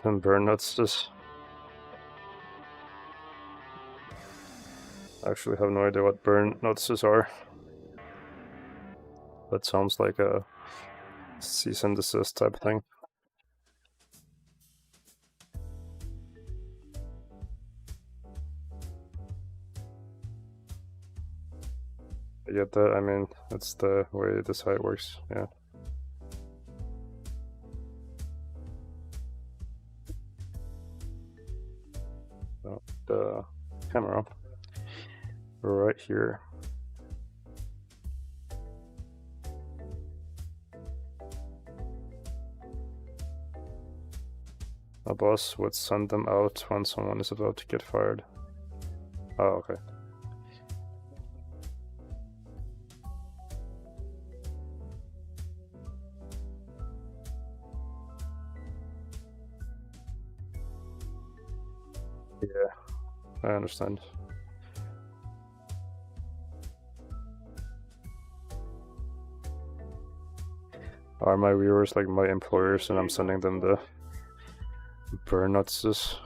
And burn nuts just... I actually have no idea what burn nuts are. That sounds like a cease and desist type thing. I get that, I mean, that's the way this site works, yeah. So, the camera right here. A boss would send them out when someone is about to get fired. Oh, okay. Yeah, I understand. Are my viewers like my employers and I'm sending them the burn nuts?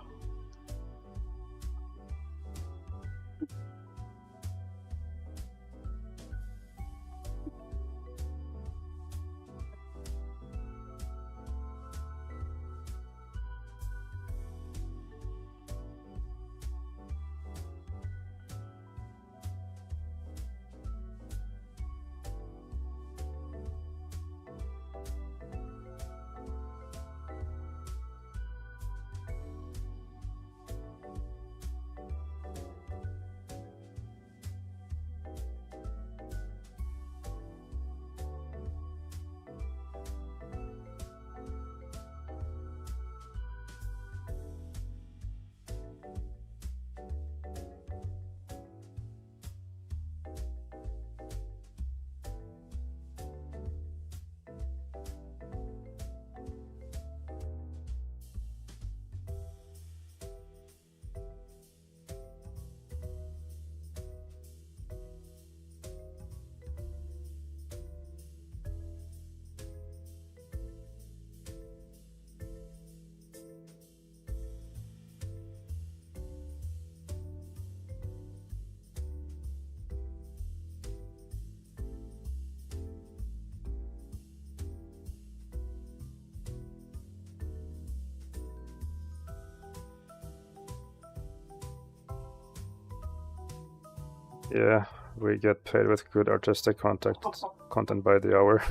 Yeah, we get paid with good artistic content by the hour.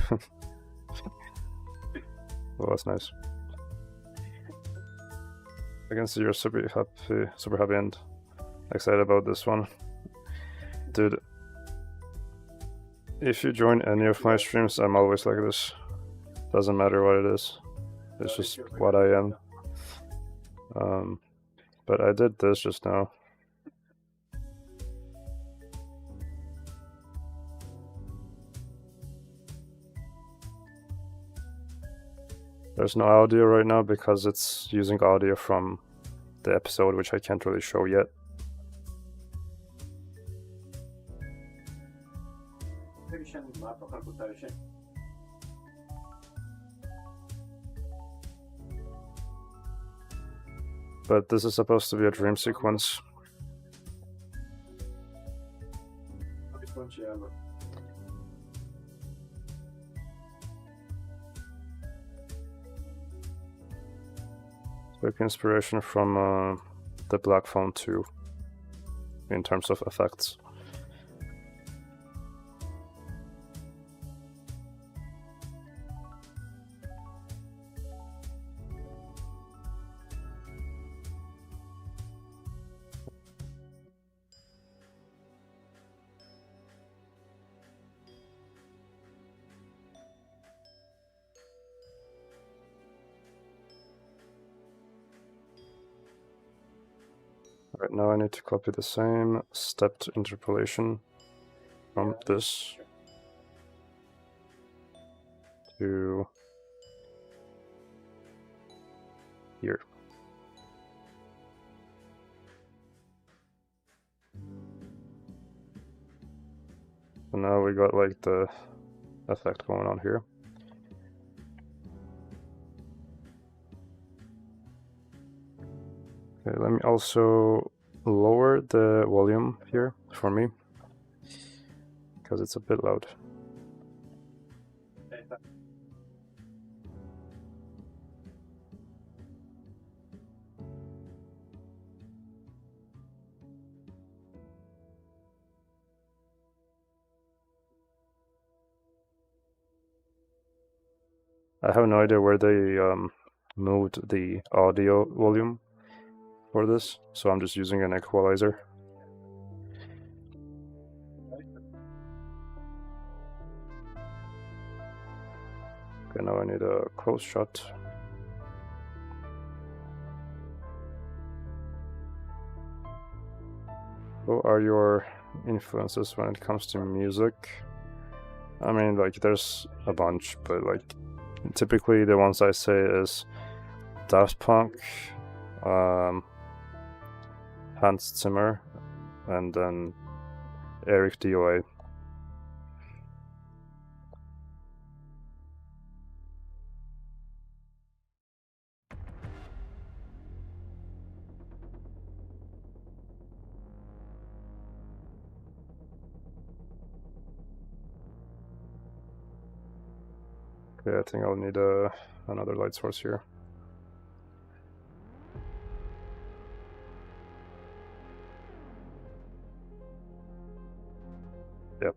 Well, that's nice. I can see you're super happy and excited about this one. Dude, if you join any of my streams, I'm always like this. Doesn't matter what it is. It's just what I am. But I did this just now. There's no audio right now because it's using audio from the episode, which I can't really show yet. But this is supposed to be a dream sequence. Took inspiration from the Black Phone 2 in terms of effects. Right now I need to copy the same stepped interpolation from this to here. So now we got like the effect going on here. Okay, let me also lower the volume here for me, because it's a bit loud. I have no idea where they moved the audio volume for this, so I'm just using an equalizer. Okay, now I need a close shot. What are your influences when it comes to music? I mean, like, there's a bunch, but like, typically the ones I say is Daft Punk, Hans Zimmer, and then Eric DOA. Okay, I think I'll need another light source here. Yep.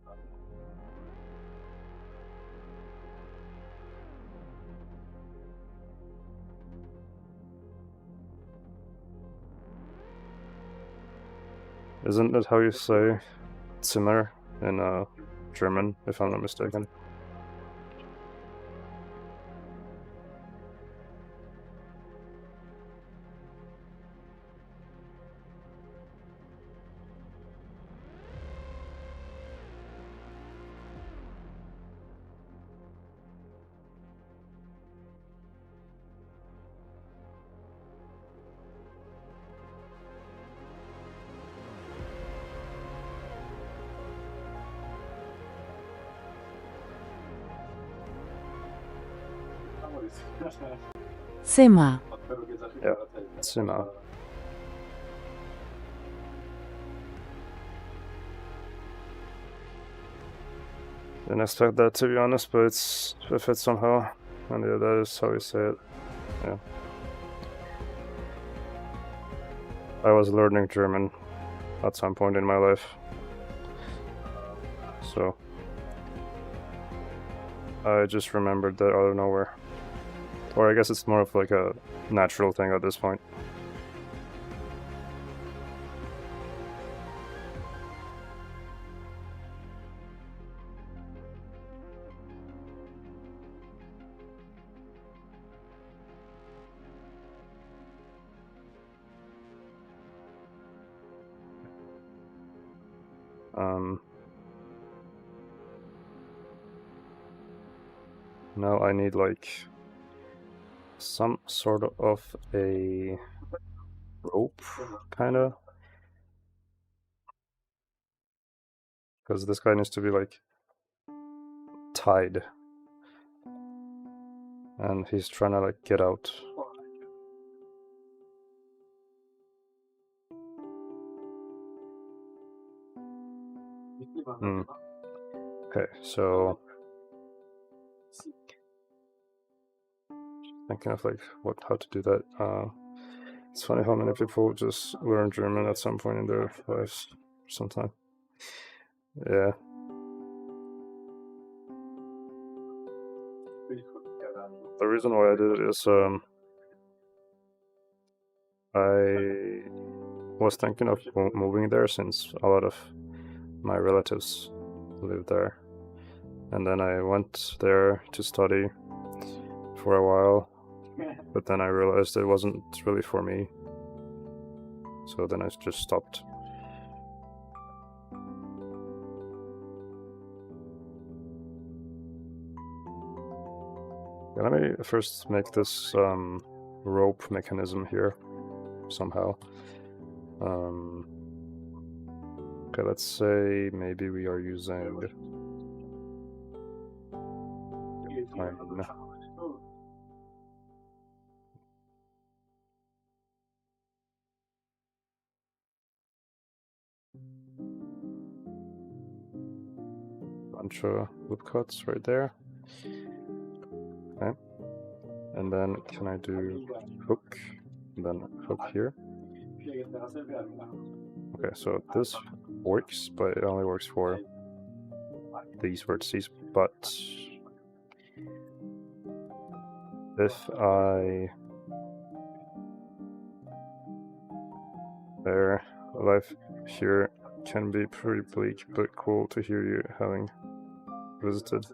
Isn't that how you say Zimmer in German, if I'm not mistaken? Zimmer. Yeah, Zimmer. Didn't expect that, to be honest, but it fits somehow. And yeah, that is how you say it. Yeah. I was learning German at some point in my life. so I just remembered that out of nowhere. Or I guess it's more of like a natural thing at this point. Now I need like some sort of a rope, kinda. Because this guy needs to be like tied. And he's trying to like get out. Okay, so thinking of like how to do that. It's funny how many people just learn German at some point in their lives sometime. Yeah. The reason why I did it is I was thinking of moving there since a lot of my relatives live there. And then I went there to study for a while, but then I realized it wasn't really for me. So then I just stopped. Yeah, let me first make this rope mechanism here somehow. Okay, let's say maybe we are using bunch of woodcuts right there. Okay. And then can I do hook? And then hook here. Okay, so this works, but it only works for these vertices. But if I there, life here can be pretty bleak, but cool to hear you having visited.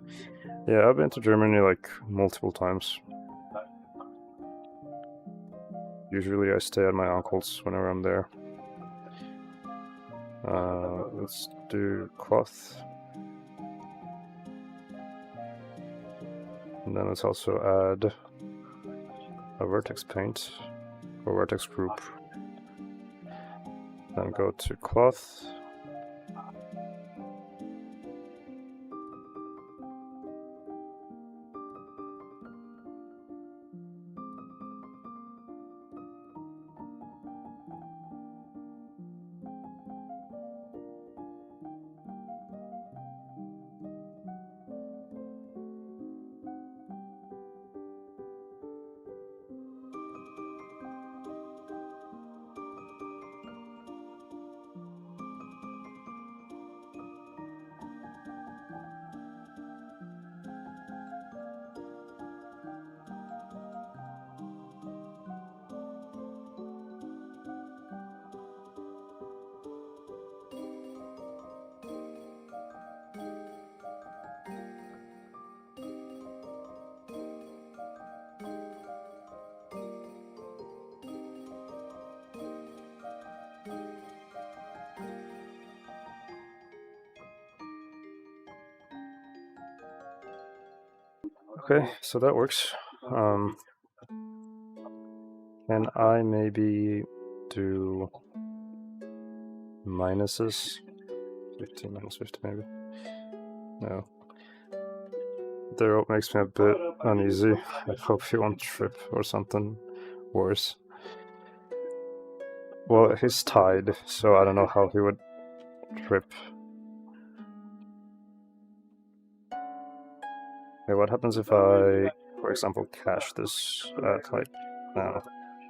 Yeah, I've been to Germany like multiple times. Usually I stay at my uncle's whenever I'm there. Let's do cloth. And then let's also add a vertex paint or vertex group. Then go to cloth. Okay, so that works. Can I maybe do minuses? 50 minus 50 maybe? No. The rope makes me a bit uneasy. I hope he won't trip or something worse. Well, he's tied, so I don't know how he would trip. Okay, what happens if I, for example, cache this at like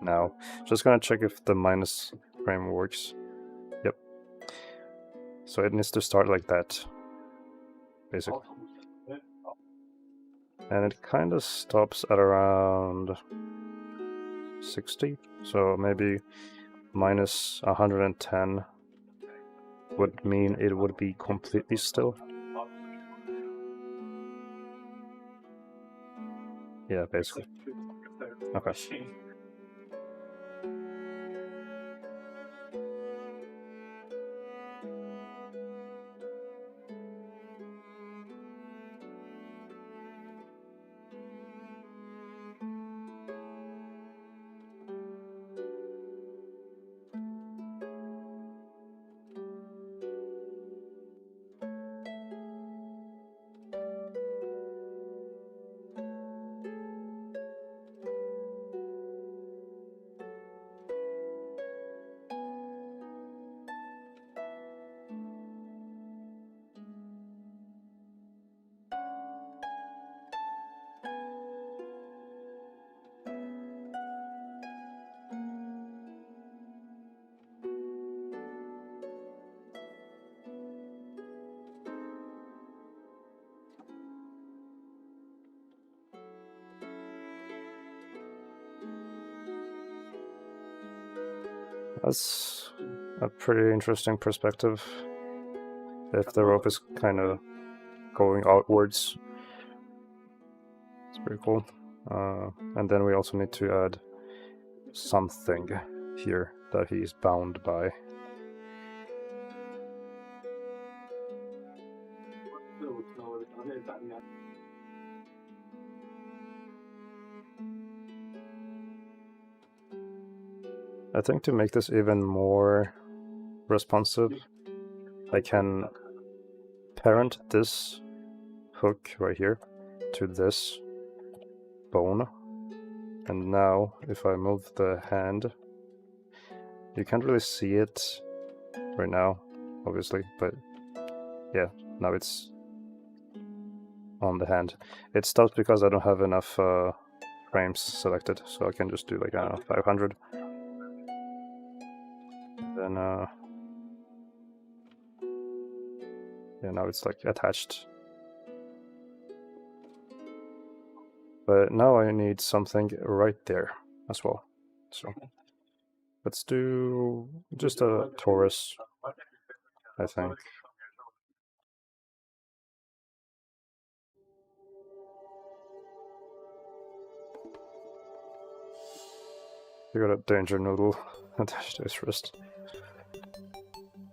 now? Just gonna check if the minus frame works. Yep. So it needs to start like that. basically. And it kind of stops at around 60, so maybe minus 110 would mean it would be completely still. Yeah, basically. Okay. That's a pretty interesting perspective. If the rope is kind of going outwards, it's pretty cool. And then we also need to add something here that he's bound by. I think to make this even more responsive, I can parent this hook right here to this bone. And now, if I move the hand, you can't really see it right now, obviously, but yeah, now it's on the hand. It stops because I don't have enough frames selected, so I can just do like 500. Then yeah, now it's like attached. But now I need something right there as well. So let's do just a torus, I think. You got a danger noodle attached to his wrist.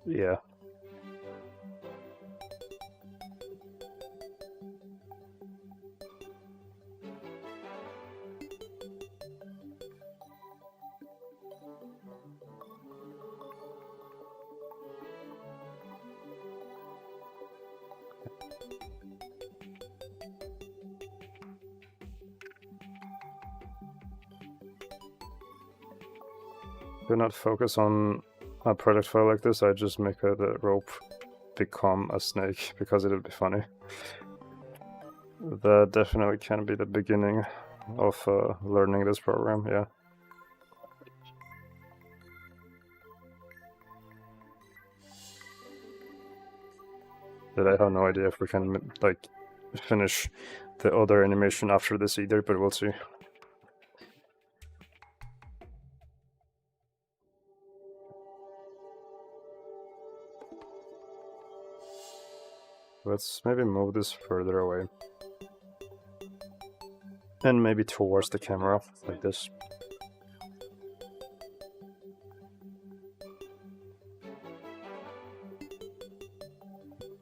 Yeah. Do not focus on a project file like this. I just make the rope become a snake because it'll be funny. That definitely can be the beginning of learning this program, yeah. But I have no idea if we can like finish the other animation after this either, but we'll see. Let's maybe move this further away. And maybe towards the camera, like this.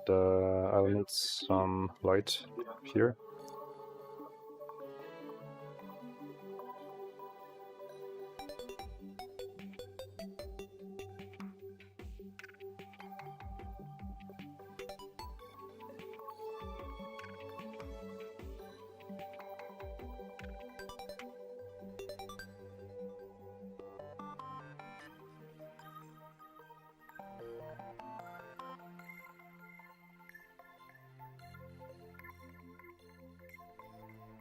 I'll need some light here.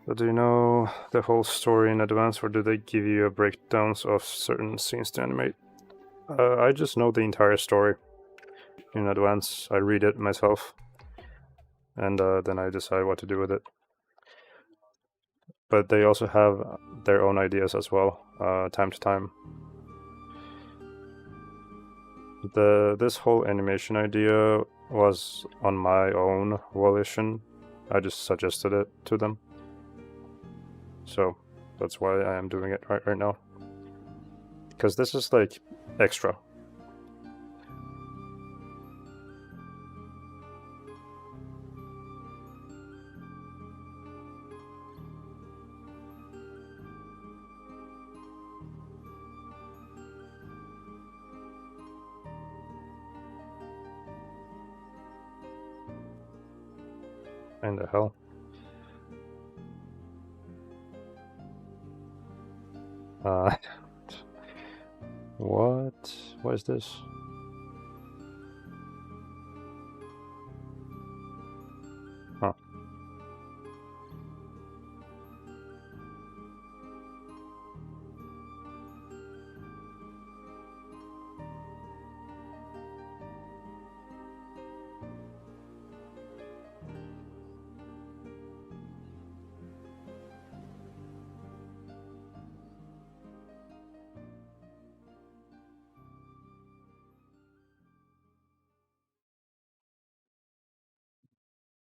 But do you know the whole story in advance, or do they give you breakdowns of certain scenes to animate? I just know the entire story in advance. I read it myself. and then I decide what to do with it. But they also have their own ideas as well, time to time. This whole animation idea was on my own volition. I just suggested it to them. So that's why I am doing it right now. Because this is like extra. In the hell? What? What is this? Huh.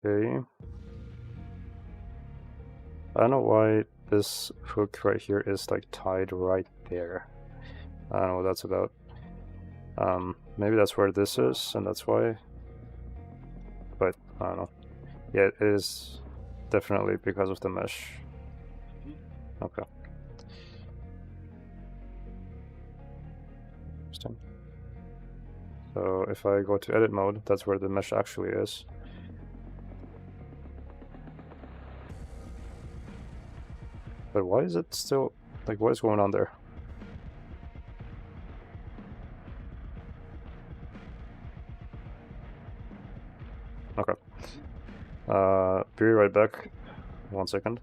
Okay. I don't know why this hook right here is like tied right there. I don't know what that's about. Maybe that's where this is, and that's why. But I don't know. Yeah, it is definitely because of the mesh. Okay. Interesting. So if I go to edit mode, that's where the mesh actually is. But why is it still, like, what is going on there? Okay. Be right back. 1 second.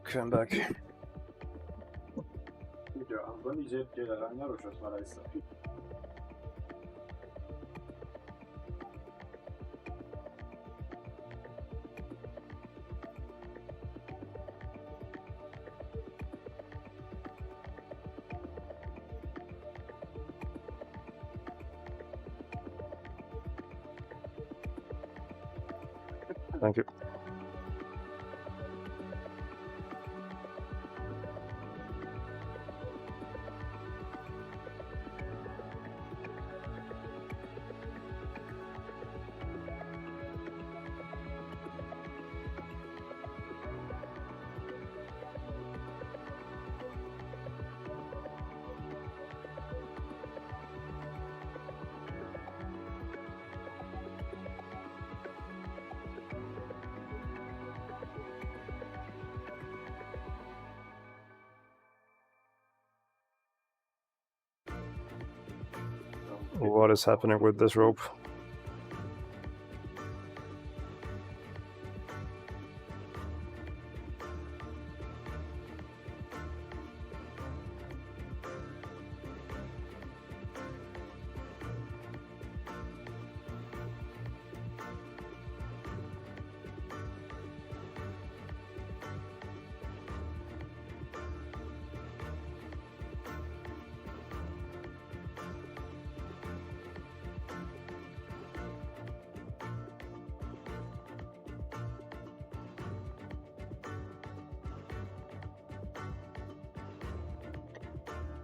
Okay, I'm back. Albani cep generalnie ruszasz na rajsa. Thank you. What is happening with this rope?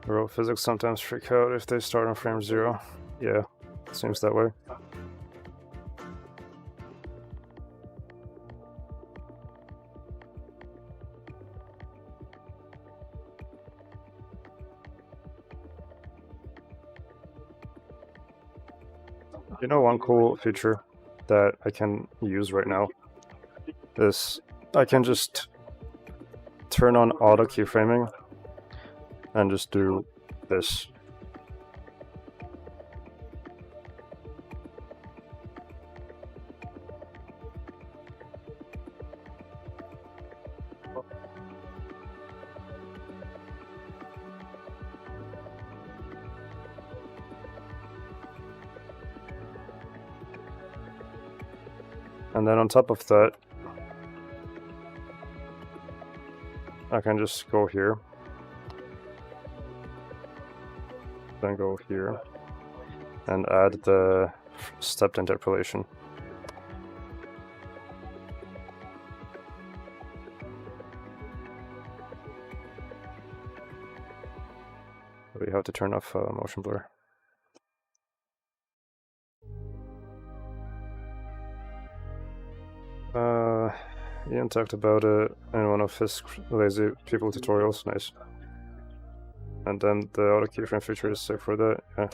Rope physics sometimes freak out if they start on frame 0. Yeah, it seems that way. You know, one cool feature that I can use right now is I can just turn on auto keyframing and just do this. And then on top of that, I can just go here, then go here, and add the stepped interpolation. We have to turn off motion blur. Ian talked about it in one of his lazy people tutorials. Nice. And then the auto keyframe feature is safe for that. Yeah.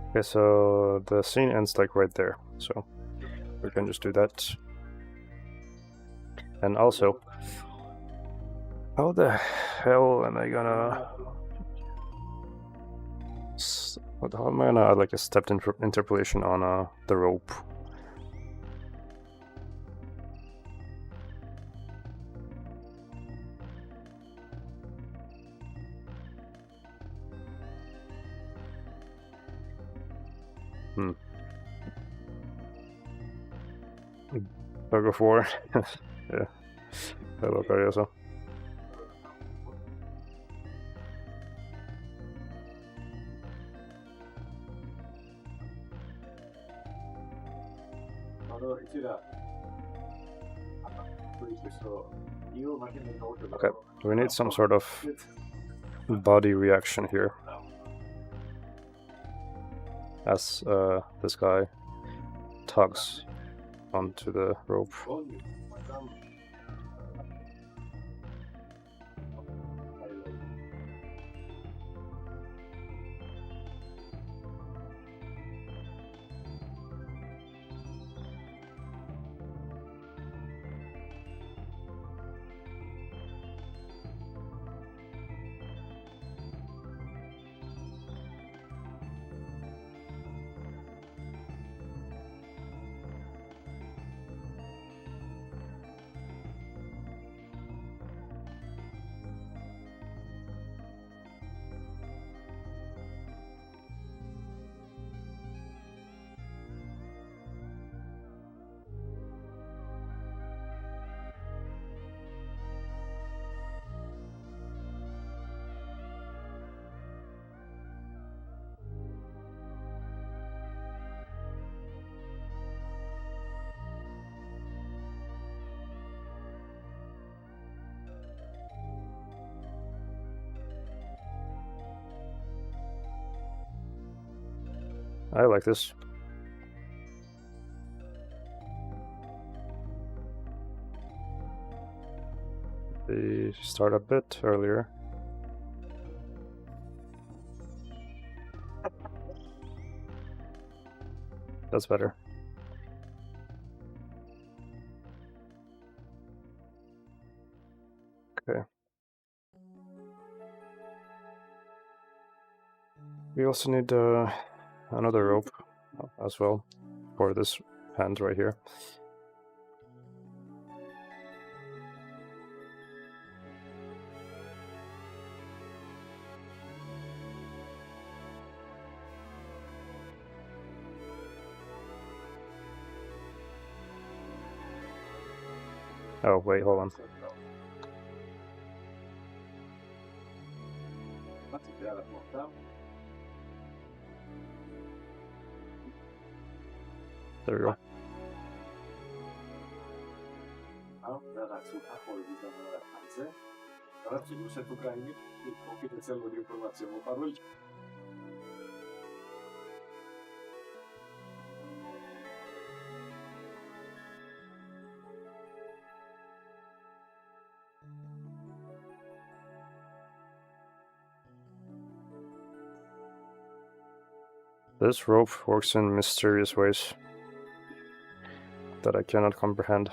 Okay, so the scene ends like right there, so we can just do that. And also, how the hell am I gonna... How am I gonna add like a stepped interpolation on the rope? I'll go for yeah. Hello, Carioso. Okay, we need some sort of body reaction here, as this guy tugs onto the rope. I like this. They start a bit earlier. That's better. Okay. We also need another rope as well for this hand right here. Oh, wait, hold on. There we go. This rope works in mysterious ways that I cannot comprehend.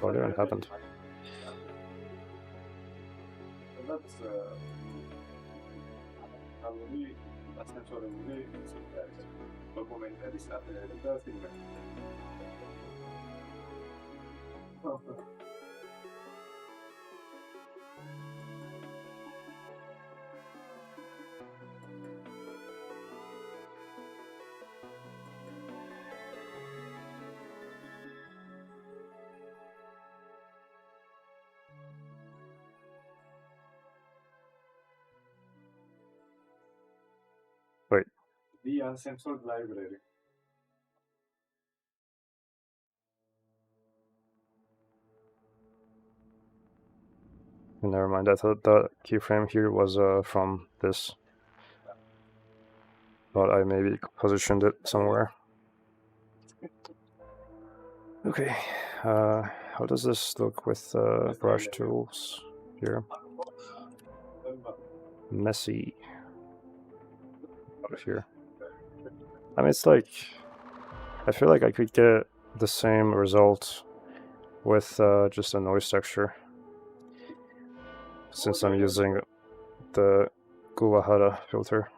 Oh, there it happened. Wait. The uncensored library. Never mind, I thought the keyframe here was from this. But I maybe positioned it somewhere. Okay, how does this look with brush tools here? Messy. Out of here. I mean, it's like, I feel like I could get the same result with just a noise texture, since I'm using the Guwahara filter.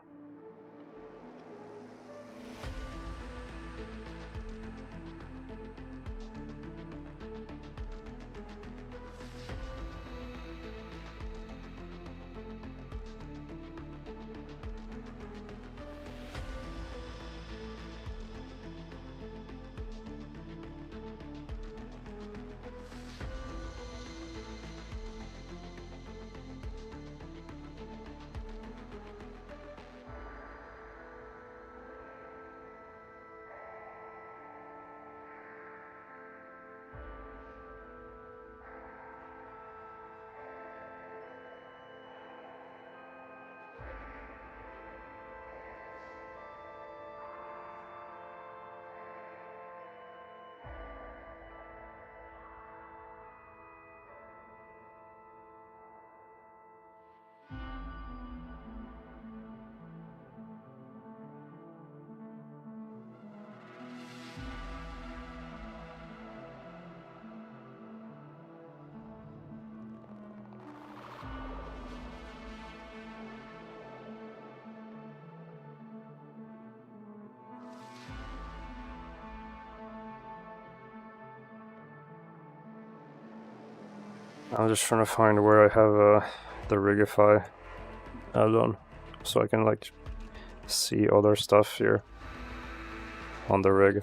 I'm just trying to find where I have the Rigify add-on, so I can like see other stuff here on the rig.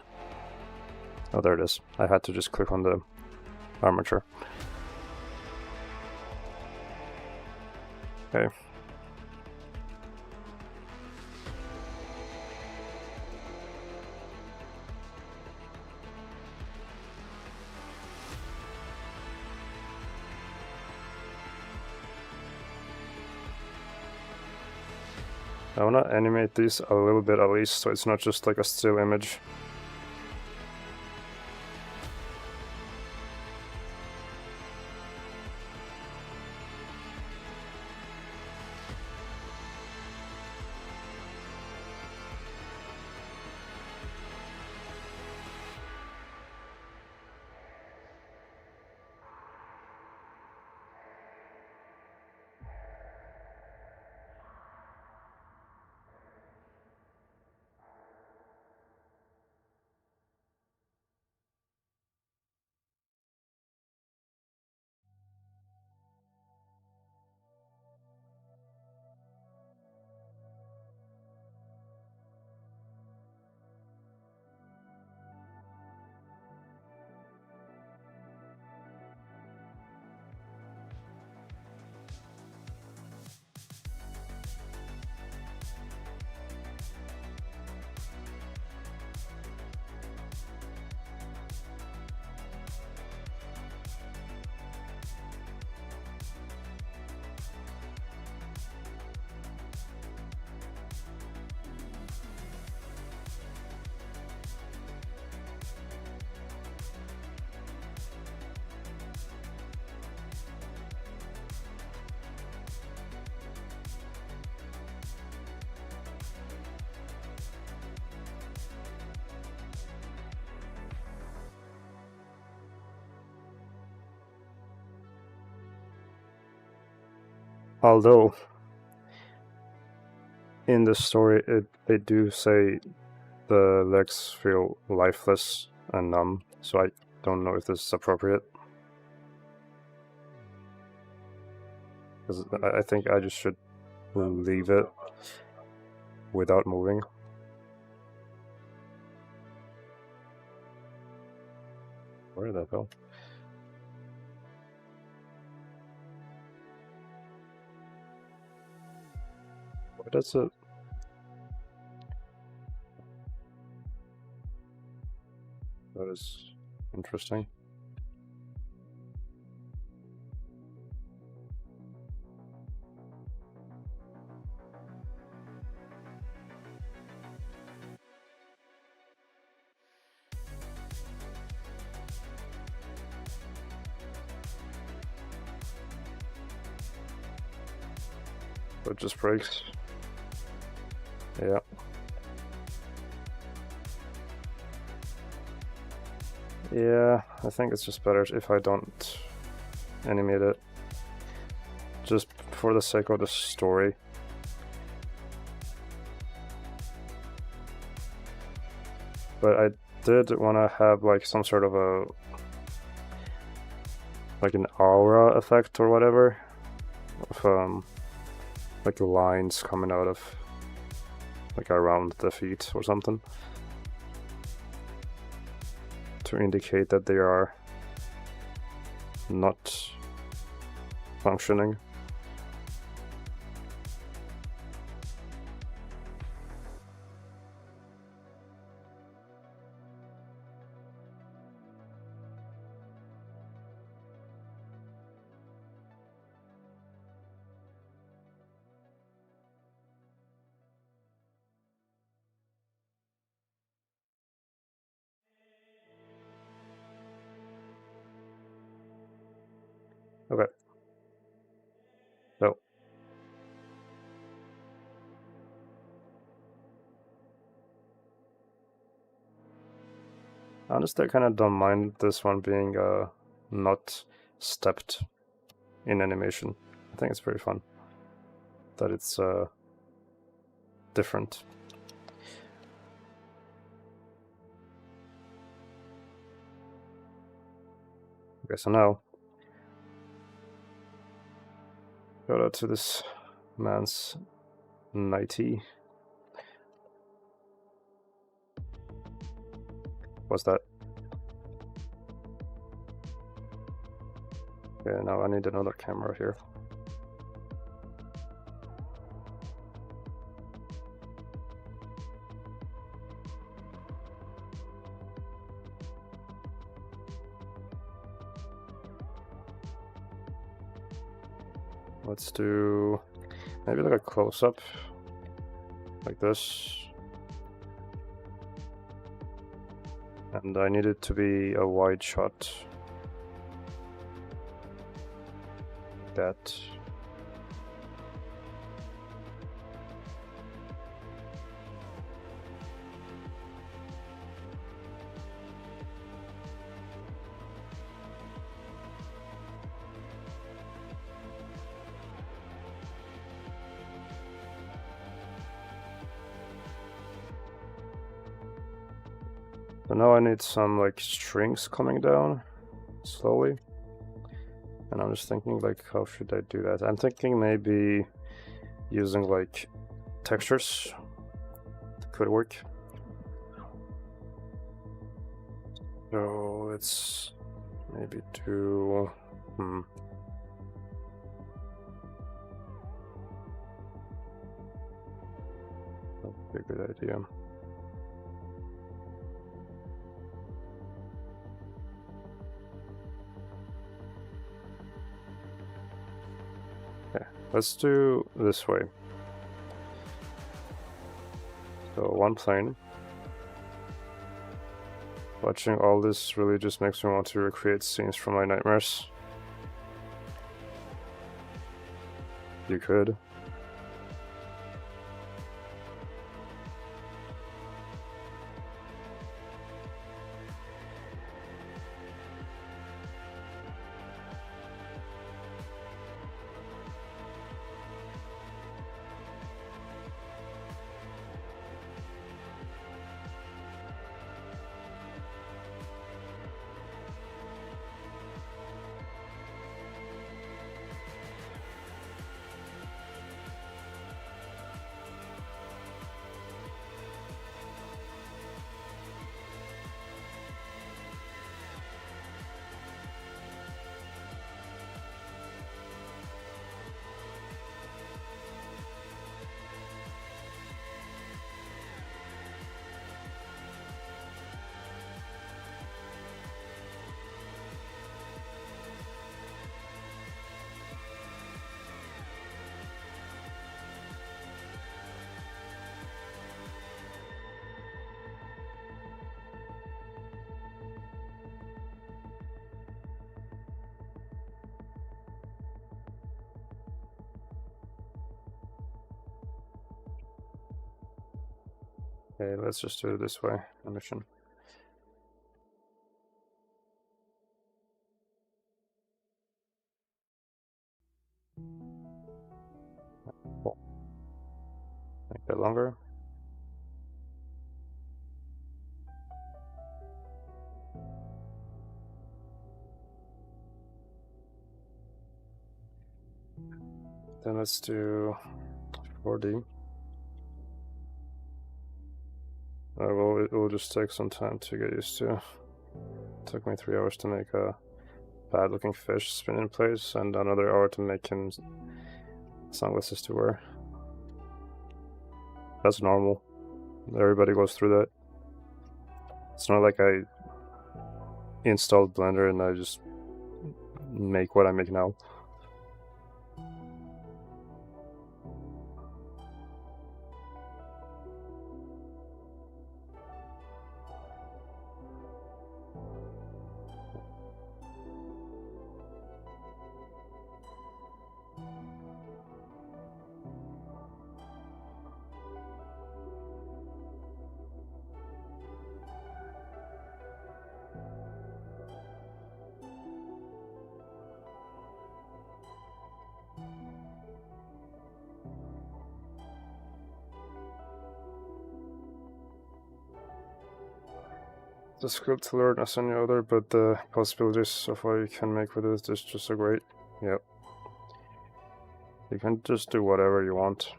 Oh, there it is. I had to just click on the armature. Okay. I wanna animate these a little bit at least, so it's not just like a still image. Although, in the story, they do say the legs feel lifeless and numb, so I don't know if this is appropriate. Because I think I just should leave it without moving. Where did that go? Where does it? That is interesting. It just breaks. Yeah. Yeah, I think it's just better if I don't animate it. Just for the sake of the story. But I did want to have like some sort of a like an aura effect or whatever of like lines coming out of like around the feet or something to indicate that they are not functioning. Okay. So. Honestly, I kind of don't mind this one being not stepped in animation. I think it's pretty fun that it's different. Okay, so now shout out to this man's nightie. What's that? Okay, now I need another camera here. Let's do maybe like a close-up like this. And I need it to be a wide shot. Like that. So now I need some like strings coming down slowly. And I'm just thinking like, how should I do that? I'm thinking maybe using like textures could work. So let's maybe do, That'd be a good idea. Let's do this way. So one plane. Watching all this really just makes me want to recreate scenes from my nightmares. You could. Okay, let's just do it this way, emission. Cool. Make that longer. Then let's do 4D. Well, it will just take some time to get used to. It took me 3 hours to make a bad looking fish spin in place and another hour to make him sunglasses to wear. That's normal. Everybody goes through that. It's not like I installed Blender and I just make what I make now. The script to learn as any other, but the possibilities of what you can make with it is just so great. Yep. You can just do whatever you want.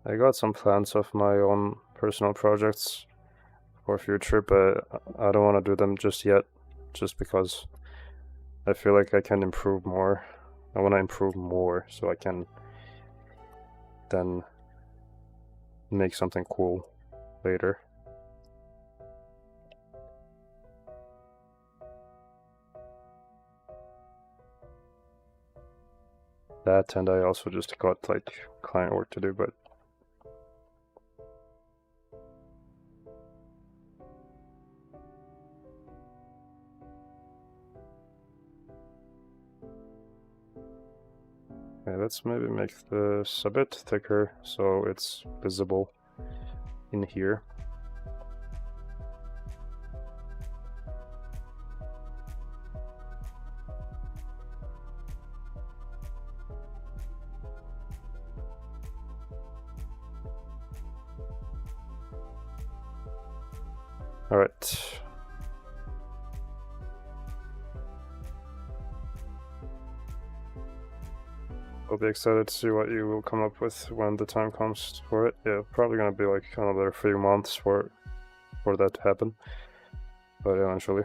I got some plans of my own personal projects for future, but I don't want to do them just yet, just because I feel like I can improve more. I want to improve more so I can then make something cool later. that, and I also just got like client work to do, but okay, let's maybe make this a bit thicker so it's visible in here. All right. I'll be excited to see what you will come up with when the time comes for it. Yeah, probably gonna be like another few months for that to happen, but eventually.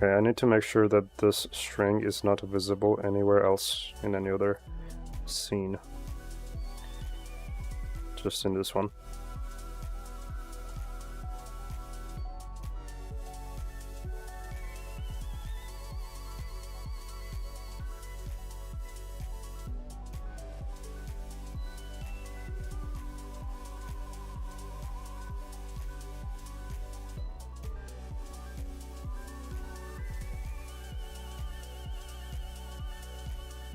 Okay, I need to make sure that this string is not visible anywhere else in any other scene. Just in this one.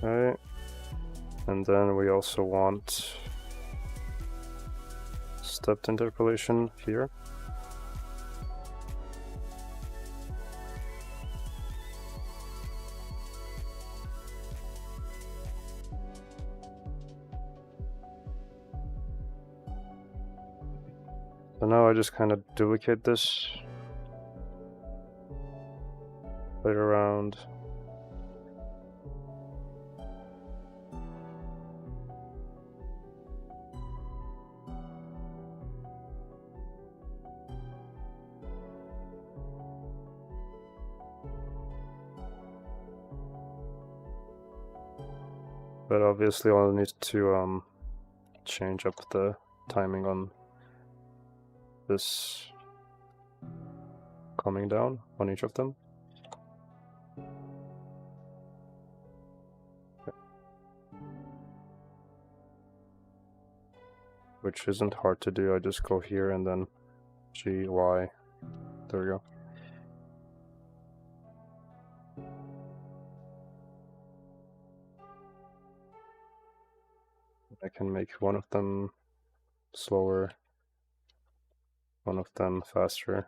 Okay, and then we also want stepped interpolation here. So now I just kind of duplicate this, play around. But obviously I'll need to change up the timing on this coming down on each of them. Okay. Which isn't hard to do, I just go here and then G, Y, there we go. I can make one of them slower, one of them faster.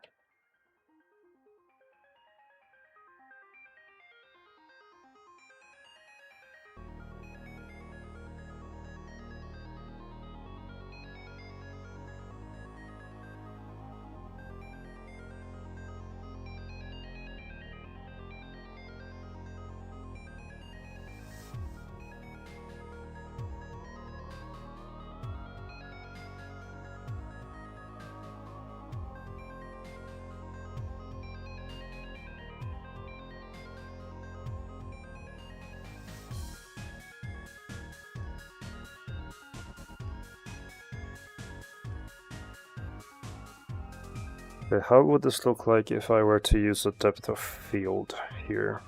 Okay, how would this look like if I were to use a depth of field here?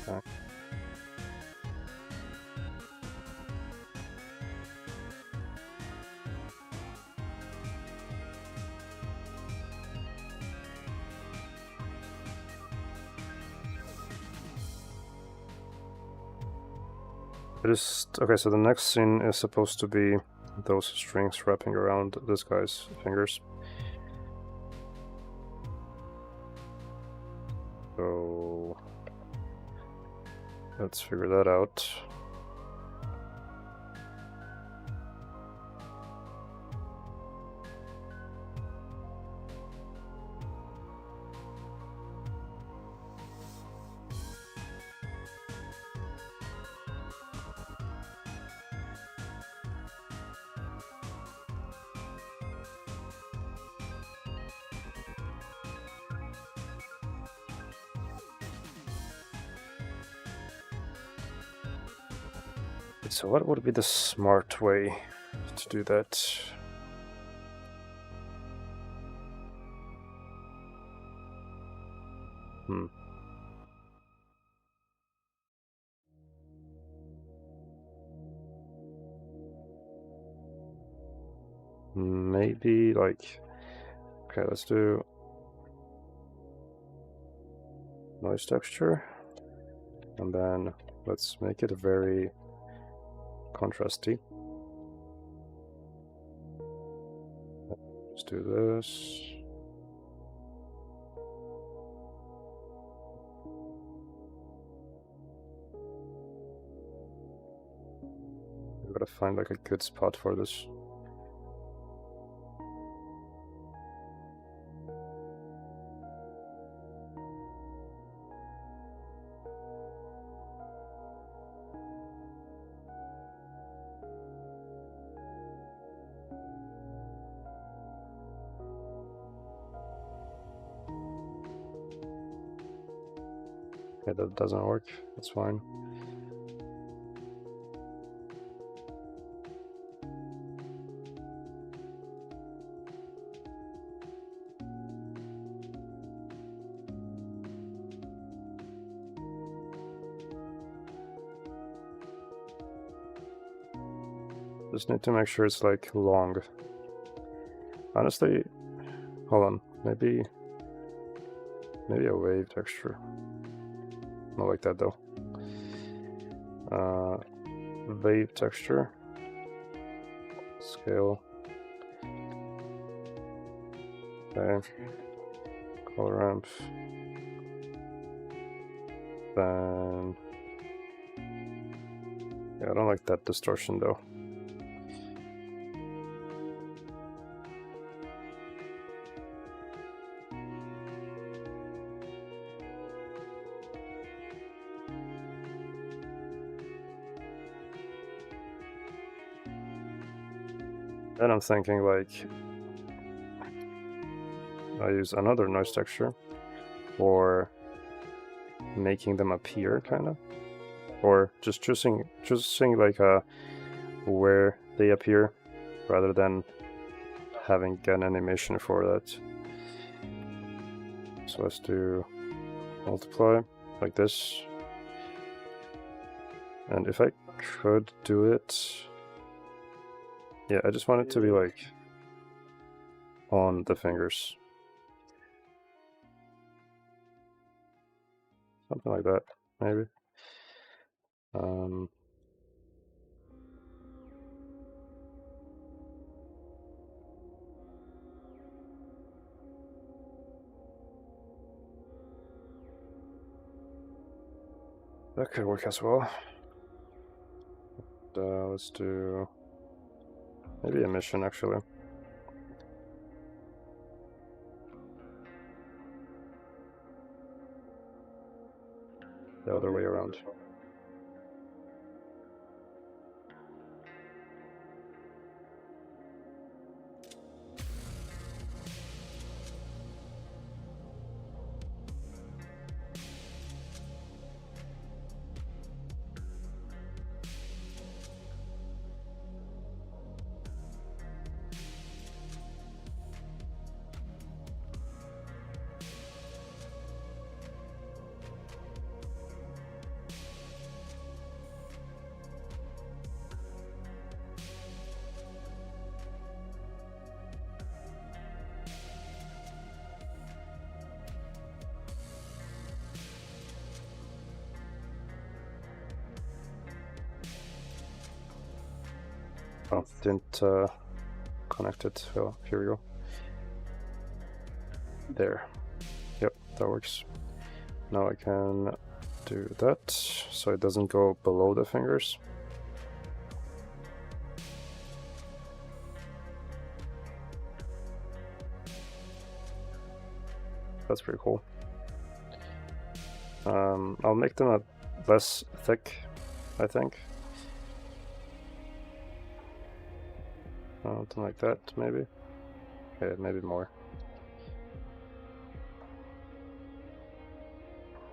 Okay. Okay, so the next scene is supposed to be those strings wrapping around this guy's fingers. So let's figure that out. So what would be the smart way to do that? Maybe like, okay, let's do noise texture, and then let's make it very contrasty. Let's do this. I've got to find like a good spot for this. Okay, that doesn't work. That's fine. Just need to make sure it's like long. Honestly, hold on. Maybe a wave texture. Not like that though. Wave texture. Scale. Okay. Color ramp. Then yeah, I don't like that distortion though. Then I'm thinking like I use another noise texture for making them appear, kind of, or just choosing like where they appear rather than having an animation for that. So let's do multiply like this, and if I could do it. Yeah, I just want it to be like on the fingers. Something like that, maybe. That could work as well. Let's do maybe emission actually. The other way around. Oh, didn't connect it. Well, here we go. There. Yep, that works. Now I can do that so it doesn't go below the fingers. That's pretty cool. I'll make them less thick, I think. Something like that, maybe. Okay, maybe more.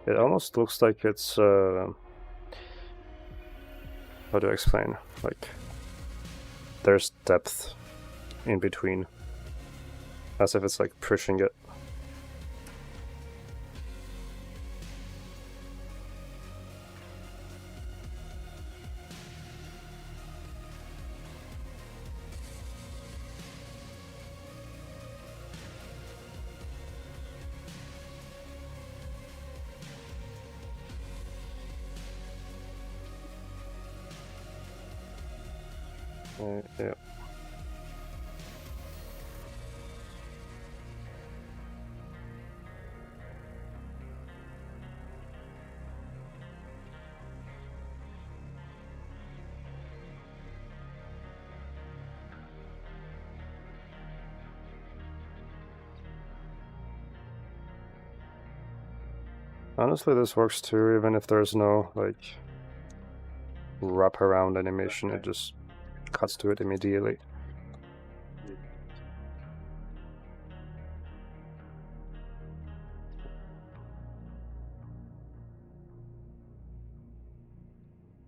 It almost looks like it's how do I explain? Like, there's depth in between, as if it's like pushing it. Yeah. Honestly, this works too, even if there's no, like, wraparound animation, it just cuts to it immediately.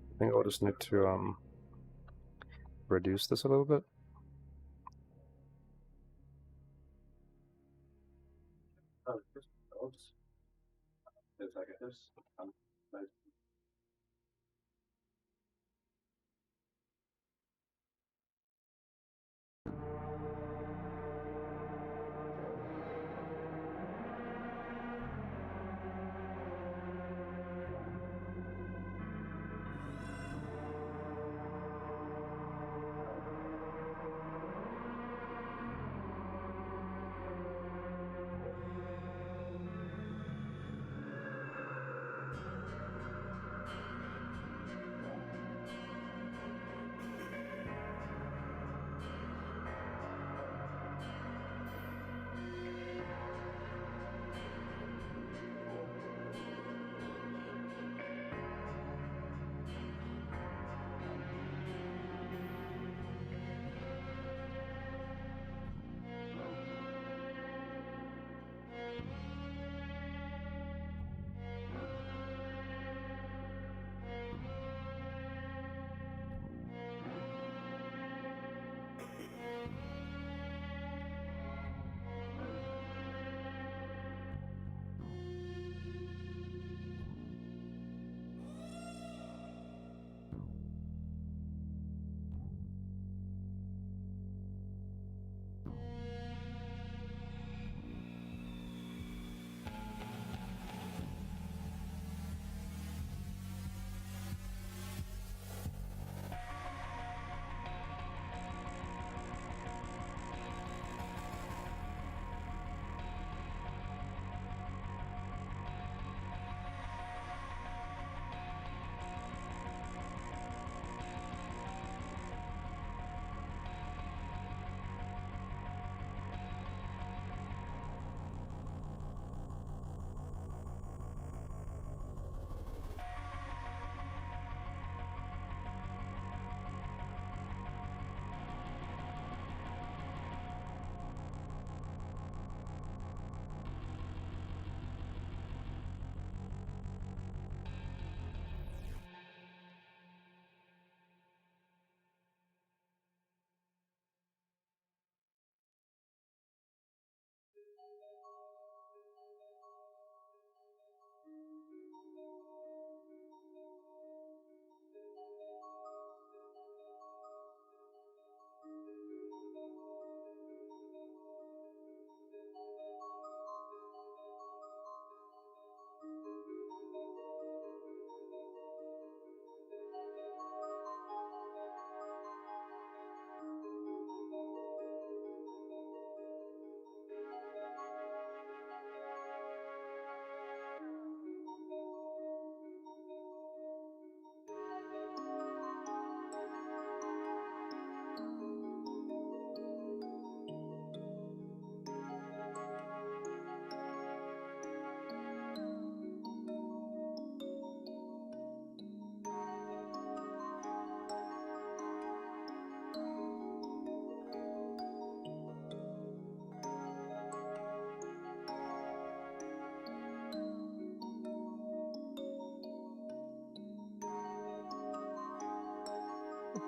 I think I'll just need to reduce this a little bit. Oh, just those. It's like this. Like,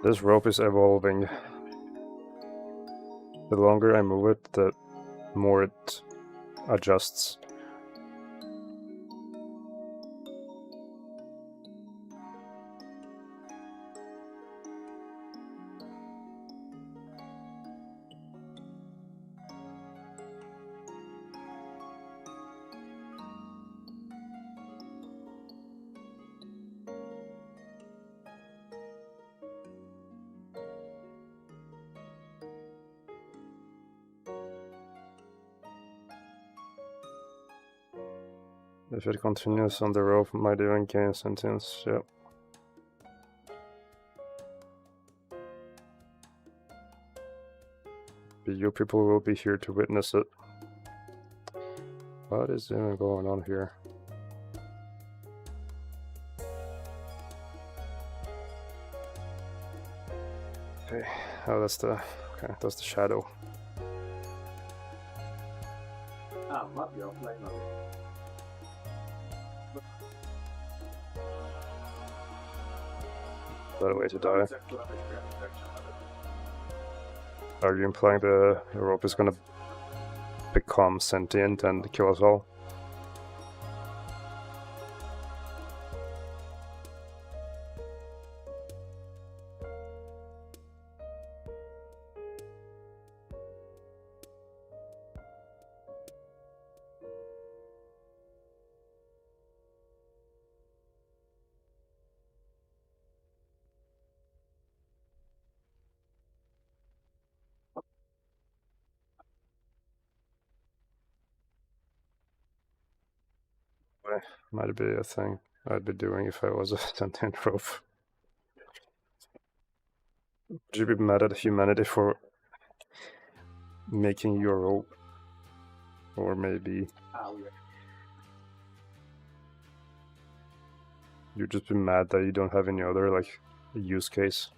This rope is evolving. The longer I move it, the more it adjusts. If it continues on the rope, it might even gain sentience. Yep. You people will be here to witness it. What is even going on here? Okay, oh, that's the shadow. Ah, mappi offline no. Better way to die. Are you implying the rope is gonna become sentient and kill us all? Might be a thing I'd be doing if I was a sentient rope. Would you be mad at humanity for making you a rope? Or maybe you'd just be mad that you don't have any other like use case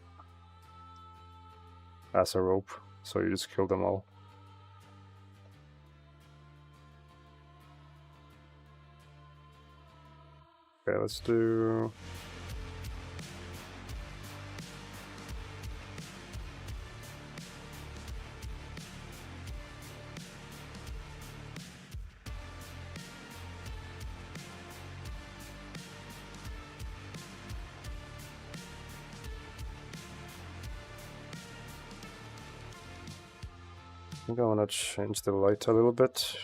as a rope, so you just kill them all. Okay, let's do... I think I want to change the light a little bit.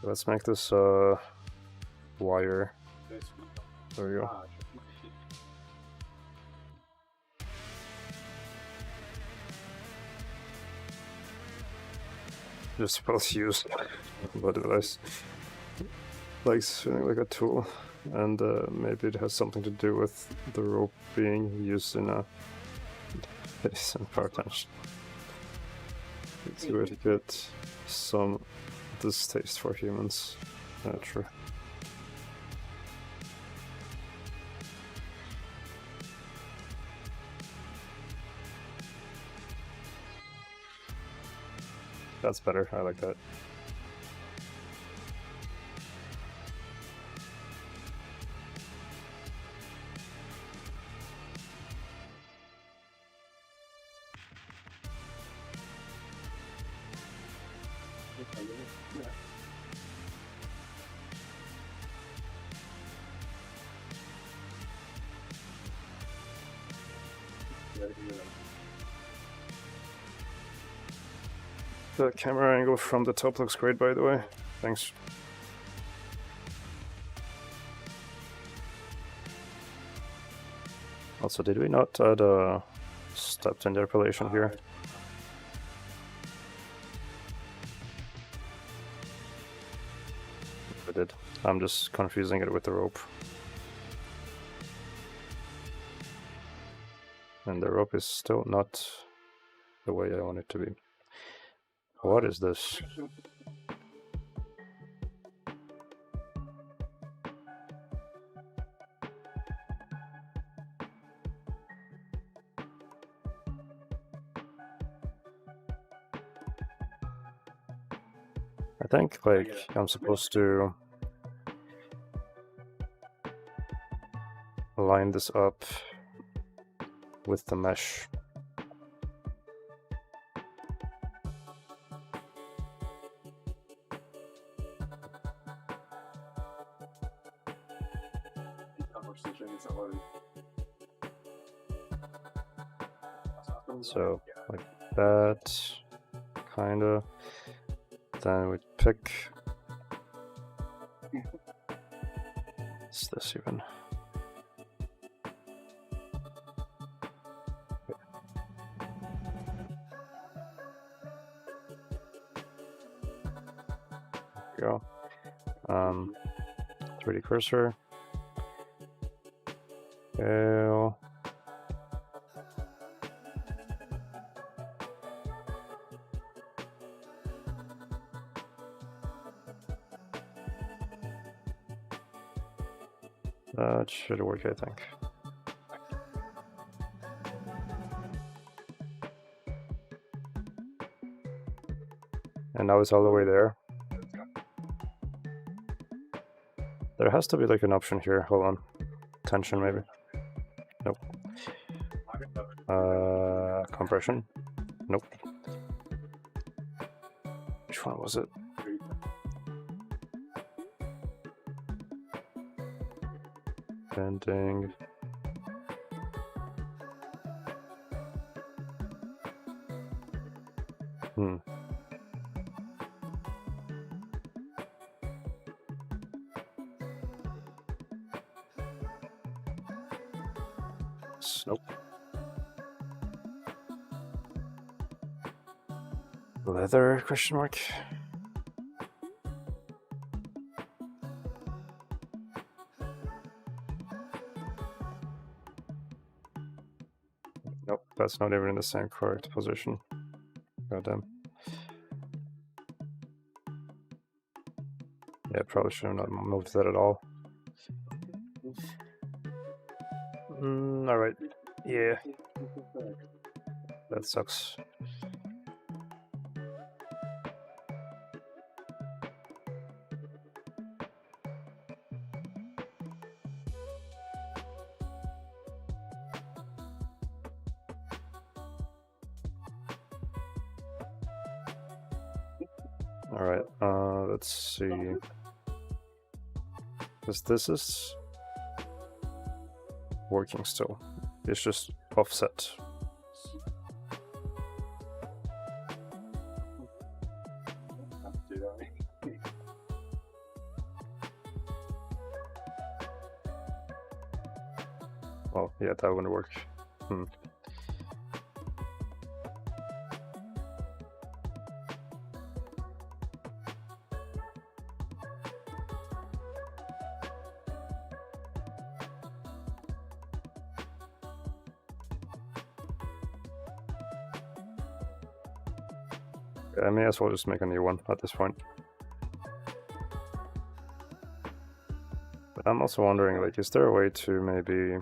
Let's make this wire. There we go. Just supposed to use what device. Like feeling like a tool, and maybe it has something to do with the rope being used in a decent power tension. It's a way to get some distaste for humans. True. That's better, I like that. The camera angle from the top looks great, by the way. Thanks. Also, did we not add a stepped interpolation here? We did. I'm just confusing it with the rope. And the rope is still not the way I want it to be. What is this? I think like I'm supposed to line this up with the mesh. So like that, kinda. Then we pick. What's this even? There we go. 3D cursor. Scale. That should work, I think. And now it's all the way there. There has to be like an option here. Hold on. Tension, maybe. Nope. Compression. Nope. Which one was it? Bending. Nope. Leather question mark? Nope, that's not even in the same correct position. Goddamn. Yeah, probably should have not moved that at all. Alright. Yeah. That sucks. Alright, let's see. Because this is working still. It's just offset. Oh, yeah, that wouldn't work. I may as well just make a new one at this point. But I'm also wondering, like, is there a way to maybe...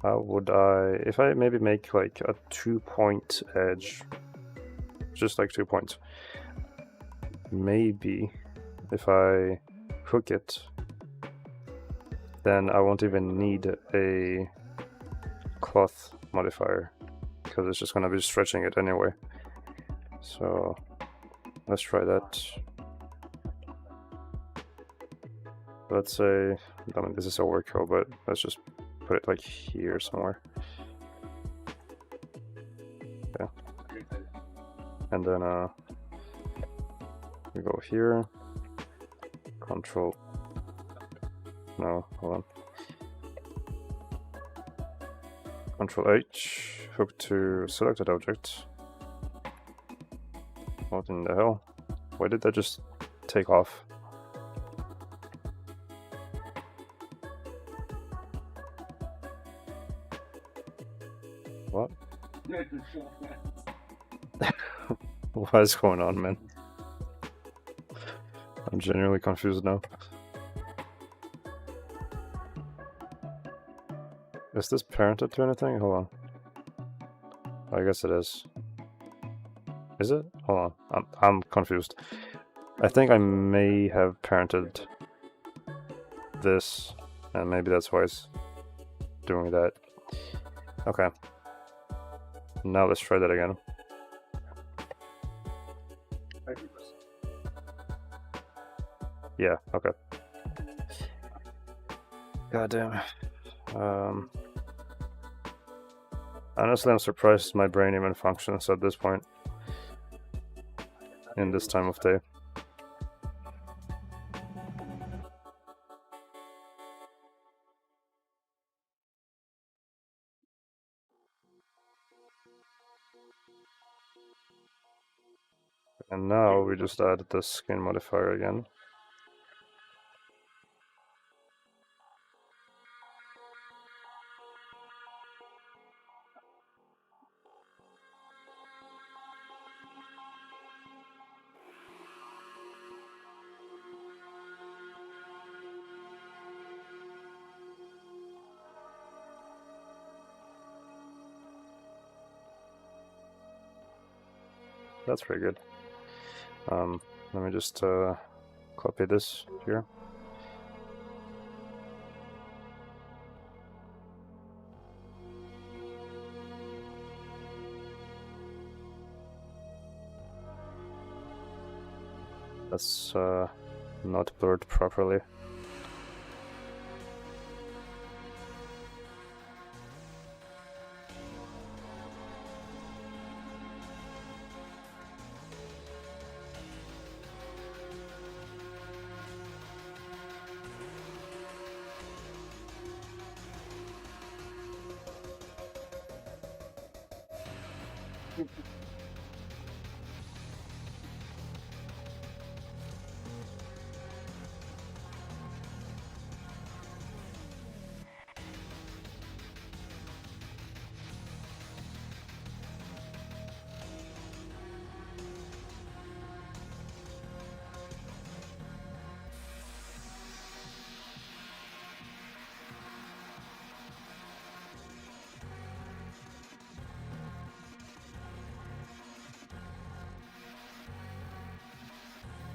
How would I... If I maybe make, like, a 2-point edge, just like 2 points, maybe if I hook it, then I won't even need a cloth modifier because it's just going to be stretching it anyway. So let's try that. Let's say, I mean, this is overkill, but let's just put it like here somewhere. Yeah. And then we go here, Control. No, hold on. Control H, hook to selected object. What in the hell? Why did that just take off? What? What is going on, man? I'm genuinely confused now. Is this parented to anything? Hold on. I guess it is. Is it? Hold on. I'm confused. I think I may have parented this, and maybe that's why it's doing that. Okay. Now let's try that again. Yeah, okay. God damn. Honestly, I'm surprised my brain even functions at this point. In this time of day. And now we just added the skin modifier again. That's pretty good. Let me just copy this here. That's not blurred properly.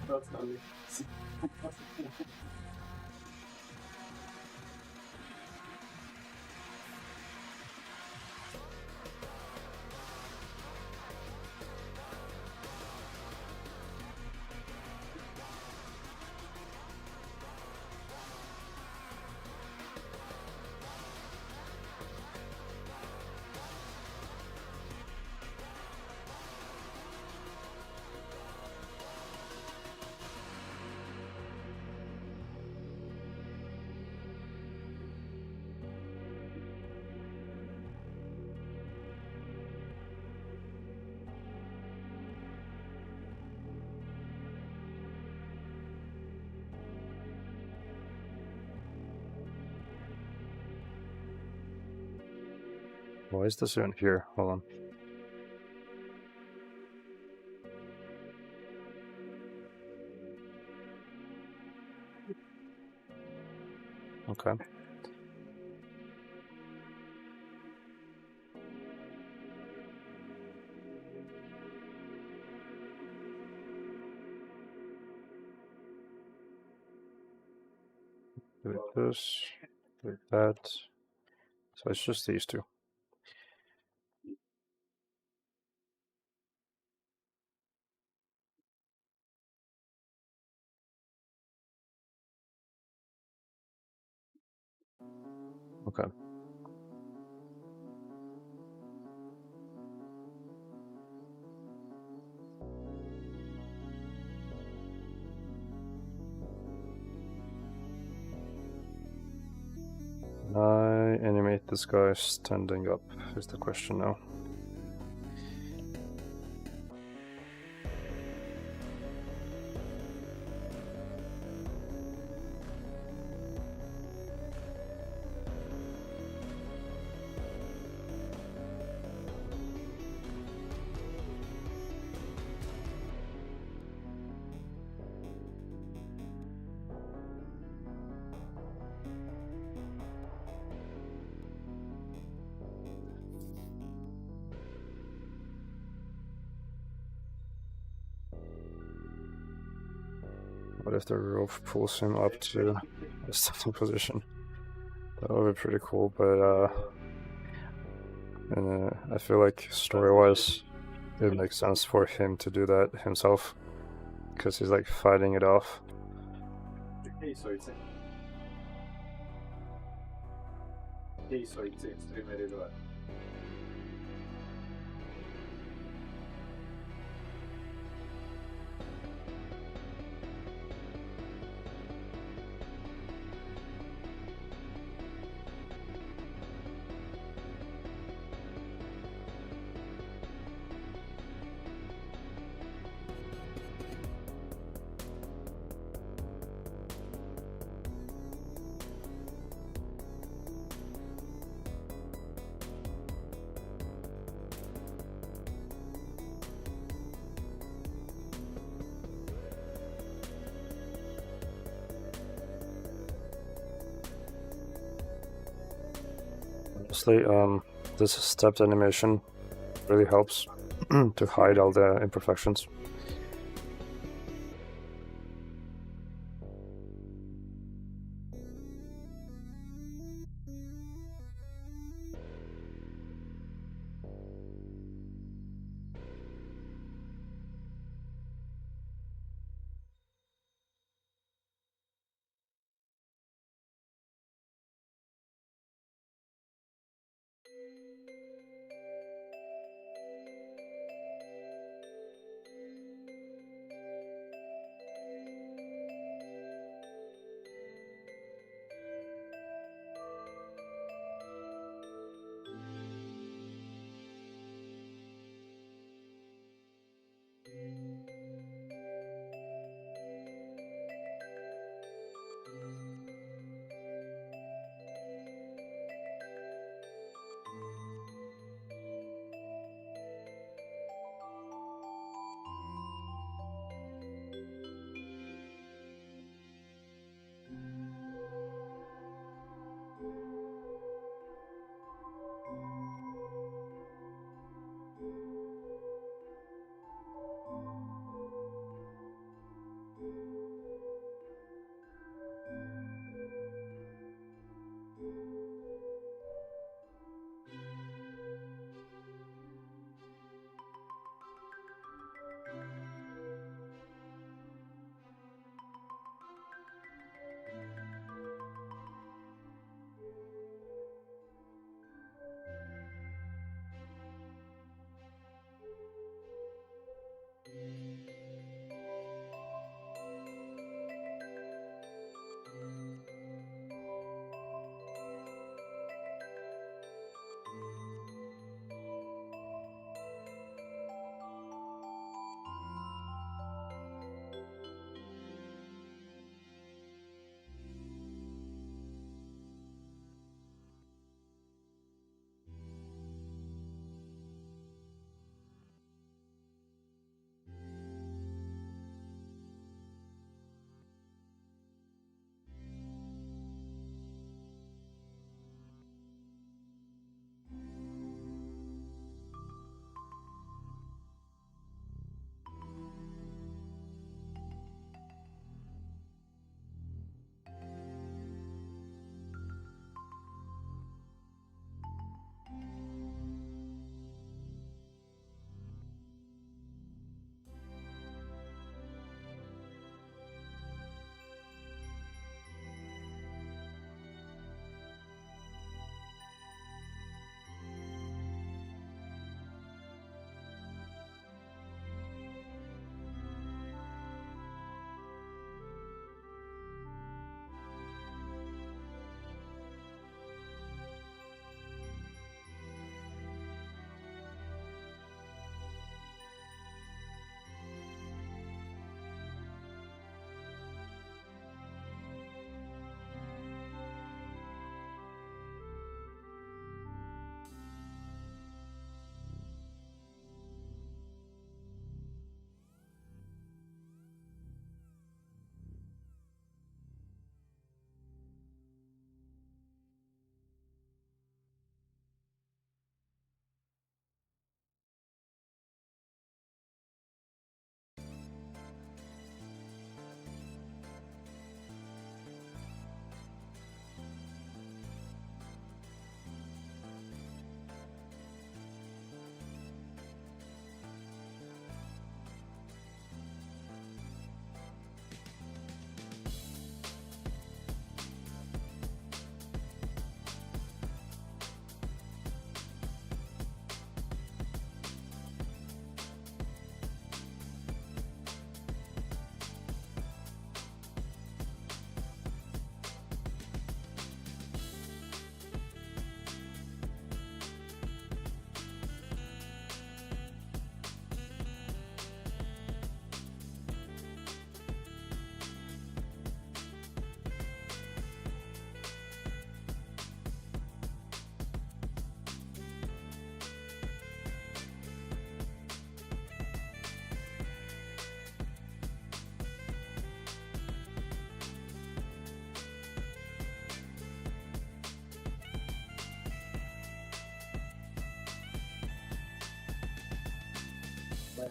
That's not me. Why is this even here? Hold on. Okay. Do this, do that. So it's just these two. Okay. I animate this guy standing up is the question now. What if the rope pulls him up to a standing position? That would be pretty cool, but and I feel like story-wise, it makes sense for him to do that himself, because he's like fighting it off. Honestly, this stepped animation really helps to hide all the imperfections.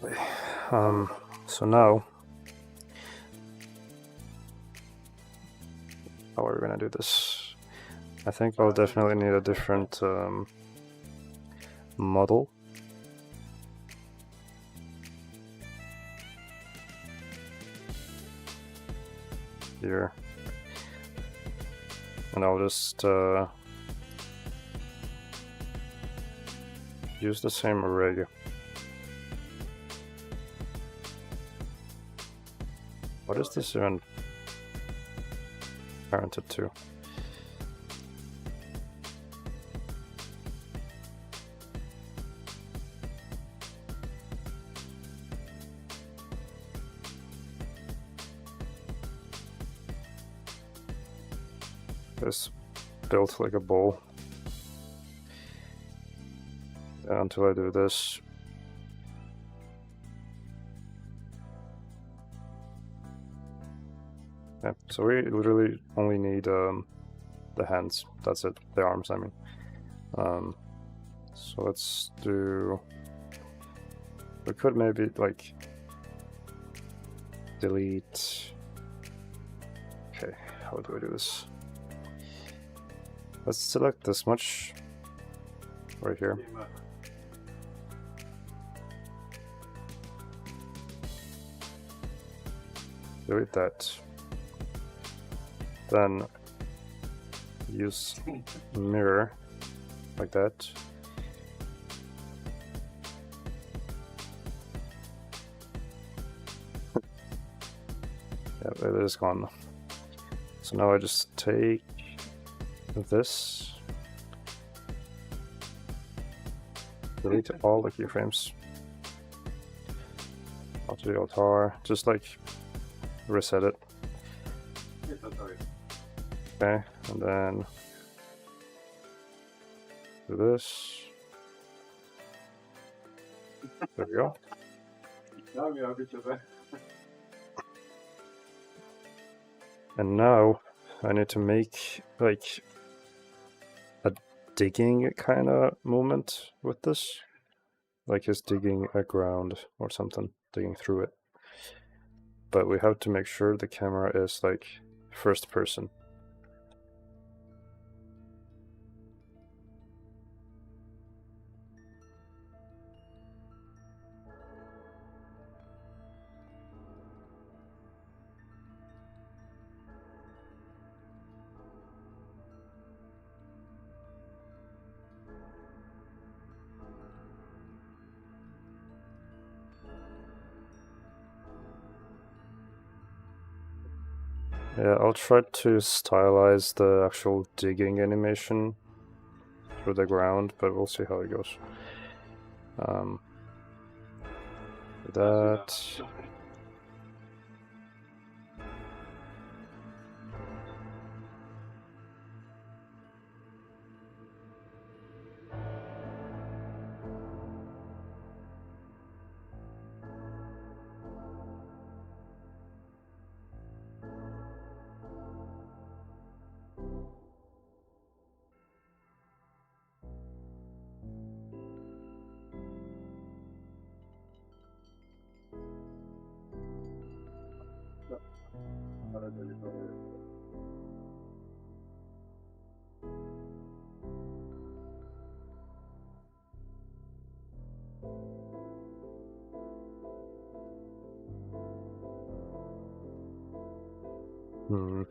Anyway, so now, how are we gonna do this? I think I'll definitely need a different model. Here. And I'll just use the same rig. What is this even parented to? It's built like a bowl. Until I do this. Yeah, so we literally only need the hands. That's it. The arms, I mean. So let's do. We could maybe like delete. Okay, how do I do this? Let's select this much right here. Delete that. Then use mirror like that. Yeah, it is gone. So now I just take this, delete all the keyframes, after the altar, just like reset it. Okay, and then do this. There we go. And now I need to make like a digging kind of movement with this, like just digging a ground or something, digging through it. But we have to make sure the camera is like first person. Yeah, I'll try to stylize the actual digging animation through the ground, but we'll see how it goes. That. Hmm.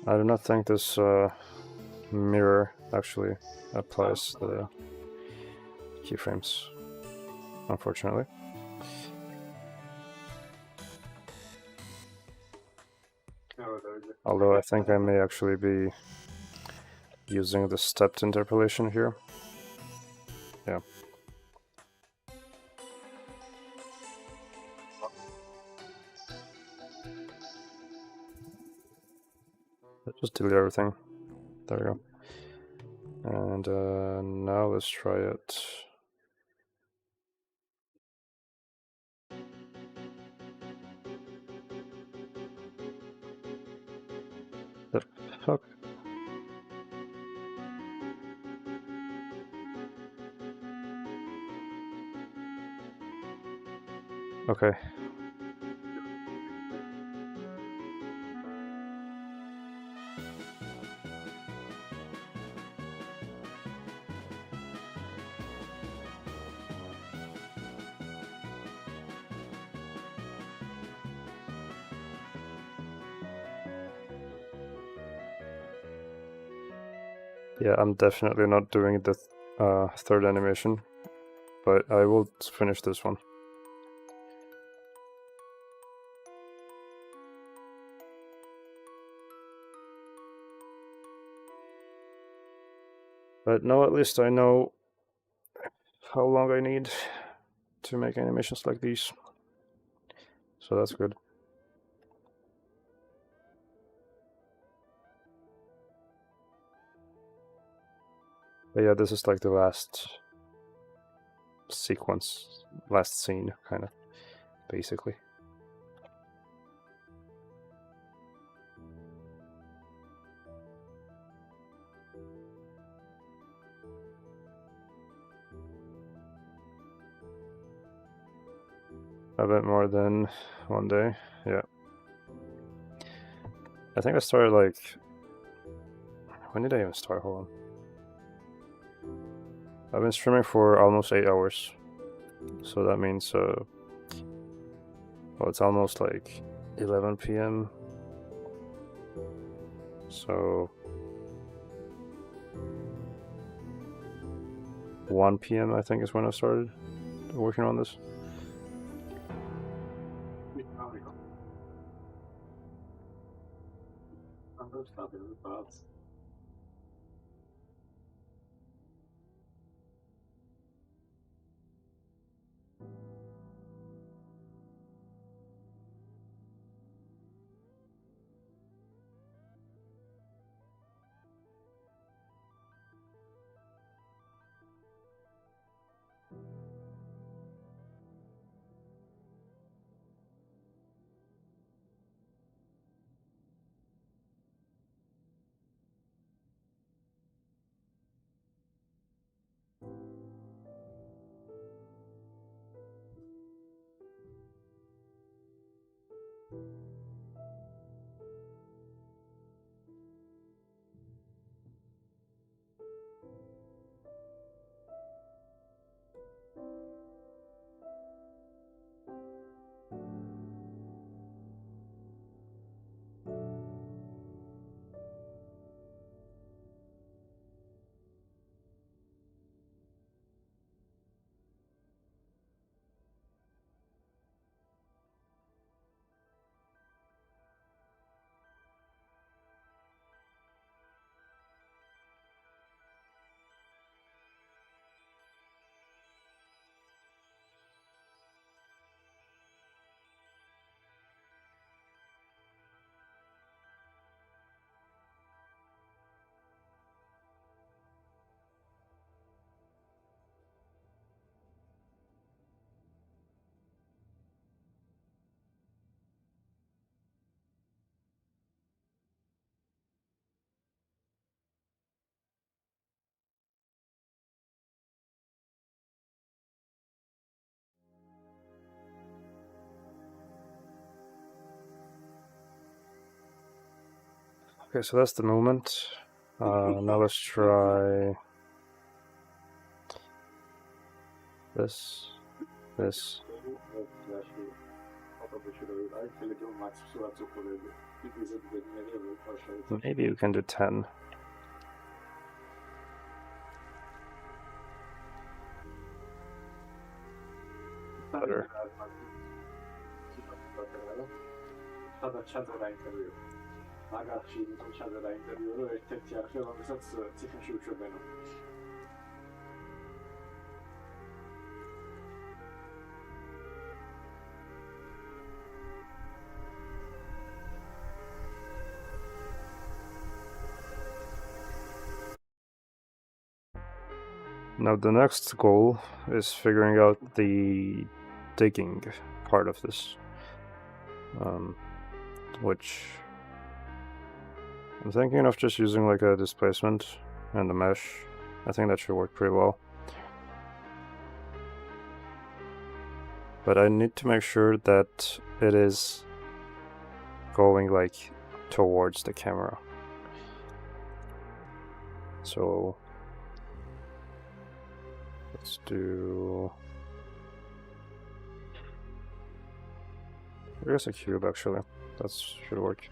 I do not think this mirror actually applies the keyframes, unfortunately. Although I think I may actually be using the stepped interpolation here. Yeah. Just delete everything. There we go. And now let's try it. The fuck? Okay. Yeah, I'm definitely not doing the third animation, but I will finish this one. But now at least I know how long I need to make animations like these. So that's good. But yeah, this is like the last sequence, last scene, kind of, basically. A bit more than one day, yeah. I think I started like... When did I even start? Hold on. I've been streaming for almost 8 hours. So that means, well, it's almost like 11 p.m. So 1 p.m. I think is when I started working on this. Okay, so that's the movement. Now let's try this. quelli che un max sulla zuppa di cui si deve Maybe we can do 10. Better. Stada çadıra interior. Naga şimdi o çadıra interior ve tek yarışı olan mesela sıkıntı uçuyor benim. Now the next goal is figuring out the digging part of this, which I'm thinking of just using like a displacement and a mesh. I think that should work pretty well. But I need to make sure that it is going like towards the camera. So let's do, I guess a cube actually. That should work.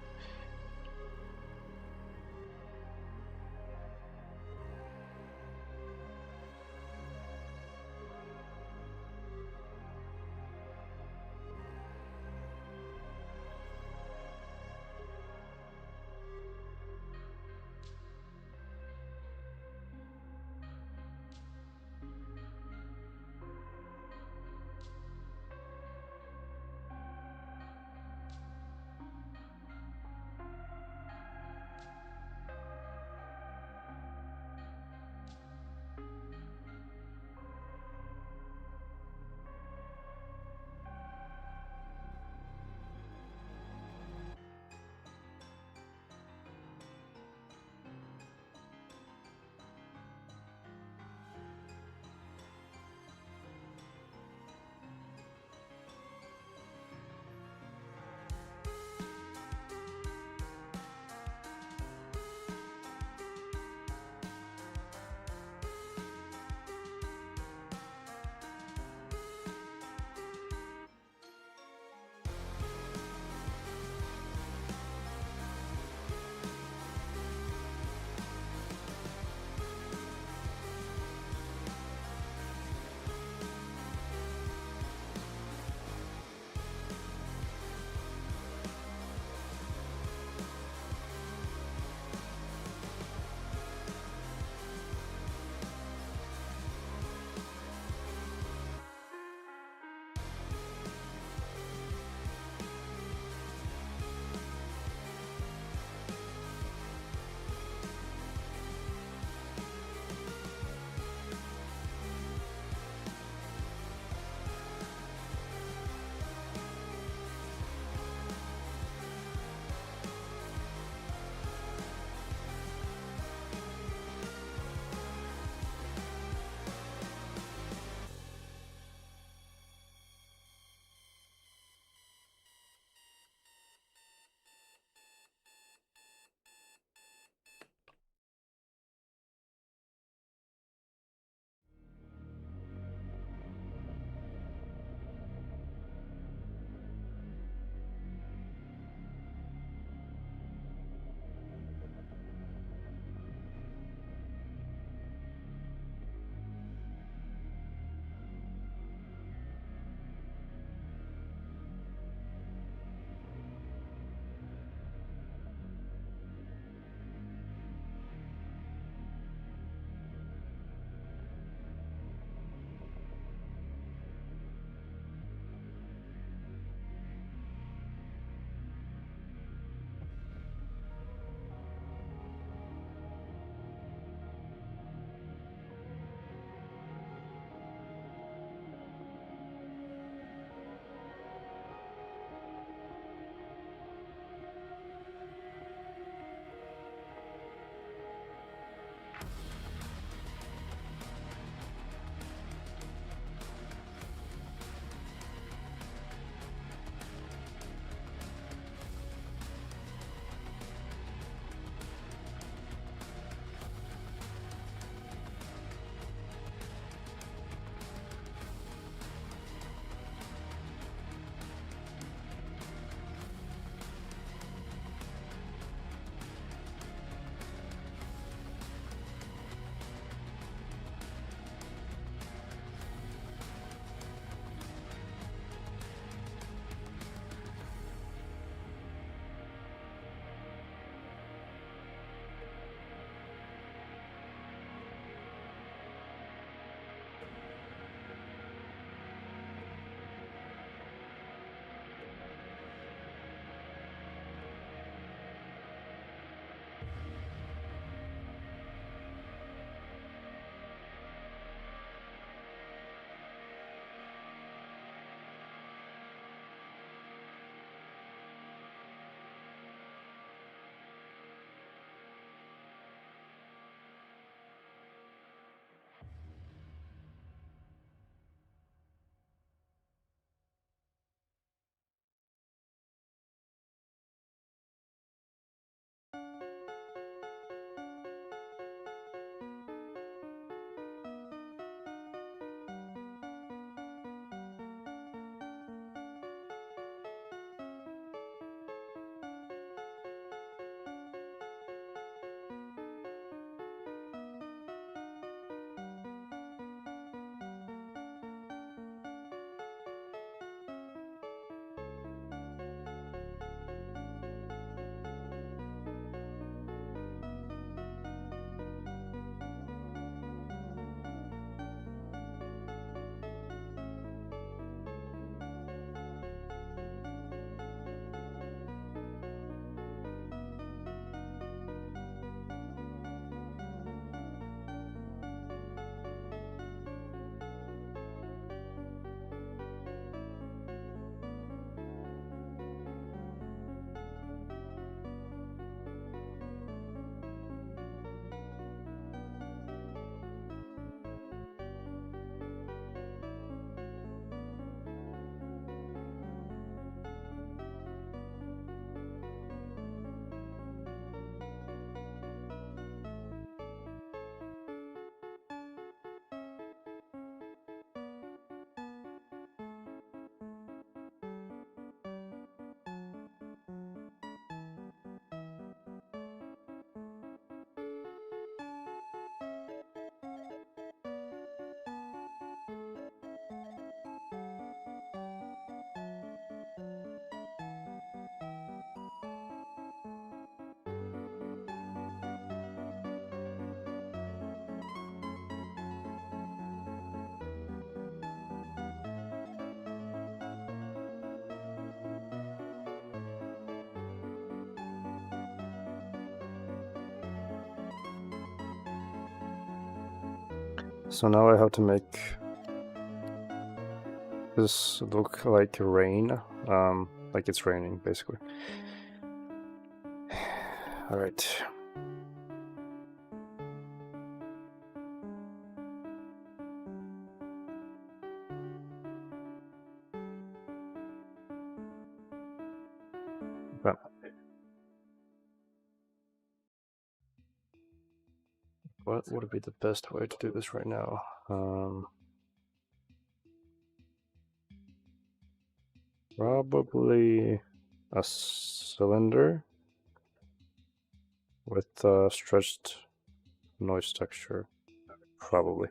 So now I have to make this look like rain, like it's raining, basically. All right. What would be the best way to do this right now? Probably a cylinder with a stretched noise texture. Probably.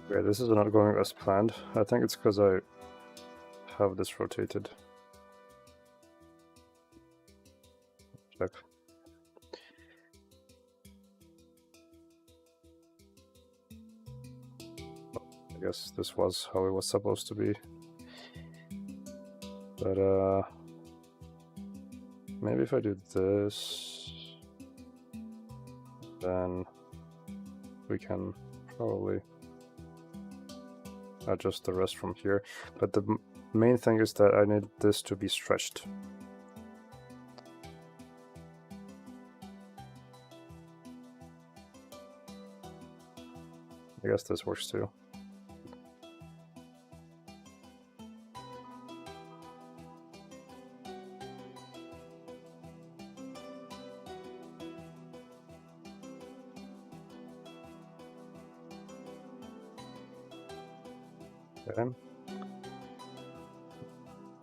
Okay, this is not going as planned. I think it's because I have this rotated. Check. I guess this was how it was supposed to be. But maybe if I do this, then we can probably adjust the rest from here. But the main thing is that I need this to be stretched. I guess this works too. Okay.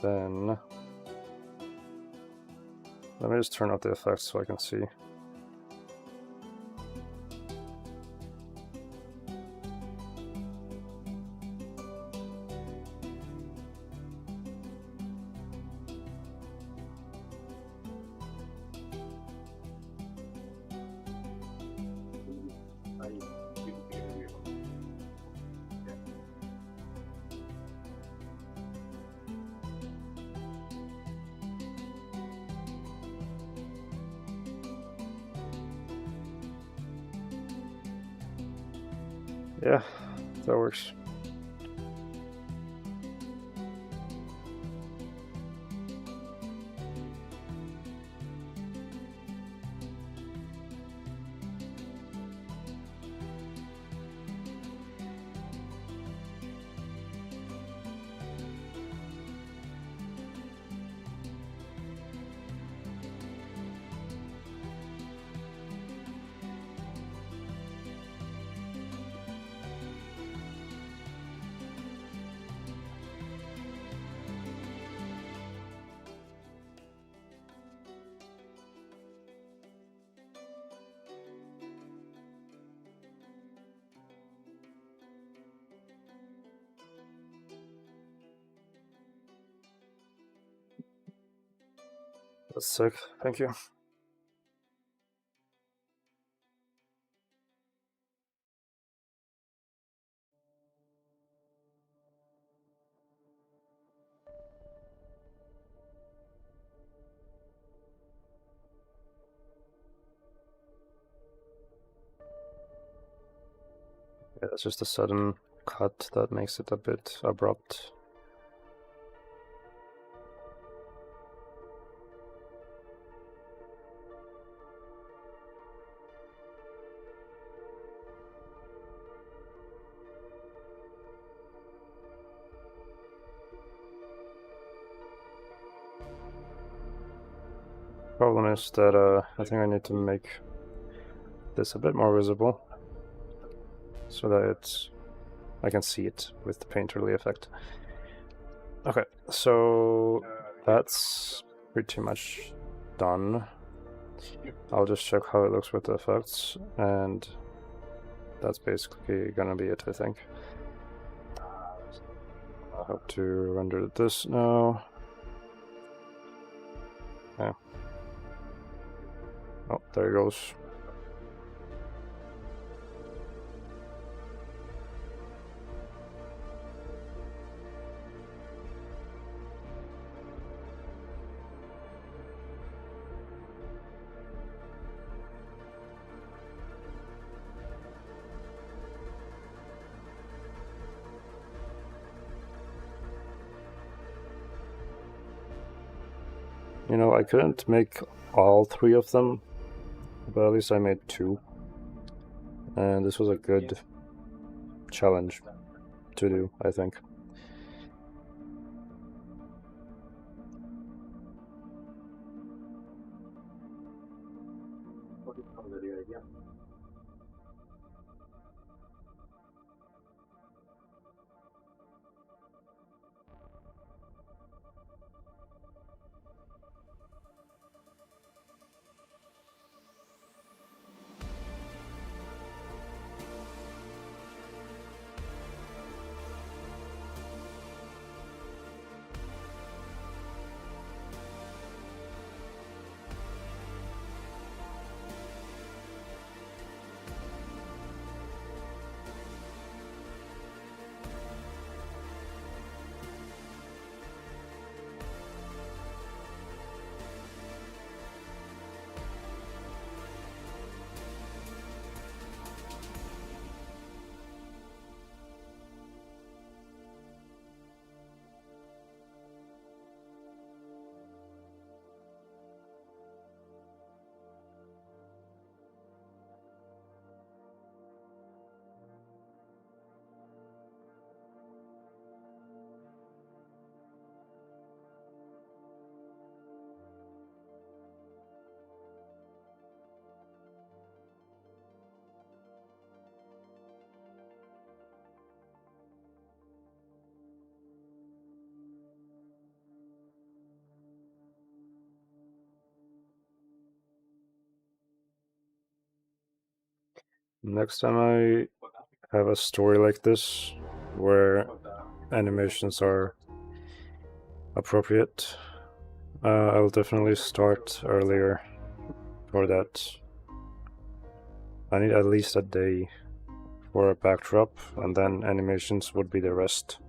Then let me just turn off the effects so I can see. Yeah, that works. That's sick. Thank you. Yeah, it's just a sudden cut that makes it a bit abrupt. Problem is that I think I need to make this a bit more visible so that I can see it with the painterly effect. Okay, so that's pretty much done. I'll just check how it looks with the effects, and that's basically gonna be it, I think. I have to render this now. Yeah. Oh, there it goes. You know, I couldn't make all 3 of them, but at least I made 2. And this was a good challenge to do, I think. Next time I have a story like this, where animations are appropriate, I'll definitely start earlier for that. I need at least a day for a backdrop, and then animations would be the rest.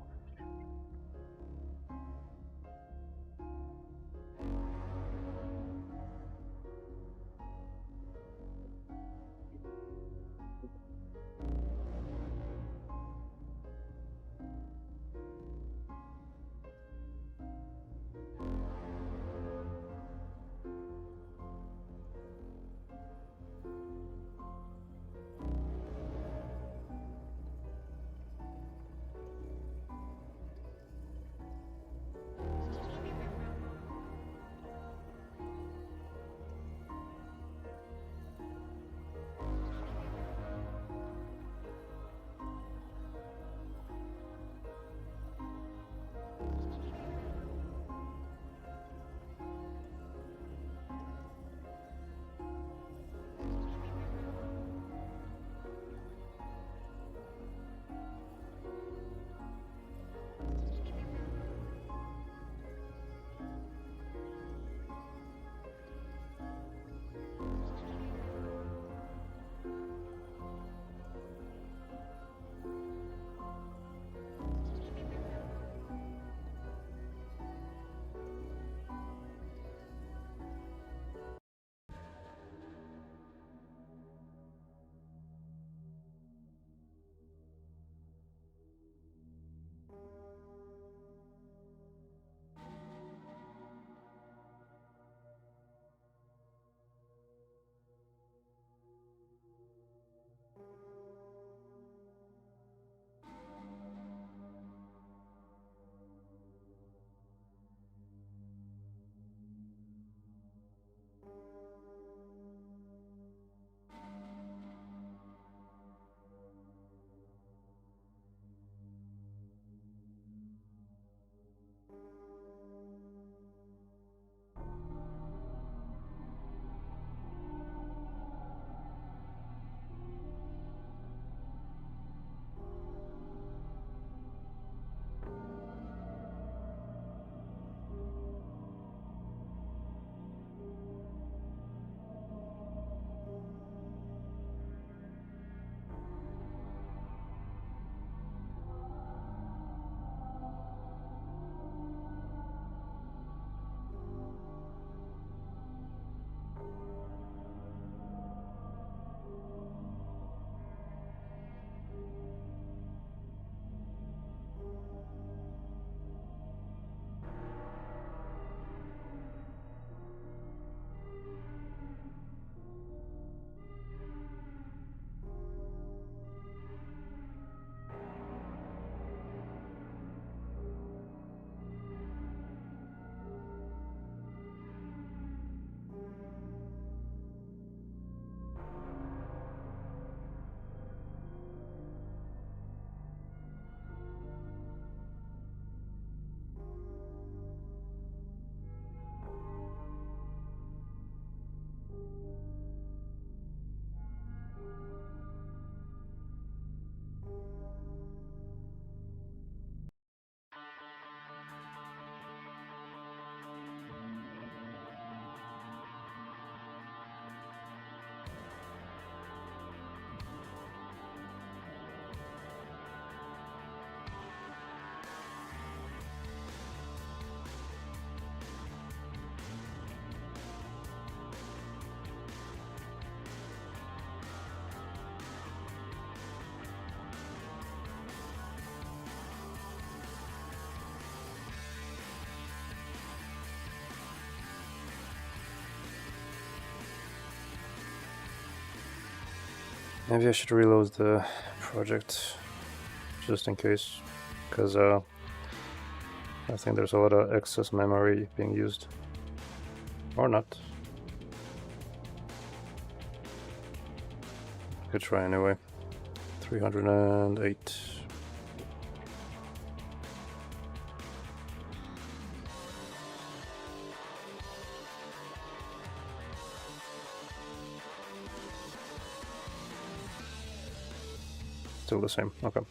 Maybe I should reload the project just in case, because I think there's a lot of excess memory being used. Or not. Could try anyway. 308. Still the same, okay.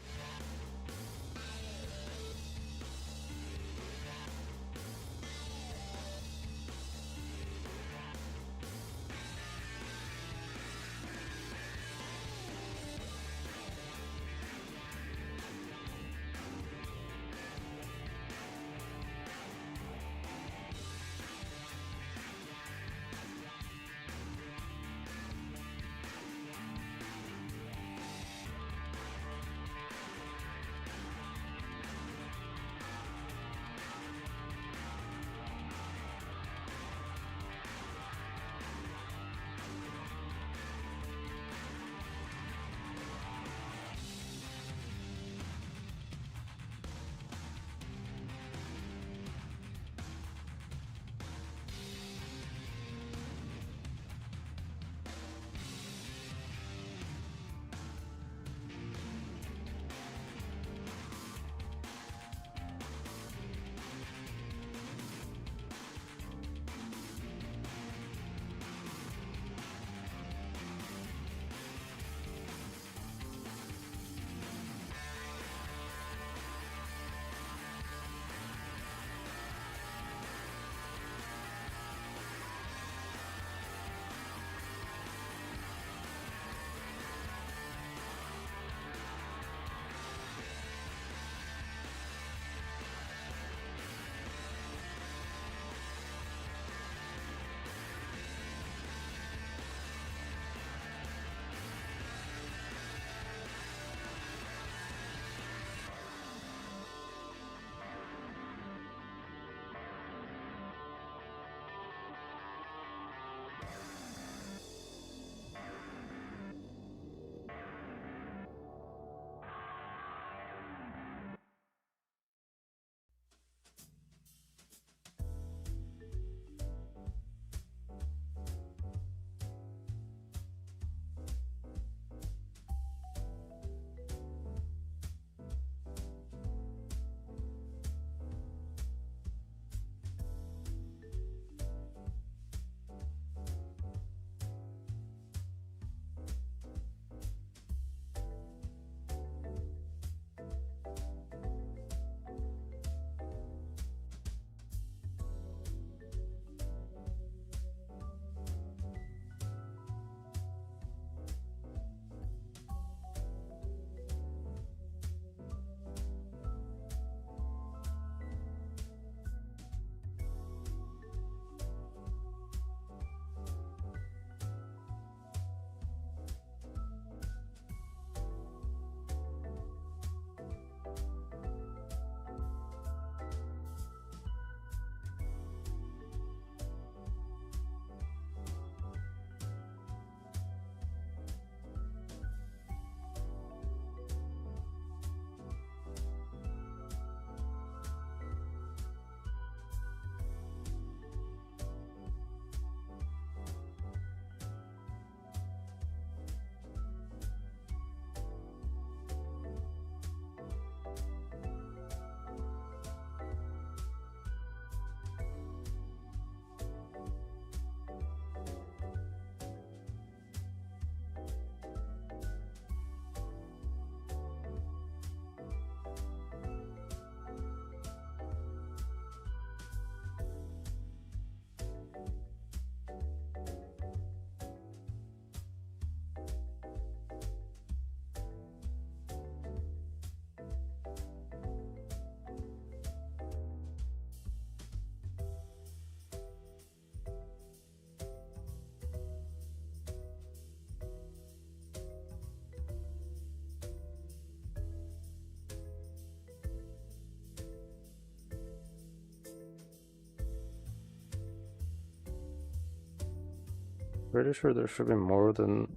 Pretty sure there should be more than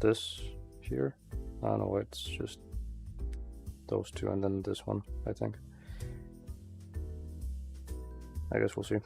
this here. Oh no, it's just those two and then this one, I think. I guess we'll see.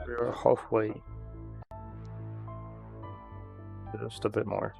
We're halfway. Just a bit more.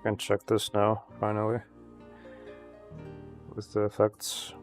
I can check this now, finally, with the effects.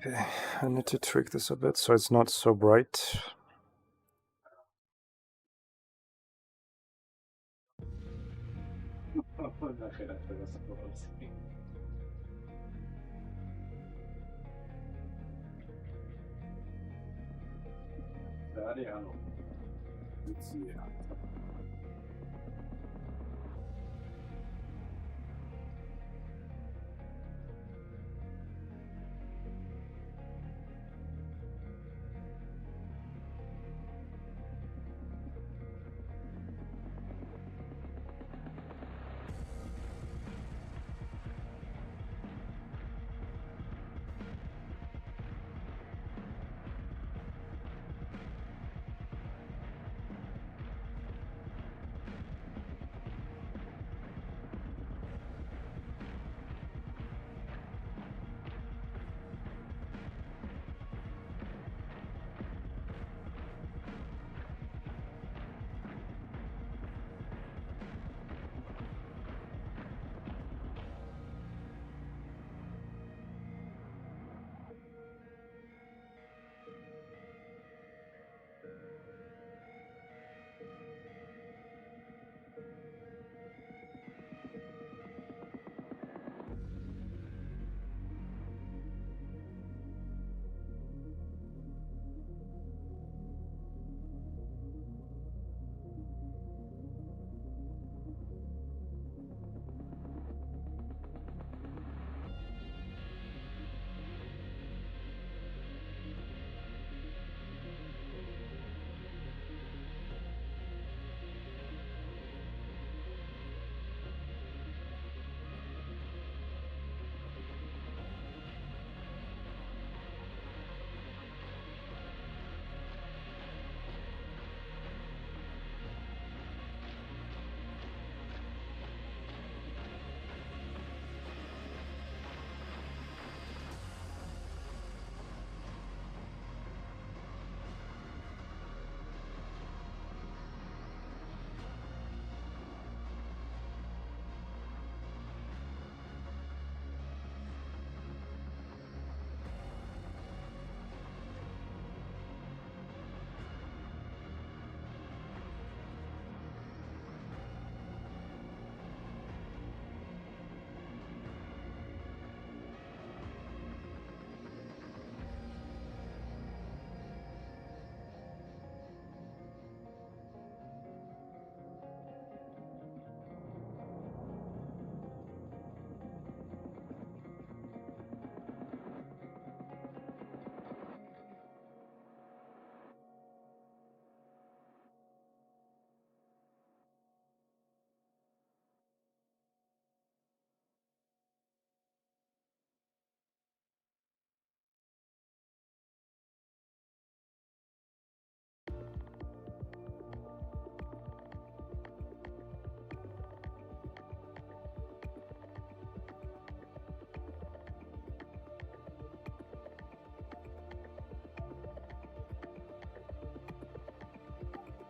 Okay, I need to tweak this a bit so it's not so bright.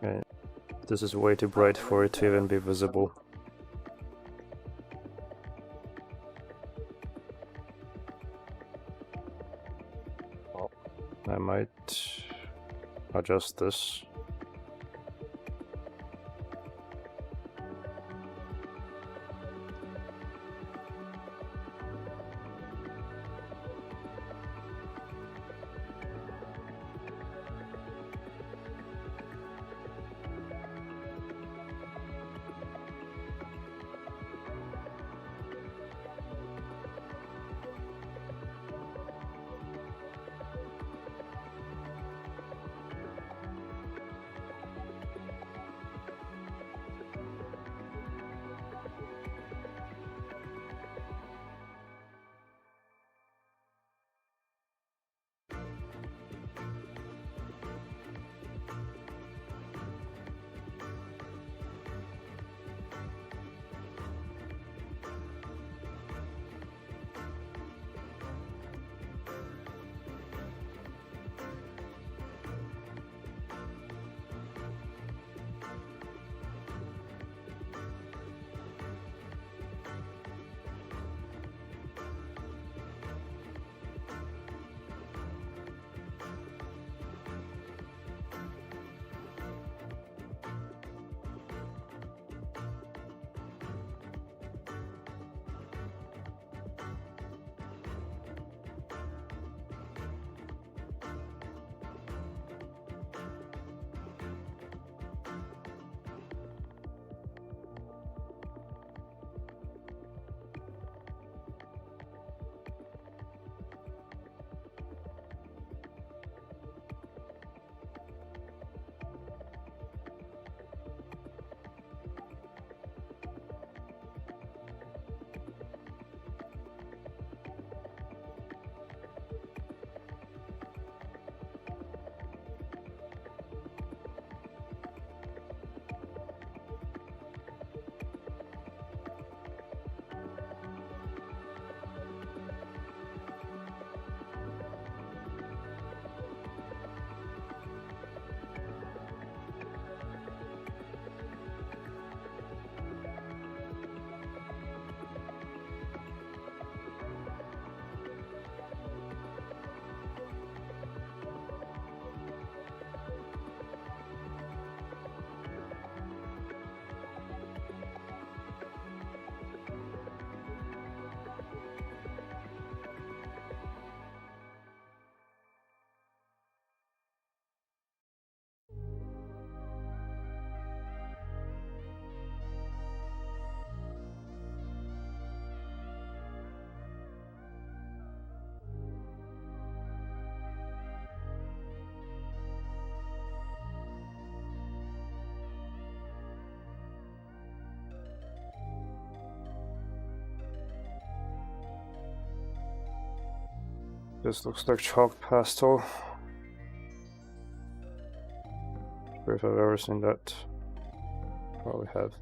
Okay. This is way too bright for it to even be visible. I might adjust this. This looks like chalk pastel. Sure if I've ever seen that. Probably have.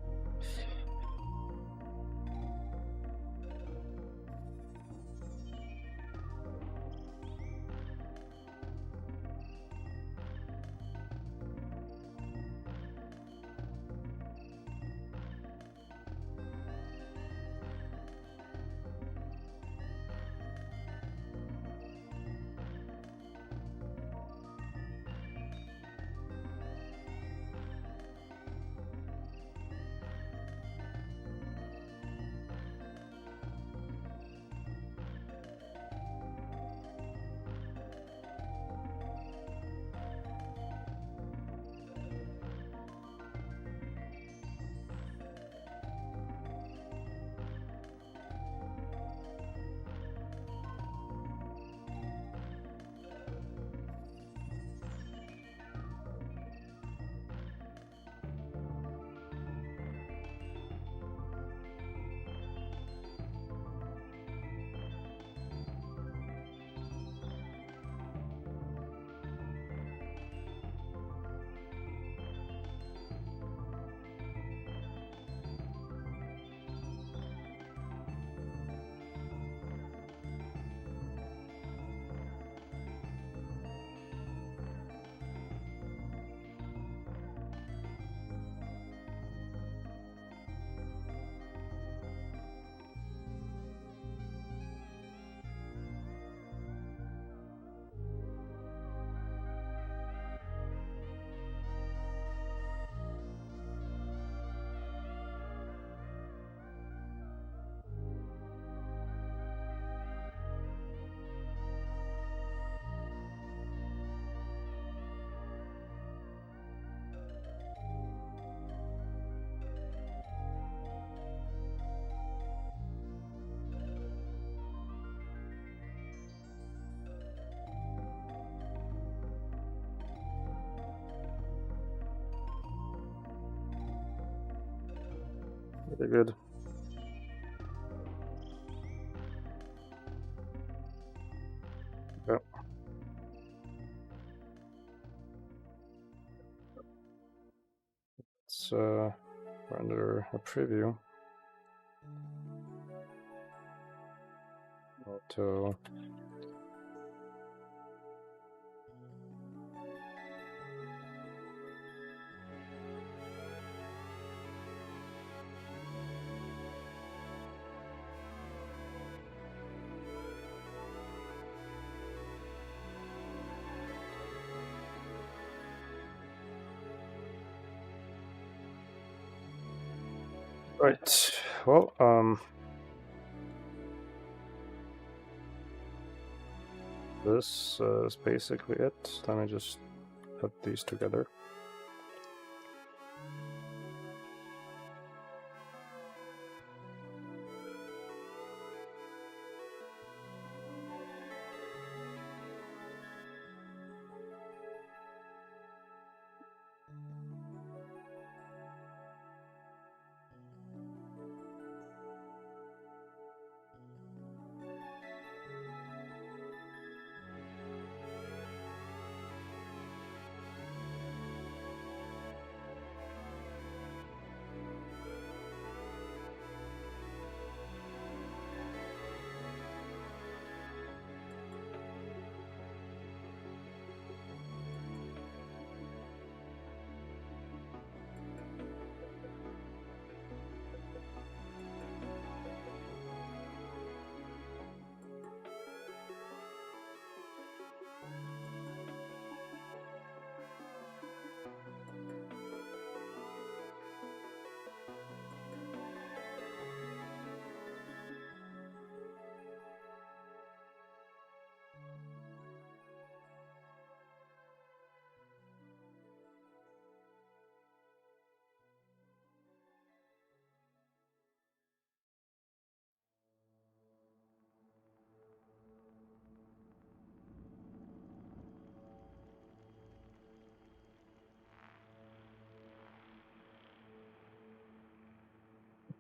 Very good. Yeah. Let's render a preview. Auto. Right. Well, this is basically it. Let me just put these together.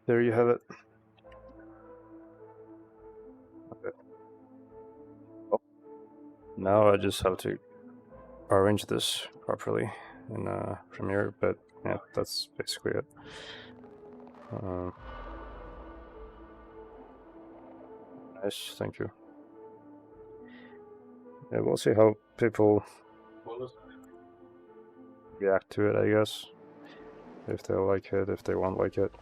There you have it. Okay. Oh. Now I just have to arrange this properly in Premiere, but yeah, that's basically it. Nice, thank you. Yeah, we'll see how people react to it, I guess. If they like it, if they won't like it.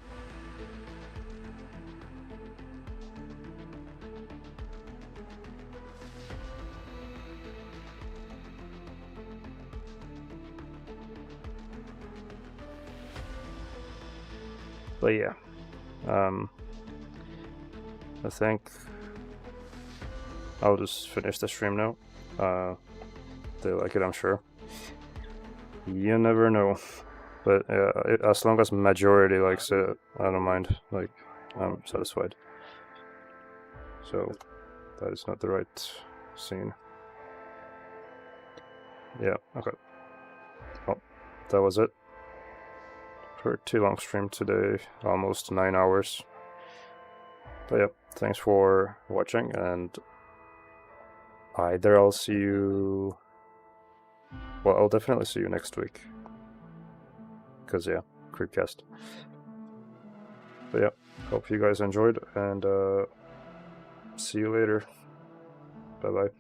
But yeah, I think I'll just finish the stream now. They like it, I'm sure. You never know. But as long as majority likes it, I don't mind. Like, I'm satisfied. So, that is not the right scene. Yeah, okay. Well, that was it. For a too long stream today, almost 9 hours. But yeah, thanks for watching, and either I'll see you... Well, I'll definitely see you next week. Because yeah, CreepCast. But yeah, hope you guys enjoyed, and see you later. Bye bye.